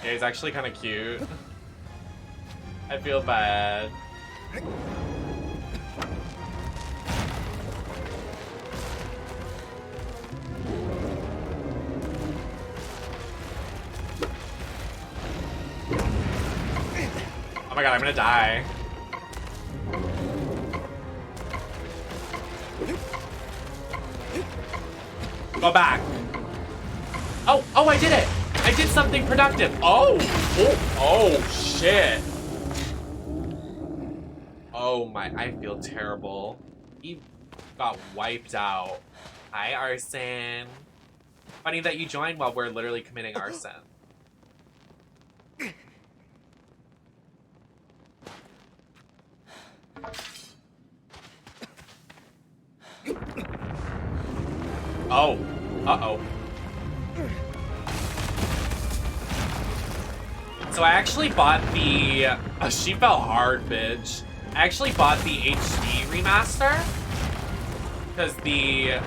Yeah, he's actually kind of cute. I feel bad. Oh my god, I'm gonna die. Go back. Oh, I did it. I did something productive. Oh, shit. Oh my, I feel terrible. He got wiped out. Hi, arson. Funny that you joined while we're literally committing arson. Oh, uh-oh. So I actually bought the... she fell hard, bitch. I actually bought the HD remaster. Because the...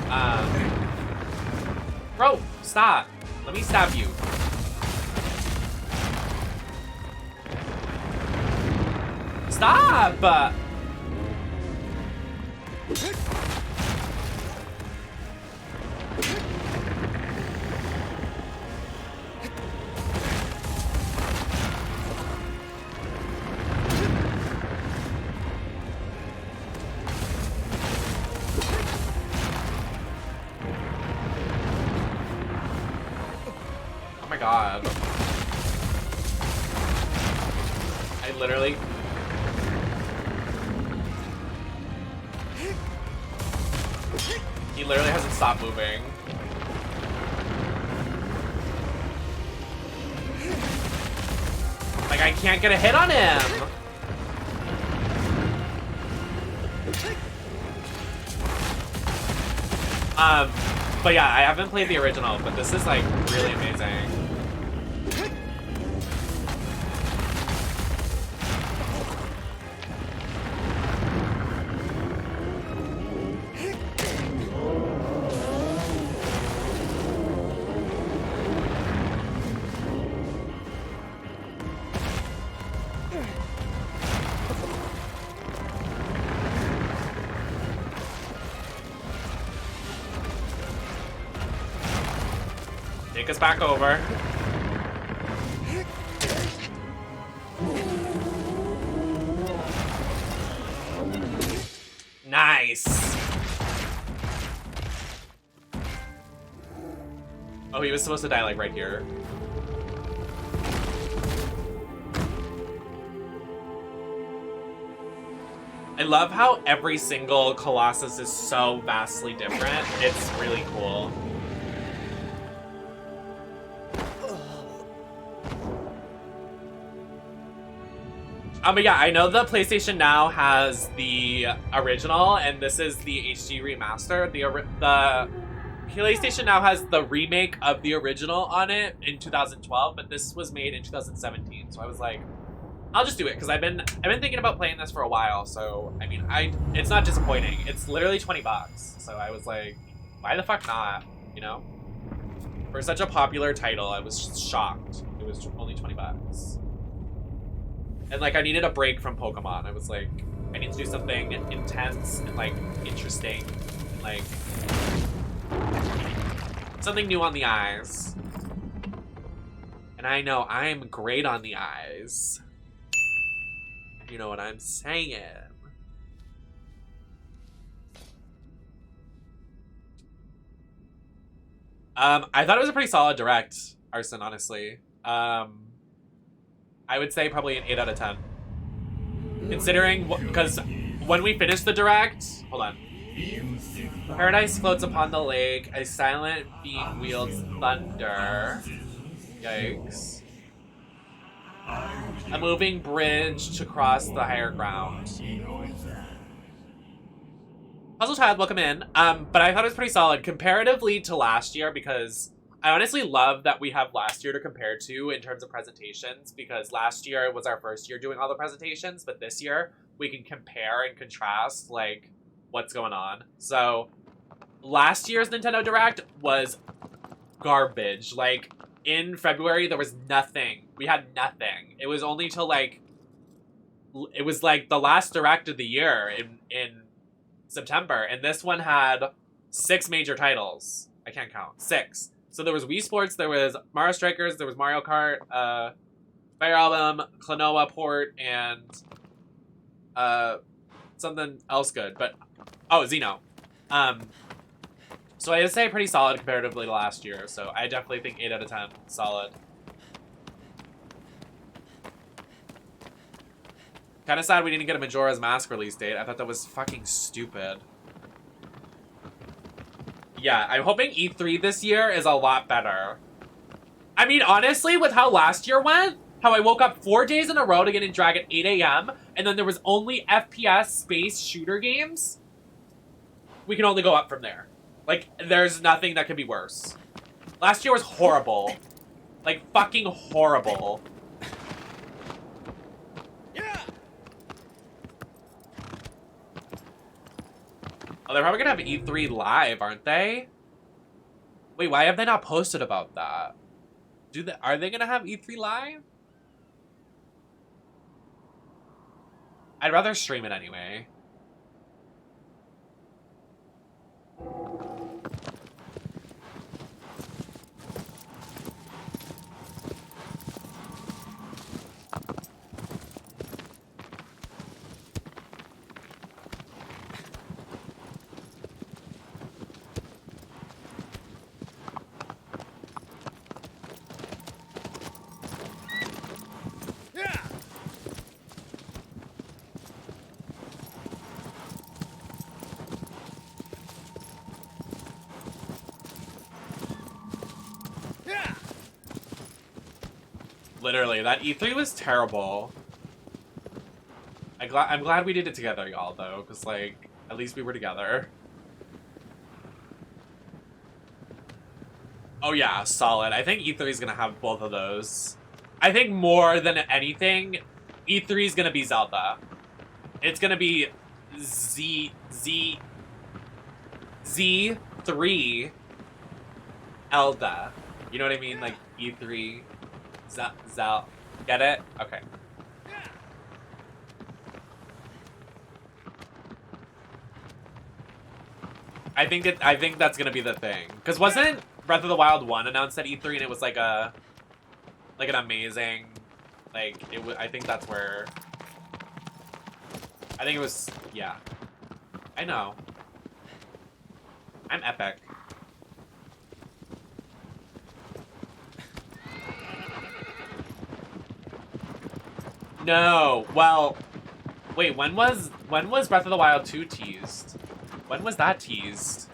Bro, stop. Let me stab you. Stop! Oh my god. I literally... He literally hasn't stopped moving. Like, I can't get a hit on him! But yeah, I haven't played the original, but this is like really amazing. Take us back over. Nice. Oh, he was supposed to die like right here. I love how every single Colossus is so vastly different. It's really cool. But yeah, I know the PlayStation Now has the original, and this is the HD remaster. The PlayStation Now has the remake of the original on it in 2012, but this was made in 2017. So I was like, I'll just do it because I've been thinking about playing this for a while. So I mean, it's not disappointing. It's literally $20. So I was like, why the fuck not? You know, for such a popular title, I was shocked. It was only $20. And like, I needed a break from Pokemon. I was like, I need to do something intense and like interesting, and, like something new on the eyes. And I know I'm great on the eyes. You know what I'm saying? I thought it was a pretty solid direct, Arson, honestly. I would say probably an 8 out of 10. Considering, because when we finished the direct, hold on. Paradise floats upon the lake. A silent being wields thunder. Yikes. A moving bridge to cross the higher ground. Puzzle Child, welcome in. But I thought it was pretty solid comparatively to last year, because I honestly love that we have last year to compare to in terms of presentations, because last year was our first year doing all the presentations, but this year we can compare and contrast, like, what's going on. So, last year's Nintendo Direct was garbage. Like, in February, there was nothing. We had nothing. It was only till, like, it was, like, the last Direct of the year in September, and this one had 6 major titles. I can't count. 6. So there was Wii Sports, there was Mario Strikers, there was Mario Kart, Fire Emblem, Klonoa Port, and something else good. But oh, Xeno. So I'd say pretty solid comparatively to last year. So I definitely think 8 out of 10, solid. Kind of sad we didn't get a Majora's Mask release date. I thought that was fucking stupid. Yeah, I'm hoping E3 this year is a lot better. I mean, honestly, with how last year went, how I woke up 4 days in a row to get in drag at 8 a.m., and then there was only FPS space shooter games, we can only go up from there. Like, there's nothing that could be worse. Last year was horrible. Like, fucking horrible. Oh, they're probably gonna have E3 live, aren't they? Wait, why have they not posted about that? Are they gonna have E3 live? I'd rather stream it anyway. Literally, that E3 was terrible. I'm glad we did it together, y'all, though, because, like, at least we were together. Oh, yeah, solid. I think E3 is going to have both of those. I think more than anything, E3 is going to be Zelda. It's going to be Z3 Elda. You know what I mean? Like, E3... Zal. Get it? Okay. I think that's gonna be the thing. Cause wasn't Breath of the Wild 1 announced at E3 and it was like an amazing, like, I think that's where, I think it was, yeah. I know. I'm epic. No, well, wait, when was Breath of the Wild 2 teased? When was that teased?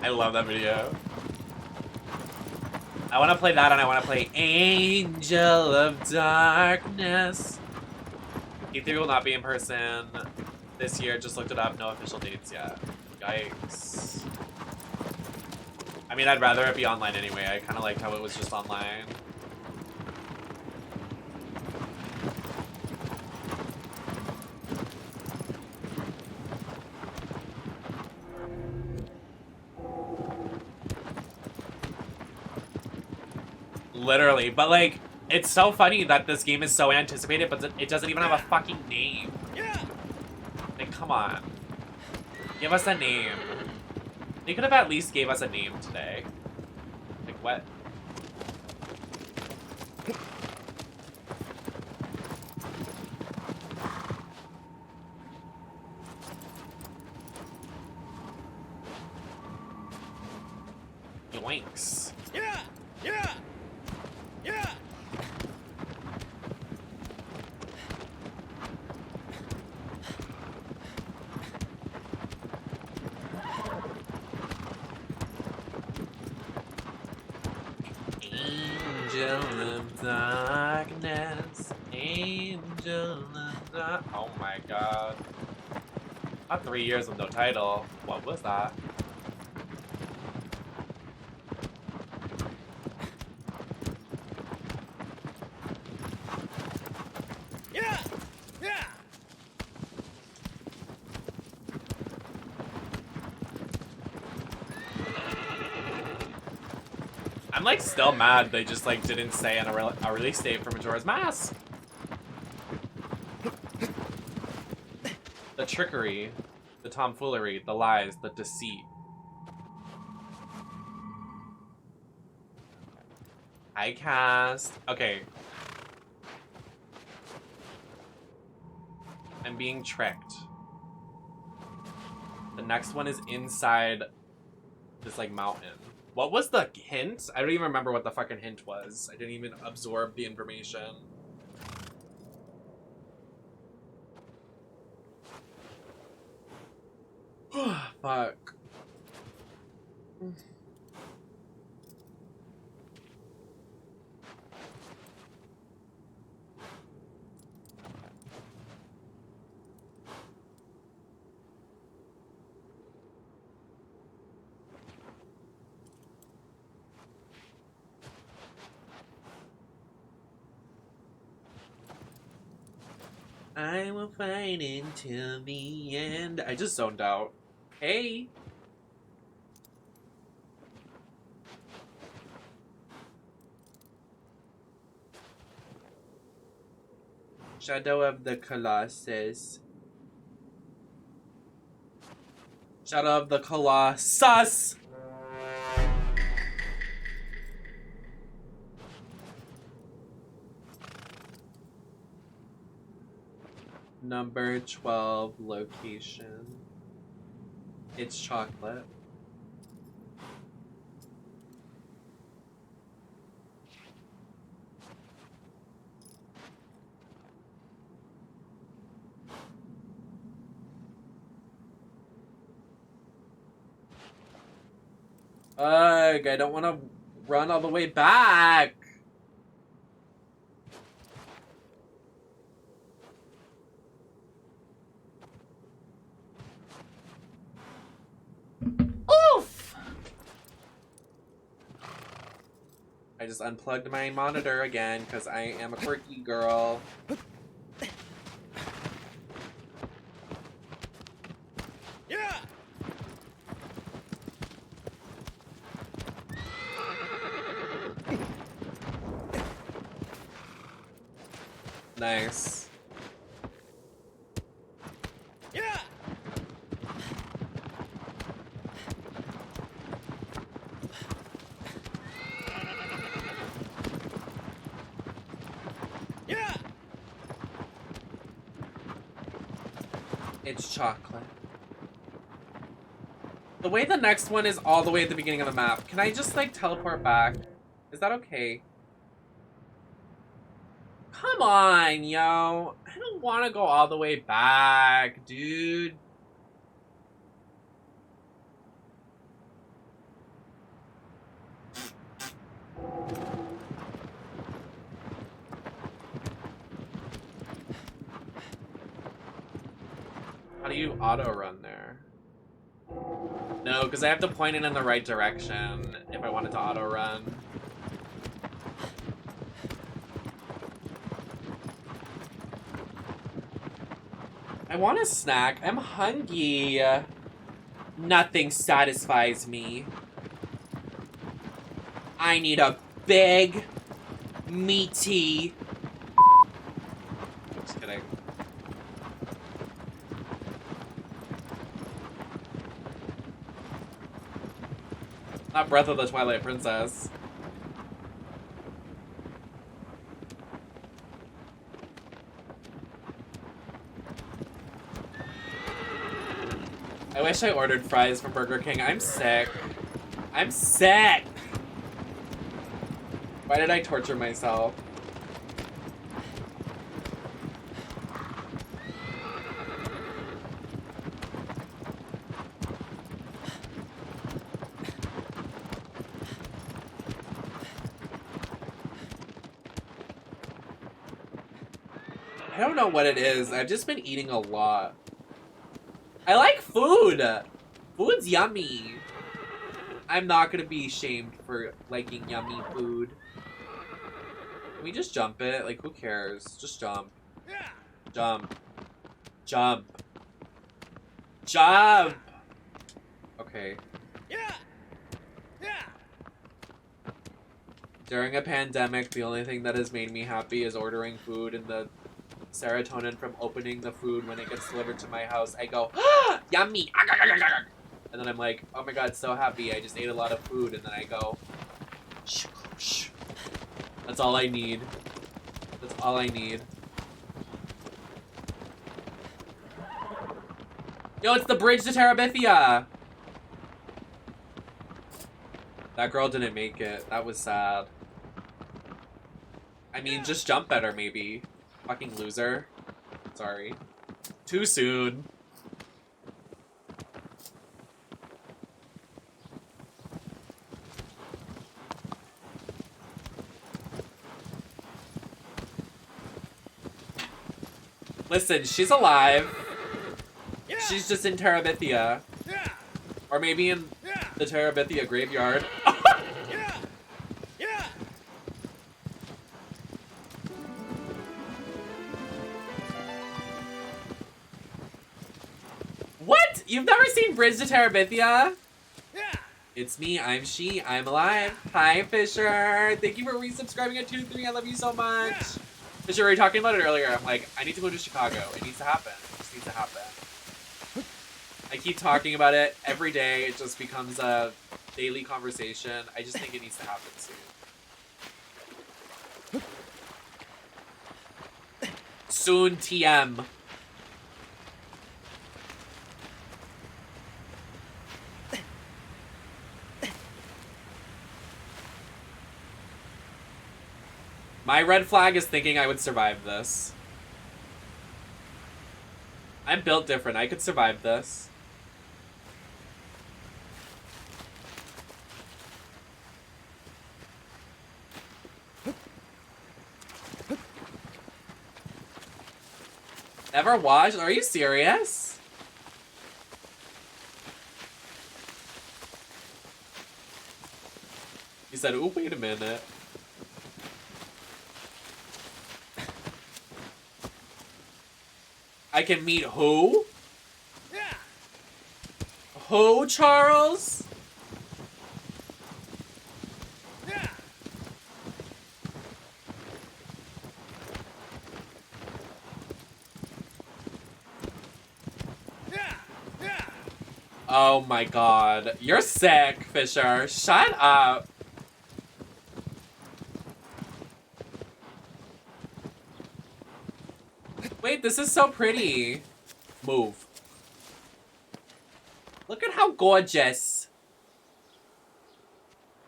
I love that video. I want to play that and I want to play Angel of Darkness. E3 will not be in person this year. Just looked it up. No official dates yet. Yikes. I mean, I'd rather it be online anyway. I kind of liked how it was just online. Literally, but like, It's so funny that this game is so anticipated, but it doesn't even have a fucking name. Yeah. Like, come on. Give us a name. They could have at least gave us a name today. Like, what? Yoinks. Yeah. Yeah. Yeah. Angel of darkness, angel of dark. Oh my god. Not 3 years with no title. What was that? Yeah. Yeah. I'm like still mad they just like didn't say a release date for Majora's Mask. The trickery, the tomfoolery, the lies, the deceit. I cast. Okay. I'm being tricked. The next one is inside this like mountain. What was the hint? I don't even remember what the fucking hint was. I didn't even absorb the information. Fuck. I will fight until the end. I just zoned out. Hey. Shadow of the Colossus. Shadow of the Colossus. Number 12 location. It's chocolate. Ugh, I don't want to run all the way back. Oof! I just unplugged my monitor again because I am a quirky girl. Yeah. Nice. Yeah. Yeah. It's chocolate. The way the next one is all the way at the beginning of the map. Can I just like teleport back? Is that okay? Come on, yo. I don't want to go all the way back, dude. How do you auto run there? No, because I have to point it in the right direction if I want it to auto run. I want a snack. I'm hungry. Nothing satisfies me. I need a big Meaty. Just kidding. Not Breath of the Twilight Princess. I wish I ordered fries from Burger King. I'm sick. I'm sick! Why did I torture myself? I don't know what it is. I've just been eating a lot. I like food! Food's yummy. I'm not gonna be shamed for liking yummy food. Can we just jump it? Like, who cares? Just jump. Jump. Jump. Jump! Okay. During a pandemic, the only thing that has made me happy is ordering food, and the serotonin from opening the food when it gets delivered to my house. I go, ah, yummy! And then I'm like, oh my god, so happy. I just ate a lot of food, and then I go, shh, shh. That's all I need. That's all I need. Yo, it's the bridge to Terabithia! That girl didn't make it. That was sad. I mean, just jump better, maybe. Fucking loser. Sorry. Too soon. Listen, she's alive. She's just in Terabithia. Or maybe in the Terabithia graveyard. What? You've never seen Bridge to Terabithia? It's me, I'm she, I'm alive. Hi, Fisher. Thank you for resubscribing at 2-3. I love you so much. Fisher, we were talking about it earlier. I'm like, I need to go to Chicago. It needs to happen. It just needs to happen. I keep talking about it every day. It just becomes a daily conversation. I just think it needs to happen soon. Soon, TM. My red flag is thinking I would survive this. I'm built different. I could survive this. Never watched? Are you serious? He said, ooh, wait a minute. I can meet who? Who, Charles? Oh my god. You're sick, Fisher. Shut up. Wait, this is so pretty. Move. Look at how gorgeous.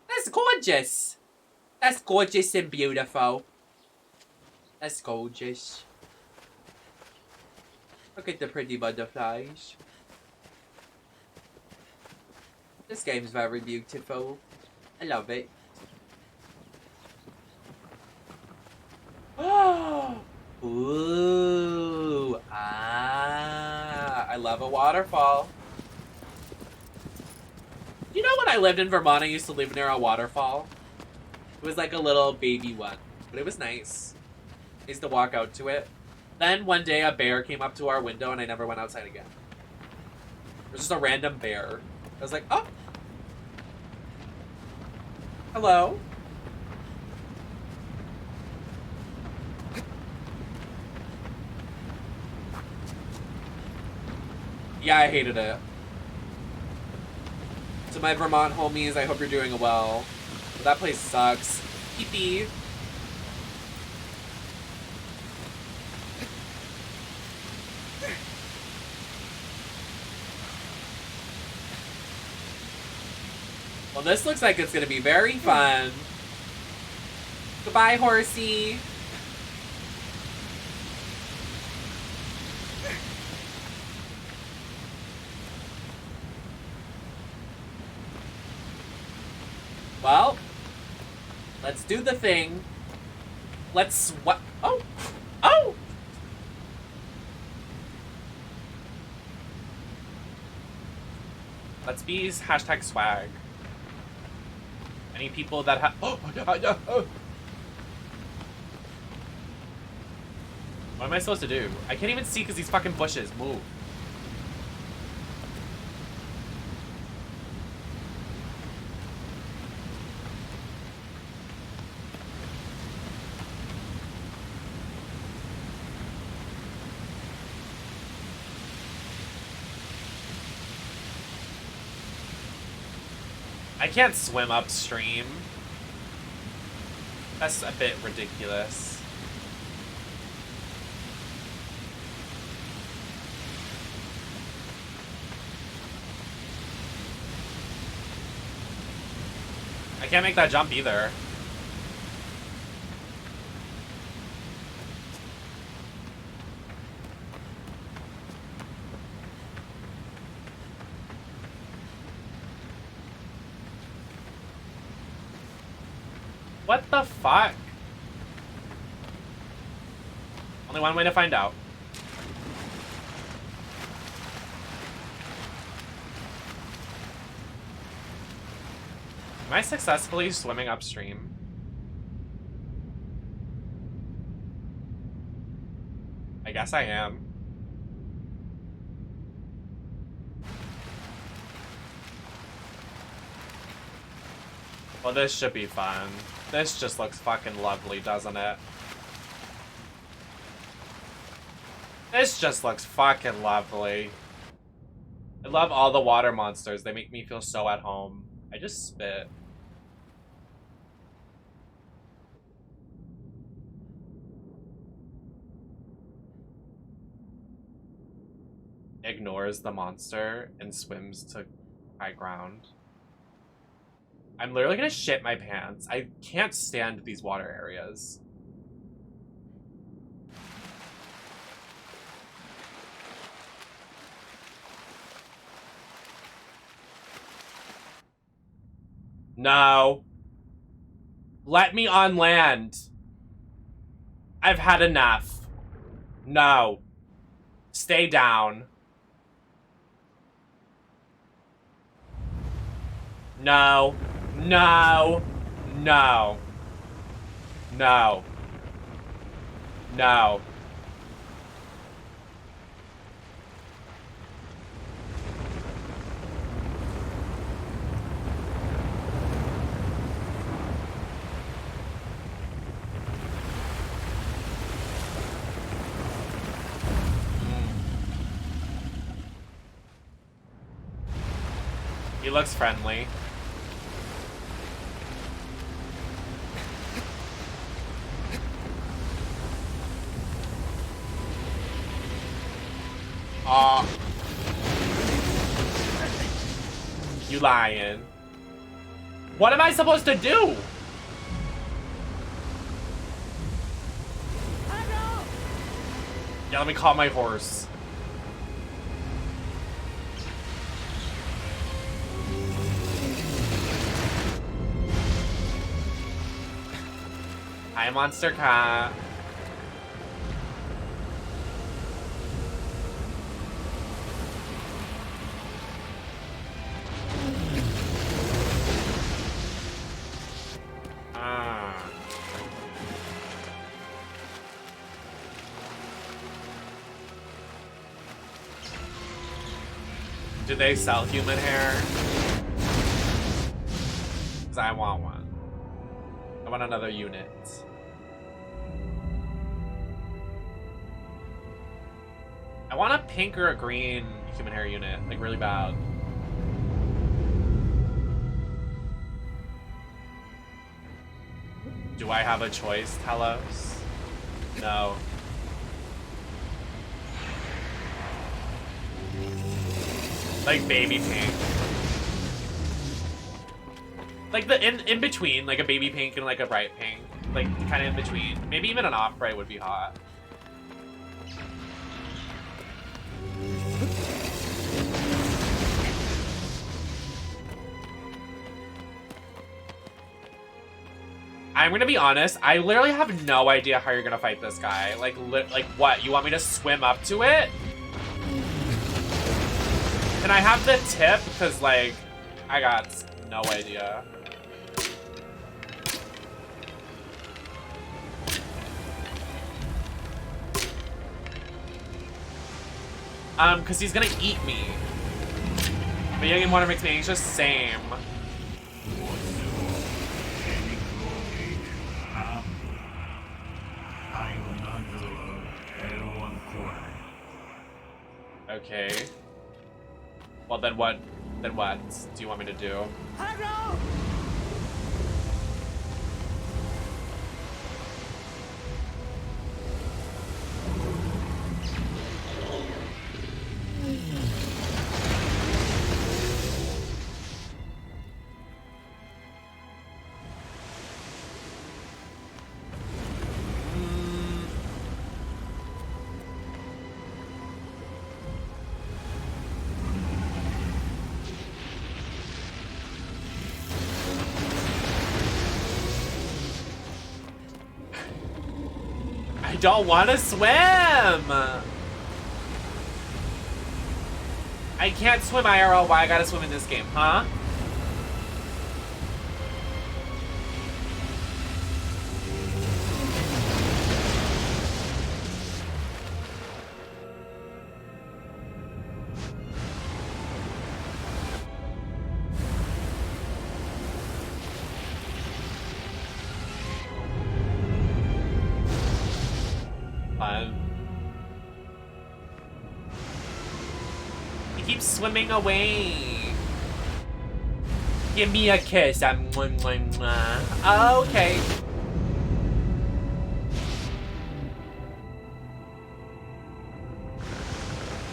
That's gorgeous. That's gorgeous and beautiful. That's gorgeous. Look at the pretty butterflies. This game's very beautiful. I love it. Ooh. Ah. I love a waterfall. You know when I lived in Vermont, I used to live near a waterfall? It was like a little baby one, but it was nice. I used to walk out to it. Then one day a bear came up to our window and I never went outside again. It was just a random bear. I was like, oh. Hello. Yeah, I hated it. To my Vermont homies, I hope you're doing well. But that place sucks. Pee-pee. Well, this looks like it's gonna be very fun. Goodbye, horsey. Well, let's do the thing. Let's what? Oh, oh! Let's be hashtag swag. Any people that have? Oh, oh. What am I supposed to do? I can't even see because these fucking bushes move. I can't swim upstream. That's a bit ridiculous. I can't make that jump either. What the fuck? Only one way to find out. Am I successfully swimming upstream? I guess I am. Well, this should be fun. This just looks fucking lovely, doesn't it? This just looks fucking lovely. I love all the water monsters. They make me feel so at home. I just spit. Ignores the monster and swims to high ground. I'm literally gonna shit my pants. I can't stand these water areas. No. Let me on land. I've had enough. No. Stay down. No. No. No. No. No. He looks friendly. Aw. You lying. What am I supposed to do? Yeah, let me call my horse. Hi, Monster Cat. Do they sell human hair? 'Cause I want one. I want another unit. I want a pink or a green human hair unit, like really bad. Do I have a choice, Telos? No. Like baby pink. Like the in between, like a baby pink and like a bright pink. Like kind of in between. Maybe even an ombre would be hot. I'm gonna be honest, I literally have no idea how you're gonna fight this guy. Like what? You want me to swim up to it? Can I have the tip? Because, like, I got no idea. Because he's gonna eat me. Video game water makes me anxious, same. Okay. Well, then what? Then what do you want me to do? I don't want to swim! I can't swim IRL. Why I gotta swim in this game, huh? He keeps swimming away. Give me a kiss. I'm okay.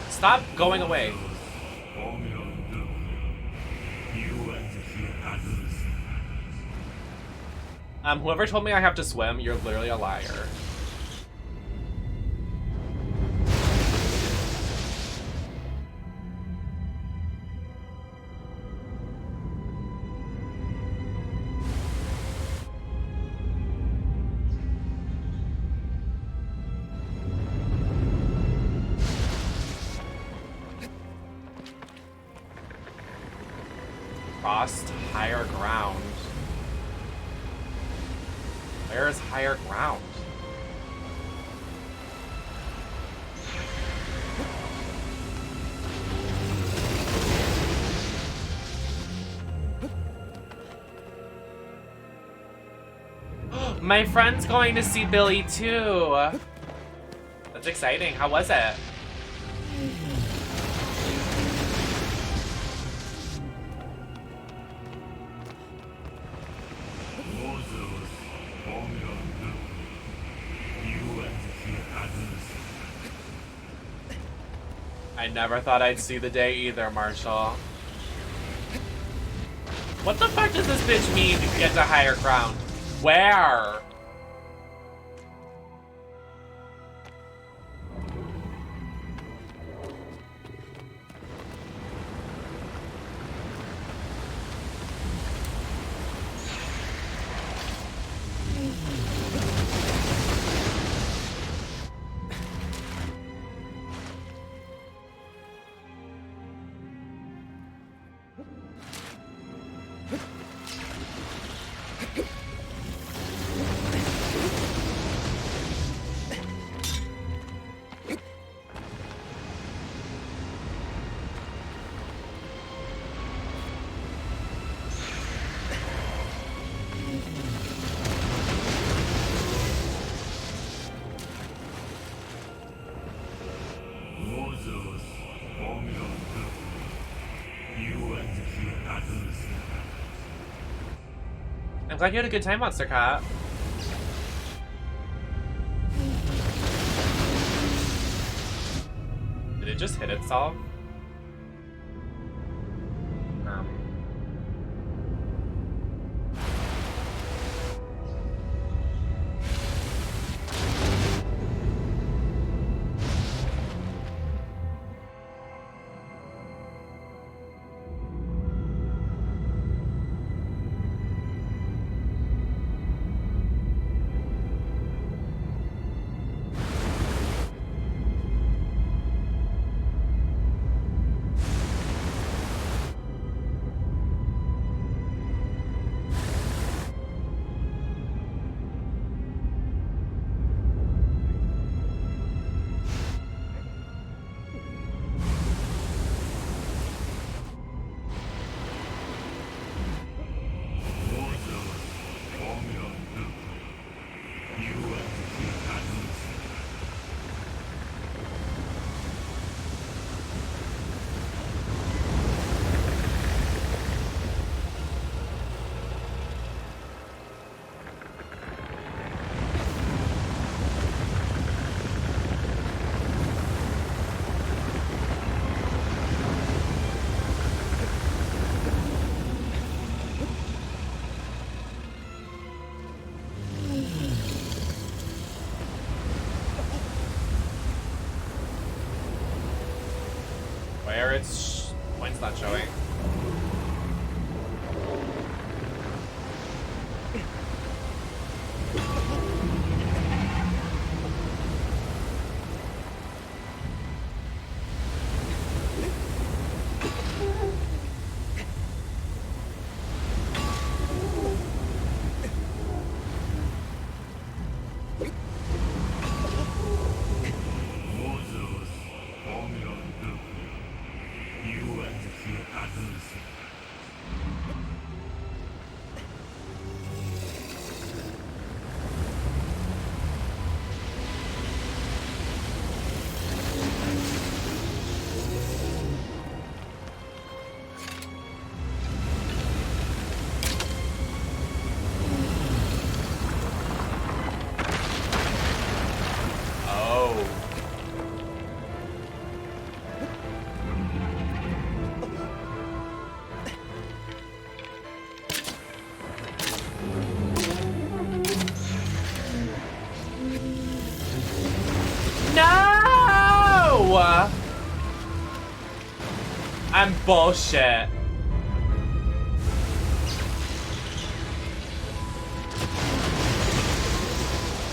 Stop going away. Whoever told me I have to swim, you're literally a liar. Crossed higher ground. Where is higher ground? My friend's going to see Billy too. That's exciting. How was it? I never thought I'd see the day either, Marshall. What the fuck does this bitch mean to get to higher ground? Where? I'm glad you had a good time, Monster Cat. Did it just hit itself? Where it's point's not showing. I'm bullshit.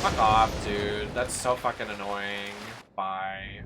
Fuck off, dude. That's so fucking annoying. Bye.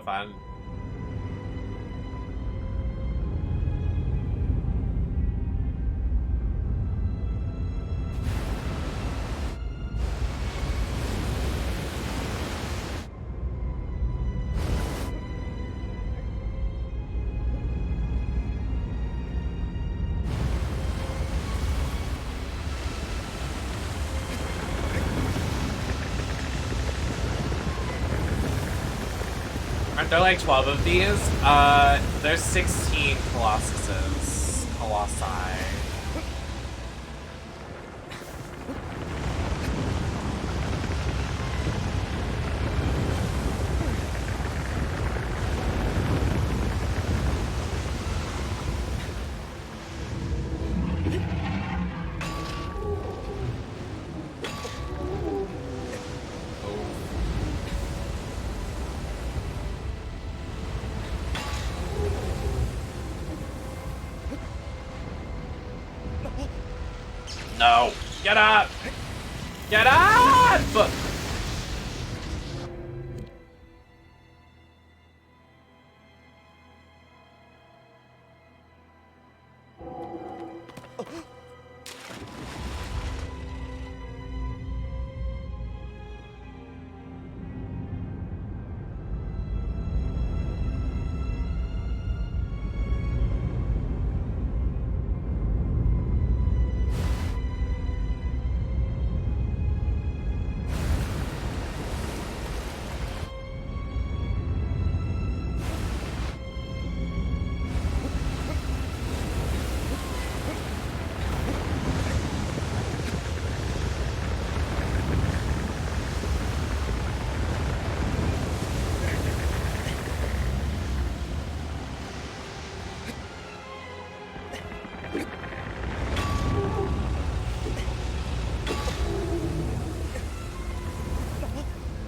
fun. Aren't there like 12 of these? There's 16 Colossuses. Colossi. No! Get up! Get up!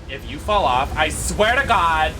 If you fall off, I swear to God.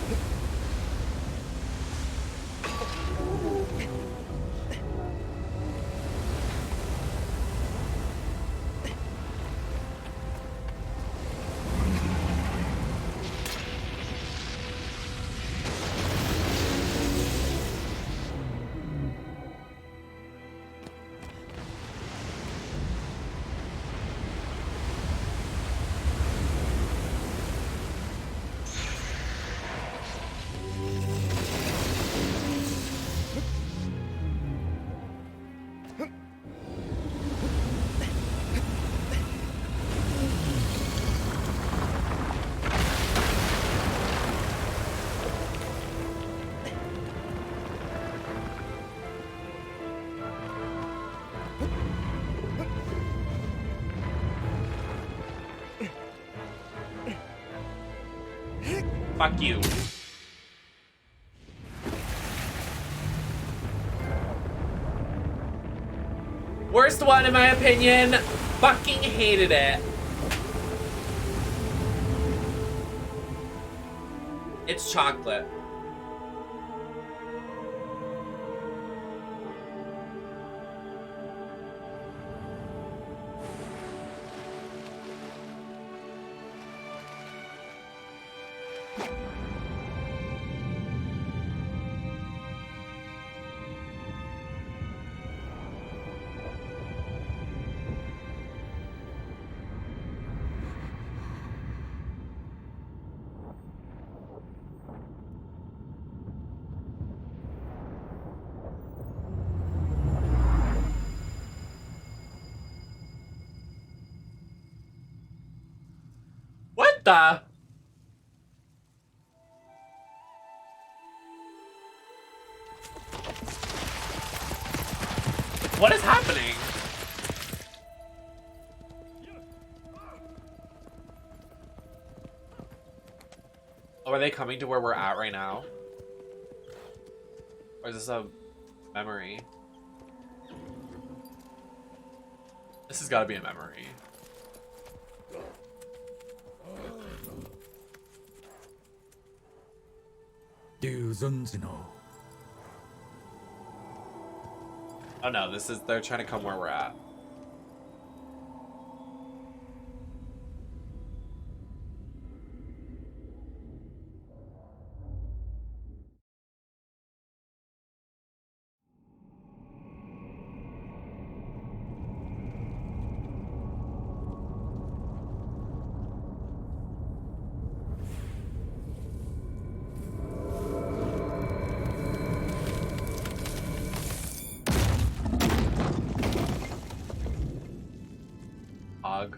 Fuck you. Worst one in my opinion. Fucking hated it. It's chocolate. What the? What is happening? Oh, are they coming to where we're at right now? Or is this a memory? This has got to be a memory. Oh no, this is, they're trying to come where we're at. Og.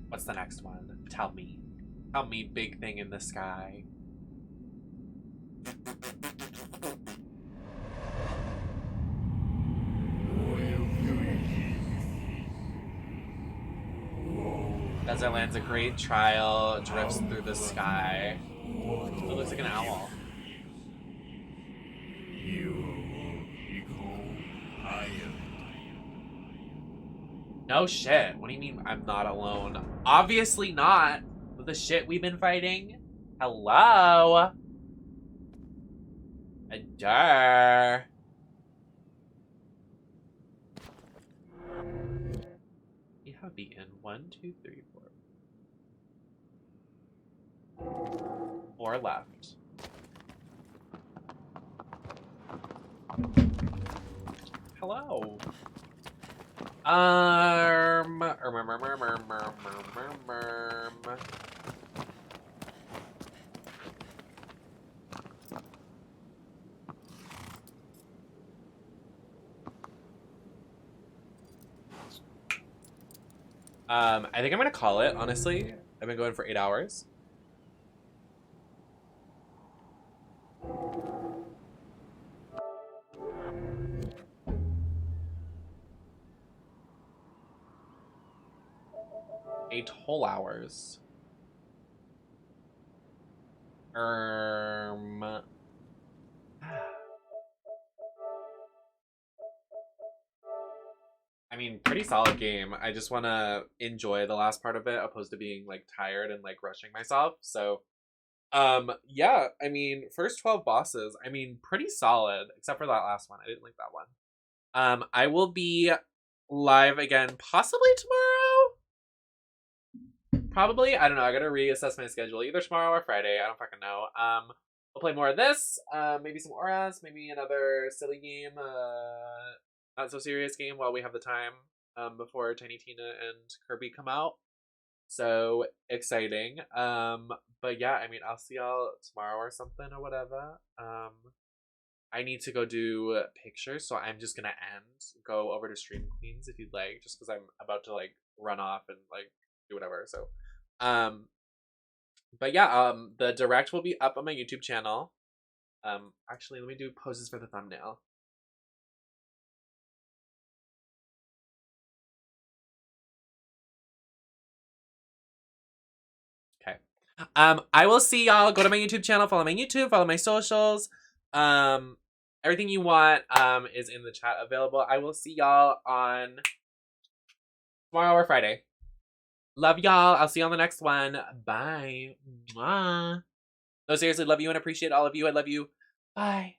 What's the next one? Tell me. Tell me, big thing in the sky. Desert lands a great trial, drifts through the sky. It looks like an owl. No shit. What do you mean I'm not alone? Obviously not. With the shit we've been fighting. Hello? Adore. We have beaten 1, 2, 3, 4. 4 left. Hello. I think I'm gonna call it, honestly. I've been going for 8 hours. Eight whole hours. I mean, pretty solid game. I just want to enjoy the last part of it opposed to being like tired and like rushing myself. So, yeah, I mean, first 12 bosses, I mean, pretty solid, except for that last one. I didn't like that one. I will be live again possibly tomorrow. Probably. I don't know. I gotta reassess my schedule either tomorrow or Friday. I don't fucking know. We'll play more of this. Maybe some Auras. Maybe another silly game. Not so serious game while we have the time. Before Tiny Tina and Kirby come out. So exciting. But yeah, I mean, I'll see y'all tomorrow or something or whatever. I need to go do pictures, so I'm just gonna go over to Stream Queens if you'd like, just because I'm about to like run off and like do whatever. So but yeah, the direct will be up on my YouTube channel. Actually, let me do poses for the thumbnail. Okay. I will see y'all. Go to my YouTube channel, follow my YouTube, follow my socials. Everything you want is in the chat available. I will see y'all on tomorrow or Friday. Love y'all. I'll see you on the next one. Bye. Mwah. No, seriously, love you and appreciate all of you. I love you. Bye.